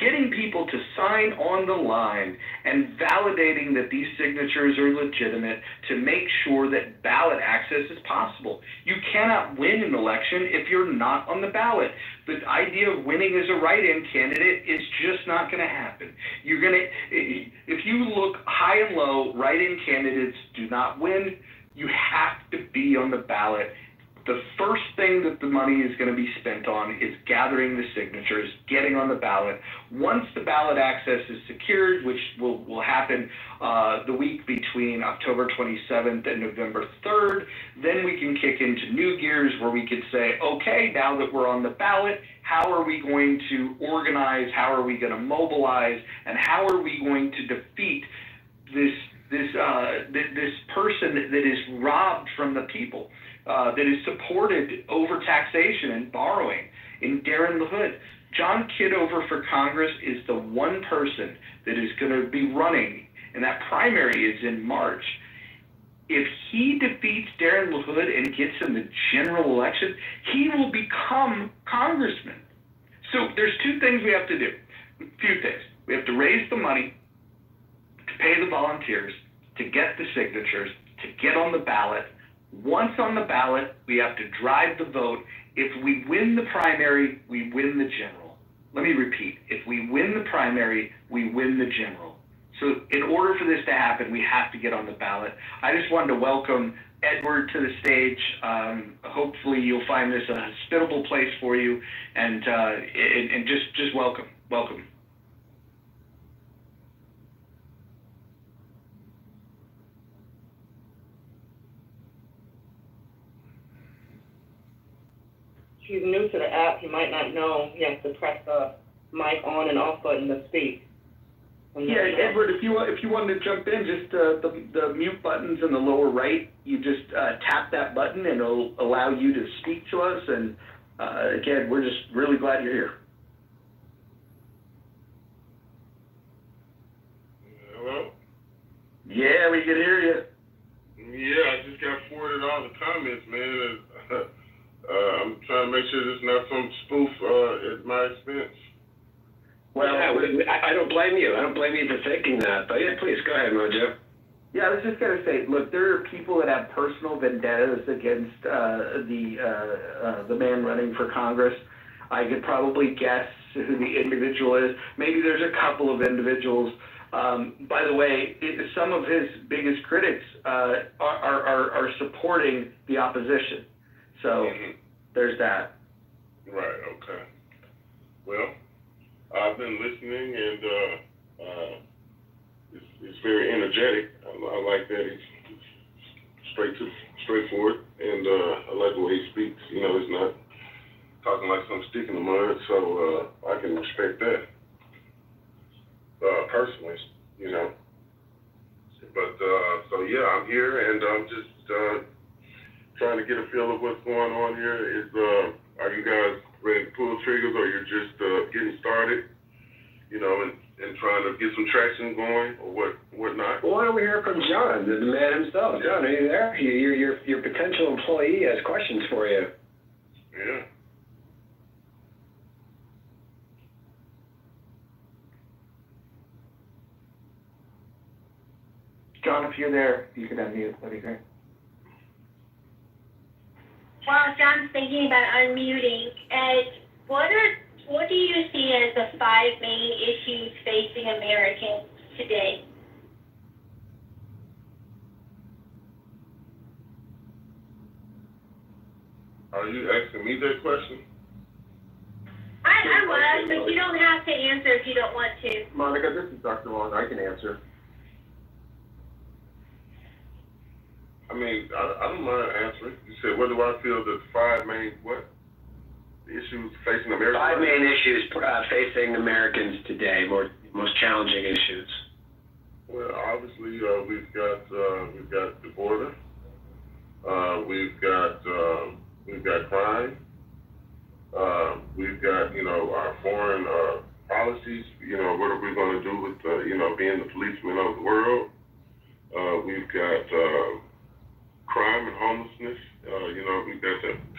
getting people to sign on the line and validating that these signatures are legitimate to make sure that ballot access is possible. You cannot win an election if you're not on the ballot. The idea of winning as a write-in candidate is just not going to happen. If you look high and low, write-in candidates do not win. You have to be on the ballot. The first thing that the money is going to be spent on is gathering the signatures, getting on the ballot. Once the ballot access is secured, which will happen the week between October 27th and November 3rd, then we can kick into new gears where we could say, okay, now that we're on the ballot, how are we going to organize, how are we going to mobilize, and how are we going to defeat this person that is robbed from the people? That is supported over taxation and borrowing in Darren LaHood. John Kitover for Congress is the one person that is going to be running, and that primary is in March. If he defeats Darren LaHood and gets in the general election, he will become congressman. So there's two things we have to do. A few things. We have to raise the money to pay the volunteers, to get the signatures, to get on the ballot. Once on the ballot, we have to drive the vote. If we win the primary, we win the general. Let me repeat. If we win the primary, we win the general. So in order for this to happen, we have to get on the ballot. I just wanted to welcome Edward to the stage. Hopefully you'll find this a hospitable place for you, and just welcome. If he's new to the app, he might not know he has to press the mic on and off button to speak. Yeah, Edward, if you wanted to jump in, just the mute button's in the lower right. You just tap that button and it'll allow you to speak to us. And again, we're just really glad you're here. Hello? Yeah, we can hear you. Yeah, I just got forwarded all the comments, man. I'm trying to make sure this is not some spoof at my expense. Well, yeah, I don't blame you. I don't blame you for thinking that. But yeah, please go ahead, Mojo. Yeah, I was just gonna say, look, there are people that have personal vendettas against the man running for Congress. I could probably guess who the individual is. Maybe there's a couple of individuals. By the way, some of his biggest critics are supporting the opposition. So there's that. Right. Okay. Well, I've been listening, and it's very energetic. I like that he's straightforward, and I like the way he speaks. You know, he's not talking like some stick in the mud, so I can respect that personally. You know, but so yeah, I'm here, and I'm just trying to get a feel of what's going on here. Are you guys ready to pull triggers, or you're just getting started, you know, and trying to get some traction going, or whatnot? Well, why don't we hear from John, the man himself? John, are you there? Your potential employee has questions for you. Yeah. John, if you're there, you can unmute. That'd be great. While John's thinking about unmuting, Ed, what do you see as the 5 main issues facing Americans today? Are you asking me that question? I was, but you don't have to answer if you don't want to. Monica, this is Dr. Long. I can answer. I mean, I don't mind answering. You said, what do I feel the 5 main, issues facing Americans? 5 main issues facing Americans today, most challenging issues. Well, obviously, we've got the border. We've got crime. We've got, our foreign policies. What are we going to do with, being the policemen of the world? We've got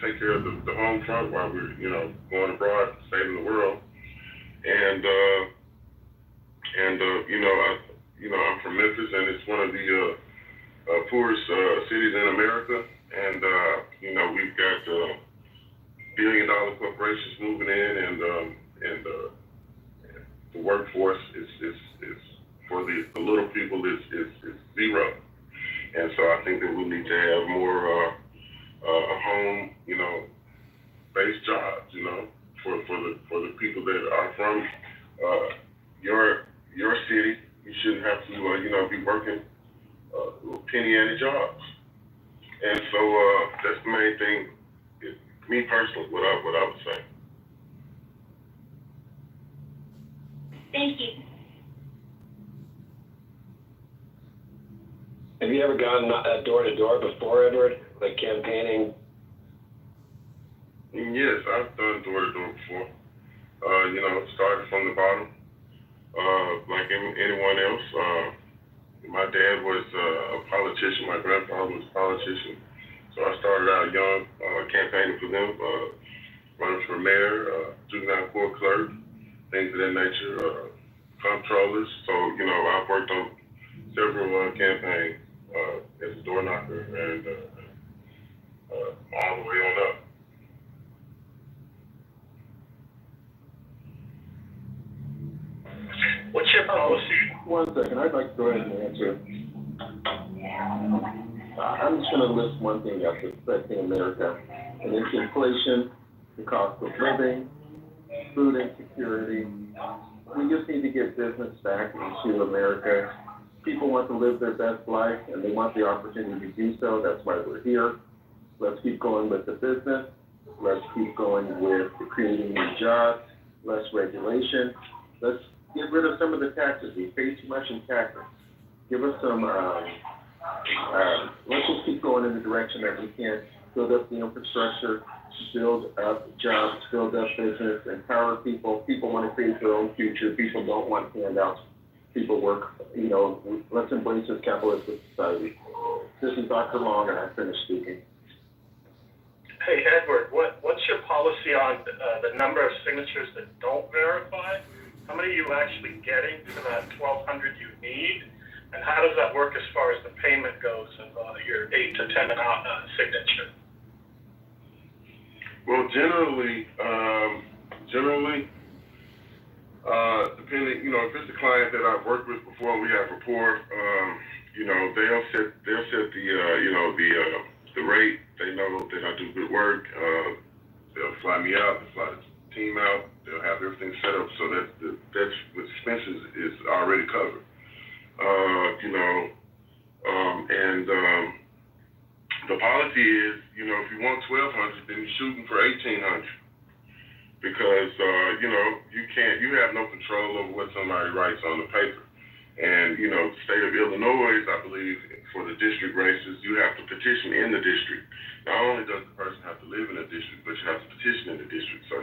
take care of the home front while we're, going abroad, saving the world. And I'm from Memphis, and it's one of the poorest cities in America. And we've got billion-dollar corporations moving in, and the workforce is for the little people is zero. And so I think that we need to have more home, based jobs, for the people that are from your city. You shouldn't have to be working penny ante jobs. And so that's the main thing. Me personally, what I would say. Thank you. Have you ever gone door to door before, Edward? Like campaigning? Yes, I've done door to door before. Started from the bottom, like anyone else. My dad was a politician. My grandfather was a politician. So I started out young, campaigning for them, running for mayor, juvenile court clerk, things of that nature, comptrollers. So, I've worked on several campaigns as a door knocker and all the way on up. What's your policy? One second, I'd like to go ahead and answer. I'm just going to list one thing that's affecting America, and it's inflation, the cost of living, food insecurity. We just need to get business back into America. People want to live their best life, and they want the opportunity to do so. That's why we're here. Let's keep going with the business. Let's keep going with creating new jobs, less regulation. Let's get rid of some of the taxes. We pay too much in taxes. Give us some, let's just keep going in the direction that we can. Build up the infrastructure, build up jobs, build up business, empower people. People want to create their own future. People don't want handouts. People work, let's embrace this capitalistic society. This is Dr. Long, and I'm finished speaking. Hey, Edward, what's your policy on the number of signatures that don't verify? How many are you actually getting for that 1,200 you need? And how does that work as far as the payment goes of your 8 to 10 signature? Well, generally, depending, if it's a client that I've worked with before, we have rapport. They'll set the rate. They know that I do good work. They'll fly me out. They'll fly the team out. They'll have everything set up so that's with expenses is already covered. The policy is, if you want 1,200, then you're shooting for 1,800. Because, you have no control over what somebody writes on the paper. And, the state of Illinois, I believe, for the district races, you have to petition in the district. Not only does the person have to live in the district, but you have to petition in the district. So,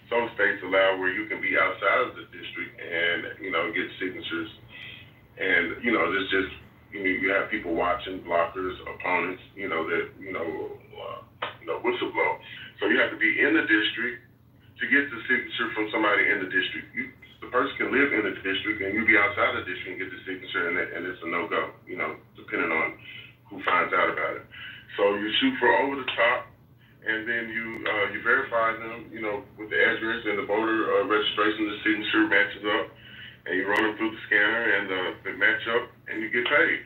some states allow where you can be outside of the district and, get signatures. And, there's just, you have people watching, blockers, opponents, whistleblow. So you have to be in the district to get the signature from somebody in the district. The person can live in the district and you be outside the district and get the signature, and it's a no-go, depending on who finds out about it. So you shoot for over the top, and then you verify them, with the address and the voter registration, the signature matches up, and you run them through the scanner, and they match up, and you get paid.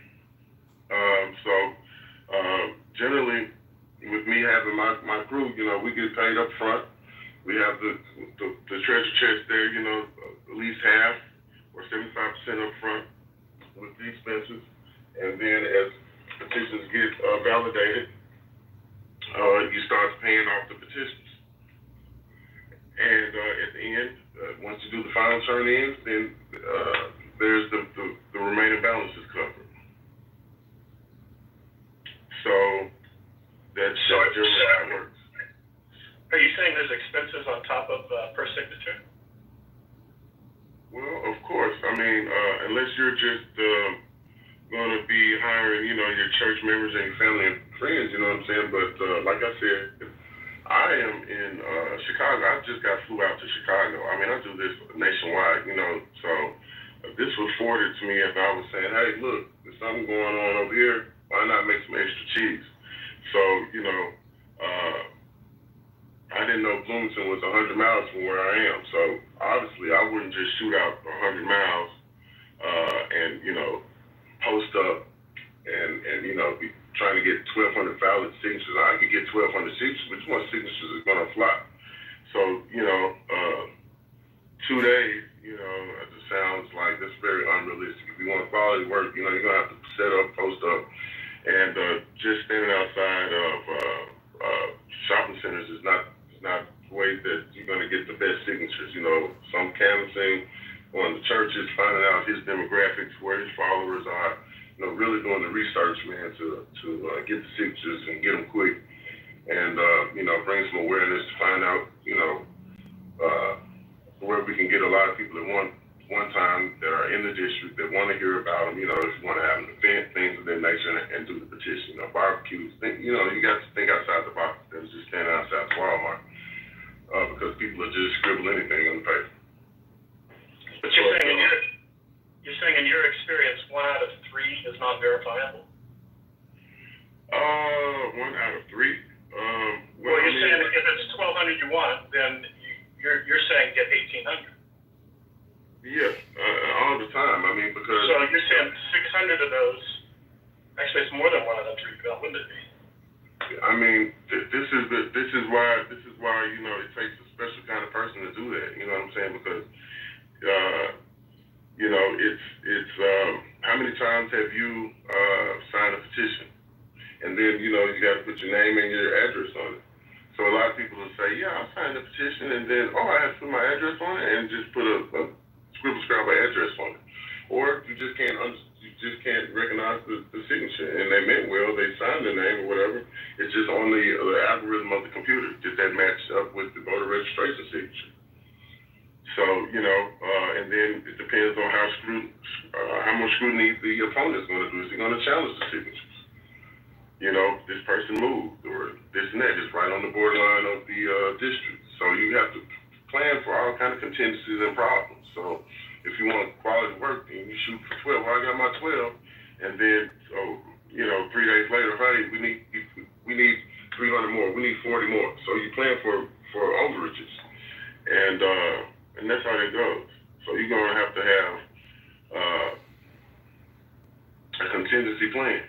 Generally, with me having my crew, we get paid up front. We have the treasure chest there, at least half or 75% up front with the expenses. And then as petitions get validated, you start paying off the petitions. And at the end, once you do the final turn in, then there's the remaining balance is covered. So that's generally how it works. Are you saying there's expenses on top of per signature? Well, of course. I mean, unless you're just going to be hiring, your church members and your friends, you know what I'm saying? But like I said, I am in Chicago. I just flew out to Chicago. I mean, I do this nationwide, you know. So this was forwarded to me, and I was saying, hey, look, there's something going on over here. Why not make some extra cheese? So, you know, I didn't know Bloomington was 100 miles from where I am. So obviously, I wouldn't just shoot out 100 miles and, you know, post up and you know, be trying to get 1,200 valid signatures. I could get 1,200 signatures, but more signatures is going to fly. So, you know, 2 days, you know, it just sounds like that's very unrealistic. If you want quality work, you know, you're going to have to set up, post up, and just standing outside of shopping centers is not the way that you're going to get the best signatures. You know, some canvassing on the churches, finding out his demographics, where his followers are, you know, really doing the research, man, to get the signatures and get them quick, and you know, bring some awareness to find out, you know, where we can get a lot of people at one time that are in the district that want to hear about them. You know, if you want to have an event, things of that nature, and do the petition. You know, barbecues. You know, you got to think outside the box. Instead of just standing outside Walmart, because people will just scribble anything on the paper. But you're saying in your experience, 1 out of 3 is not verifiable? 1 out of 3. Well, you're saying if it's 1,200 you want, then you're saying get 1,800. Yes, all the time. I mean, because so you're saying 600 of those. Actually, it's more than 1 out of 3. Wouldn't it be? I mean, this is why you know, it takes a special kind of person to do that. You know what I'm saying? Because you know, it's how many times have you signed a petition, and then you know you got to put your name and your address on it. So a lot of people will say, yeah, I signed the petition, and then I have to put my address on it, and just put a scribble address on it, or you just can't recognize the signature, and they meant well, they signed the name or whatever. It's just on the algorithm of the computer. Did that match up with the voter registration signature? So, you know, and then it depends on how much scrutiny the opponent is going to do. Is he going to challenge the signatures? You know, this person moved, or this and that is right on the borderline of the district. So you have to plan for all kind of contingencies and problems. So if you want quality work, then you shoot for 12. Well, I got my 12, and then, so, you know, 3 days later, hey, we need 300 more. We need 40 more. So you plan for overages, and that's how that goes. So you're gonna have to have a contingency plan.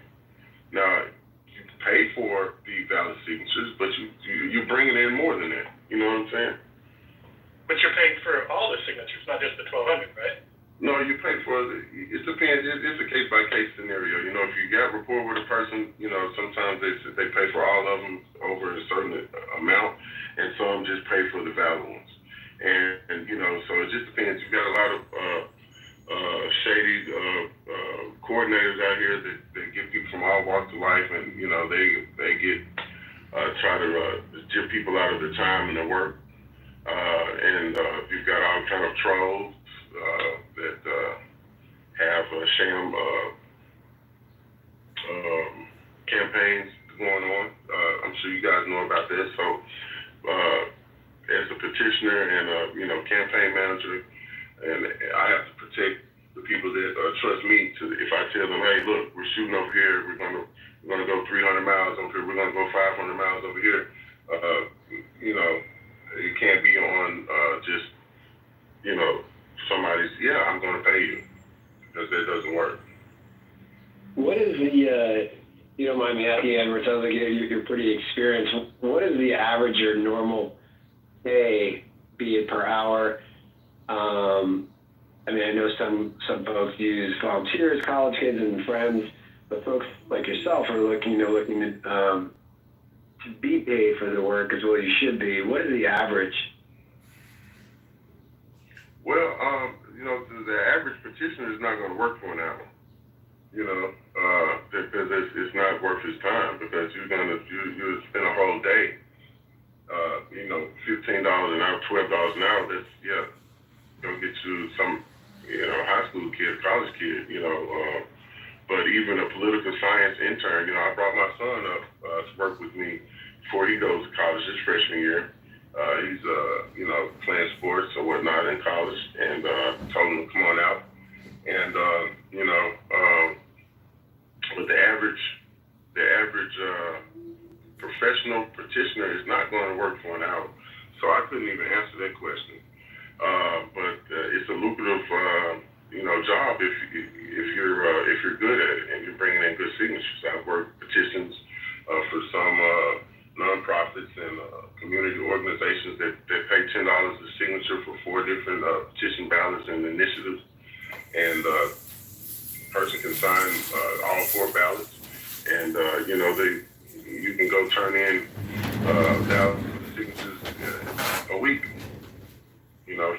Now, you pay for the valid signatures, but you're bringing in more than that. You know what I'm saying? But you're paying for all the signatures, not just the 1,200, right? No, you pay for it depends. It's a case by case scenario. You know, if you got rapport with a person, you know, sometimes they pay for all of them over a certain amount, and some just pay for the valid ones. And you know, so it just depends. You got a lot of shady coordinators out here that get people from all walks of life, and you know, they get try to jip people out of their time and their work. And you've got all kind of trolls that have sham campaigns going on. I'm sure you guys know about that. So, as a petitioner and a campaign manager, and I have to protect the people that trust me. If I tell them, hey, look, we're shooting over here, we're gonna go 300 miles over here, we're gonna go 500 miles over here. You know, it can't be on just somebody's, yeah, I'm going to pay you, because that doesn't work. What is the, you don't mind me asking, Edward, sounds like you're pretty experienced. What is the average or normal pay, be it per hour? I mean, I know some folks use volunteers, college kids, and friends, but folks like yourself are looking to be paid for the work as well you should be. What is the average? Well, the average petitioner is not going to work for an hour, because it's not worth his time, because you spend a whole day, $15 an hour, $12 an hour, that's, going to get you some, high school kid, college kid, but even a political science intern, I brought my son up to work with me before he goes to college his freshman year. He's, playing sports or whatnot in college, and told him to come on out. And, but the average professional petitioner is not going to work for an hour. So I couldn't even answer that question. But it's a lucrative, job if you're good at it and you're bringing in good signatures. I've worked petitions for some nonprofits and community organizations that pay $10 a signature for 4 different petition ballots and initiatives, and person can sign all 4 ballots, and you can go turn in thousands of signatures a week.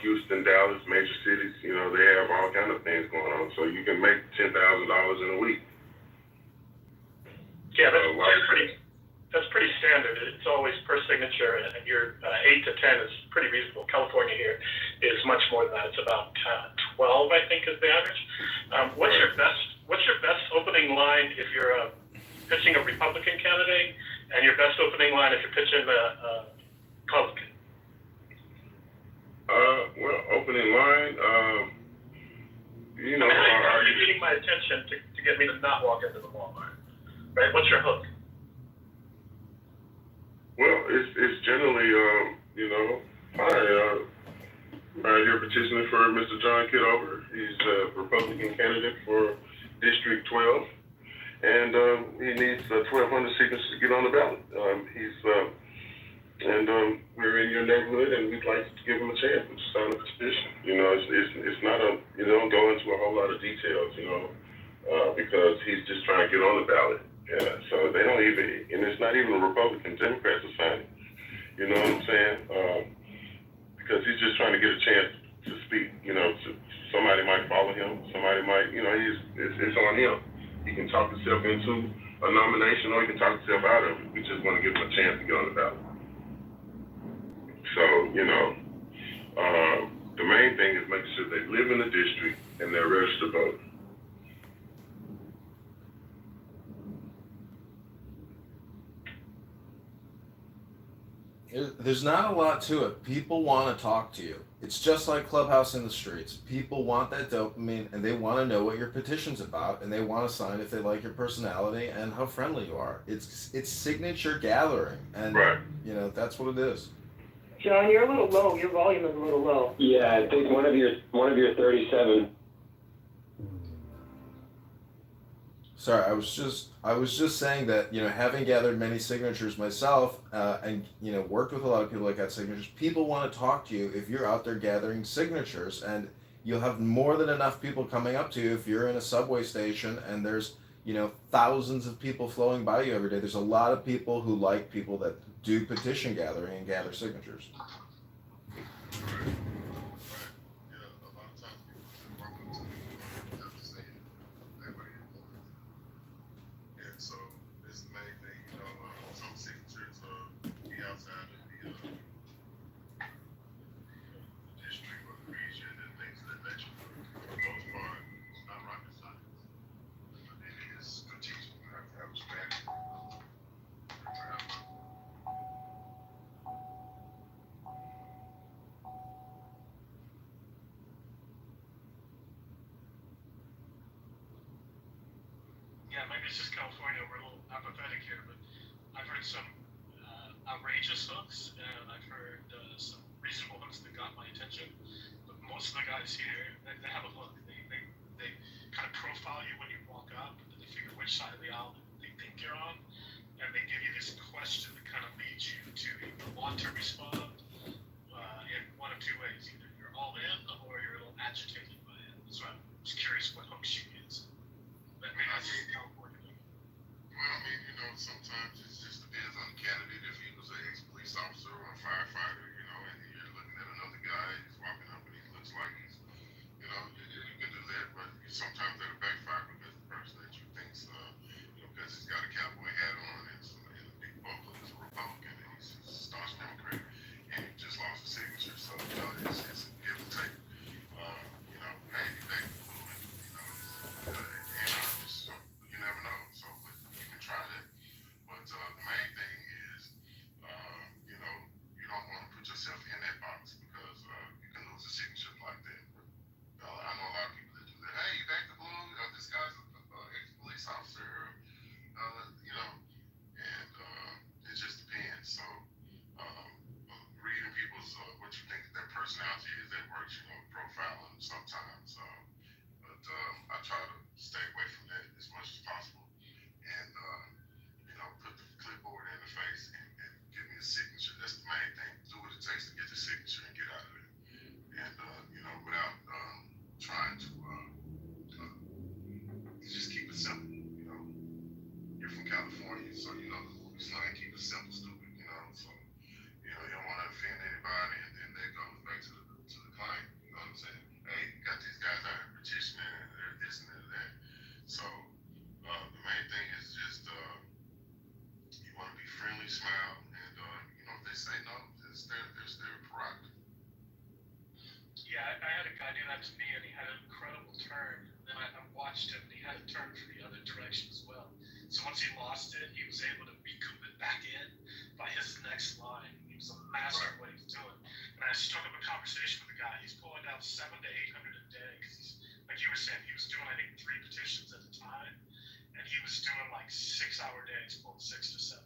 Houston, Dallas, major cities, they have all kind of things going on. So you can make $10,000 in a week. Yeah, that's pretty standard. It's always per signature, and your 8 to 10 is pretty reasonable. California here is much more than that. It's about 12, I think, is the average. What's your best opening line if you're pitching a Republican candidate, and your best opening line if you're pitching a Republican? Opening line, how are you getting my attention to get me to not walk into the Walmart? Right? What's your hook? Well, it's generally, hi, you're petitioning for Mr. John Kitover. He's a Republican candidate for District 12, and he needs 1,200 signatures to get on the ballot. We're in your neighborhood, and we'd like to give him a chance to sign a petition. It's not you don't go into a whole lot of details, because he's just trying to get on the ballot. Yeah, so they don't even, and it's not even Republicans, Democrats are signing. You know what I'm saying? Because he's just trying to get a chance to speak. Somebody might follow him, somebody might, it's on him. He can talk himself into a nomination, or he can talk himself out of it. We just want to give him a chance to get on the ballot. So, the main thing is making sure they live in the district and they're registered voters. There's not a lot to it. People want to talk to you. It's just like Clubhouse in the streets. People want that dopamine, and they want to know what your petition's about, and they want to sign if they like your personality and how friendly you are. It's signature gathering, and right. That's what it is. John, you're a little low. Your volume is a little low. Yeah, I think one of your 37. Sorry, I was just saying that, having gathered many signatures myself, and worked with a lot of people that got signatures, people want to talk to you if you're out there gathering signatures, and you'll have more than enough people coming up to you if you're in a subway station and there's thousands of people flowing by you every day. There's a lot of people who like people that do petition gathering and gather signatures. So it's the main thing, some signatures be outside of the district or the region and things of that nature. For the most part, it's not rocket science. It is strategic. You have to have a strategy. Yeah, maybe it's just California. We're a little apathetic here, but I've heard some outrageous hooks, and I've heard some reasonable hooks that got my attention. But most of the guys here, they have a hook. They kind of profile you when you walk up, and they figure which side of the aisle they think you're on, and they give you this question that kind of leads you to either want to respond in one of 2 ways. Either you're all in, or you're a little agitated by it. So I'm just curious what hooks you use. That may not be California. Well, sometimes it just depends on the candidate. If he was an ex-police officer or a firefighter, and you're looking at another guy, he's walking up and he looks like he's, you can do that, but sometimes that'll backfire because the person that you think's, because he's got a cowboy hat on and a big buckle is a Republican and he's a staunch Democrat and he just lost a signature. So, it's a give and take. Hey, signature and get out of there. And, without, trying to, just keep it simple, You're from California, so you know the movie slang, keep it simple, stupid, so, you don't want to offend anybody, and then that goes back to the client, you know what I'm saying? Hey, you got these guys out here petitioning, and they're this and they're that. So, the main thing is just, you want to be friendly, smile, and, if they say no, it's their prerogative. Yeah, I had a guy do that to me, and he had an incredible turn. Then I watched him, and he had a turn for the other direction as well. So once he lost it, he was able to recoup it back in by his next line. He was a master at what he was doing. And I struck up a conversation with the guy. He's pulling down 700 to 800 a day because he's, like you were saying, he was doing I think 3 petitions at a time, and he was doing like 6-hour days, pulling 6 to 7.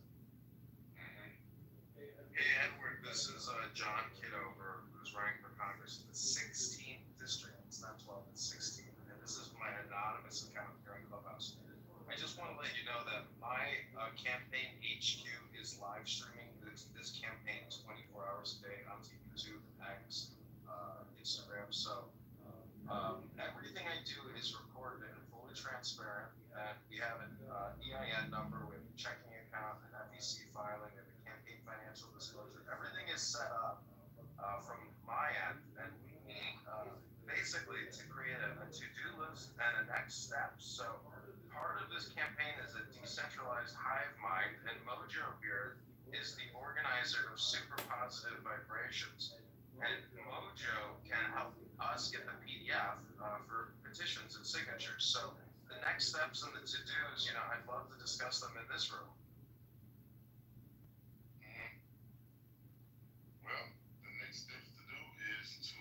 Hey Edward, this is John Kitover, who's running for Congress in the 16th district. It's not 12, it's 16. And this is my anonymous account here on Clubhouse. I just want to let you know that my campaign HQ is live streaming this campaign 24 hours a day onto YouTube, X, Instagram. So everything I do is recorded and fully transparent. And we have an EIN number, we have a checking account, an FEC filing, we have a campaign financial disclosure. Everything is set up from my end, and we need basically to create a to-do list and a next step. So part of this campaign is a decentralized hive mind, and Mojo here is the organizer of super positive vibrations. And Mojo can help us get the PDF for petitions and signatures. So the next steps and the to-dos, I'd love to discuss them in this room. Well, the next steps to do is to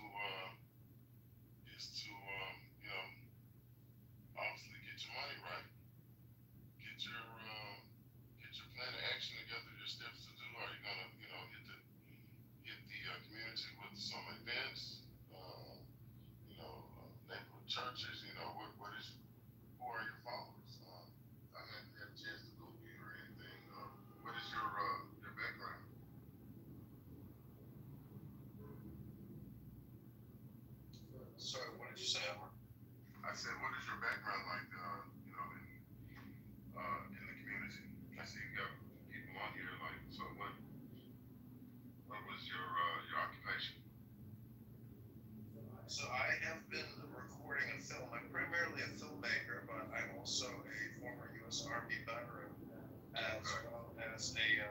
obviously get your money right. Get your plan of action together, your steps to do. Are you gonna, hit the community with some events, neighborhood churches, who are your followers? I haven't had a chance to go here or anything. What is your background? Sorry, what did you say, Edward? I said, what is your background like, in the community? I see you got people on here, like, so what was your occupation? So I have been recording a film. I'm primarily a filmmaker, but I'm also a former U.S. Army veteran, as well as a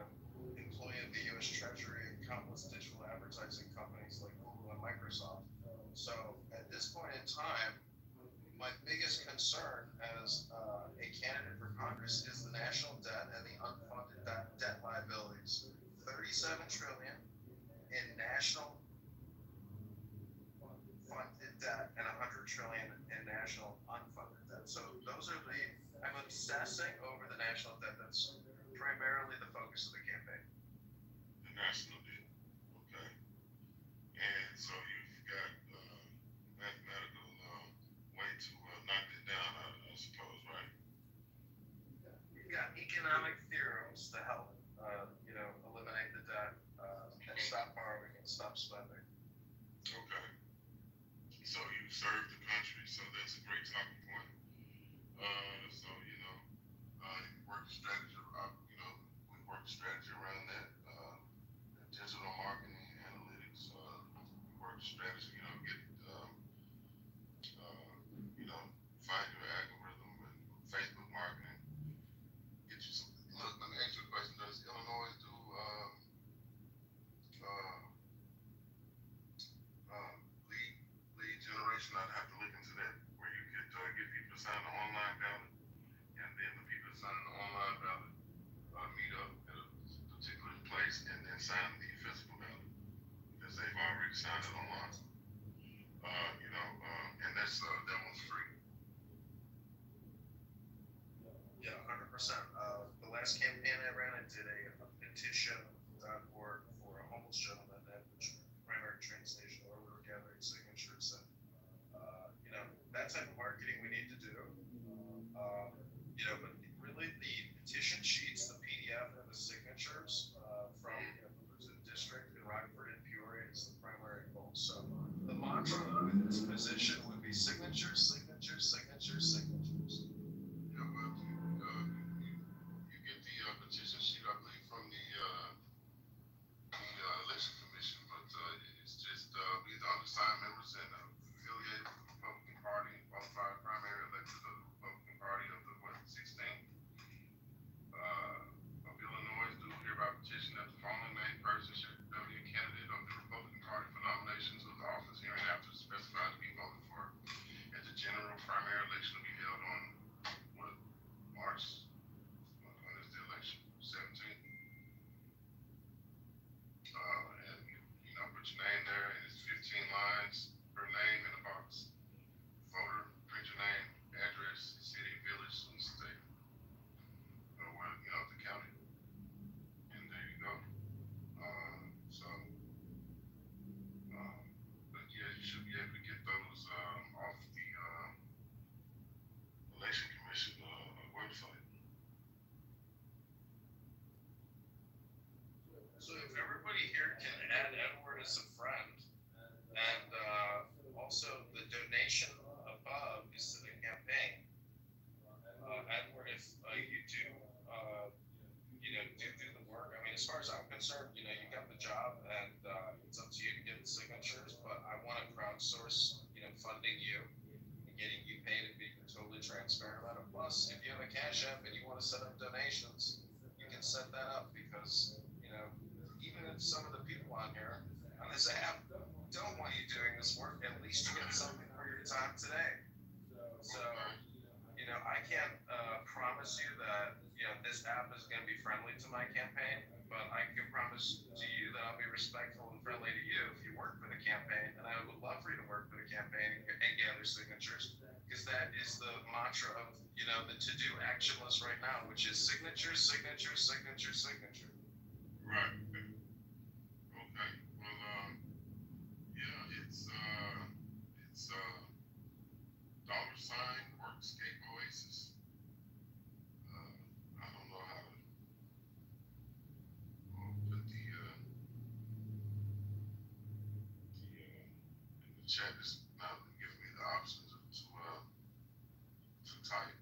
employee of the U.S. Treasury and countless digital advertising companies like Google and Microsoft. So at this point in time, my biggest concern as a candidate for Congress is the national debt and the unfunded debt liabilities. 37 trillion in national funded debt and 100 trillion in national unfunded debt. So I'm obsessing over the national debt. That's primarily the focus of the campaign. The national debt, okay. And so you've got mathematical way to knock it down, I suppose, right? We've got economic theorems to help, eliminate the debt and stop borrowing and stop spending. Okay. So you served the country, so that's a great talking point. Work strategy, we work strategy around that. Digital marketing, analytics, work strategy, find your algorithm and Facebook marketing. Get you some. Look, let me ask you a question. Does Illinois do lead generation? I'd have to look into that, where you could get people to sign the online ballot, and then the people that sign the online ballot meet up at a particular place and then sign the physical ballot because they've already signed it online. And that one's free. Yeah, 100%. The last campaign I ran, I did a petition.org for a homeless gentleman at the primary train station where we were gathering signatures. And, that type of marketing we need to do. But really the petition sheets, the PDF, and the signatures from the district in Rockford and Peoria is the as far as I'm concerned, you got the job, and it's up to you to get the signatures. But I want to crowdsource, funding you and getting you paid and being totally transparent about it. Plus, if you have a Cash App and you want to set up donations, you can set that up because even if some of the people on here on this app don't want you doing this work, at least you get something for your time today. So, I can't promise you that this app is going to be friendly to my campaign, but I can promise to you that I'll be respectful and friendly to you if you work for the campaign, and I would love for you to work for the campaign and gather signatures, because that is the mantra of the to-do action list right now, which is signature, signature, signature, signature. Right. Okay. Well, yeah, it's $sign Workscape Oasis. I don't know how to put the in the chat. Is not giving me the options to type.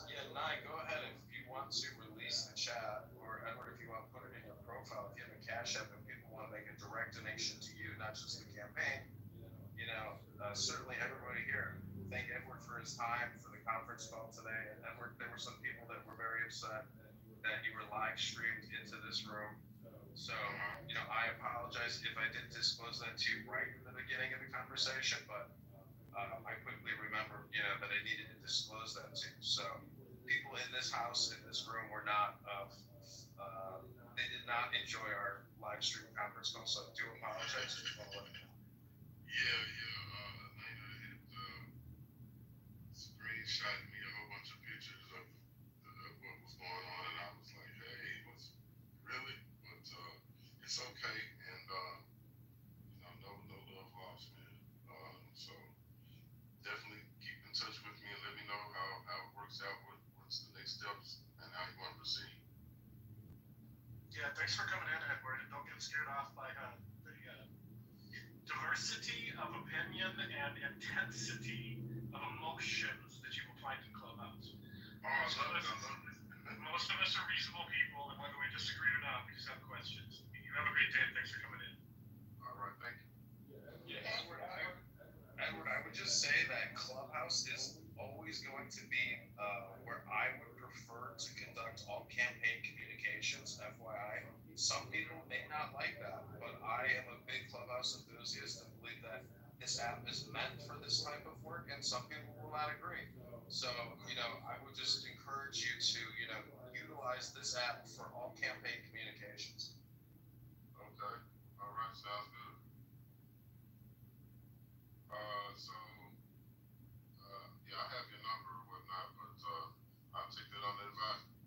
Yeah, Nye, go ahead if you want to release the chat, or Edward, if you want to put it in your profile, if you have a Cash App and people want to make a direct donation to you, not just the campaign, certainly everybody here. Thank Edward for his time for the conference call today. And Edward, there were some people that were very upset that you were live streamed into this room. So, I apologize if I didn't disclose that to you right in the beginning of the conversation, but I quickly remembered, that I needed to disclose that to you. So, people in this house, in this room, were not, they did not enjoy our live stream conference call. So, I do apologize. Yeah. Elena had screenshotted me a whole bunch of pictures of what was going on, and I was like, hey, what's really? But it's okay, and no love lost, man. So definitely keep in touch with me and let me know how it works out. What's the next steps and how you want to proceed. Yeah, thanks for coming in, Edward, and don't get scared off by the diversity of opinion and intensity of emotions that you will find in Clubhouse. Most of us are reasonable people, and whether we disagree or not, we just have questions. You have a great day, and thanks for coming in. All right, thank you. Yeah, Edward, I would just say that Clubhouse is always going to be where I would prefer to conduct all campaign communications, FYI. Some people may not like that, but I am a big Clubhouse enthusiast and believe that this app is meant for this type of work, and some people will not agree. So, I would just encourage you to, utilize this app for all campaign communications. Okay. All right. Sounds good. Yeah, I have your number or whatnot, but I'll take that under advisement.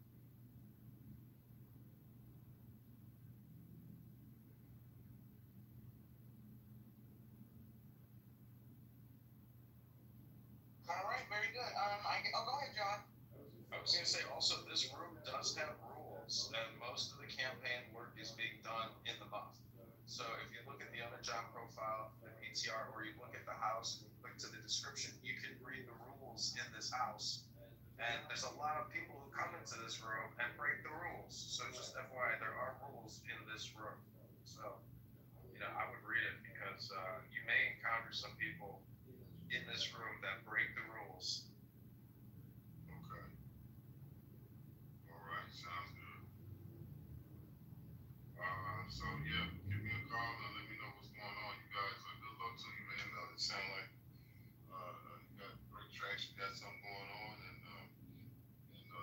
All right, very good. Go ahead, John. I was going to say also, this room does have rules, and most of the campaign work is being done in the month. So if you look at the other John profile, the PTR, or you look at the house and you click to the description, you can read the rules in this house. And there's a lot of people who come into this room and break the rules. So just FYI, there are rules in this room. So, I would read it because you may encounter some people in this room that break the rules. Okay. All right. Sounds good. So yeah, give me a call and let me know what's going on. You guys, good luck to you, man. It sounds like you got great traction, got something going on, and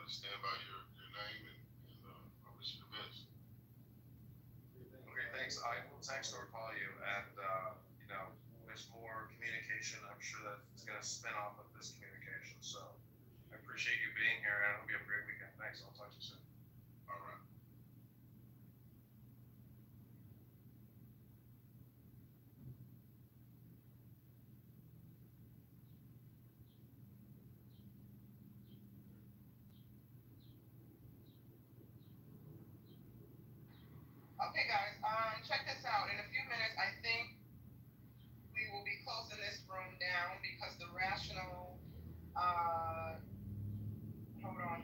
stand by your name, and I wish you the best. Okay, thanks. I will text or call you, and there's more communication. I'm sure that it's going to spin off of this communication. So I appreciate you being here, and I hope you have a great weekend. Thanks. I'll talk to you soon. All right. Okay, guys, check this out. In a few minutes, I think we will be closing this room down because the rational, hold on.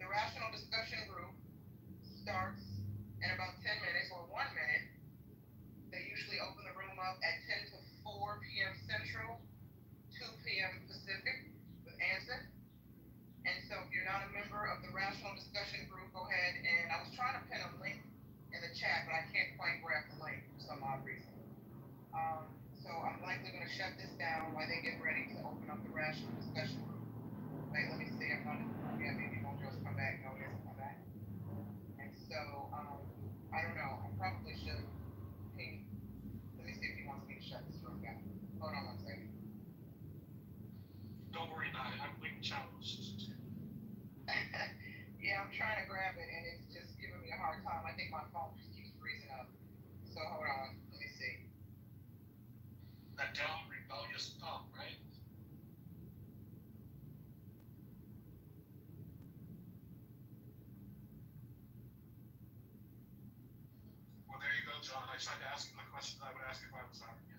The rational discussion group starts in about 10 minutes or 1 minute. They usually open the room up at 10 to 4 p.m. Central, 2 p.m. Pacific with Anson. And so if you're not a member of the Rational Discussion Group, go ahead and I was trying to pin a link in the chat, but I can't quite grab the link for some odd reason. So I'm likely going to shut this down while they get ready to open up the Rational Discussion Group. Wait, let me see. I'm not. Yeah, maybe Mojo's come back. No, he hasn't come back. And so I don't know. I probably should. Hey, let me see if he wants me to shut this room down. Hold on 1 second. Don't worry about it. I'm link challenged. Yeah, I'm trying to grab it and it's just giving me a hard time. I think my phone just keeps freezing up. So hold on. Let me see. That down rebellious thumb, right? Well, there you go, John. I tried to ask him the questions I would ask if I was hiring you.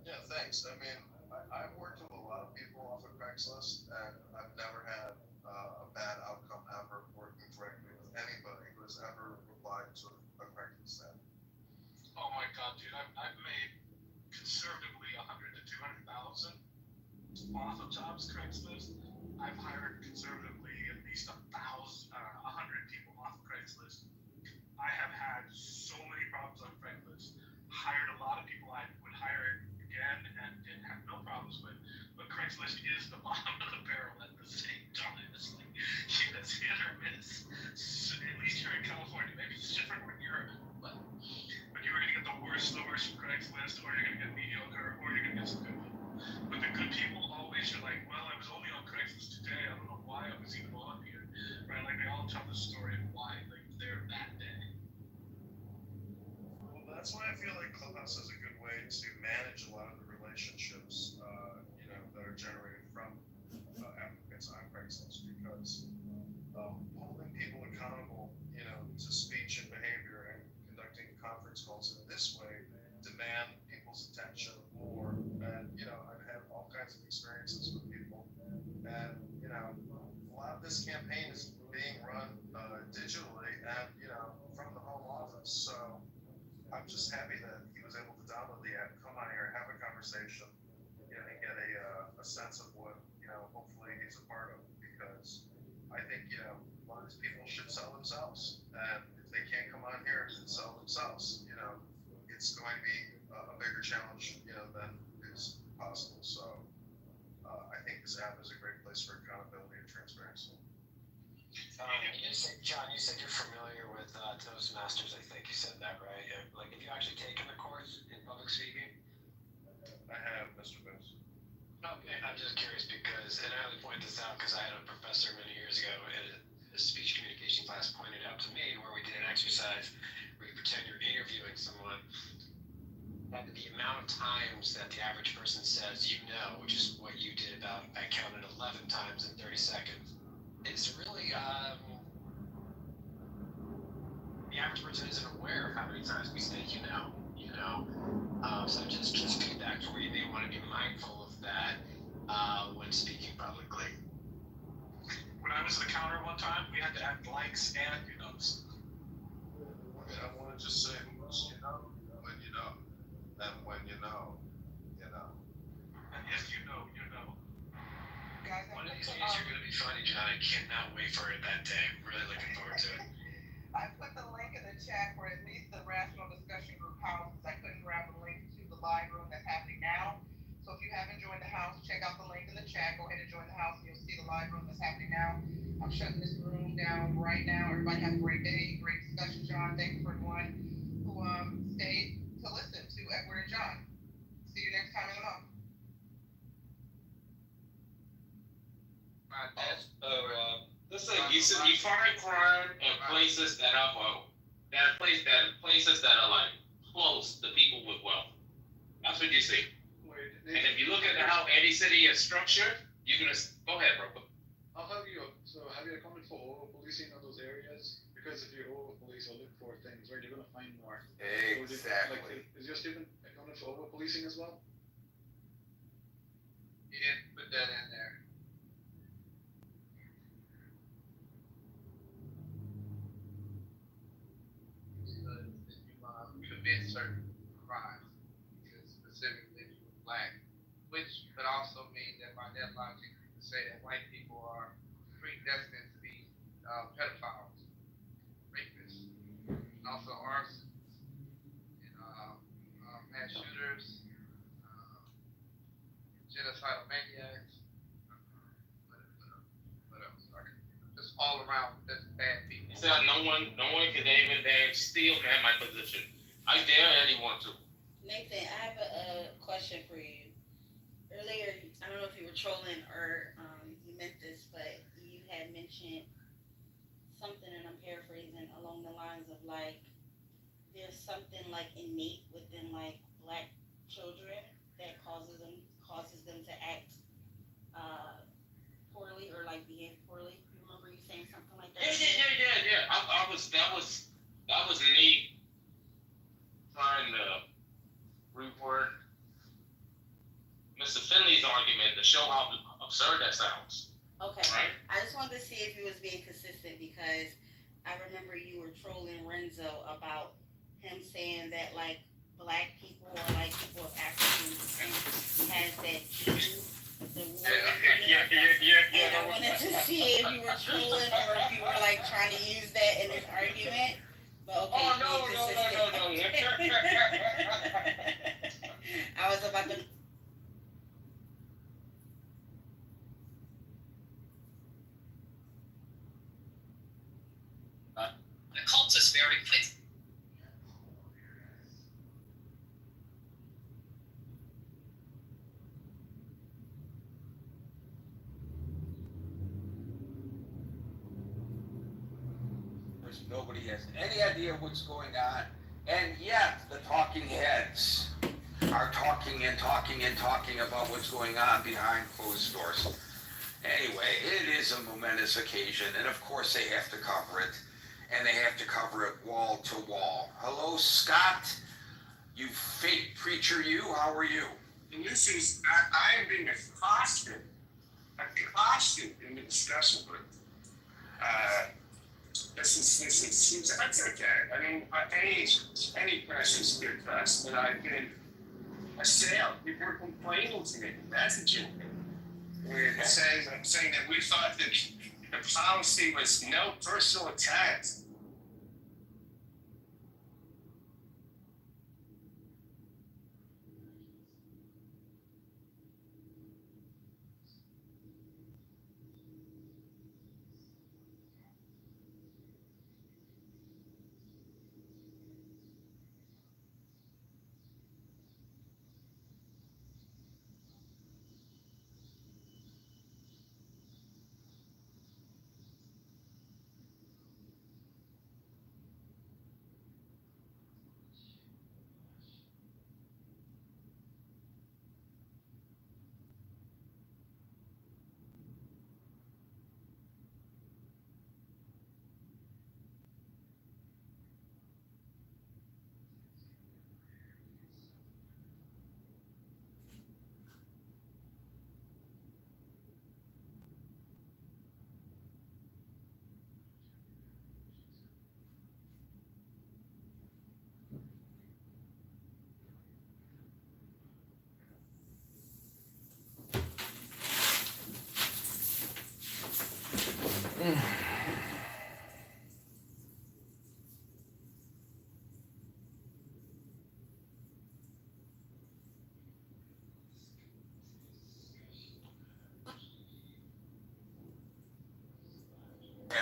Yeah, thanks. I mean, I've worked with a lot of people off of Craigslist, and I've never had a bad outcome ever working directly with anybody who has ever replied to a Craigslist ad. Oh my God, dude! I've made conservatively 100 to 200,000 off of jobs Craigslist. I've hired conservatively at least 100 people off of Craigslist. I have had so many problems on Craigslist. Hired a lot of people I would hire again and didn't have no problems with. But Craigslist is the bottom of the barrel at the same time. It's like it's hit or miss. So, at least here in California, maybe it's different when you're but you're gonna get the worst from Craigslist, or you're gonna get mediocre, or you're gonna get some good people. But the good people always are like, well, I was only on Craigslist today. I don't know why I was even on here, right? Like they all tell the story of why they're that day. Well, that's why I feel like Clubhouse is a good way to manage a lot of the relationships, that are generated from applicants on Craigslist, because holding people accountable, to speech and behavior and conducting conference calls in this way demand people's attention more. And I've had all kinds of experiences with people, and a lot of this campaign is being run digitally and from the home office. So I'm just happy that he was able to download the app, come on here, have a conversation, and get a sense of what hopefully he's a part of. Because I think a lot of these people should sell themselves, and if they can't come on here and sell themselves, it's going to be a bigger challenge than is possible. So I think this app is a great place for accountability and transparency. John, you said you're familiar with Toastmasters. I think you said that, right? Like, have you actually taken the course in public speaking? I have, Mr. Booth. Okay, I'm just curious because, and I only point this out because I had a professor many years ago in a speech communication class pointed out to me where we did an exercise where you pretend you're interviewing someone, and the amount of times that the average person says, which is what you did about, I counted 11 times in 30 seconds, is really, the average person isn't aware of how many times we say, so just feedback for you. They want to be mindful of that when speaking publicly. When I was at the counter one time, we had to add blanks and notes. I want to just say, when when you know, and when you know, And if you know, you know. Guys, One of these days you're going to be funny, John. I cannot wait for it that day. I'm really looking forward to it. I put the link in the chat for at least the Rational Discussion Group houses. I couldn't grab the link to the live room that's happening now. So if you haven't joined the house, check out the link in the chat. Go ahead and join the house and you'll see the live room that's happening now. I'm shutting this room down right now. Everybody have a great day. Great discussion, John. Thank you for everyone who stayed to listen to Edward and John. See you next time in the month. Listen, you find crime in places that are low. Places that are like close to people with wealth. That's what you see. And if you look at how any city is structured, you're gonna go ahead, bro. Have you accounted for over-policing of those areas? Because if you over-police or look for things, right, you're gonna find more. Exactly. Is your statement accounted for over-policing as well? You didn't put that in there. that logic to say that white people are predestined to be pedophiles, rapists, and also arsonists, and mass shooters, genocidal maniacs. What else? Just all around just bad people. He said no one can even steal man my position. I dare anyone to. Nathan, I have a question for you. Earlier, I don't know if you were trolling or you meant this, but you had mentioned something, and I'm paraphrasing, along the lines of like, there's something like innate within like black children that causes them to act poorly or like behave poorly. You remember you saying something like that? Yeah. That was me trying to reword Mr. Finley's argument to show how absurd that sounds. Okay. Right? I just wanted to see if you was being consistent because I remember you were trolling Renzo about him saying that like black people or like people of African descent has that gene, the warrior. And I wanted to see if you were trolling or if you were like trying to use that in this argument. But okay, No. I was about to. The cultist very pleased. Nobody has any idea what's going on, and yet the talking heads are talking about what's going on behind closed doors. Anyway, it is a momentous occasion, and of course they have to cover it, and they have to cover it wall to wall. Hello, Scott, you fake preacher, you, how are you? And this is, I am being accosted in the discussion group. This is, that's okay. I mean, any precious good press that I've been assailed, people are complaining to me, messaging me, saying that we thought that the policy was no personal attacks.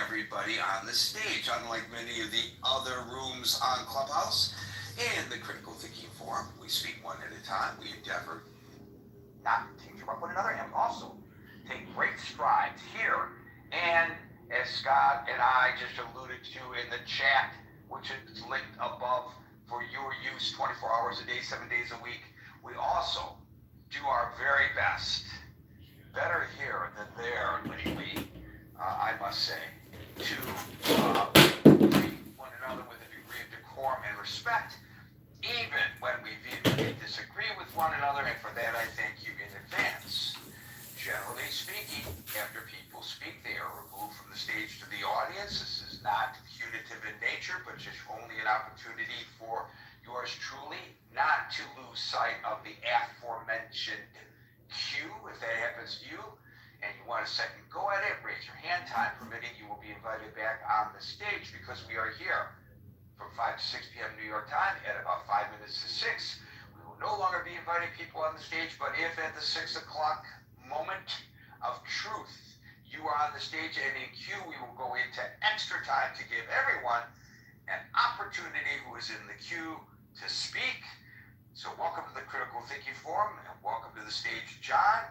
Everybody on the stage, unlike many of the other rooms on Clubhouse. In the Critical Thinking Forum, we speak one at a time. We endeavor not to interrupt one another, and also take great strides here. And as Scott and I just alluded to in the chat, which is linked above for your use 24 hours a day, 7 days a week, we also do our very best, better here than there lately, I must say, to treat one another with a degree of decorum and respect, even when we vehemently disagree with one another, and for that I thank you in advance. Generally speaking, after people speak, they are removed from the stage to the audience. This is not punitive in nature, but just only an opportunity for yours truly not to lose sight of the aforementioned cue, if that happens to you, want a second go at it, raise your hand. Time permitting, you will be invited back on the stage because we are here from 5 to 6 p.m. New York time at about 5 minutes to 6. We will no longer be inviting people on the stage, but if at the 6 o'clock moment of truth you are on the stage and in queue, we will go into extra time to give everyone an opportunity who is in the queue to speak. So welcome to the Critical Thinking Forum and welcome to the stage, John.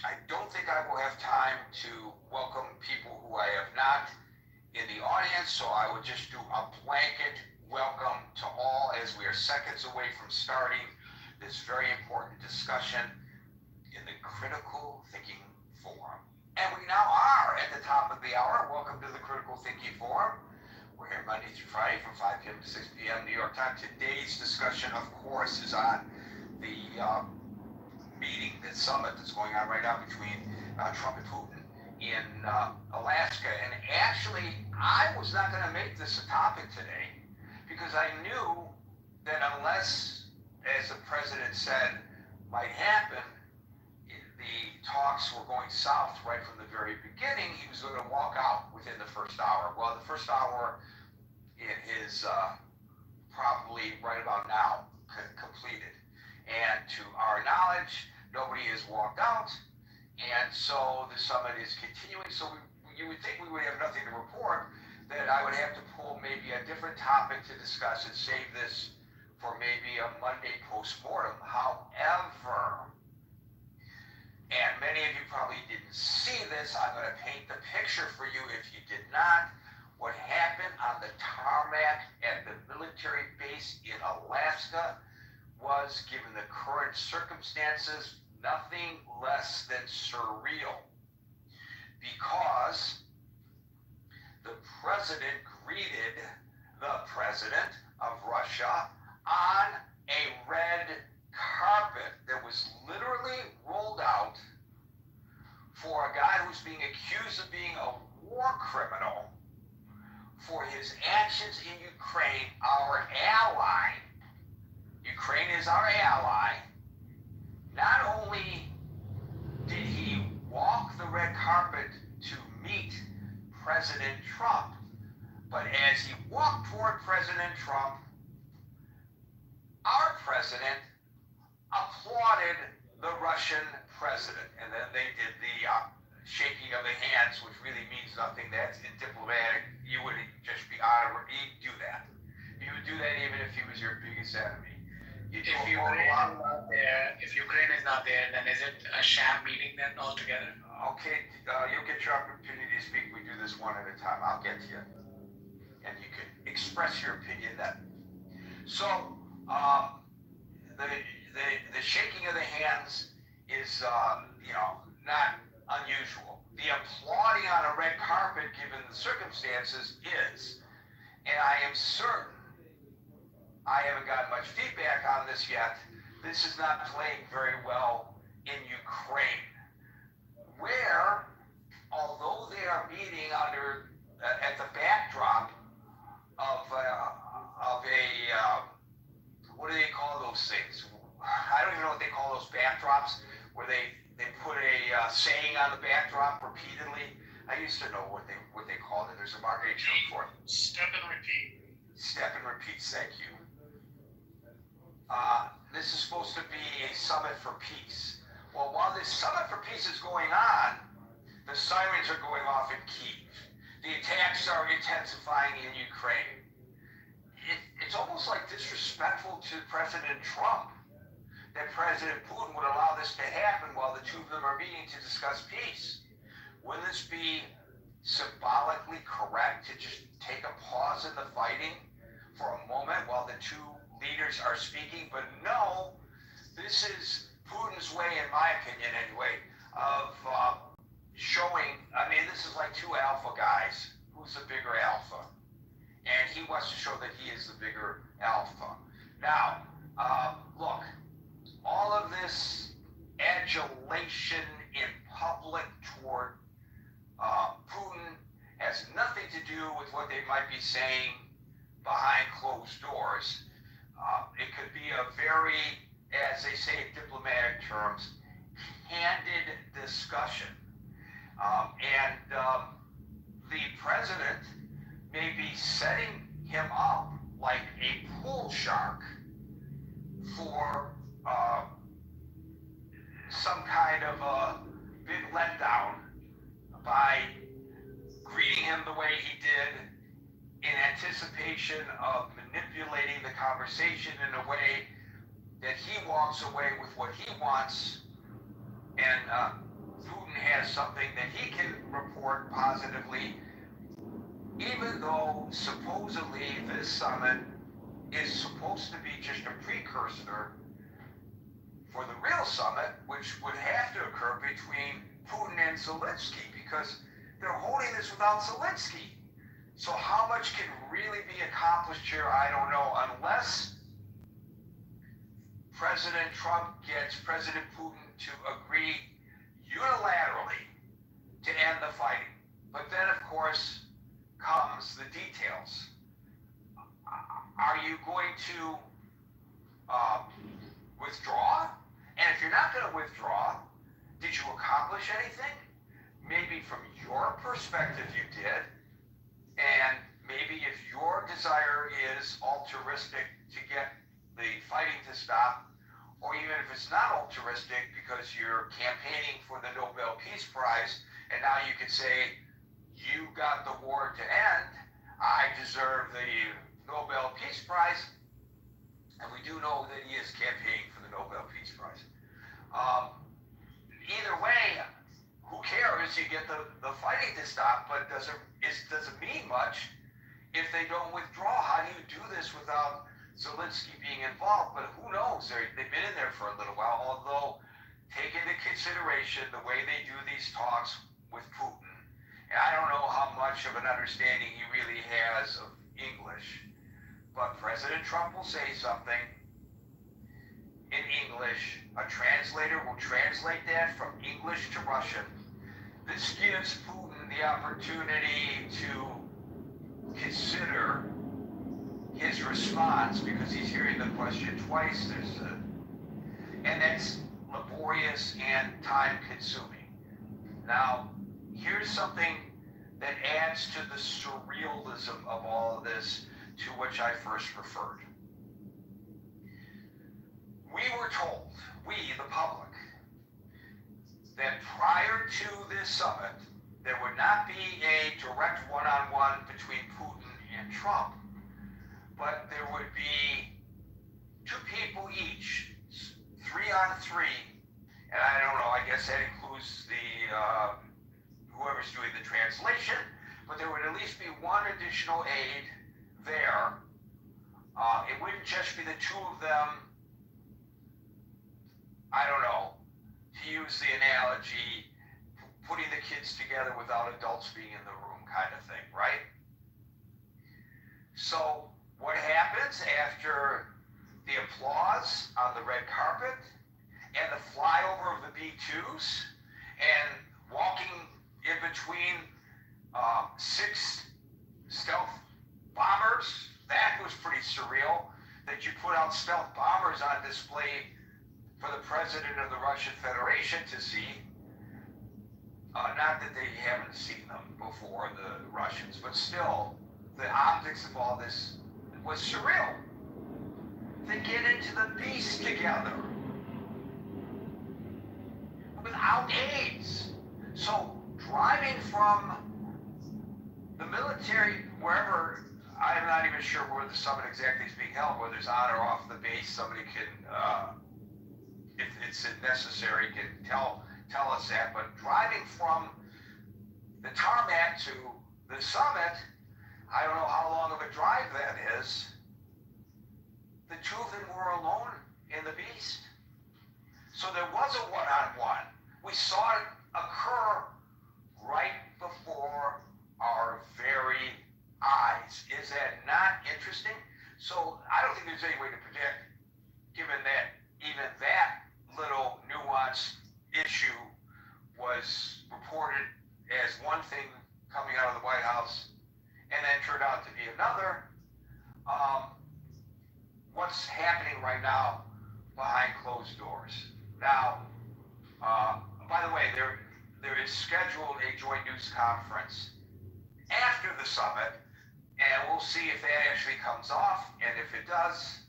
I don't think I will have time to welcome people who I have not in the audience, so I will just do a blanket welcome to all as we are seconds away from starting this very important discussion in the Critical Thinking Forum. And we now are at the top of the hour. Welcome to the Critical Thinking Forum. We're here Monday through Friday from 5 p.m. to 6 p.m. New York time. Today's discussion, of course, is on the meeting, the summit that's going on right now between Trump and Putin in Alaska. And actually, I was not going to make this a topic today because I knew that unless, as the president said, might happen, the talks were going south right from the very beginning, he was going to walk out within the first hour. Well, the first hour is probably right about now completed. And to our knowledge, nobody has walked out. And so the summit is continuing. So you would think we would have nothing to report, that I would have to pull maybe a different topic to discuss and save this for maybe a Monday postmortem. However, and many of you probably didn't see this, I'm going to paint the picture for you if you did not. What happened on the tarmac at the military base in Alaska was, given the current circumstances, nothing less than surreal. Because the president greeted the president of Russia on a red carpet that was literally rolled out for a guy who's being accused of being a war criminal for his actions in Ukraine, our ally. Ukraine is our ally. Not only did he walk the red carpet to meet President Trump, but as he walked toward President Trump, our president applauded the Russian president. And then they did the shaking of the hands, which really means nothing. That's diplomatic. You wouldn't just be honored. He'd do that. You would do that even if he was your biggest enemy. If Ukraine is not there, then is it a sham meeting then altogether? Okay, you'll get your opportunity to speak. We do this one at a time. I'll get to you. And you can express your opinion then. So, the shaking of the hands is, not unusual. The applauding on a red carpet, given the circumstances, is. And I am certain, I haven't gotten much feedback on this yet, this is not playing very well in Ukraine, where, although they are meeting under, at the backdrop of a what do they call those things? I don't even know what they call those backdrops, where they put a saying on the backdrop repeatedly. I used to know what they called it. There's a marketing term for it. Step and repeat. Step and repeat, thank you. This is supposed to be a summit for peace. Well, while this summit for peace is going on, the sirens are going off in Kyiv. The attacks are intensifying in Ukraine. It's almost like disrespectful to President Trump that President Putin would allow this to happen while the two of them are meeting to discuss peace. Wouldn't this be symbolically correct to just take a pause in the fighting for a moment while the two leaders are speaking? But no, this is Putin's way, in my opinion anyway, of showing, this is like two alpha guys. Who's the bigger alpha? And he wants to show that he is the bigger alpha. Now, look, all of this adulation in public toward Putin has nothing to do with what they might be saying behind closed doors. It could be a very, as they say in diplomatic terms, candid discussion. the president may be setting him up like a pool shark for some kind of a big letdown by greeting him the way he did in anticipation of manipulating the conversation in a way that he walks away with what he wants, and Putin has something that he can report positively, even though supposedly this summit is supposed to be just a precursor for the real summit, which would have to occur between Putin and Zelensky, because they're holding this without Zelensky. So how much can really be accomplished here, I don't know, unless President Trump gets President Putin to agree unilaterally to end the fighting. But then, of course, comes the details. Are you going to withdraw? And if you're not going to withdraw, did you accomplish anything? Maybe from your perspective you did. And maybe if your desire is altruistic to get the fighting to stop, or even if it's not altruistic because you're campaigning for the Nobel Peace Prize, and now you can say, you got the war to end, I deserve the Nobel Peace Prize, and we do know that he is campaigning for the Nobel Peace Prize. Either way, who cares? You get the fighting to stop, but does it mean much if they don't withdraw? How do you do this without Zelensky being involved? But who knows? They've been in there for a little while, although take into consideration the way they do these talks with Putin. And I don't know how much of an understanding he really has of English, but President Trump will say something in English. A translator will translate that from English to Russian. This gives Putin the opportunity to consider his response, because he's hearing the question twice. And that's laborious and time-consuming. Now, here's something that adds to the surrealism of all of this, to which I first referred. We were told, we, the public, that prior to this summit, there would not be a direct one-on-one between Putin and Trump, but there would be two people each, 3-on-3, and I don't know, I guess that includes the whoever's doing the translation, but there would at least be one additional aide there. It wouldn't just be the two of them, I don't know, to use the analogy, putting the kids together without adults being in the room kind of thing, right? So what happens after the applause on the red carpet and the flyover of the B-2s and walking in between 6 stealth bombers? That was pretty surreal, that you put out stealth bombers on display for the president of the Russian Federation to see. Not that they haven't seen them before, the Russians, but still, the optics of all this was surreal. They get into the beast together without aides. So driving from the military, wherever, I'm not even sure where the summit exactly is being held, whether it's on or off the base, somebody can, if it's necessary, can tell us that. But driving from the tarmac to the summit, I don't know how long of a drive that is. The two of them were alone in the beast. So there was a one-on-one. We saw it occur right before our very eyes. Is that not interesting? So I don't think there's any way to predict, given that even that little nuanced issue was reported as one thing coming out of the White House and then turned out to be another. What's happening right now behind closed doors? Now, by the way, there is scheduled a joint news conference after the summit, and we'll see if that actually comes off, and if it does,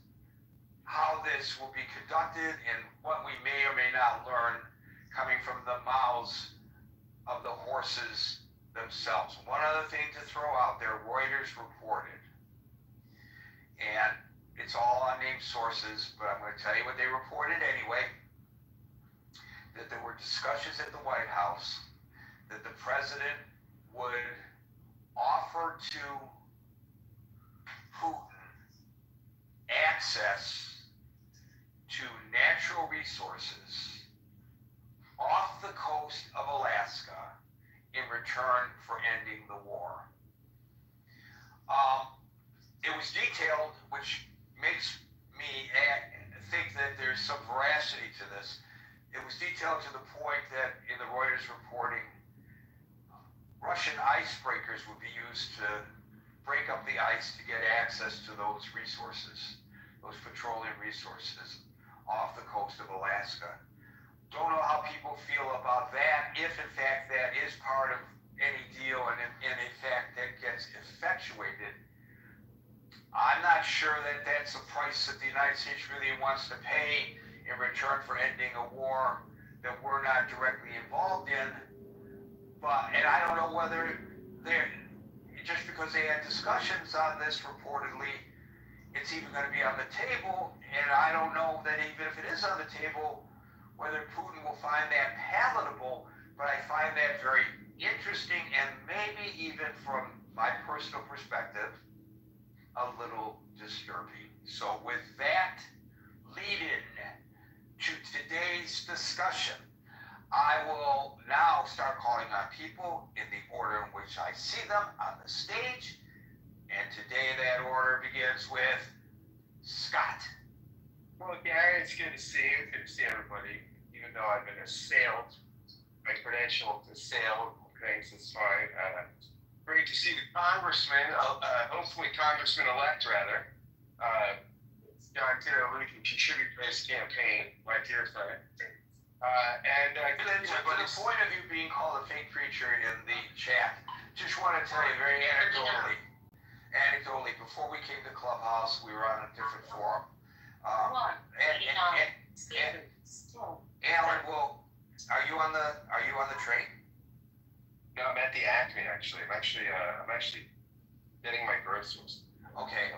how this will be conducted and what we may or may not learn coming from the mouths of the horses themselves. One other thing to throw out there, Reuters reported, and it's all unnamed sources, but I'm going to tell you what they reported anyway, that there were discussions at the White House that the president would offer to Putin access to natural resources off the coast of Alaska in return for ending the war. It was detailed, which makes me think that there's some veracity to this. It was detailed to the point that in the Reuters reporting, Russian icebreakers would be used to break up the ice to get access to those resources, those petroleum resources off the coast of Alaska. Don't know how people feel about that, if in fact that is part of any deal and in fact that gets effectuated. I'm not sure that that's a price that the United States really wants to pay in return for ending a war that we're not directly involved in. But, and I don't know whether they're, just because they had discussions on this reportedly, it's even going to be on the table, and I don't know that even if it is on the table, whether Putin will find that palatable, but I find that very interesting and maybe even from my personal perspective, a little disturbing. So with that lead-in to today's discussion, I will now start calling on people in the order in which I see them on the stage. And today that order begins with Scott. Well, Gary, it's good to see you. Good to see everybody. Even though I've been assailed, my credential to assail things is fine. Great to see the congressman, hopefully congressman-elect rather. John Kitover can contribute to his campaign, my dear friend. To the point of you being called a fake preacher in the chat, just want to tell you very anecdotally, before we came to Clubhouse, we were on a different forum. Alan, are you on the train? No, I'm at the Acme actually. I'm actually getting my groceries. Okay.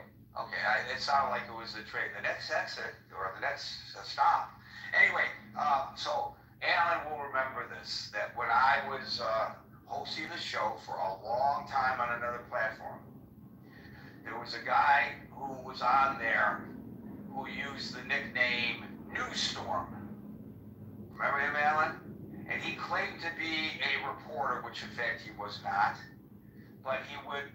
It sounded like it was the train, the next exit or the next stop. Anyway, so Alan will remember this, that when I was hosting the show for a long time on another platform, there was a guy who was on there who used the nickname Newstorm. Remember him, Alan? And he claimed to be a reporter, which in fact he was not, but he would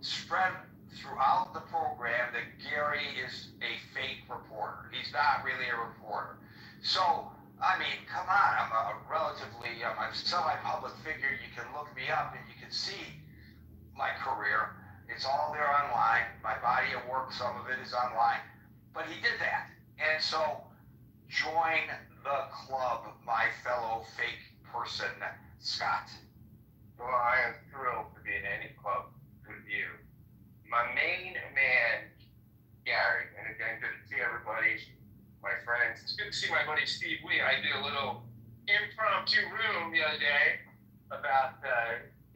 spread throughout the program that Gary is a fake reporter. He's not really a reporter. So, I mean, come on, I'm a semi-public figure. You can look me up and you can see my career. It's all there online. My body of work, some of it is online. But he did that. And so, join the club, my fellow fake person, Scott. Well, I am thrilled to be in any club with you. My main man, Gary, and again, good to see everybody, my friends. It's good to see my buddy Steve Lee. I did a little impromptu room the other day about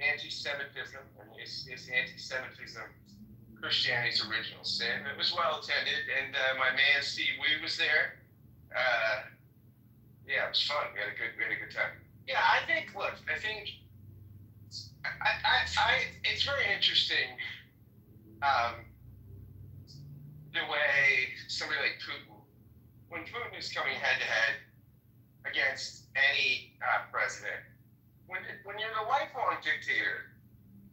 anti-Semitism, and is anti-Semitism Christianity's original sin? It was well attended, and my man Steve Lee was there. Yeah, it was fun. We had a good time. Yeah, I think it's very interesting. The way somebody like Putin, when Putin is coming head to head against any president, when you're the lifelong dictator,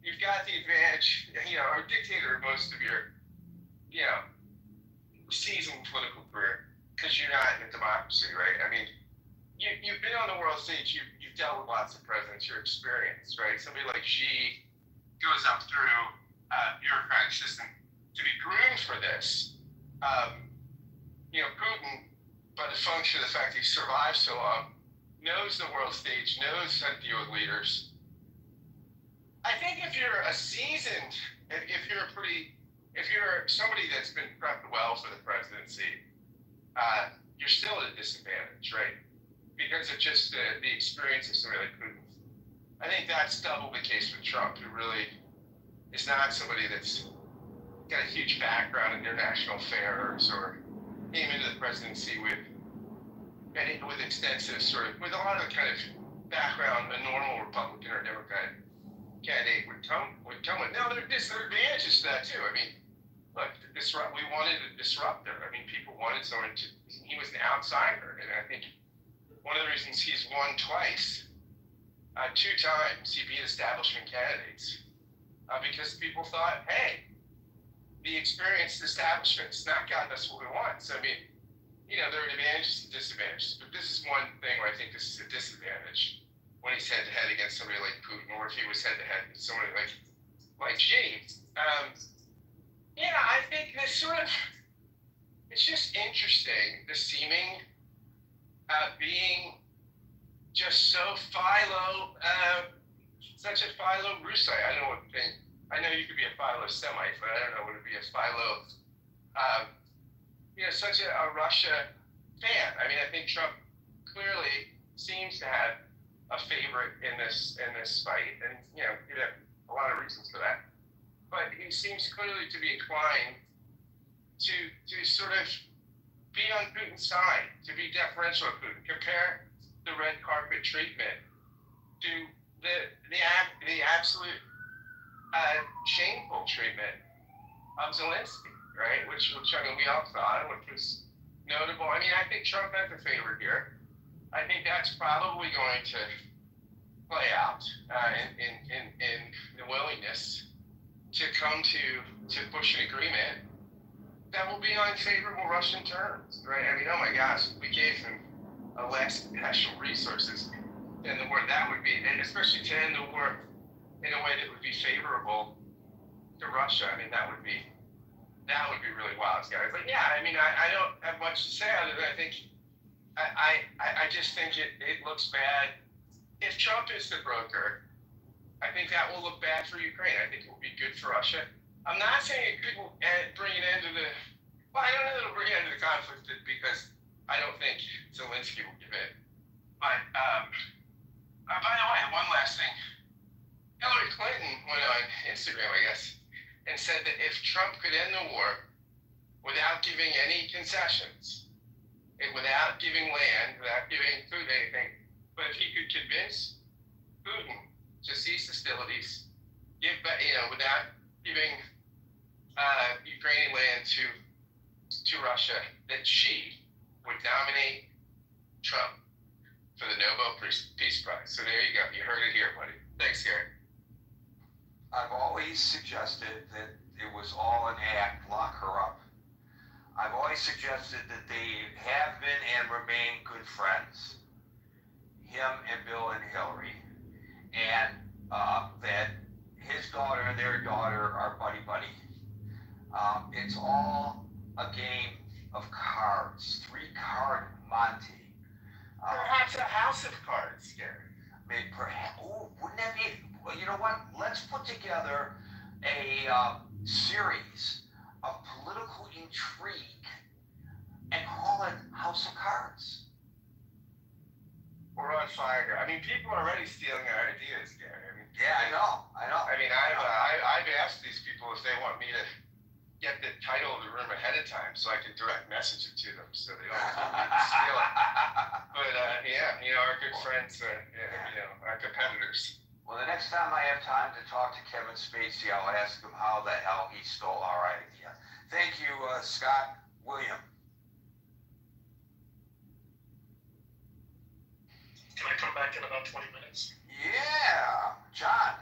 you've got the advantage, or dictator most of your, seasoned political career, because you're not in a democracy, right? I mean, you've been on the world stage, you've dealt with lots of presidents, you're experienced, right? Somebody like Xi goes up through bureaucratic system to be groomed for this. Putin, by the function of the fact that he survived so long, knows the world stage, knows how to deal with leaders. I think if you're a seasoned, if you're somebody that's been prepped well for the presidency, you're still at a disadvantage, right? Because of just the experience of somebody like Putin. I think that's double the case with Trump, who really is not somebody that's got a huge background in international affairs or came into the presidency with extensive with a lot of the kind of background a normal Republican or Democrat candidate would come with. Now there are advantages to that too. I mean, look, we wanted a disruptor. I mean, people wanted someone he was an outsider, and I think one of the reasons he's won twice, 2 times, he beat establishment candidates, because people thought, hey, the experienced establishment's not gotten us what we want. So, I mean, there are advantages and disadvantages, but this is one thing where I think this is a disadvantage when he's head-to-head against somebody like Putin, or if he was head-to-head with somebody like Xi. I think this it's just interesting, the seeming being just so such a philo-Russite. I don't know what thing. I know you could be a philo-Semite, but I don't know what it would be a philo. Such a Russia fan. I mean, I think Trump clearly seems to have a favorite in this fight, and he have a lot of reasons for that. But he seems clearly to be inclined to sort of be on Putin's side, to be deferential to Putin. Compare the red carpet treatment to the absolute shameful treatment of Zelensky, right? Which I mean, we all thought, which was notable. I mean, I think Trump has a favorite here. I think that's probably going to play out in the willingness to come to push an agreement that will be on favorable Russian terms, right? I mean, oh my gosh, we gave him a less national resources than the war that would be, and especially to end the war in a way that would be favorable to Russia. I mean, that would be really wild, guys. But yeah, I mean, I don't have much to say other than I think I just think it looks bad. If Trump is the broker, I think that will look bad for Ukraine. I think it will be good for Russia. I'm not saying it could bring an end to I don't know that it'll bring an end to the conflict because I don't think Zelensky will give in. But, by the way, one last thing. Hillary Clinton went on Instagram, I guess, and said that if Trump could end the war without giving any concessions, and without giving land, without giving food, anything, but if he could convince Putin to cease hostilities, without giving Ukrainian land to Russia, that she would nominate Trump for the Nobel Peace Prize. So there you go. You heard it here, buddy. Thanks, Gary. I've always suggested that it was all an act, lock her up. I've always suggested that they have been and remain good friends, him and Bill and Hillary, and that his daughter and their daughter are buddy-buddy. It's all a game of cards, 3-card Monte. Perhaps a house of cards, Gary. Maybe perhaps, wouldn't that be, well, you know what? Let's put together a series of political intrigue and call it House of Cards. We're on fire here. I mean, people are already stealing our ideas, Gary. I mean, yeah, I know. I mean, I've asked these people if they want me to get the title of the room ahead of time so I can direct message it to them so they don't steal it. But our good friends, our competitors. Well, the next time I have time to talk to Kevin Spacey, I'll ask him how the hell he stole our idea. Thank you, Scott. William. Can I come back in about 20 minutes? Yeah. John.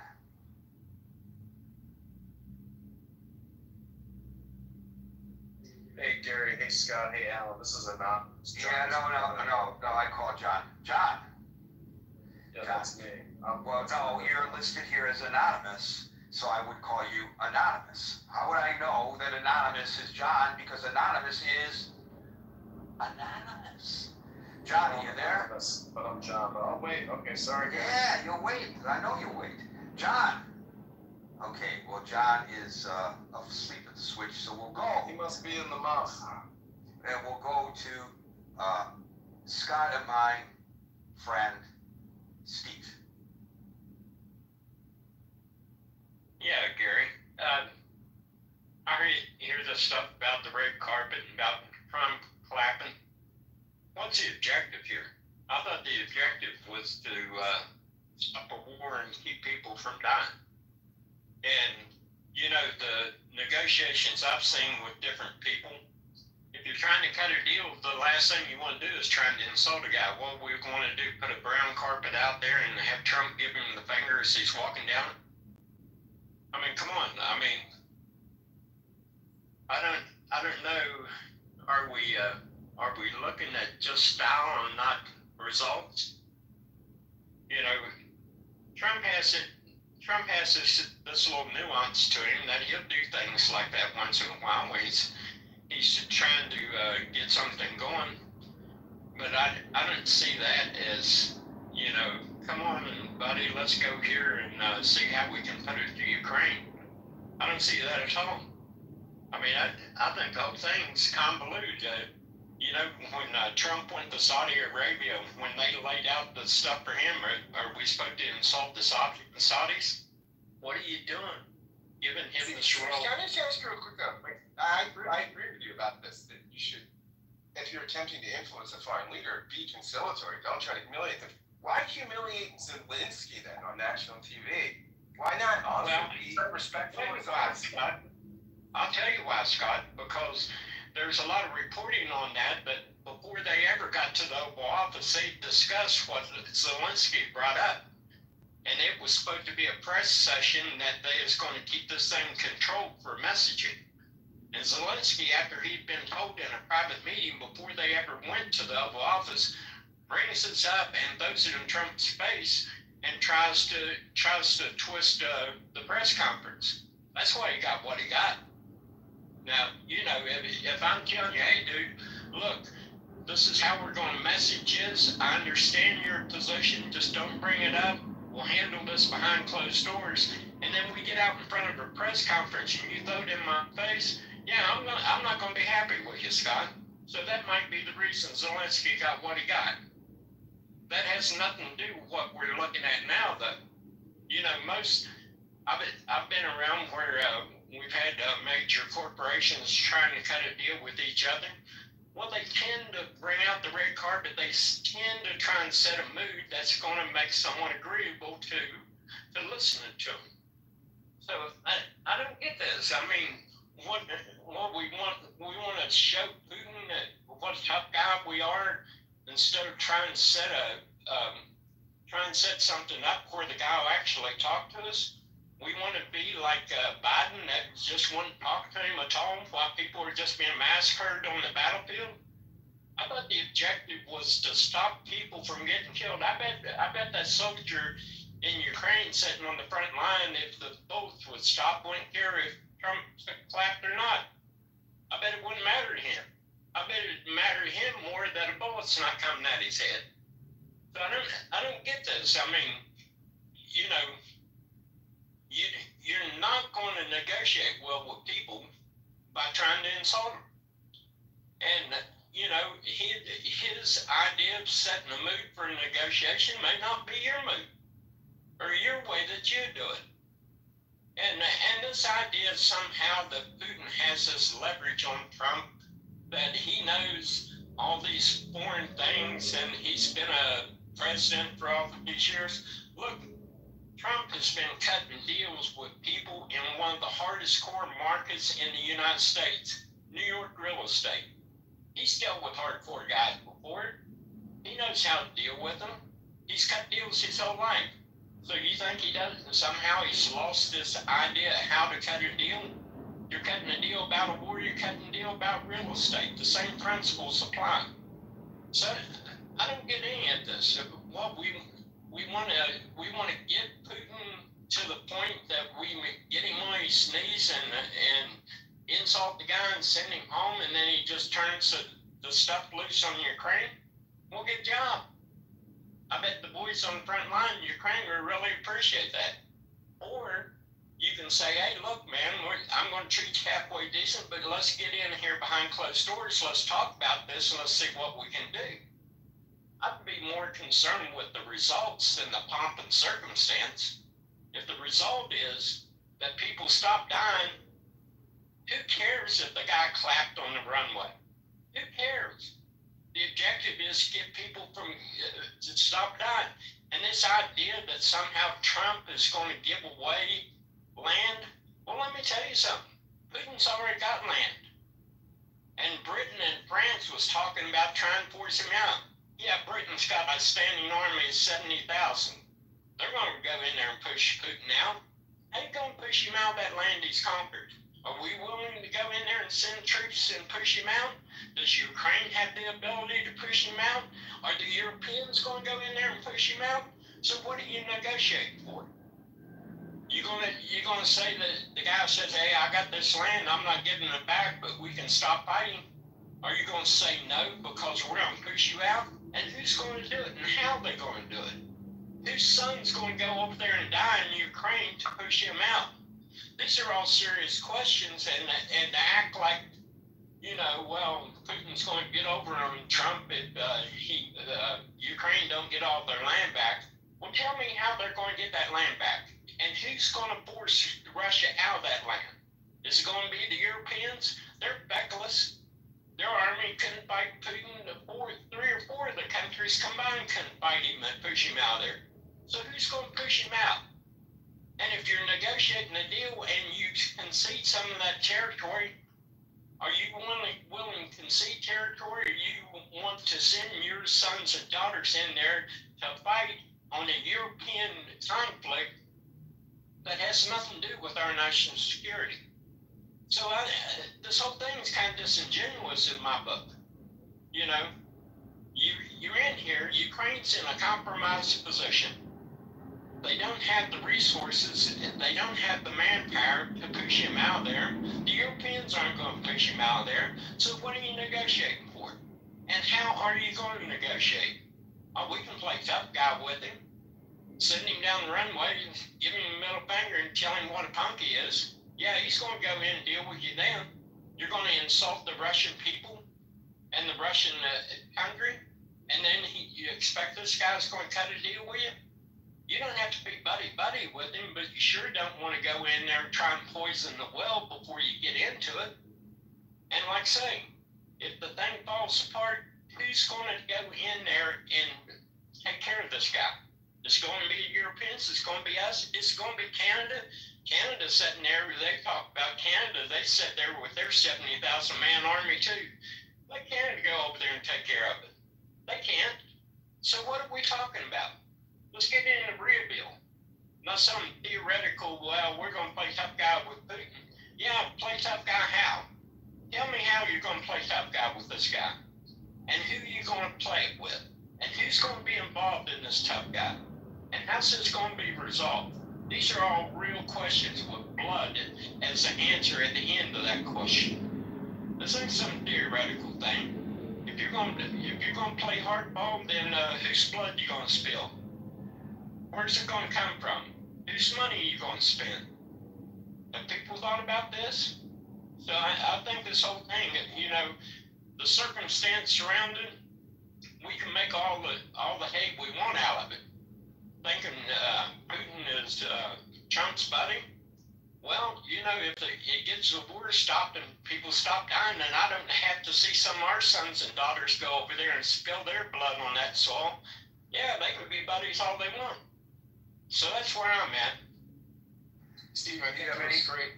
Hey, Gary. Hey, Scott. Hey, Alan. This is anonymous. Yeah, no. I call John. John. Yeah, that's me. Well, no, you're listed here as anonymous, so I would call you anonymous. How would I know that anonymous is John? Because anonymous is anonymous. John, are you there? But I'm John, but I'll wait. Okay, sorry, guys. Yeah, you'll wait. I know you'll wait. John. Okay, well, John is asleep at the switch, so we'll go. He must be in the mouth. And we'll go to Scott and my friend, Steve. Yeah, Gary. I hear the stuff about the red carpet and about Trump clapping. What's the objective here? I thought the objective was to stop a war and keep people from dying. And, you know, the negotiations I've seen with different people, if you're trying to cut a deal, the last thing you want to do is trying to insult a guy. What we're going to do, put a brown carpet out there and have Trump give him the finger as he's walking down it? I mean, come on. I mean, I don't know. Are we looking at just style and not results? You know, Trump has this little nuance to him that he'll do things like that once in a while when he's trying to get something going. But I don't see that as, you know, come on, buddy, let's go here and see how we can put it to Ukraine. I don't see that at all. I mean, I think the whole thing's convoluted. You know, when Trump went to Saudi Arabia, when they laid out the stuff for him, are we supposed to insult the Saudis? What are you doing? Giving him this role? Can I just ask you real quick though? Like, I agree with you about this, that you should, if you're attempting to influence a foreign leader, be conciliatory. Don't try to humiliate them. Why humiliate Zelensky then on national TV? Why not also be respectful as Scott? I'll tell you why, Scott, because there's a lot of reporting on that, but before they ever got to the Oval Office, they discussed what Zelensky brought up. And it was supposed to be a press session that they was going to keep this thing controlled for messaging. And Zelensky, after he'd been told in a private meeting before they ever went to the Oval Office, brings this up and throws it in Trump's face and tries to twist the press conference. That's why he got what he got. Now, you know, if I'm telling you, hey, dude, look, this is how we're going to message this. I understand your position. Just don't bring it up. We'll handle this behind closed doors. And then we get out in front of a press conference and you throw it in my face. Yeah, I'm not going to be happy with you, Scott. So that might be the reason Zelensky got what he got. That has nothing to do with what we're looking at now, though. You know, I've been around where we've had major corporations trying to cut a deal with each other. Well, they tend to bring out the red carpet. They tend to try and set a mood that's going to make someone agreeable to listening to them. So I don't get this. I mean, what we want to show Putin that what a tough guy we are, instead of trying to set something up where the guy will actually talk to us. We want to be like Biden that just wouldn't talk to him at all while people are just being massacred on the battlefield. I thought the objective was to stop people from getting killed. I bet that soldier in Ukraine sitting on the front line, if the bullets would stop, wouldn't care if Trump clapped or not. I bet it wouldn't matter to him. I bet it'd matter to him more that a bullet's not coming at his head. So I don't get this. I mean, you know, you're not going to negotiate well with people by trying to insult them. And, you know, his idea of setting a mood for a negotiation may not be your mood or your way that you do it. And this idea somehow that Putin has this leverage on Trump, that he knows all these foreign things and he's been a president for all these years. Look, Trump has been cutting deals with people in one of the hardest core markets in the United States, New York real estate. He's dealt with hardcore guys before. He knows how to deal with them. He's cut deals his whole life. So you think he doesn't? Somehow he's lost this idea of how to cut a deal? You're cutting a deal about a war, you're cutting a deal about real estate. The same principles apply. So I don't get any of this. What we want to get Putin to the point that we get him on his knees and insult the guy and send him home, and then he just turns the stuff loose on Ukraine. Well, good job. I bet the boys on the front line in Ukraine will really appreciate that. Or you can say, hey, look, man, I'm going to treat you halfway decent, but let's get in here behind closed doors. Let's talk about this and let's see what we can do. I'd be more concerned with the results than the pomp and circumstance. If the result is that people stop dying, who cares if the guy clapped on the runway? Who cares? The objective is to get people to stop dying. And this idea that somehow Trump is going to give away land, well, let me tell you something. Putin's already got land. And Britain and France was talking about trying to force him out. Yeah, Britain's got a standing army of 70,000. They're going to go in there and push Putin out. How you going to push him out of that land he's conquered? Are we willing to go in there and send troops and push him out? Does Ukraine have the ability to push him out? Are the Europeans going to go in there and push him out? So what are you negotiating for? You're gonna say that the guy says, hey, I got this land, I'm not giving it back, but we can stop fighting? Are you going to say no because we're going to push you out? And who's going to do it and how they're going to do it? Whose son's going to go over there and die in Ukraine to push him out? These are all serious questions, and to act like, well, Putin's going to get over on Trump if Ukraine don't get all their land back. Well, tell me how they're going to get that land back. And who's going to force Russia out of that land? Is it going to be the Europeans? They're feckless. Their army couldn't fight Putin. 3 or 4 of the countries combined couldn't fight him and push him out of there. So who's going to push him out? And if you're negotiating a deal and you concede some of that territory, are you willing to concede territory, or you want to send your sons and daughters in there to fight on a European conflict that has nothing to do with our national security? So this whole thing is kind of disingenuous in my book. You're in here, Ukraine's in a compromised position. They don't have the resources, they don't have the manpower to push him out there. The Europeans aren't going to push him out there. So what are you negotiating for? And how are you going to negotiate? Oh, we can play tough guy with him. Send him down the runway and give him a middle finger and tell him what a punk he is. Yeah, he's going to go in and deal with you then. You're going to insult the Russian people and the Russian country, and then you expect this guy's going to cut a deal with you? You don't have to be buddy-buddy with him, but you sure don't want to go in there and try and poison the well before you get into it. And like I say, if the thing falls apart, who's going to go in there and take care of this guy? It's going to be the Europeans, it's going to be us, it's going to be Canada. Canada's sitting there, they talk about Canada, they sit there with their 70,000 man army too. Let Canada go over there and take care of it. They can't. So what are we talking about? Let's get into the real deal. Not some theoretical, well, we're going to play tough guy with Putin. Yeah, play tough guy how? Tell me how you're going to play tough guy with this guy. And who are you going to play it with? And who's going to be involved in this tough guy? And how's this going to be resolved? These are all real questions with blood as the answer at the end of that question. This ain't some theoretical thing. If you're going to play hardball, then whose blood are you going to spill? Where's it going to come from? Whose money are you going to spend? Have people thought about this? So I think this whole thing, the circumstance surrounding, we can make all the hate we want out of it. Thinking Putin is Trump's buddy. Well, if it gets the war stopped and people stop dying, then I don't have to see some of our sons and daughters go over there and spill their blood on that soil. Yeah, they can be buddies all they want. So that's where I'm at. Steve, I think that was great.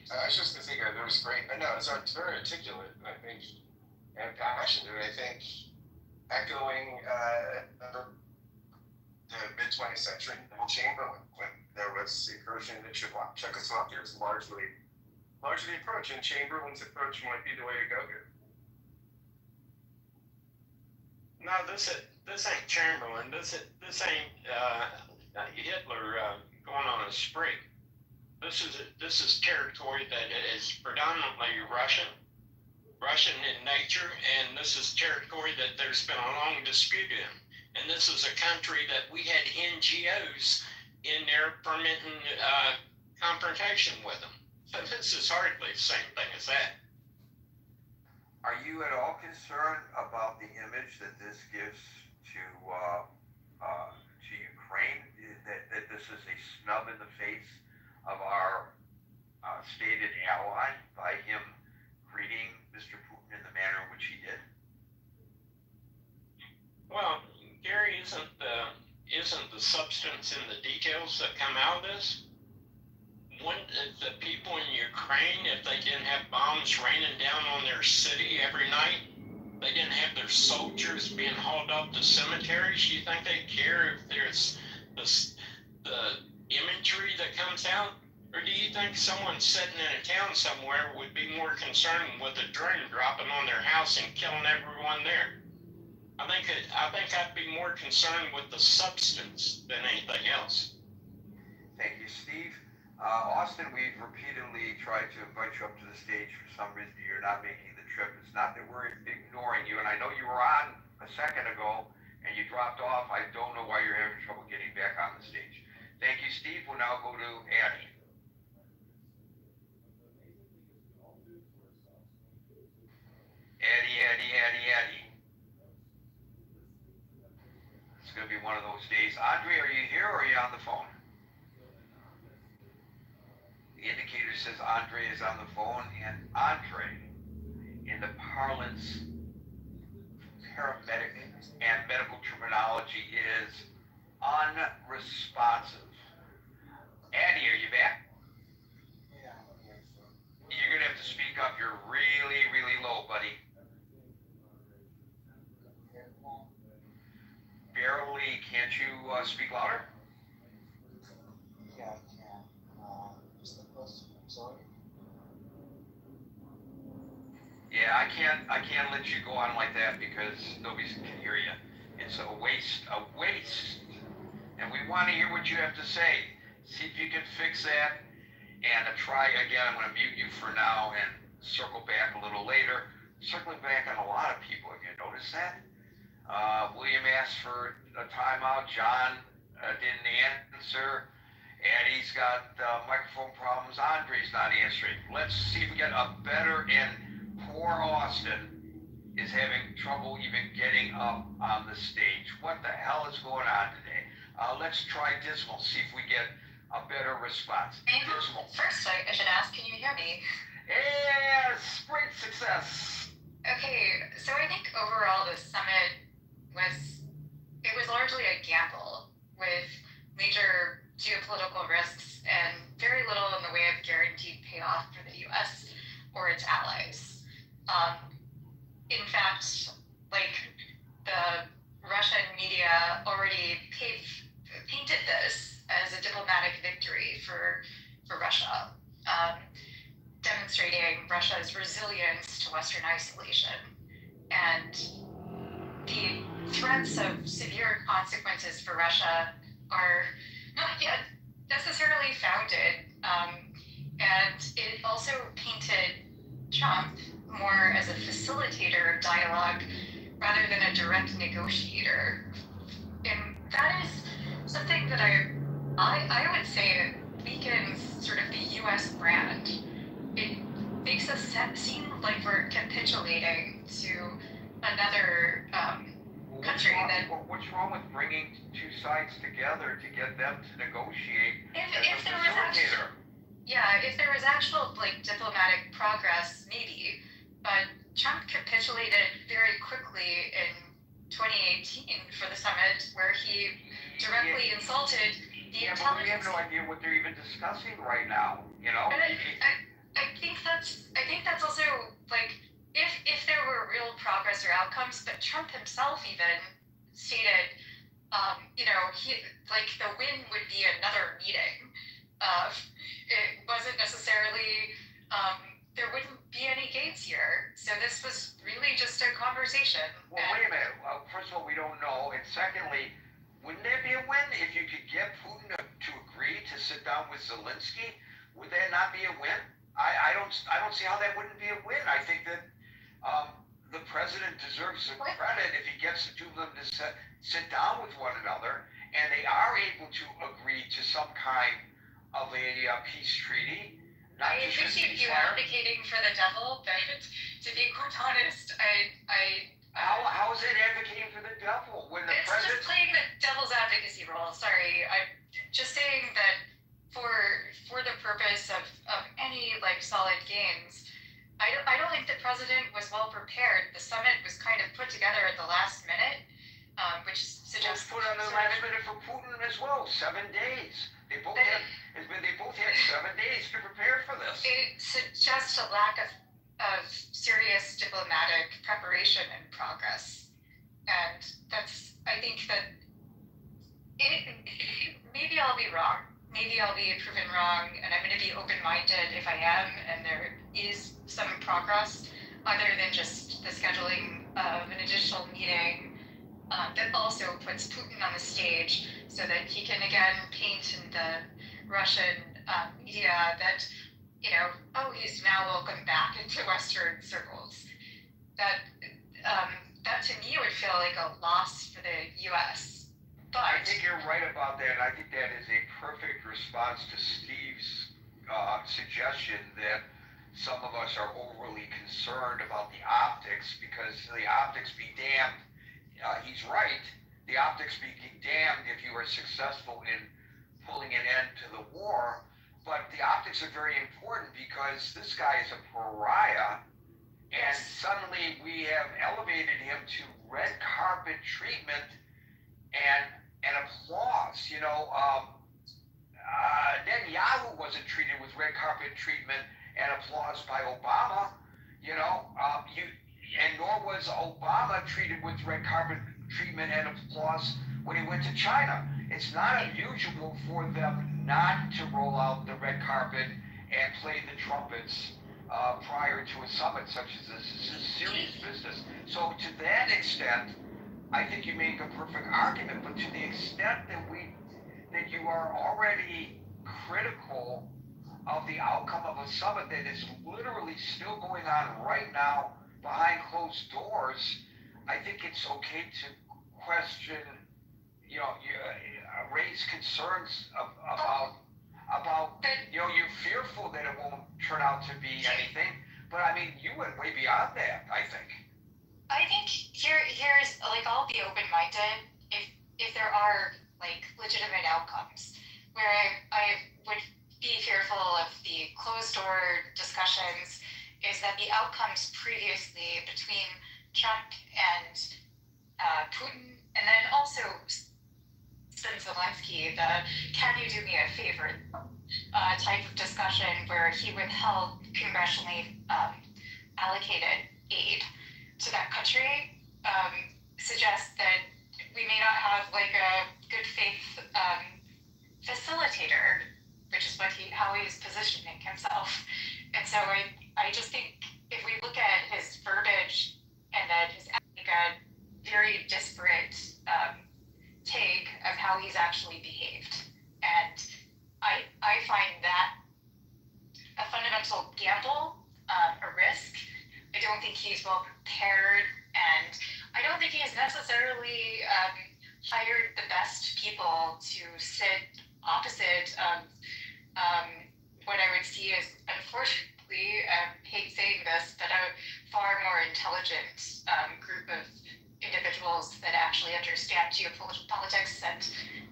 I was just thinking that was great. I know it's very articulate, I think, and passionate. I think echoing the mid-20th century, Neville Chamberlain, when there was incursion into Czechoslovakia, is largely the approach, and Chamberlain's approach might be the way to go here. No, this ain't Chamberlain. This ain't Hitler going on a spree. This is territory that is predominantly Russian, Russian in nature, and this is territory that there's been a long dispute in. And this is a country that we had NGOs in there permitting confrontation with them. So this is hardly the same thing as that. Are you at all concerned about the image that this gives to Ukraine? That this is a snub in the face of our stated ally by him greeting Mr. Putin in the manner in which he did? Well, Gary, isn't the substance in the details that come out of this? The people in Ukraine, if they didn't have bombs raining down on their city every night, they didn't have their soldiers being hauled off to cemeteries, you think they'd care if there's the imagery that comes out? Or do you think someone sitting in a town somewhere would be more concerned with a drone dropping on their house and killing everyone there? I think I'd be more concerned with the substance than anything else. Thank you, Steve. Austin, we've repeatedly tried to invite you up to the stage. For some reason, you're not making the trip. It's not that we're ignoring you, and I know you were on a second ago and you dropped off. I don't know why you're having trouble getting back on the stage. Thank you, Steve. We'll now go to Addie. Addie. It's going to be one of those days. Andre, are you here or are you on the phone? The indicator says Andre is on the phone, and Andre, in the parlance, paramedic, and medical terminology, is unresponsive. Addie, are you back? Yeah. You're going to have to speak up. You're really, really low, buddy. Barely. Can't you speak louder? Yeah, I can. Just the question. I'm sorry. Yeah, I can't let you go on like that because nobody can hear you. It's a waste. And we want to hear what you have to say. See if you can fix that. And try again. I'm going to mute you for now and circle back a little later. Circling back on a lot of people. Have you noticed that? William asked for a timeout. John didn't answer. Addie's got microphone problems. Andre's not answering. Let's see if we get a better, and poor Austin is having trouble even getting up on the stage. What the hell is going on today? Let's try Dismal, see if we get a better response. Dismal. First, I should ask, can you hear me? Yes, great success. Okay, so I think overall the summit was largely a gamble with major geopolitical risks and very little in the way of guaranteed payoff for the U.S. or its allies. In fact, the Russian media already painted this as a diplomatic victory for Russia, demonstrating Russia's resilience to Western isolation. And the threats of severe consequences for Russia are not yet necessarily founded. And it also painted Trump more as a facilitator of dialogue rather than a direct negotiator. And that is something that I would say weakens sort of the U.S. brand. It makes us seem like we're capitulating to another country that... What's wrong with bringing two sides together to get them to negotiate if there was actual diplomatic progress, maybe, but Trump capitulated very quickly in 2018 for the summit, where he directly insulted the intelligence. But we have no idea what they're even discussing right now. You know. But I think that's also if there were real progress or outcomes, but Trump himself even stated, the win would be another meeting. It wasn't necessarily, there wouldn't be any gates here. So this was really just a conversation. Well, wait a minute. Well, first of all, we don't know. And secondly, wouldn't there be a win if you could get Putin to agree to sit down with Zelensky? Would that not be a win? I don't see how that wouldn't be a win. I think that the president deserves some credit if he gets the two of them to sit down with one another, and they are able to agree to some kind of a peace treaty. I appreciate you advocating for the devil, but to be quite honest, how is it advocating for the devil when the it's president? Just playing the devil's advocacy role. Sorry, I'm just saying that for the purpose of any like solid gains, I don't think the president was well prepared. The summit was kind of put together at the last minute, which suggests put on the last minute for Putin as well. 7 days. They both had 7 days to prepare for this. It suggests a lack of serious diplomatic preparation and progress, and I think that maybe I'll be wrong. Maybe I'll be proven wrong, and I'm going to be open-minded if I am, and there is some progress, other than just the scheduling of an additional meeting that also puts Putin on the stage so that he can again paint in the Russian media that, he's now welcome back into Western circles. That to me would feel like a loss for the U.S. But I think you're right about that. I think that is a perfect response to Steve's suggestion that some of us are overly concerned about the optics, because the optics be damned. He's right. The optics be damned if you are successful in pulling an end to the war. But the optics are very important because this guy is a pariah, and suddenly we have elevated him to red carpet treatment and applause. Netanyahu wasn't treated with red carpet treatment and applause by Obama, and nor was Obama treated with red carpet treatment and applause when he went to China. It's not unusual for them not to roll out the red carpet and play the trumpets prior to a summit such as this. This is serious business. So to that extent, I think you make a perfect argument, but to the extent that you are already critical of the outcome of a summit that is literally still going on right now behind closed doors, I think it's okay to question, raise concerns about, you're fearful that it won't turn out to be anything, but I mean, you went way beyond that, I think. I think here's like, I'll be open-minded if there are like legitimate outcomes. Where I would be fearful of the closed-door discussions is that the outcomes previously between Trump and Putin, and then also Zelensky, the "can you do me a favor" type of discussion where he withheld congressionally allocated aid to that country, suggests that we may not have like a good faith facilitator, which is how he's positioning himself. And so I just think if we look at his verbiage and then his like a very disparate take of how he's actually behaved, and I find that a fundamental gamble, a risk. I don't think he's well prepared, and I don't think he's necessarily hired the best people to sit opposite of what I would see as, unfortunately, I hate saying this, but a far more intelligent group of individuals that actually understand geopolitics and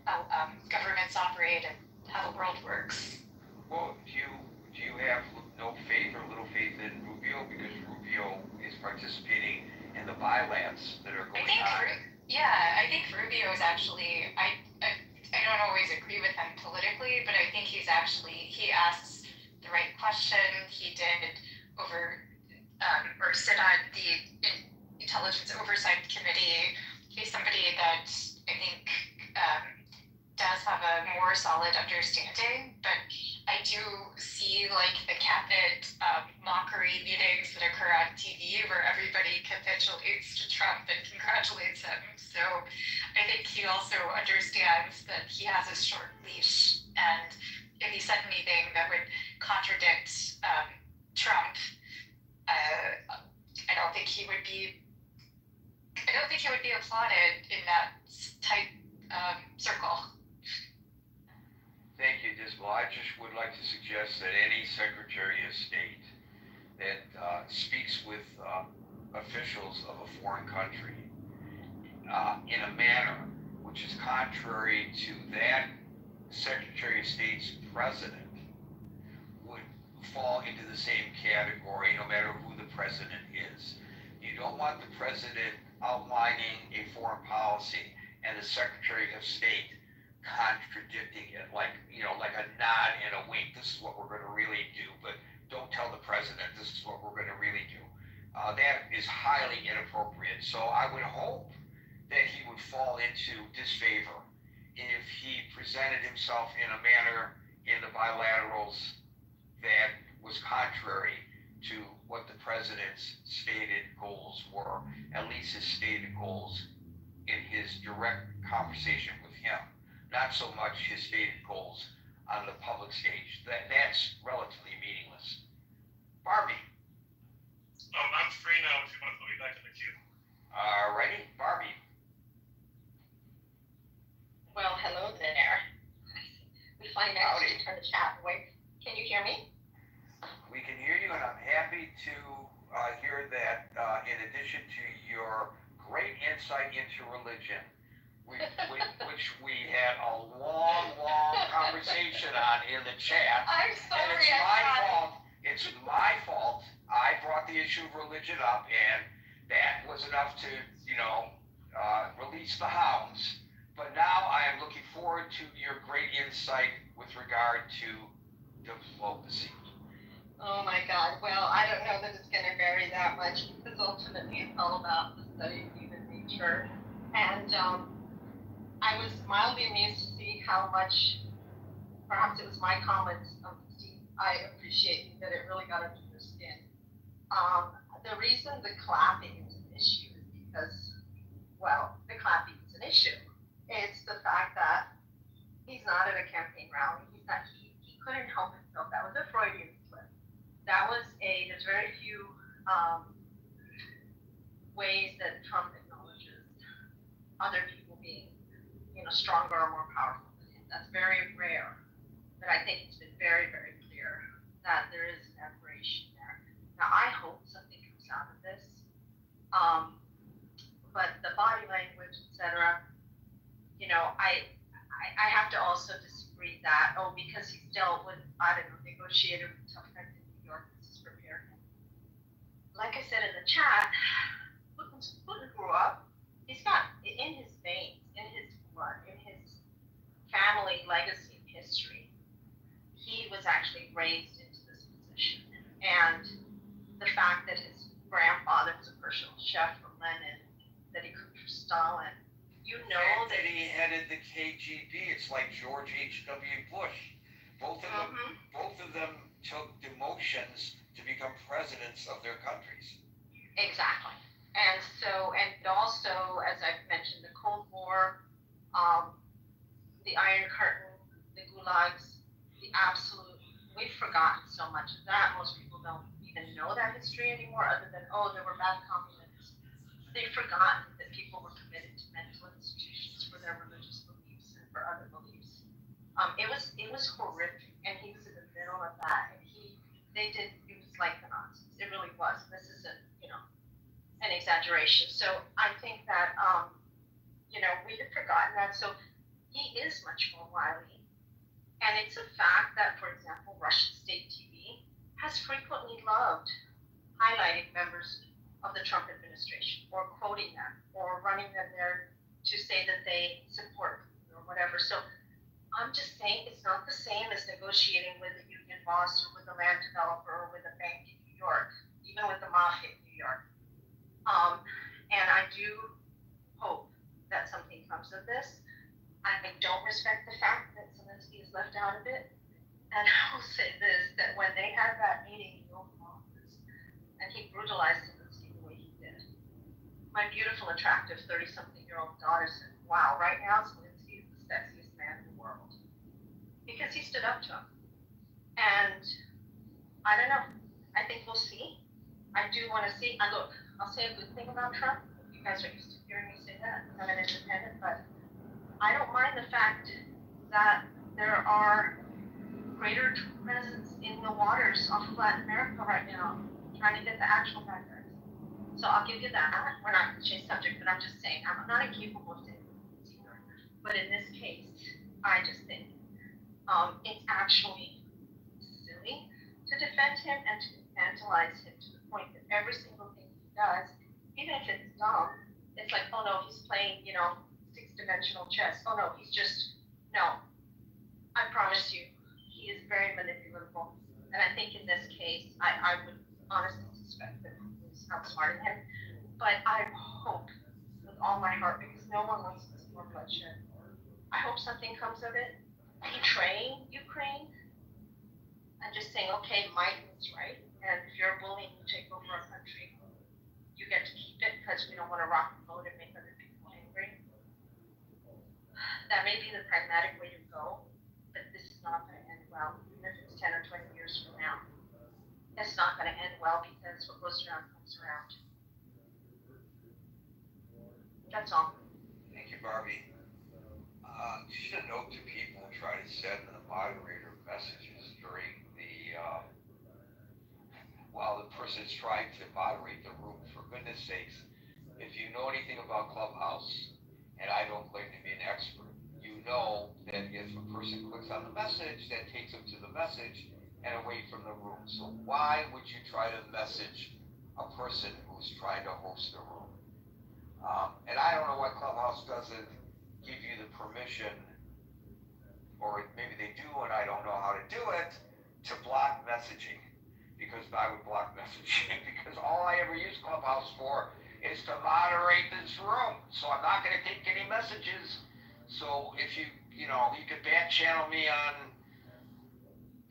how governments operate and how the world works. Well, do you have no faith or little faith in Rubio, because Rubio is participating in the bilaterals that are going on? I think Rubio is actually, I don't always agree with him politically, but I think he asks the right question. He did sit on the Intelligence Oversight Committee. He's somebody that I think does have a more solid understanding, but I do see like the cabinet mockery meetings that occur on TV where everybody capitulates to Trump and congratulates him. So I think he also understands that he has a short leash, and if he said anything that would contradict Trump, I don't think slotted in that tight circle. Thank you, Dismal. I just would like to suggest that any Secretary of State that speaks with officials of a foreign country in a manner which is contrary to that Secretary of State's president would fall into the same category no matter who the president is. You don't want the president outlining a foreign policy and the Secretary of State contradicting it, like a nod and a wink. This is what we're going to really do, but don't tell the president this is what we're going to really do. That is highly inappropriate. So I would hope that he would fall into disfavor if he presented himself in a manner in the bilaterals that was contrary to what the president's stated goals were, at least his stated goals in his direct conversation with him. Not so much his stated goals on the public stage. That's relatively meaningless. Barbie. I'm free now if you want to put me back in the queue. Alrighty, Barbie. Well, hello there. We finally managed to turn the chat away. Can you hear me? We can hear you, and I'm happy to hear that in addition to your great insight into religion, which we had a long conversation on in the chat. I'm sorry. And it's my fault. It's my fault. I brought the issue of religion up, and that was enough to, release the hounds. But now I am looking forward to your great insight with regard to diplomacy. Oh my God. Well, I don't know that it's going to vary that much because ultimately it's all about the study of human nature. And I was mildly amused to see how much, perhaps it was my comments, Steve, I appreciate that it really got under your skin. The reason the clapping is an issue is because, well, the clapping is an issue. It's the fact that he's not at a campaign rally. He couldn't help himself. That was a Freudian slip. There's very few ways that Trump acknowledges other people being, stronger or more powerful than him. That's very rare. But I think it's been very, very clear that there is an aberration there. Now, I hope something comes out of this. But the body language, etc., I have to also disagree that, because he's dealt with, negotiated with tough guys in New York, this is prepared him. Like I said in the chat, Putin grew up, he's got, in his veins, in his blood, in his family legacy and history, he was actually raised into this position. And the fact that his grandfather was a personal chef for Lenin, that he cooked for Stalin, that he headed the KGB. It's like George H.W. Bush. Both of them took demotions to become presidents of their countries. Exactly. And also, as I've mentioned, the Cold War, the Iron Curtain, the gulags, we've forgotten so much of that. Most people don't even know that history anymore, other than, there were bad communists. They've forgotten that people were committed to mental institutions for their religious beliefs and for other beliefs. It was horrific, and he was in the middle of that, and it was like the Nazis. It really was. This isn't, an exaggeration. So I think that, we have forgotten that. So he is much more wily. And it's a fact that, for example, Russian state TV has frequently loved highlighting members of the Trump administration, or quoting them, or running them there to say that they support or whatever. So I'm just saying it's not the same as negotiating with a union boss or with a land developer or with a bank in New York, even with the mafia in New York. And I do hope that something comes of this. I don't respect the fact that Zelensky is left out of it. And I will say this, that when they had that meeting in the Oval Office, and he brutalized Zelensky the way he did, my beautiful, attractive 30-something-year-old daughter said, wow, right now Zelensky is the sexiest man in the world. Because he stood up to him. And I don't know. I think we'll see. I do want to see. Look, I'll say a good thing about Trump. You guys are used to hearing me say that. I'm an independent, but I don't mind the fact that there are greater presence in the waters off of Latin America right now, trying to get the actual bad guys. So I'll give you that. We're not going to change subject, but I'm just saying I'm not incapable of saying this either. But in this case, I just think it's actually silly to defend him and to infantilize him to the point that every single thing he does, even if it's dumb, it's like, oh no, he's playing, six-dimensional chess. Oh no, no. I promise you, he is very manipulatable. And I think in this case, I would honestly suspect that he's outsmarting him. But I hope with all my heart, because no one wants to see more bloodshed, I hope something comes of it. Betraying Ukraine and just saying, okay, might is right. And if you're willing to take over a country, you get to keep it because we don't want to rock the boat and make other people angry. That may be the pragmatic way to go, but this is not going to end well, even if it's 10 or 20 years from now. It's not going to end well because what goes around comes around. That's all. Thank you, Barbie. Just a note to people who try to send the moderator messages during while the person's trying to moderate the room. For goodness sakes, if you know anything about Clubhouse, and I don't claim to be an expert, you know that if a person clicks on the message, that takes them to the message and away from the room. So why would you try to message a person who's trying to host the room? And I don't know why Clubhouse doesn't give you the permission, or maybe they do and I don't know how to do it, to block messaging. Because I would block messaging because all I ever use Clubhouse for is to moderate this room. So I'm not going to take any messages. So if you could back channel me on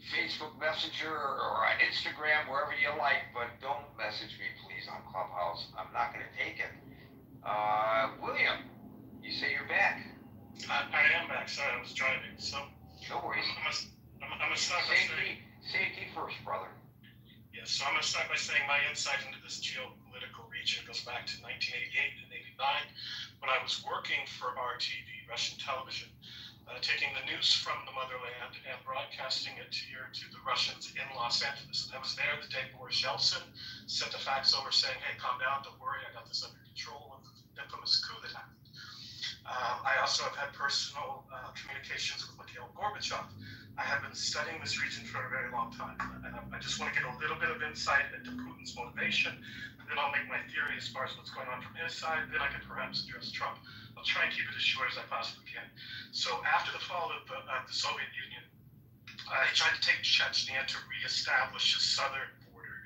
Facebook Messenger or on Instagram, wherever you like, but don't message me, please, on Clubhouse. I'm not going to take it. William, you say you're back. I am back. Sorry, I was driving. So no worries. I'm gonna start by saying safety first, brother. Yes, so I'm gonna start by saying my insight into this geopolitical region goes back to 1988 and 89 when I was working for RTV, Russian television, taking the news from the motherland and broadcasting it to the Russians in Los Angeles. And I was there the day Boris Yeltsin sent a fax over saying, hey, calm down, don't worry, I got this under control with the infamous coup that happened. I also have had personal communications with Mikhail Gorbachev. I have been studying this region for a very long time, and I just want to get a little bit of insight into Putin's motivation, and then I'll make my theory as far as what's going on from his side, then I can perhaps address Trump. I'll try and keep it as short as I possibly can. So after the fall of the Soviet Union, he tried to take Chechnya to reestablish his southern border.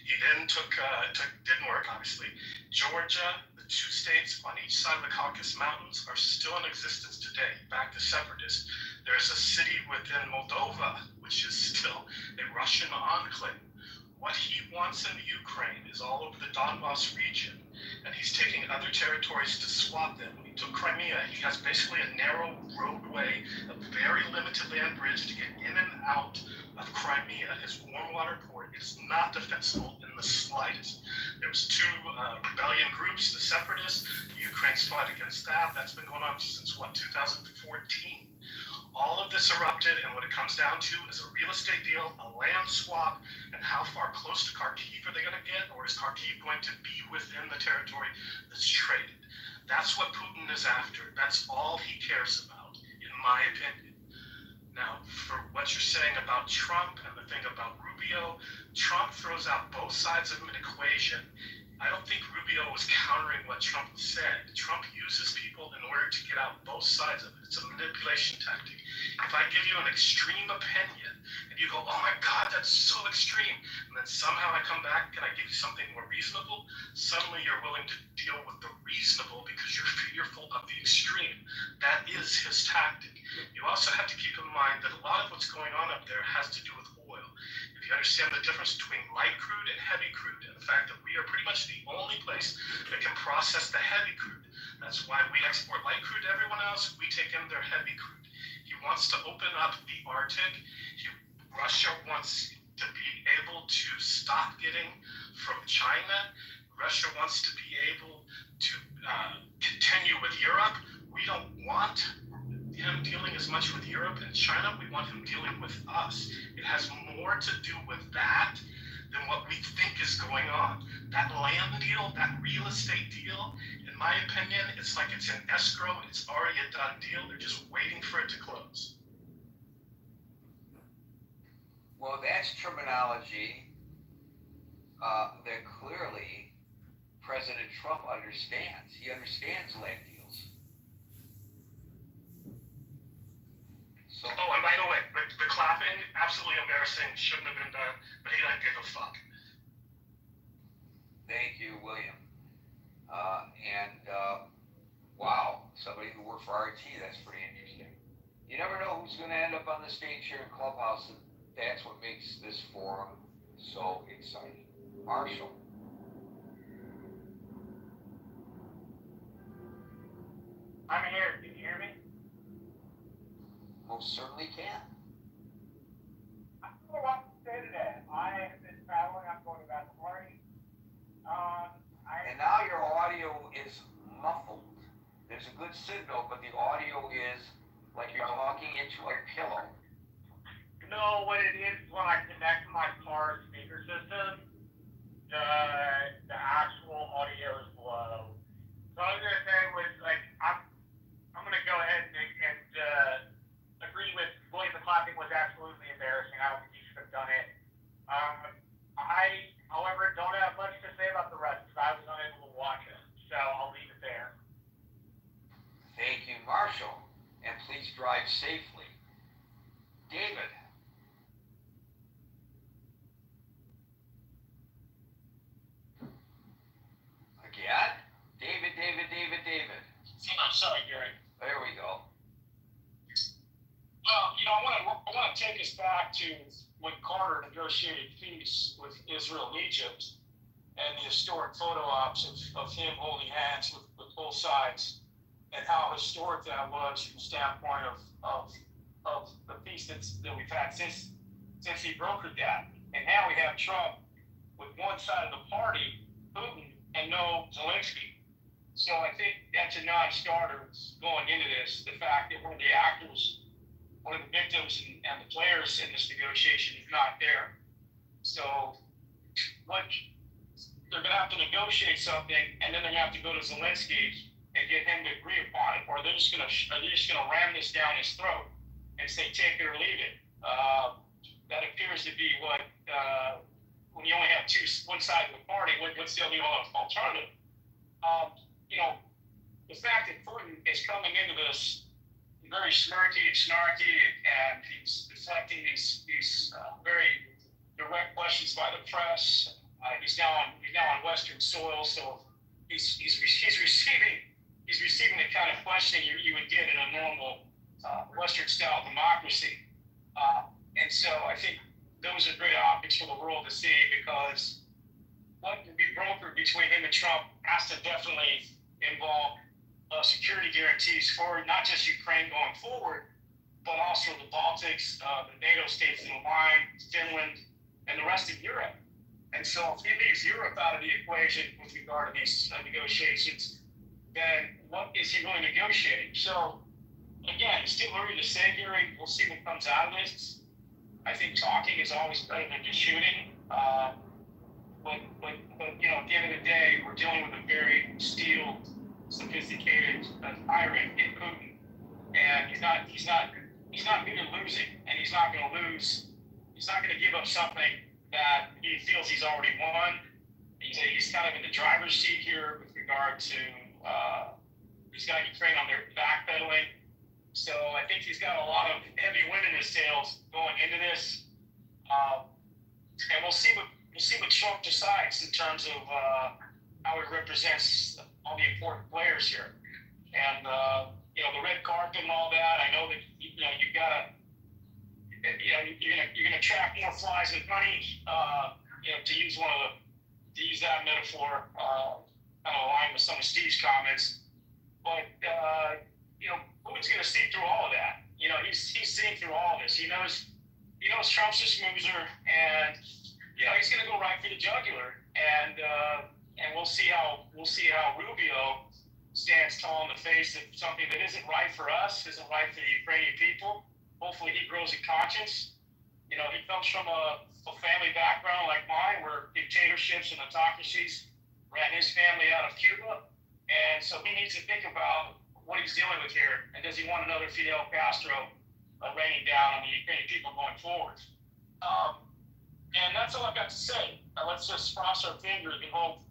He then didn't work, obviously. Georgia, the two states on each side of the Caucasus Mountains are still in existence today, back to separatists. There's a city within Moldova, which is still a Russian enclave. What he wants in the Ukraine is all over the Donbass region, and he's taking other territories to swap them. When he took Crimea, he has basically a narrow roadway, a very limited land bridge to get in and out of Crimea. His warm water port is not defensible in the slightest. There was two rebellion groups, the separatists. Ukraine's fought against that. That's been going on since 2014. All of this erupted, and what it comes down to is a real estate deal, a land swap, and how far close to Kharkiv are they going to get, or is Kharkiv going to be within the territory that's traded? That's what Putin is after. That's all he cares about, in my opinion. Now, for what you're saying about Trump and the thing about Rubio, Trump throws out both sides of an equation. I don't think Rubio was countering what Trump said. Trump uses people in order to get out both sides of it. It's a manipulation tactic. If I give you an extreme opinion and you go, oh my God, that's so extreme, and then somehow I come back and I give you something more reasonable, suddenly you're willing to deal with the reasonable because you're fearful of the extreme. That is his tactic. You also have to keep in mind that a lot of what's going on up there has to do with oil. If you understand the difference between light crude and heavy crude, and the fact that we are pretty much the only place that can process the heavy crude. That's why we export light crude to everyone else. We take in their heavy crude. He wants to open up the Arctic. Russia wants to be able to stop getting from China. Russia wants to be able to continue with Europe. We don't want him dealing as much with Europe and China. We want him dealing with us. It has more to do with that than what we think is going on. That land deal, that real estate deal, in my opinion, it's like it's in escrow. It's already a done deal. They're just waiting for it to close. Well, that's terminology that clearly President Trump understands. He understands land deals. So, oh, and by the way, the clapping, absolutely embarrassing, shouldn't have been done, but he doesn't give a fuck. Thank you, William. Wow, somebody who worked for RT, that's pretty interesting. You never know who's going to end up on the stage here in Clubhouse, and that's what makes this forum so exciting. Marshall. I'm here. Can you hear me? Most certainly can. I don't know what to say today. I have been traveling. I'm going to that party. And now your audio is muffled. There's a good signal, but the audio is like you're talking into a pillow. No, what it is when I connect my car speaker system, the actual audio is low. So I was gonna say was like I'm gonna go ahead and agree with William. The clapping was absolutely embarrassing. I don't think he should have done it. I, however, don't have much to say about the rest because I was unable to watch it. So I'll leave it there. Thank you, Marshall, and please drive safely. David. Again? David. I'm sorry, Gary. There we go. Well, I want to take us back to when Carter negotiated peace with Israel and Egypt, and the historic photo ops of him holding hands with both sides, and how historic that was from the standpoint of the peace that we've had since he brokered that. And now we have Trump with one side of the party, Putin, and no Zelensky. So I think that's a non-starter going into this. The fact that one of the actors, one of the victims and the players in this negotiation is not there. So what they're going to have to negotiate something, and then they're going to have to go to Zelensky and get him to agree upon it, or are they just going to ram this down his throat and say take it or leave it? That appears to be what when you only have one side of the party. What's the only alternative? The fact that Putin is coming into this very smirky and snarky, and he's deflecting these very direct questions by the press. He's now on Western soil, so he's receiving the kind of questioning you would get in a normal Western style democracy. And so I think those are great optics for the world to see, because what can be brokered between him and Trump has to definitely involve security guarantees for not just Ukraine going forward, but also the Baltics, the NATO states in the line, Finland, and the rest of Europe. And so if he leaves Europe out of the equation with regard to these negotiations, then what is he really negotiating? So again, it's still early to say, Gary. We'll see what comes out of this. I think talking is always better than just shooting. But at the end of the day, we're dealing with a very steeled, sophisticated tyrant in Putin, and he's not good at losing, and he's not going to lose. He's not going to give up something that he feels he's already won. He's kind of in the driver's seat here with regard to he's got Ukraine on their backpedaling. So I think he's got a lot of heavy wind in his sails going into this, and we'll see what Trump decides in terms of how he represents all the important players here. And the red carpet and all that. I know that you've got to you're gonna trap more flies with honey. To use that metaphor, kind of align with some of Steve's comments. But Putin's gonna see through all of that. He's seeing through all of this. He knows Trump's a smoozer, and he's gonna go right for the jugular. And we'll see how Rubio opposing conscience. You know, he comes from a family background like mine, where dictatorships and autocracies ran his family out of Cuba. And so he needs to think about what he's dealing with here, and does he want another Fidel Castro raining down on the Ukrainian people going forward? And that's all I've got to say. Let's just cross our fingers and hope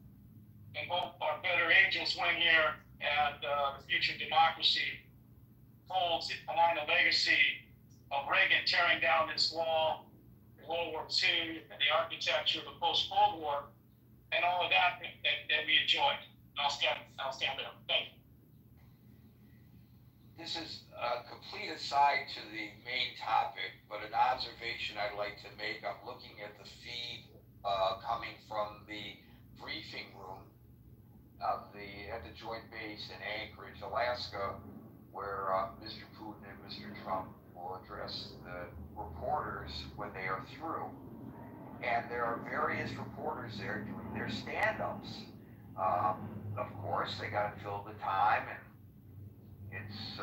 our better angels win here, and the future democracy holds along the legacy of Reagan tearing down this wall, World War II, and the architecture of the post-Cold War, and all of that we enjoyed. I'll stand there. Thank you. This is a complete aside to the main topic, but an observation I'd like to make. I'm looking at the feed coming from the briefing room at the Joint Base in Anchorage, Alaska, where Mr. Putin and Mr. Trump will address the reporters when they are through. And there are various reporters there doing their stand-ups. Of course, they got to fill the time, and it's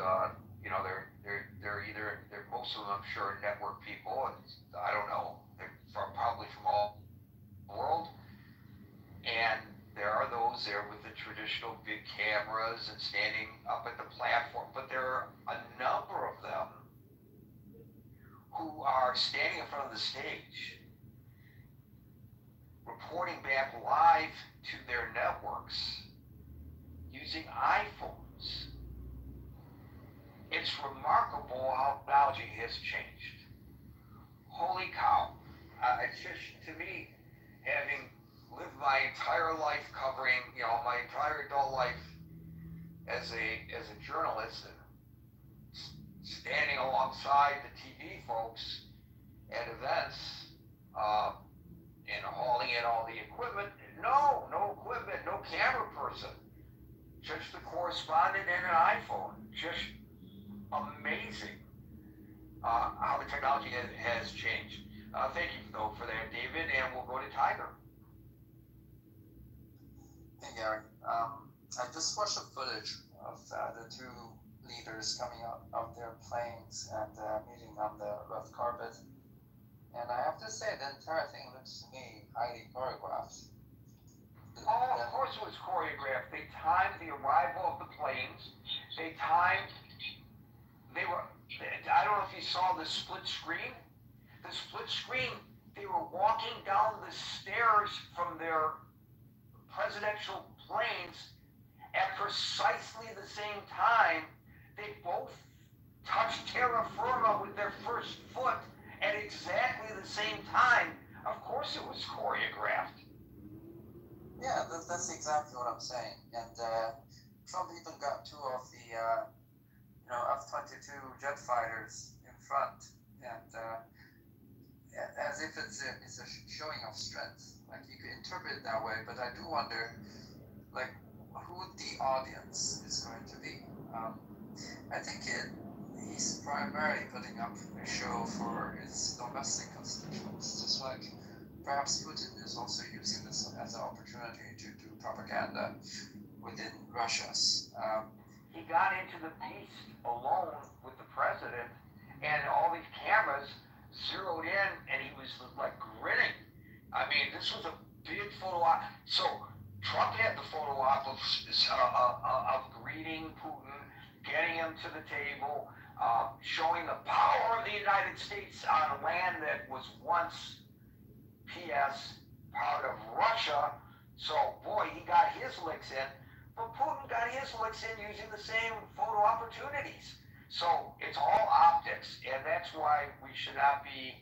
they're most of them, I'm sure, network people, and I don't know, they're probably from all the world. And there are those there with the traditional big cameras and standing up at the platform, but there are a number of them who are standing in front of the stage, reporting back live to their networks using iPhones. It's remarkable how technology has changed. Holy cow. It's just, to me, having lived my entire life covering, my entire adult life as a journalist, and standing alongside the TV folks at events, and hauling in all the equipment. No equipment, no camera person. Just the correspondent and an iPhone. Just amazing how the technology has changed. Thank you, though, for that, David, and we'll go to Tiger. Hey, Gary. I just watched the footage of the two leaders coming out of their planes and meeting on the red carpet. And I have to say, the entire thing looks to me highly choreographed. Oh, of course it was choreographed. They timed the arrival of the planes. I don't know if you saw the split screen. The split screen, they were walking down the stairs from their presidential planes at precisely the same time. They both touched terra firma with their first foot at exactly the same time. Of course it was choreographed. Yeah, that's exactly what I'm saying. And Trump even got two of the F-22 jet fighters in front, and as if it's a showing of strength. Like, you could interpret it that way, but I do wonder, like, who the audience is going to be. I think he's primarily putting up a show for his domestic constituents, just like perhaps Putin is also using this as an opportunity to do propaganda within Russia's. He got into the beast alone with the president, and all these cameras zeroed in, and he was like grinning. I mean, this was a big photo op. So Trump had the photo op of greeting Putin, getting him to the table, showing the power of the United States on land that was once, P.S., part of Russia. So, boy, he got his licks in. But Putin got his licks in using the same photo opportunities. So it's all optics, and that's why we should not be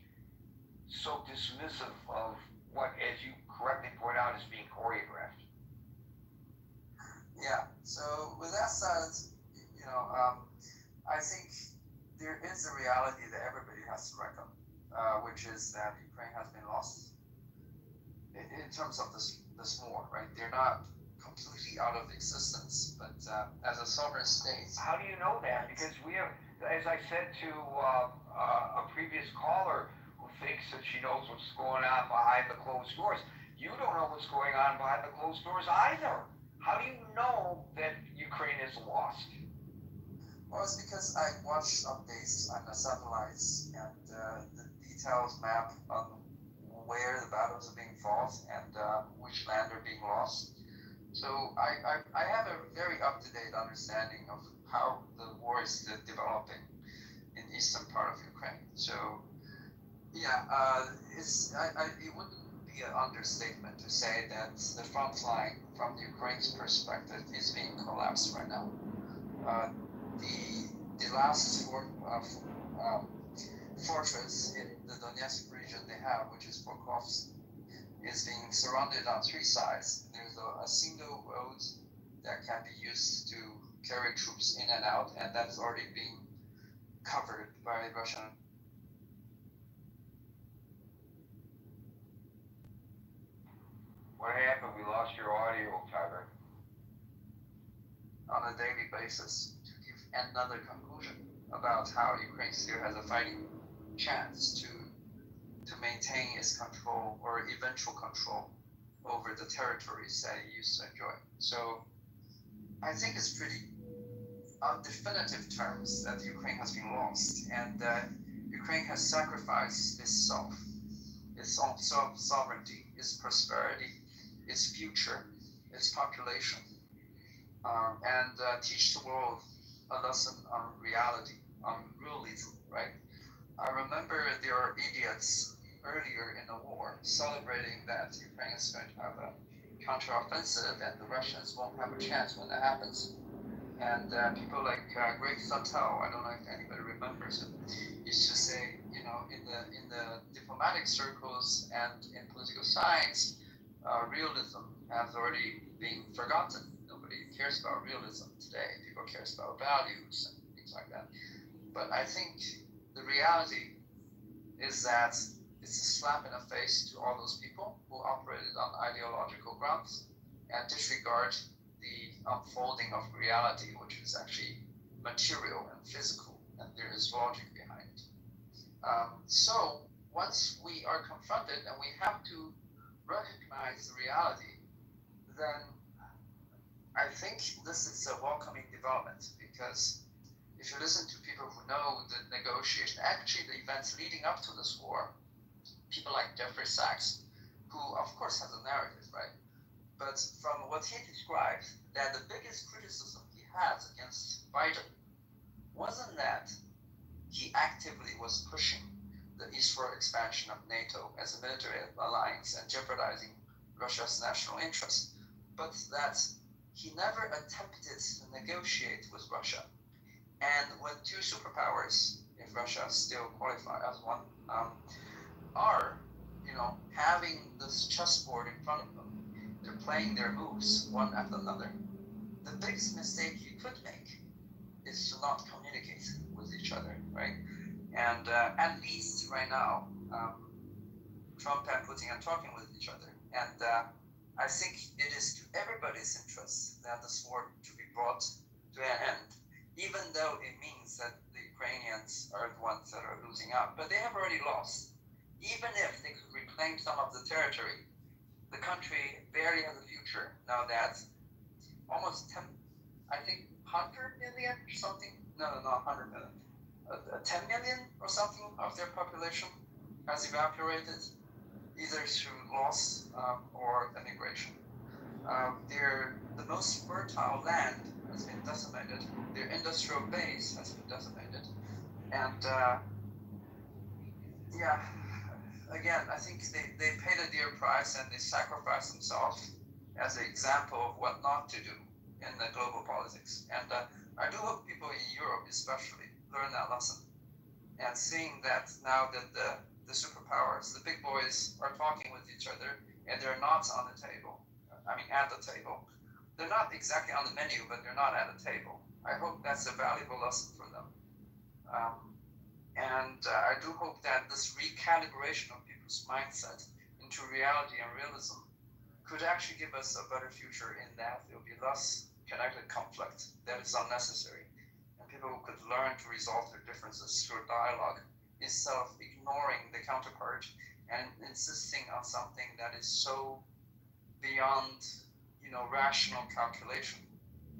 so dismissive of what, as you correctly point out, is being choreographed. Yeah, so with that said, I think there is a reality that everybody has to reckon, which is that Ukraine has been lost in terms of this war, right? They're not completely out of existence, but as a sovereign state. How do you know that? Because we have, as I said to a previous caller who thinks that she knows what's going on behind the closed doors, you don't know what's going on behind the closed doors either. How do you know that Ukraine is lost? Well, it's because I watch updates on the satellites and the detailed map on where the battles are being fought and which land are being lost. So I have a very up-to-date understanding of how the war is developing in eastern part of Ukraine. So yeah, it wouldn't be an understatement to say that the front line from Ukraine's perspective is being collapsed right now. The last fortress in the Donetsk region they have, which is Pokrovsk, is being surrounded on three sides. There's a single road that can be used to carry troops in and out, and that's already being covered by Russian. What happened? We lost your audio, Tyler. On a daily basis to give another conclusion about how Ukraine still has a fighting chance to maintain its control or eventual control over the territories that it used to enjoy. So I think it's pretty on definitive terms that Ukraine has been lost, and Ukraine has sacrificed itself, its own sovereignty, its prosperity, its future, its population, and teach the world a lesson on reality, on realism, right? I remember there are idiots earlier in the war celebrating that Ukraine is going to have a counteroffensive and the Russians won't have a chance when that happens. And people like Greg Suttel, I don't know if anybody remembers him, used to say, you know, in the diplomatic circles and in political science, realism has already been forgotten. Nobody cares about realism today. People cares about values and things like that. But I think the reality is that it's a slap in the face to all those people who operated on ideological grounds and disregard the unfolding of reality, which is actually material and physical, and there is logic behind it. So once we are confronted and we have to recognize the reality, then I think this is a welcoming development, because if you listen to people who know the negotiation, actually the events leading up to this war, people like Jeffrey Sachs, who of course has a narrative, right? But from what he describes, that the biggest criticism he has against Biden wasn't that he actively was pushing the eastward expansion of NATO as a military alliance and jeopardizing Russia's national interest, but that he never attempted to negotiate with Russia. And when two superpowers, if Russia still qualifies as one, are, you know, having this chessboard in front of them, they're playing their moves one after another. The biggest mistake you could make is to not communicate with each other, right? And at least right now, Trump and Putin are talking with each other, and I think it is to everybody's interest that this war to be brought to an end, even though it means that the Ukrainians are the ones that are losing out. But they have already lost. Even if they could reclaim some of the territory, the country barely has a future now that almost 10, I think 100 million or something, no, not 100 million, 10 million or something of their population has evaporated, either through loss or immigration. The most fertile land has been decimated, their industrial base has been decimated, and yeah, again, I think they paid a dear price and they sacrificed themselves as an example of what not to do in the global politics. And I do hope people in Europe especially learn that lesson, and seeing that now that the superpowers, the big boys, are talking with each other and they're not on the table, I mean at the table. They're not exactly on the menu, but they're not at the table. I hope that's a valuable lesson for them. And I do hope that this recalibration of people's mindset into reality and realism could actually give us a better future, in that there will be less connected conflict that is unnecessary, and people could learn to resolve their differences through dialogue instead of ignoring the counterpart and insisting on something that is so beyond, you know, rational calculation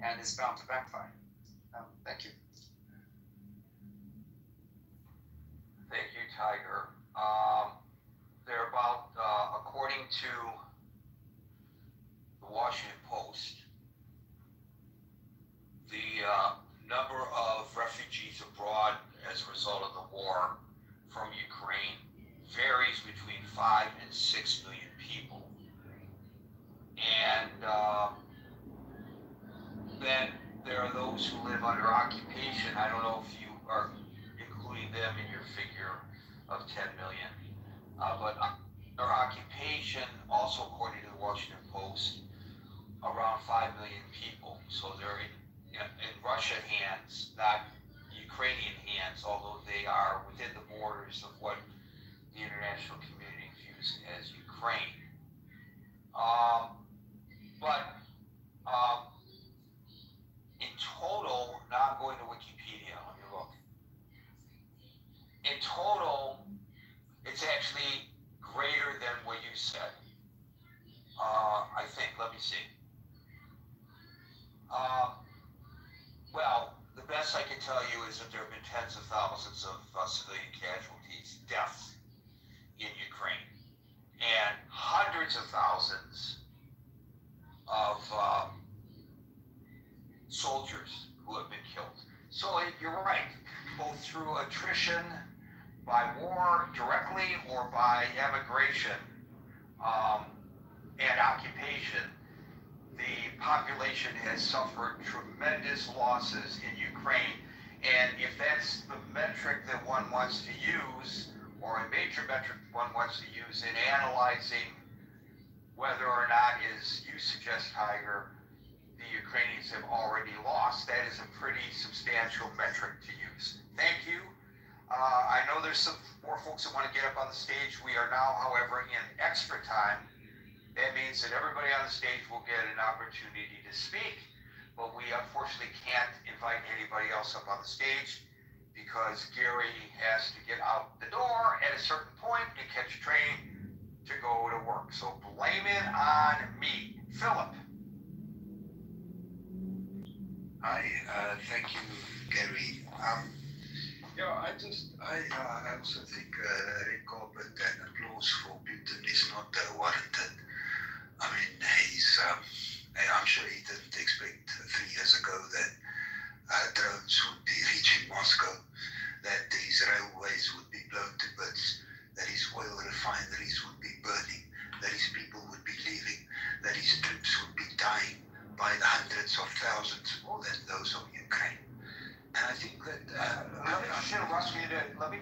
and is bound to backfire. Thank you. Thank you, Tiger. They're about, according to the Washington Post, the number of refugees abroad as a result of the war from Ukraine varies between 5 and 6 million people. And then there are those who live under occupation. I don't know if you are including them in your figure of 10 million. But under occupation, also according to the Washington Post, around 5 million people. So they're in Russian hands, not Ukrainian hands, although they are within the borders of what the international community views as Ukraine. But in total, now I'm going to Wikipedia, let me look. In total, it's actually greater than what you said. I think, let me see. Well, the best I can tell you is that there have been tens of thousands of civilian casualties, deaths in Ukraine, and hundreds of thousands of soldiers who have been killed. So you're right, both through attrition, by war directly, or by emigration and occupation, the population has suffered tremendous losses in Ukraine. And if that's the metric that one wants to use, or a major metric one wants to use in analyzing whether or not, as you suggest, Tiger, the Ukrainians have already lost, that is a pretty substantial metric to use. Thank you. I know there's some more folks that want to get up on the stage. We are now, however, in extra time. That means that everybody on the stage will get an opportunity to speak, but we unfortunately can't invite anybody else up on the stage because Gary has to get out the door at a certain point and catch a train to go to work. So blame it on me. Philip. Hi, thank you, Gary. I also think red carpet and applause for Putin is not warranted. I mean, I'm sure he didn't expect 3 years ago that drones would be reaching Moscow, that his railways would be blown to bits, that his oil refineries would be burning, that his people would be leaving, that his troops would be dying by the hundreds of thousands, more than those of Ukraine. And I think that... let me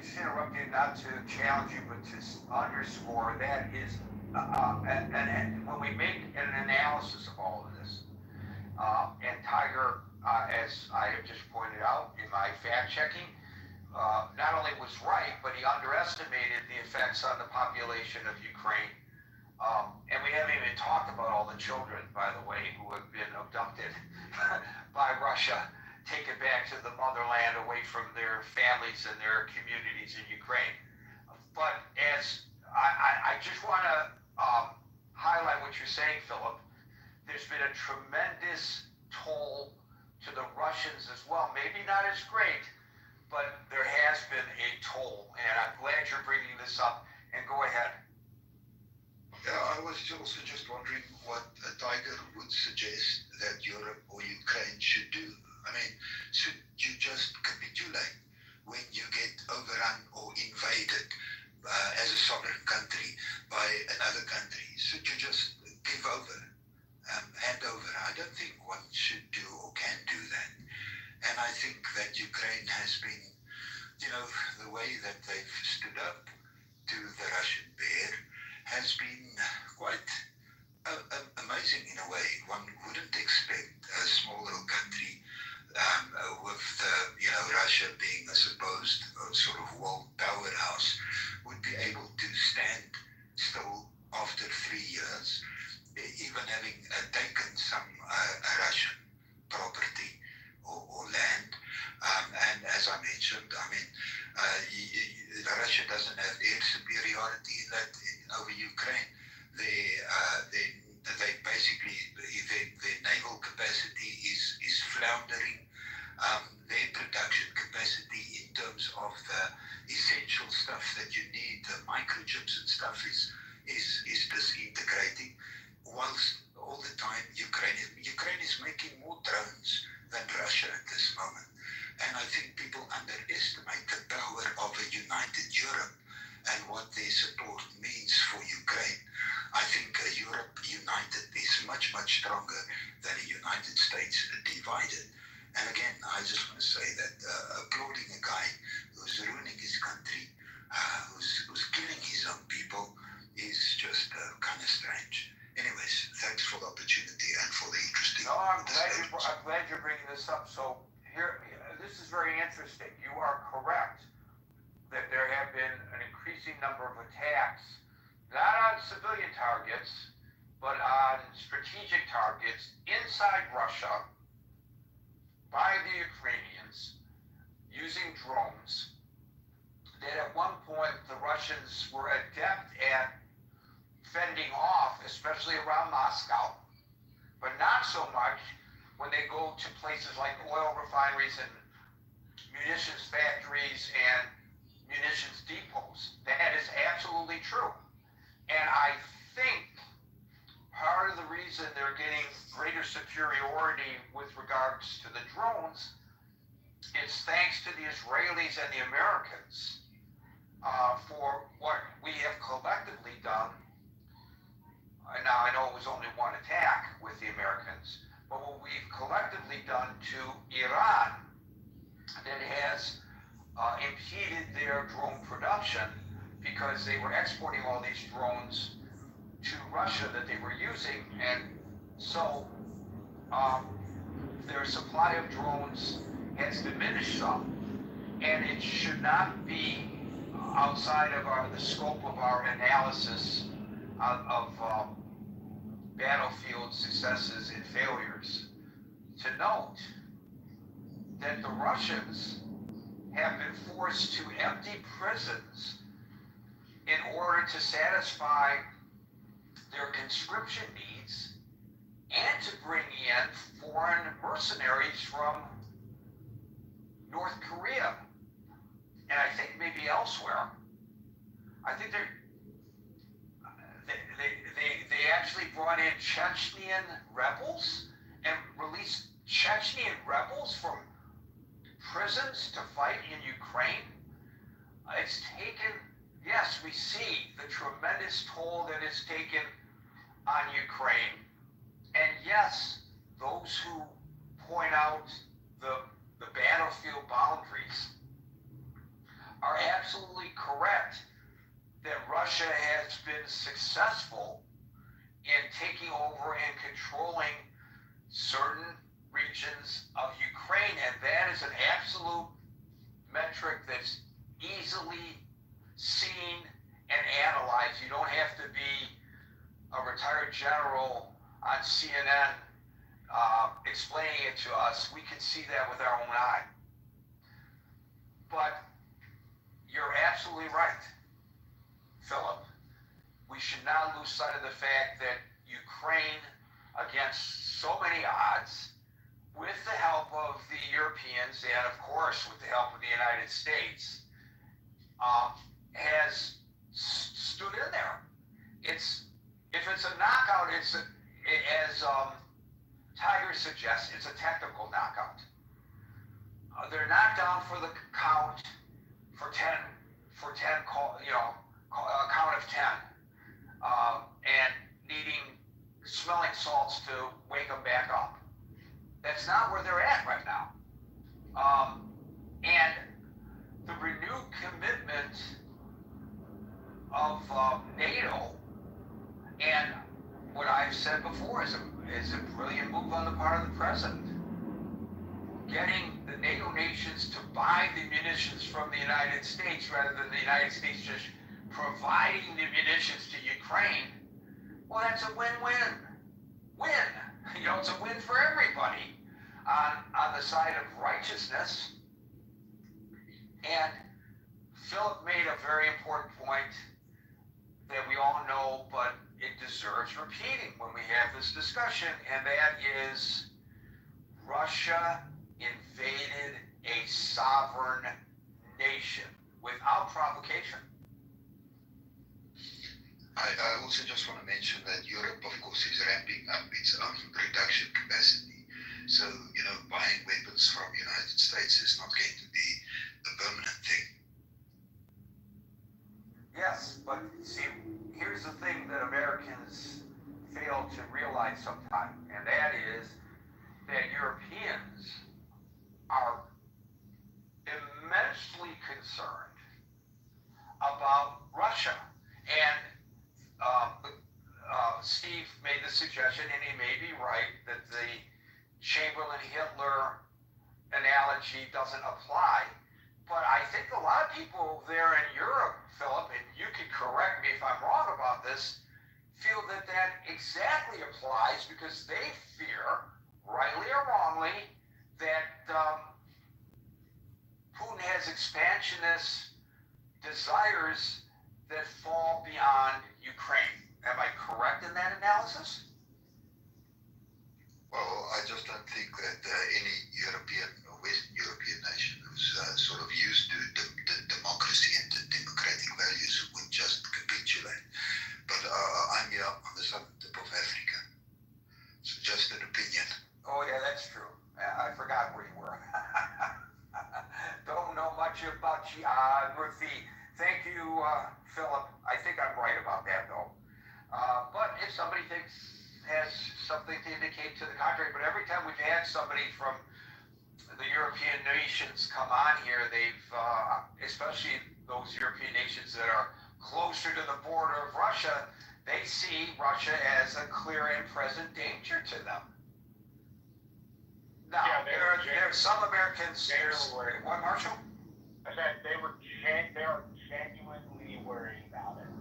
just interrupt you, not to challenge you, but to underscore that is, and when we make an analysis of all of this, and Tiger, as I have just pointed out in my fact-checking, not only was right, but he underestimated the effects on the population of Ukraine. And we haven't even talked about all the children, by the way, who have been abducted by Russia, taken back to the motherland away from their families and their communities in Ukraine. But as I just want to highlight what you're saying, Philip, there's been a tremendous toll to the Russians as well. Maybe not as great, but there has been a toll. And I'm glad you're bringing this up. And go ahead. Yeah, I was also just wondering what Tiger would suggest that Europe or Ukraine should do. I mean, should you just capitulate when you get overrun or invaded as a sovereign country by another country? Should you just give over, hand over? I don't think one should do or can do that. And I think that Ukraine has been, the way that they've stood up to the Russian bear has been quite amazing in a way. One wouldn't expect a small little country with Russia being a supposed sort of world powerhouse would be able to stand still after 3 years, even having taken some Russian property or land. And as I mentioned, Russia doesn't have air superiority over Ukraine. They basically, their naval capacity is floundering. Their production capacity in terms of the essential is disintegrating, whilst all the time Ukraine is making more drones than Russia at this moment. And I think people underestimate the power of a united Europe and what their support means for Ukraine. I think Europe united is much, much stronger than a United States divided. And again, I just want to say that applauding a guy who's ruining his country, who's killing his own people, is just kind of strange. Anyways, thanks for the opportunity and for the interesting. No, I'm glad you're bringing this up. So here, this is very interesting. You are correct that there have been an increasing number of attacks, not on civilian targets, but on strategic targets inside Russia by the Ukrainians using drones. That at one point the Russians were adept at fending off, especially around Moscow, but not so much when they go to places like oil refineries and munitions factories and munitions depots. That is absolutely true. And I think part of the reason they're getting greater superiority with regards to the drones is thanks to the Israelis and the Americans for what we have collectively done. Now, I know it was only one attack with the Americans, but what we've collectively done to Iran that has impeded their drone production, because they were exporting all these drones to Russia that they were using, and so their supply of drones has diminished some, and it should not be outside of the scope of our analysis of battlefield successes and failures to note that the Russians have been forced to empty prisons in order to satisfy their conscription needs and to bring in foreign mercenaries from North Korea and I think maybe elsewhere. I think they actually brought in Chechnyan rebels and released Chechnyan rebels from prisons to fight in Ukraine. It's taken, yes, we see the tremendous toll that it's taken on Ukraine. And yes, those who point out the battlefield boundaries are absolutely correct that Russia has been successful in taking over and controlling certain regions of Ukraine, and that is an absolute metric that's easily seen and analyzed. You don't have to be a retired general on CNN explaining it to us. We can see that with our own eye. But you're absolutely right, Philip. We should not lose sight of the fact that Ukraine, against so many odds, with the help of the Europeans and, of course, with the help of the United States, has stood in there. If it's a knockout, as Tiger suggests, it's a technical knockout. They're knocked down for the count for 10, count of 10, and needing smelling salts to wake them back up. That's not where they're at right now. And the renewed commitment of NATO, and what I've said before is a brilliant move on the part of the president. Getting the NATO nations to buy the munitions from the United States rather than the United States just providing the munitions to Ukraine, well, that's a win-win. Win. It's a win for everybody on the side of righteousness. And Philip made a very important point that we all know, but it deserves repeating when we have this discussion, and that is Russia invaded a sovereign nation without provocation. I also just want to mention that Europe, of course, is ramping up its own production capacity. So, buying weapons from the United States is not going to be a permanent thing. Yes, but see, here's the thing that Americans fail to realize sometimes, and that is that Europeans are immensely concerned about Russia. And Steve made the suggestion, and he may be right, that the Chamberlain-Hitler analogy doesn't apply. But I think a lot of people there in Europe, Philip, and you can correct me if I'm wrong about this, feel that that exactly applies because they fear, rightly or wrongly, that Putin has expansionist desires that fall beyond Ukraine. Am I correct in that analysis? Well, I just don't think that any European or Western European nation who's sort of used to democracy and democratic values would just capitulate. But I'm here on the southern tip of Africa. So just an opinion. Oh, yeah, that's true. I forgot where you were. Don't know much about geography. Thank you, Philip. I think I'm right about that, though. But if somebody has something to indicate to the contrary, but every time we've had somebody from the European nations come on here, they've, especially those European nations that are closer to the border of Russia, they see Russia as a clear and present danger to them. Now, Yeah, there are some Americans. What, Marshall? I said they are genuinely worried about it.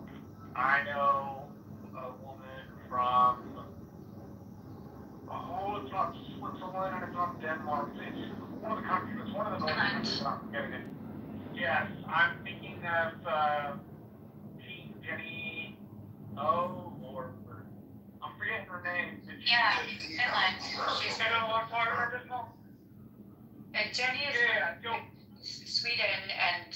I know a woman from it's not Switzerland, it's not Denmark, it's one of the countries, it's one of the Nordic countries, I'm forgetting it. Yes, I'm thinking of Jenny or I'm forgetting her name. Yeah, Finland. She's what part of her business? Jenny is Sweden, and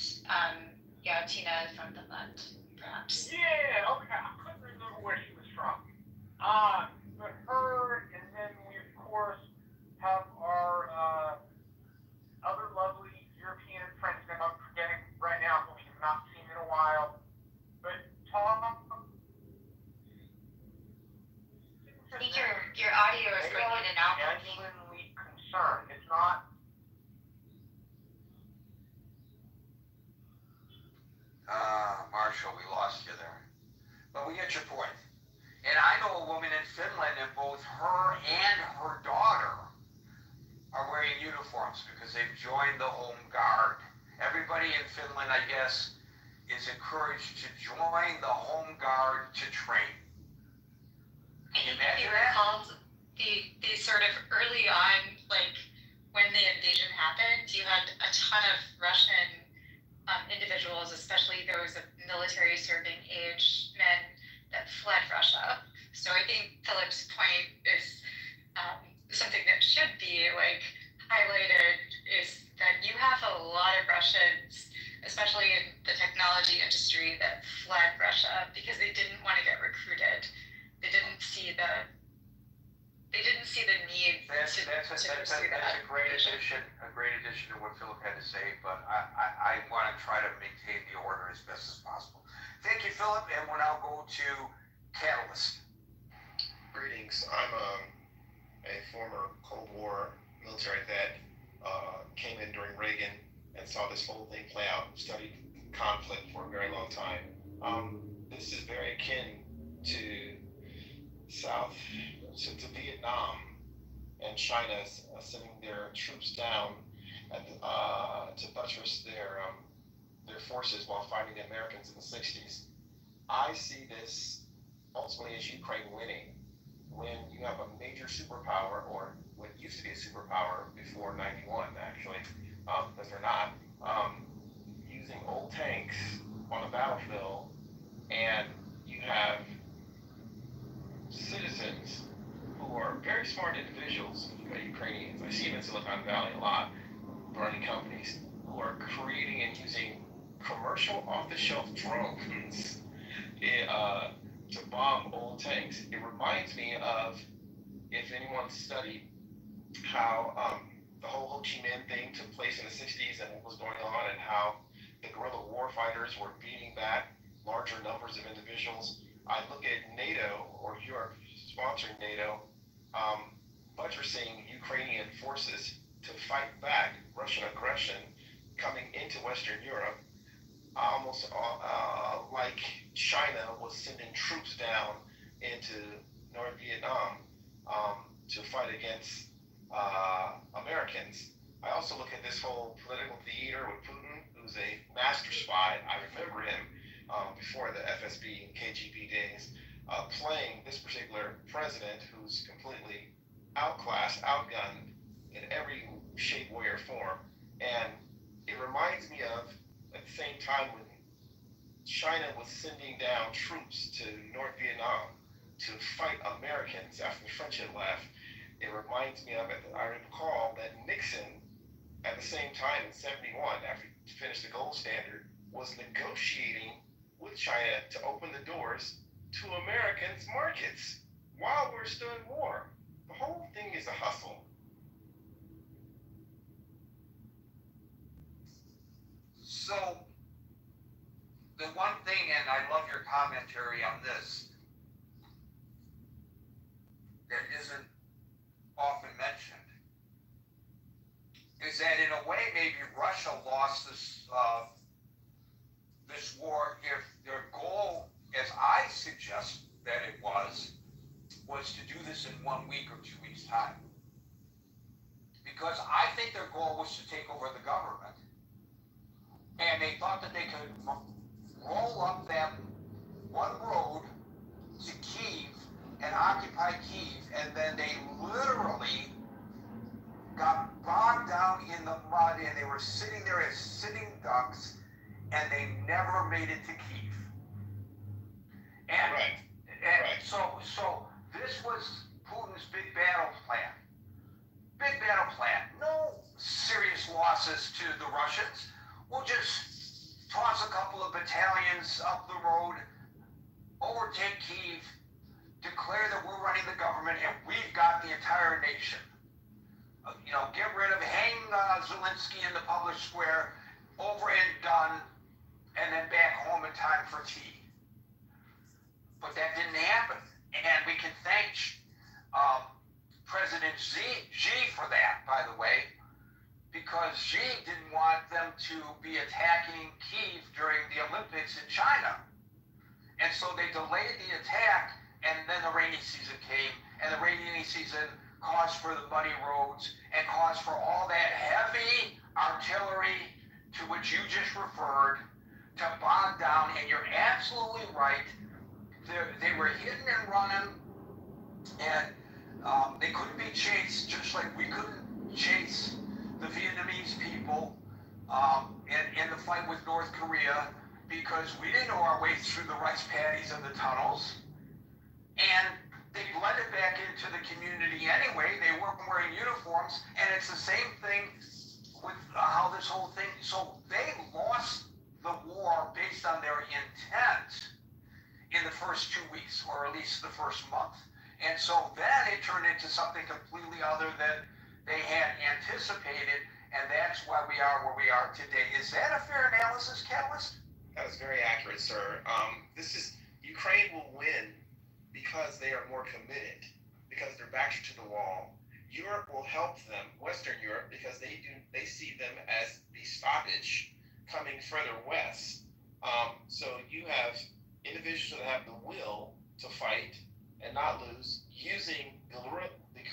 Tina is from Finland, perhaps. Yeah, okay. I couldn't remember where she was from. But her, and then we of course have our other lovely European friends that I'm forgetting right now, who we've not seen in a while. But Tom, I think your audio is going in and out. Genuinely concerned. It's not. Marshall, we lost you there. But we get your point. And I know a woman in Finland, and both her and her daughter are wearing uniforms because they've joined the Home Guard. Everybody in Finland, I guess, is encouraged to join the Home Guard to train. Can you imagine that? Called the sort of early on, like when the invasion happened, you had a ton of Russian individuals, especially those of military serving age men, that fled Russia. So I think Philip's point is something that should be highlighted, is that you have a lot of Russians, especially in the technology industry, that fled Russia because they didn't want to get recruited. They didn't see the need That's a great addition to what Philip had to say, but I want to try to maintain the order as best as possible. Thank you, Philip, and we'll now go to Catalyst. Greetings. I'm a former Cold War military vet, came in during Reagan and saw this whole thing play out, studied conflict for a very long time. This is very akin to to Vietnam and China sending their troops down to buttress their forces while fighting the Americans in the 60s. I see this ultimately as Ukraine winning when you have a major superpower, or what used to be a superpower before 91 actually, but they're not, using old tanks on a battlefield, and you have citizens who are very smart individuals, Ukrainians. I see them in Silicon Valley a lot, running companies who are creating and using commercial off-the-shelf drones bomb old tanks. It reminds me of, if anyone studied how the whole Ho Chi Minh thing took place in the 60s and what was going on, and how the guerrilla war fighters were beating back larger numbers of individuals. I look at NATO, or Europe sponsoring NATO, buttressing Ukrainian forces to fight back Russian aggression coming into Western Europe, almost like China was sending troops down into North Vietnam to fight against Americans. I also look at this whole political theater with Putin, who's a master spy. I remember him before the FSB and KGB days, playing this particular president who's completely outclassed, outgunned in every shape, way, or form. And it reminds me of, at the same time, when China was sending down troops to North Vietnam to fight Americans after the French had left. It reminds me of it. I recall that Nixon, at the same time in '71, after he finished the gold standard, was negotiating with China to open the doors to Americans' markets while we're still in war. The whole thing is a hustle. So, the one thing, and I love your commentary on this, that isn't often mentioned, is that in a way maybe Russia lost this this war if their goal, as I suggest that it was to do this in 1 week or 2 weeks' time. Because I think their goal was to take over the government. And they thought that they could roll up that one road to Kyiv and occupy Kyiv, and then they literally got bogged down in the mud, and they were sitting there as sitting ducks, and they never made it to Kyiv. And, so this was Putin's big battle plan. Big battle plan. No serious losses to the Russians. We'll just toss a couple of battalions up the road, overtake Kyiv, declare that we're running the government, and we've got the entire nation. Get rid of, hang Zelensky in the public square, over and done, and then back home in time for tea. But that didn't happen. And we can thank President Xi for that, by the way, because Xi didn't want them to be attacking Kyiv during the Olympics in China. And so they delayed the attack, and then the rainy season came, and the rainy season caused for the muddy roads and caused for all that heavy artillery to which you just referred to bog down. And you're absolutely right. They were hidden and running, and they couldn't be chased, just like we couldn't chase the Vietnamese people in the fight with North Korea, because we didn't know our way through the rice paddies and the tunnels. And they blended back into the community anyway. They weren't wearing uniforms, and it's the same thing with how this whole thing. So they lost the war based on their intent in the first 2 weeks, or at least the first month. And so then it turned into something completely other than they had anticipated, and that's why we are where we are today. Is that a fair analysis, Catalyst? That was very accurate, sir. Ukraine will win because they are more committed, because their backs are to the wall. Europe will help them, Western Europe, because they see them as the stoppage coming further west. So you have individuals that have the will to fight and not lose, using the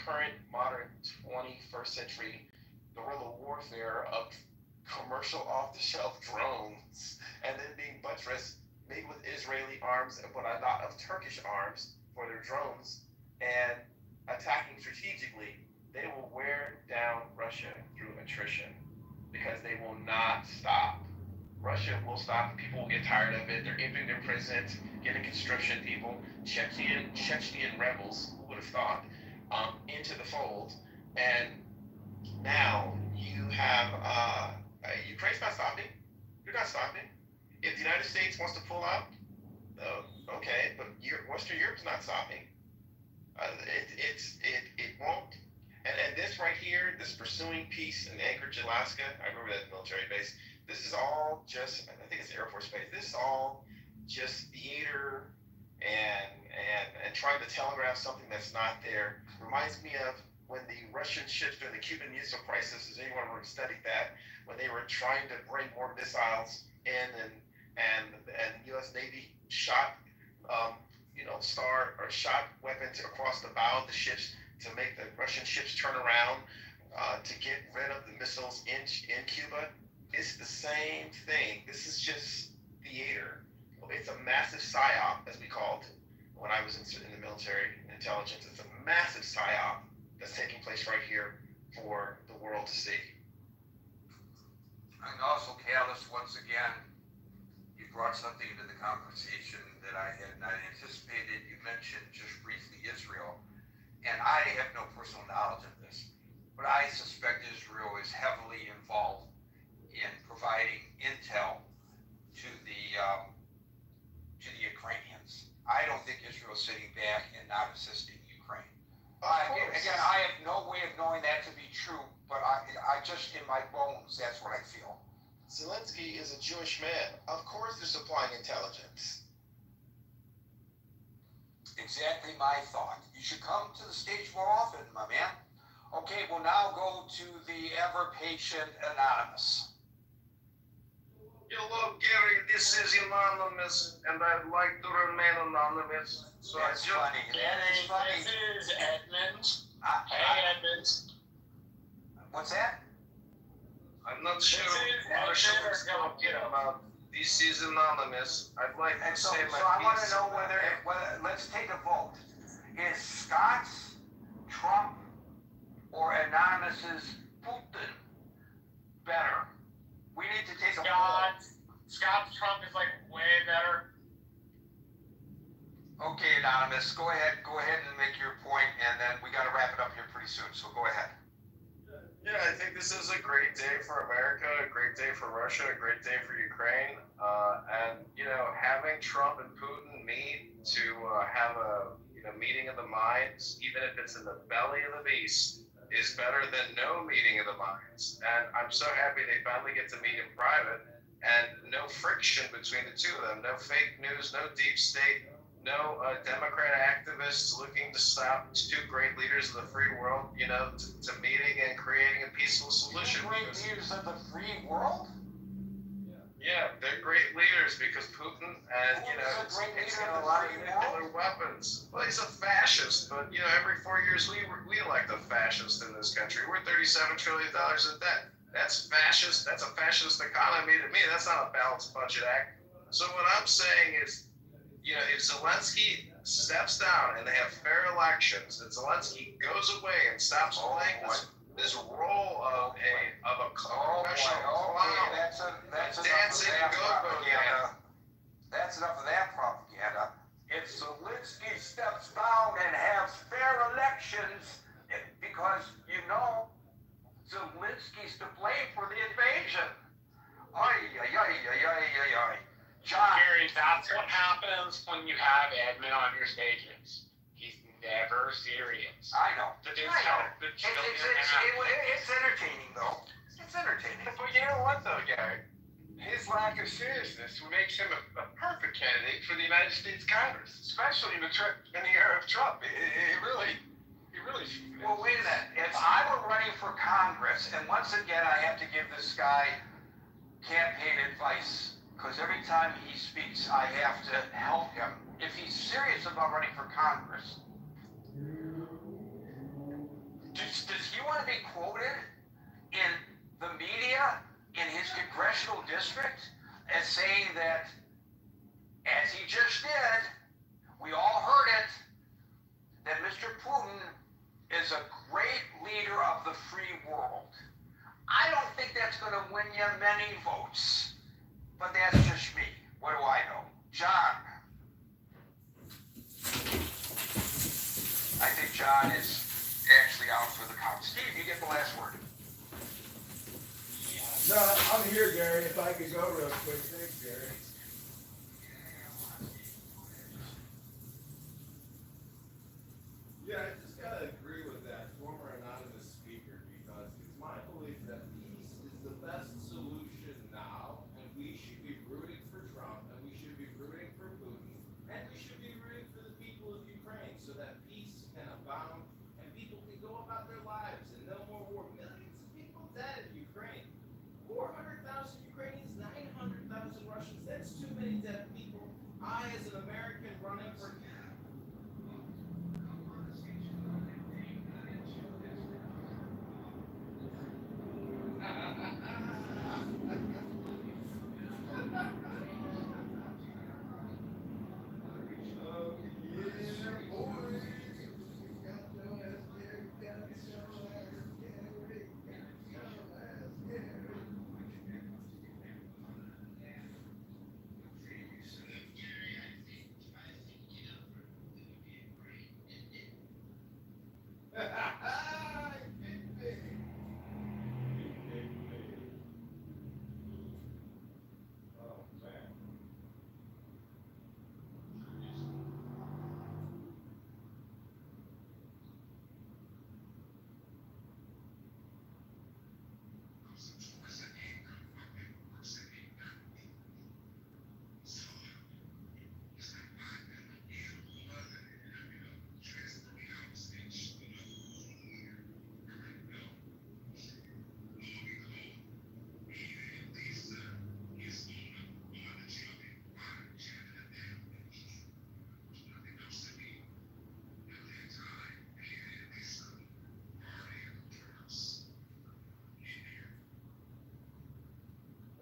current modern 21st century guerrilla warfare of commercial off-the-shelf drones, and then being buttressed, maybe with Israeli arms, but a lot of Turkish arms for their drones, and attacking strategically. They will wear down Russia through attrition, because they will not stop. Russia will stop, and people will get tired of it. They're emptying their prisons, getting conscription people, Chechen rebels, who would have thought, into the fold. And now you have Ukraine's not stopping. They're not stopping. If the United States wants to pull out, Okay, but Western Europe's not stopping. It won't. And this right here, this pursuing peace in Anchorage, Alaska, I remember that military base. This is all just, I think it's Air Force Base. This is all just theater and trying to telegraph something that's not there. Reminds me of when the Russian ships during the Cuban Missile Crisis, has anyone ever studied that, when they were trying to bring more missiles in and U.S. Navy shot shot weapons across the bow of the ships to make the Russian ships turn around to get rid of the missiles in Cuba. It's the same thing. This is just theater. It's a massive psyop, as we called it when I was in the military intelligence. It's a massive psyop that's taking place right here for the world to see. And also, Callis, once again, you brought something into the conversation that I had not anticipated. You mentioned just briefly Israel, and I have no personal knowledge of this, but I suspect Israel is heavily involved in providing intel to the Ukrainians. I don't think Israel is sitting back and not assisting Ukraine. Again, I have no way of knowing that to be true, but I just, in my bones, that's what I feel. Zelensky is a Jewish man. Of course they're supplying intelligence. Exactly my thought. You should come to the stage more often, my man. Okay, we'll now go to the ever-patient Anonymous. Hello, Gary. This is Anonymous, and I'd like to remain anonymous. So That's funny. That is funny. This is Edmund. Hey, Edmund. What's that? I'm not sure what Sean's talking about. This is Anonymous. I'd like to say my piece. So I want to know whether, let's take a vote. Is Scott's Trump or Anonymous's Putin better? We need to take a vote. Scott's Trump is like way better. Okay, Anonymous, go ahead and make your point, and then we got to wrap it up here pretty soon, so go ahead. Yeah, I think this is a great day for America, a great day for Russia, a great day for Ukraine. And, having Trump and Putin meet to have a meeting of the minds, even if it's in the belly of the beast, is better than no meeting of the minds. And I'm so happy they finally get to meet in private and no friction between the two of them, no fake news, no deep state, no Democrat activists looking to stop two great leaders of the free world, to meeting and creating a peaceful solution. Two great leaders of the free world? Yeah, they're great leaders because Putin and, it's got a lot of nuclear weapons. Well, he's a fascist, but, every 4 years we elect a fascist in this country. We're $37 trillion in debt. That's fascist. That's a fascist economy to me. That's not a balanced budget act. So what I'm saying is, if Zelensky steps down and they have fair elections, and Zelensky goes away and stops playing this role of a professional clown, that's dancing go-go propaganda. That's enough of that propaganda. If Zelensky steps down and has fair elections, because Zelensky's to blame for the invasion. John. Gary, that's what happens when you have Edmund on your stages. He's never serious. I know. It's entertaining, though. It's entertaining. But you know what, though, Gary? His lack of seriousness makes him a perfect candidate for the United States Congress, especially in the era of Trump. He really. Well, wait a minute. If I were running for Congress, and once again, I have to give this guy campaign advice, because every time he speaks, I have to help him. If he's serious about running for Congress, does he want to be quoted in the media in his congressional district as saying that, as he just did, we all heard it, that Mr. Putin is a great leader of the free world? I don't think that's going to win you many votes. But that's just me. What do I know? John. I think John is actually out for the count. Steve, you get the last word. No, I'm here, Gary. If I could go real quick. Thanks, Gary. Yeah, I just gotta agree with that former anonymous speaker because it's my belief that peace is the best solution now, and we should be rooting for Trump, and we should be rooting for Putin, and we should be rooting for the people of Ukraine so that peace can abound and people can go about their lives and no more war. Millions of people dead in Ukraine. 400,000 Ukrainians, 900,000 Russians. That's too many dead people. I, as an American running for Oh, man.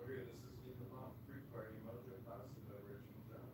Okay, this is the Vermont Free Party, Mojo Positive, original John.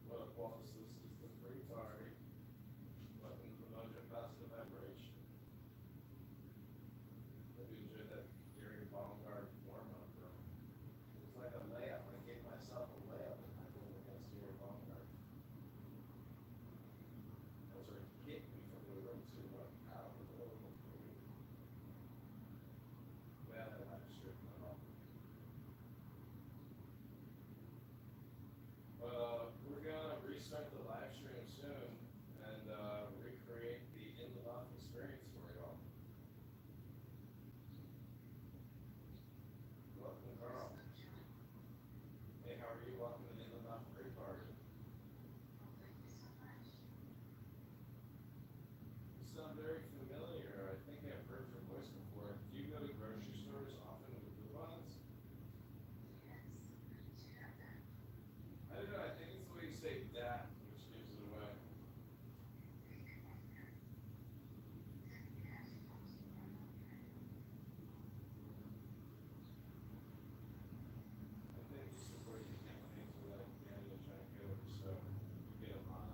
What applause, this is the Free Party. Welcome to the Mojo Positive Vibration. Hope you enjoyed that Gary Baumgart warm-up, bro. It was like a layup. I gave myself a layup and I went against Gary Baumgart. That was like kicked me from the room too. Like, ow, yeah, I had to straighten that off. But we're gonna restart the live stream soon and recreate the in the loft experience for y'all. Welcome, Carl. Hey, how are you? Welcome to the in the loft free party. You sound very familiar. I think I've heard your voice before. Do you go to grocery stores often with coupons? I don't know. I think it's the way you say that, which gives it away. I think you support your campaigns with like Daniel Janko, so you get them on.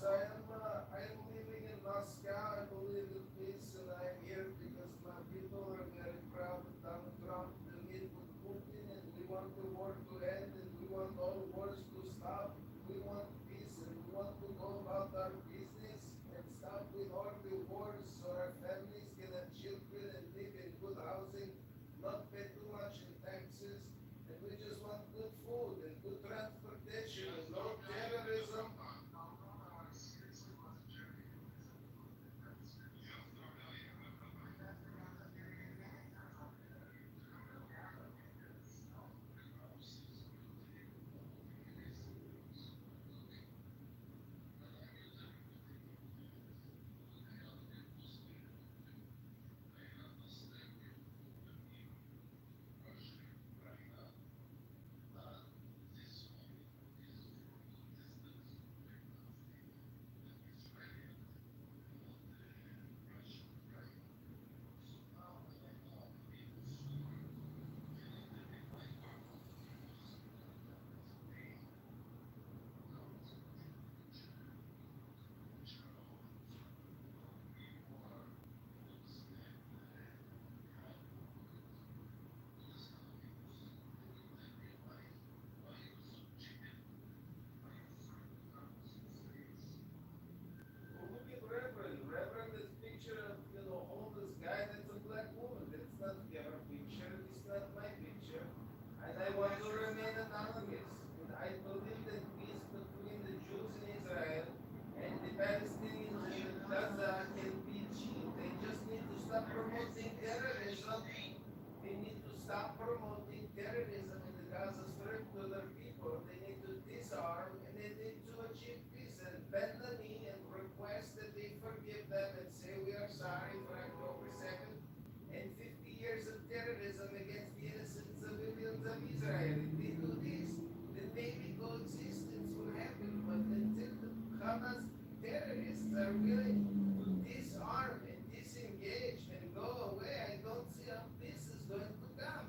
I am living in Moscow. I believe in peace, and I am here because my people are very proud of Donald Trump to meet with Putin, and we want the war to end, and we want all wars to stop. We want peace, and we want to go about our business and stop with all the wars so our families can have children and live in good housing, not pay too much in taxes, and we just want good food and good transportation and no terrorism. Well, look at Reverend. Reverend is picture of, homeless guy. That's a black woman. That's not her picture. It's not my picture. And I want to remain anonymous. And I believe that peace between the Jews in Israel and the Palestinians in Gaza can be achieved. They just need to stop promoting terrorism. They need to stop promoting terrorism in the Gaza Strip to their people. They need to disarm and they need to achieve peace and bend the knee and request that they forgive them and say we are sorry for October 2nd and 50 years of terrorism against the innocent civilians of Israel. If they do this, then maybe coexistence will happen. But until the Hamas terrorists are willing to disarm and disengage and go away, I don't see how peace is going to come.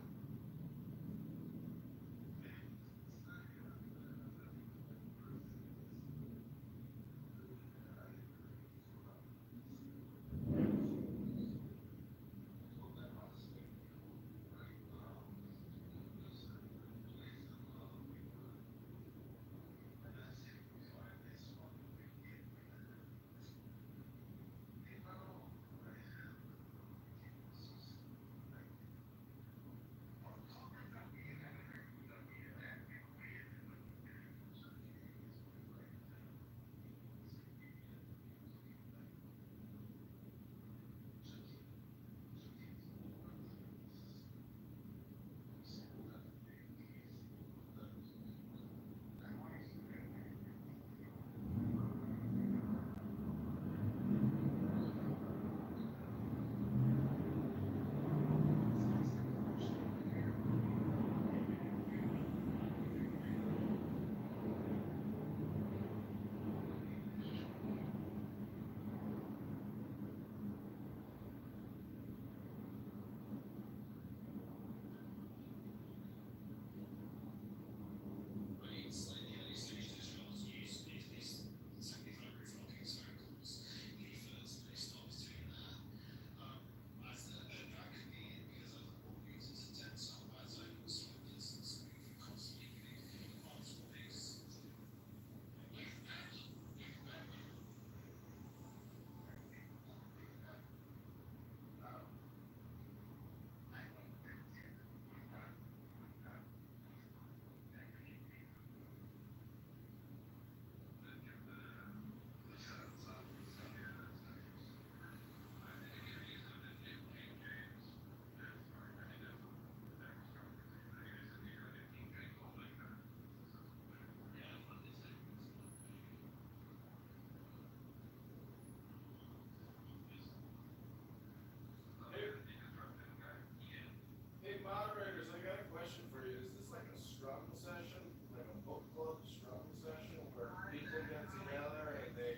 Hey moderators, I got a question for you. Is this like a scrum session, like a book club scrum session where people get together and they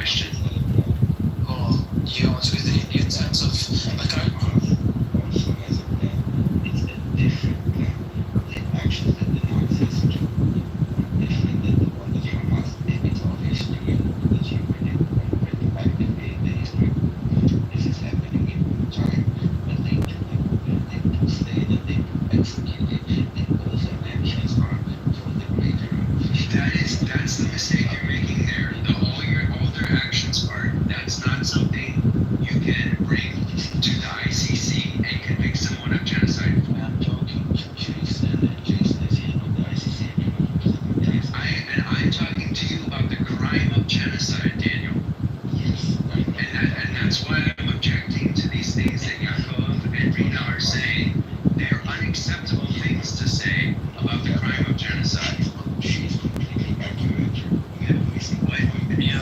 question. Yeah, so the intent of like that's the mistake you're making there. All their actions part. That's not something you can bring to the ICC and convict someone of genocide. I'm talking to you about the crime of genocide, Daniel. And that's why I'm objecting to these things that Yakov and Rina are saying. They're unacceptable things to say about the crime of genocide. Yeah,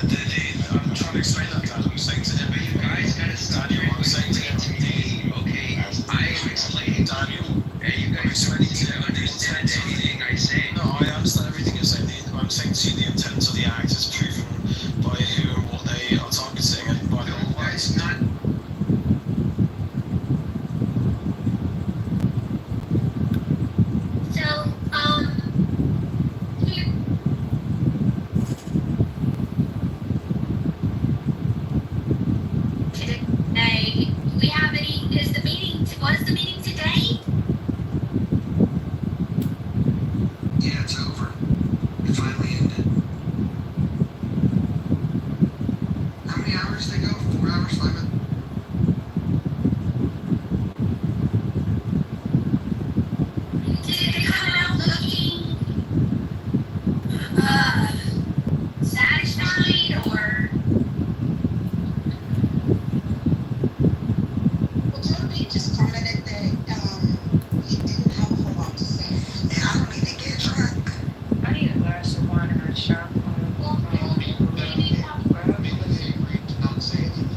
I'm trying to explain that, Dad. I'm saying to him, but you guys gotta stop. Daniel, I'm saying to him, okay, I'm explaining Daniel, and you guys don't need to understand anything I say. No, I understand everything you're saying. I'm saying to you the intent of the act is proven by who and what they are targeting and by the whole It's not. So, today, do we have any, was the meeting today? Yeah, it's over. It finally ended. How many hours did they go? 4 hours, 5 minutes? Did it come out looking, satisfied or? Well, Toby just commented that he didn't have a whole lot to say. And I don't even get drunk. I need a glass of wine or a shot. Well, maybe They agreed to not say anything.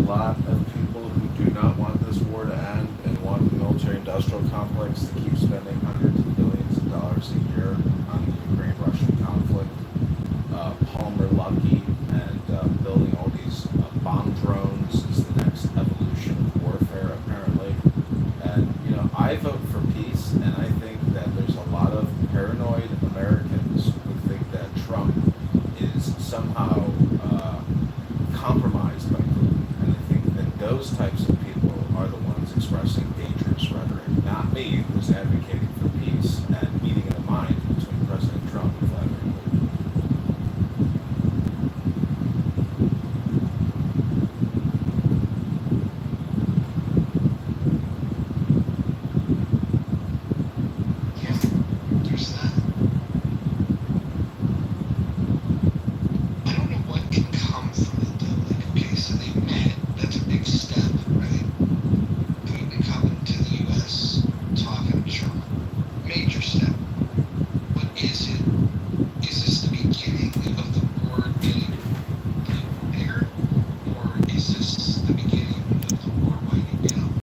lot of people who do not want this war to end and want the military-industrial complex to keep spending hundreds of billions of dollars a year on the Ukraine-Russian conflict. Palmer Luckey and building all these bomb drones is the next evolution of warfare, apparently. And, you know, I vote for peace, and I think that there's a lot of paranoid Americans who think that Trump is somehow compromised by Putin. And I think that those types of people are the ones expressing dangerous rhetoric, not me, who's advocating for peace.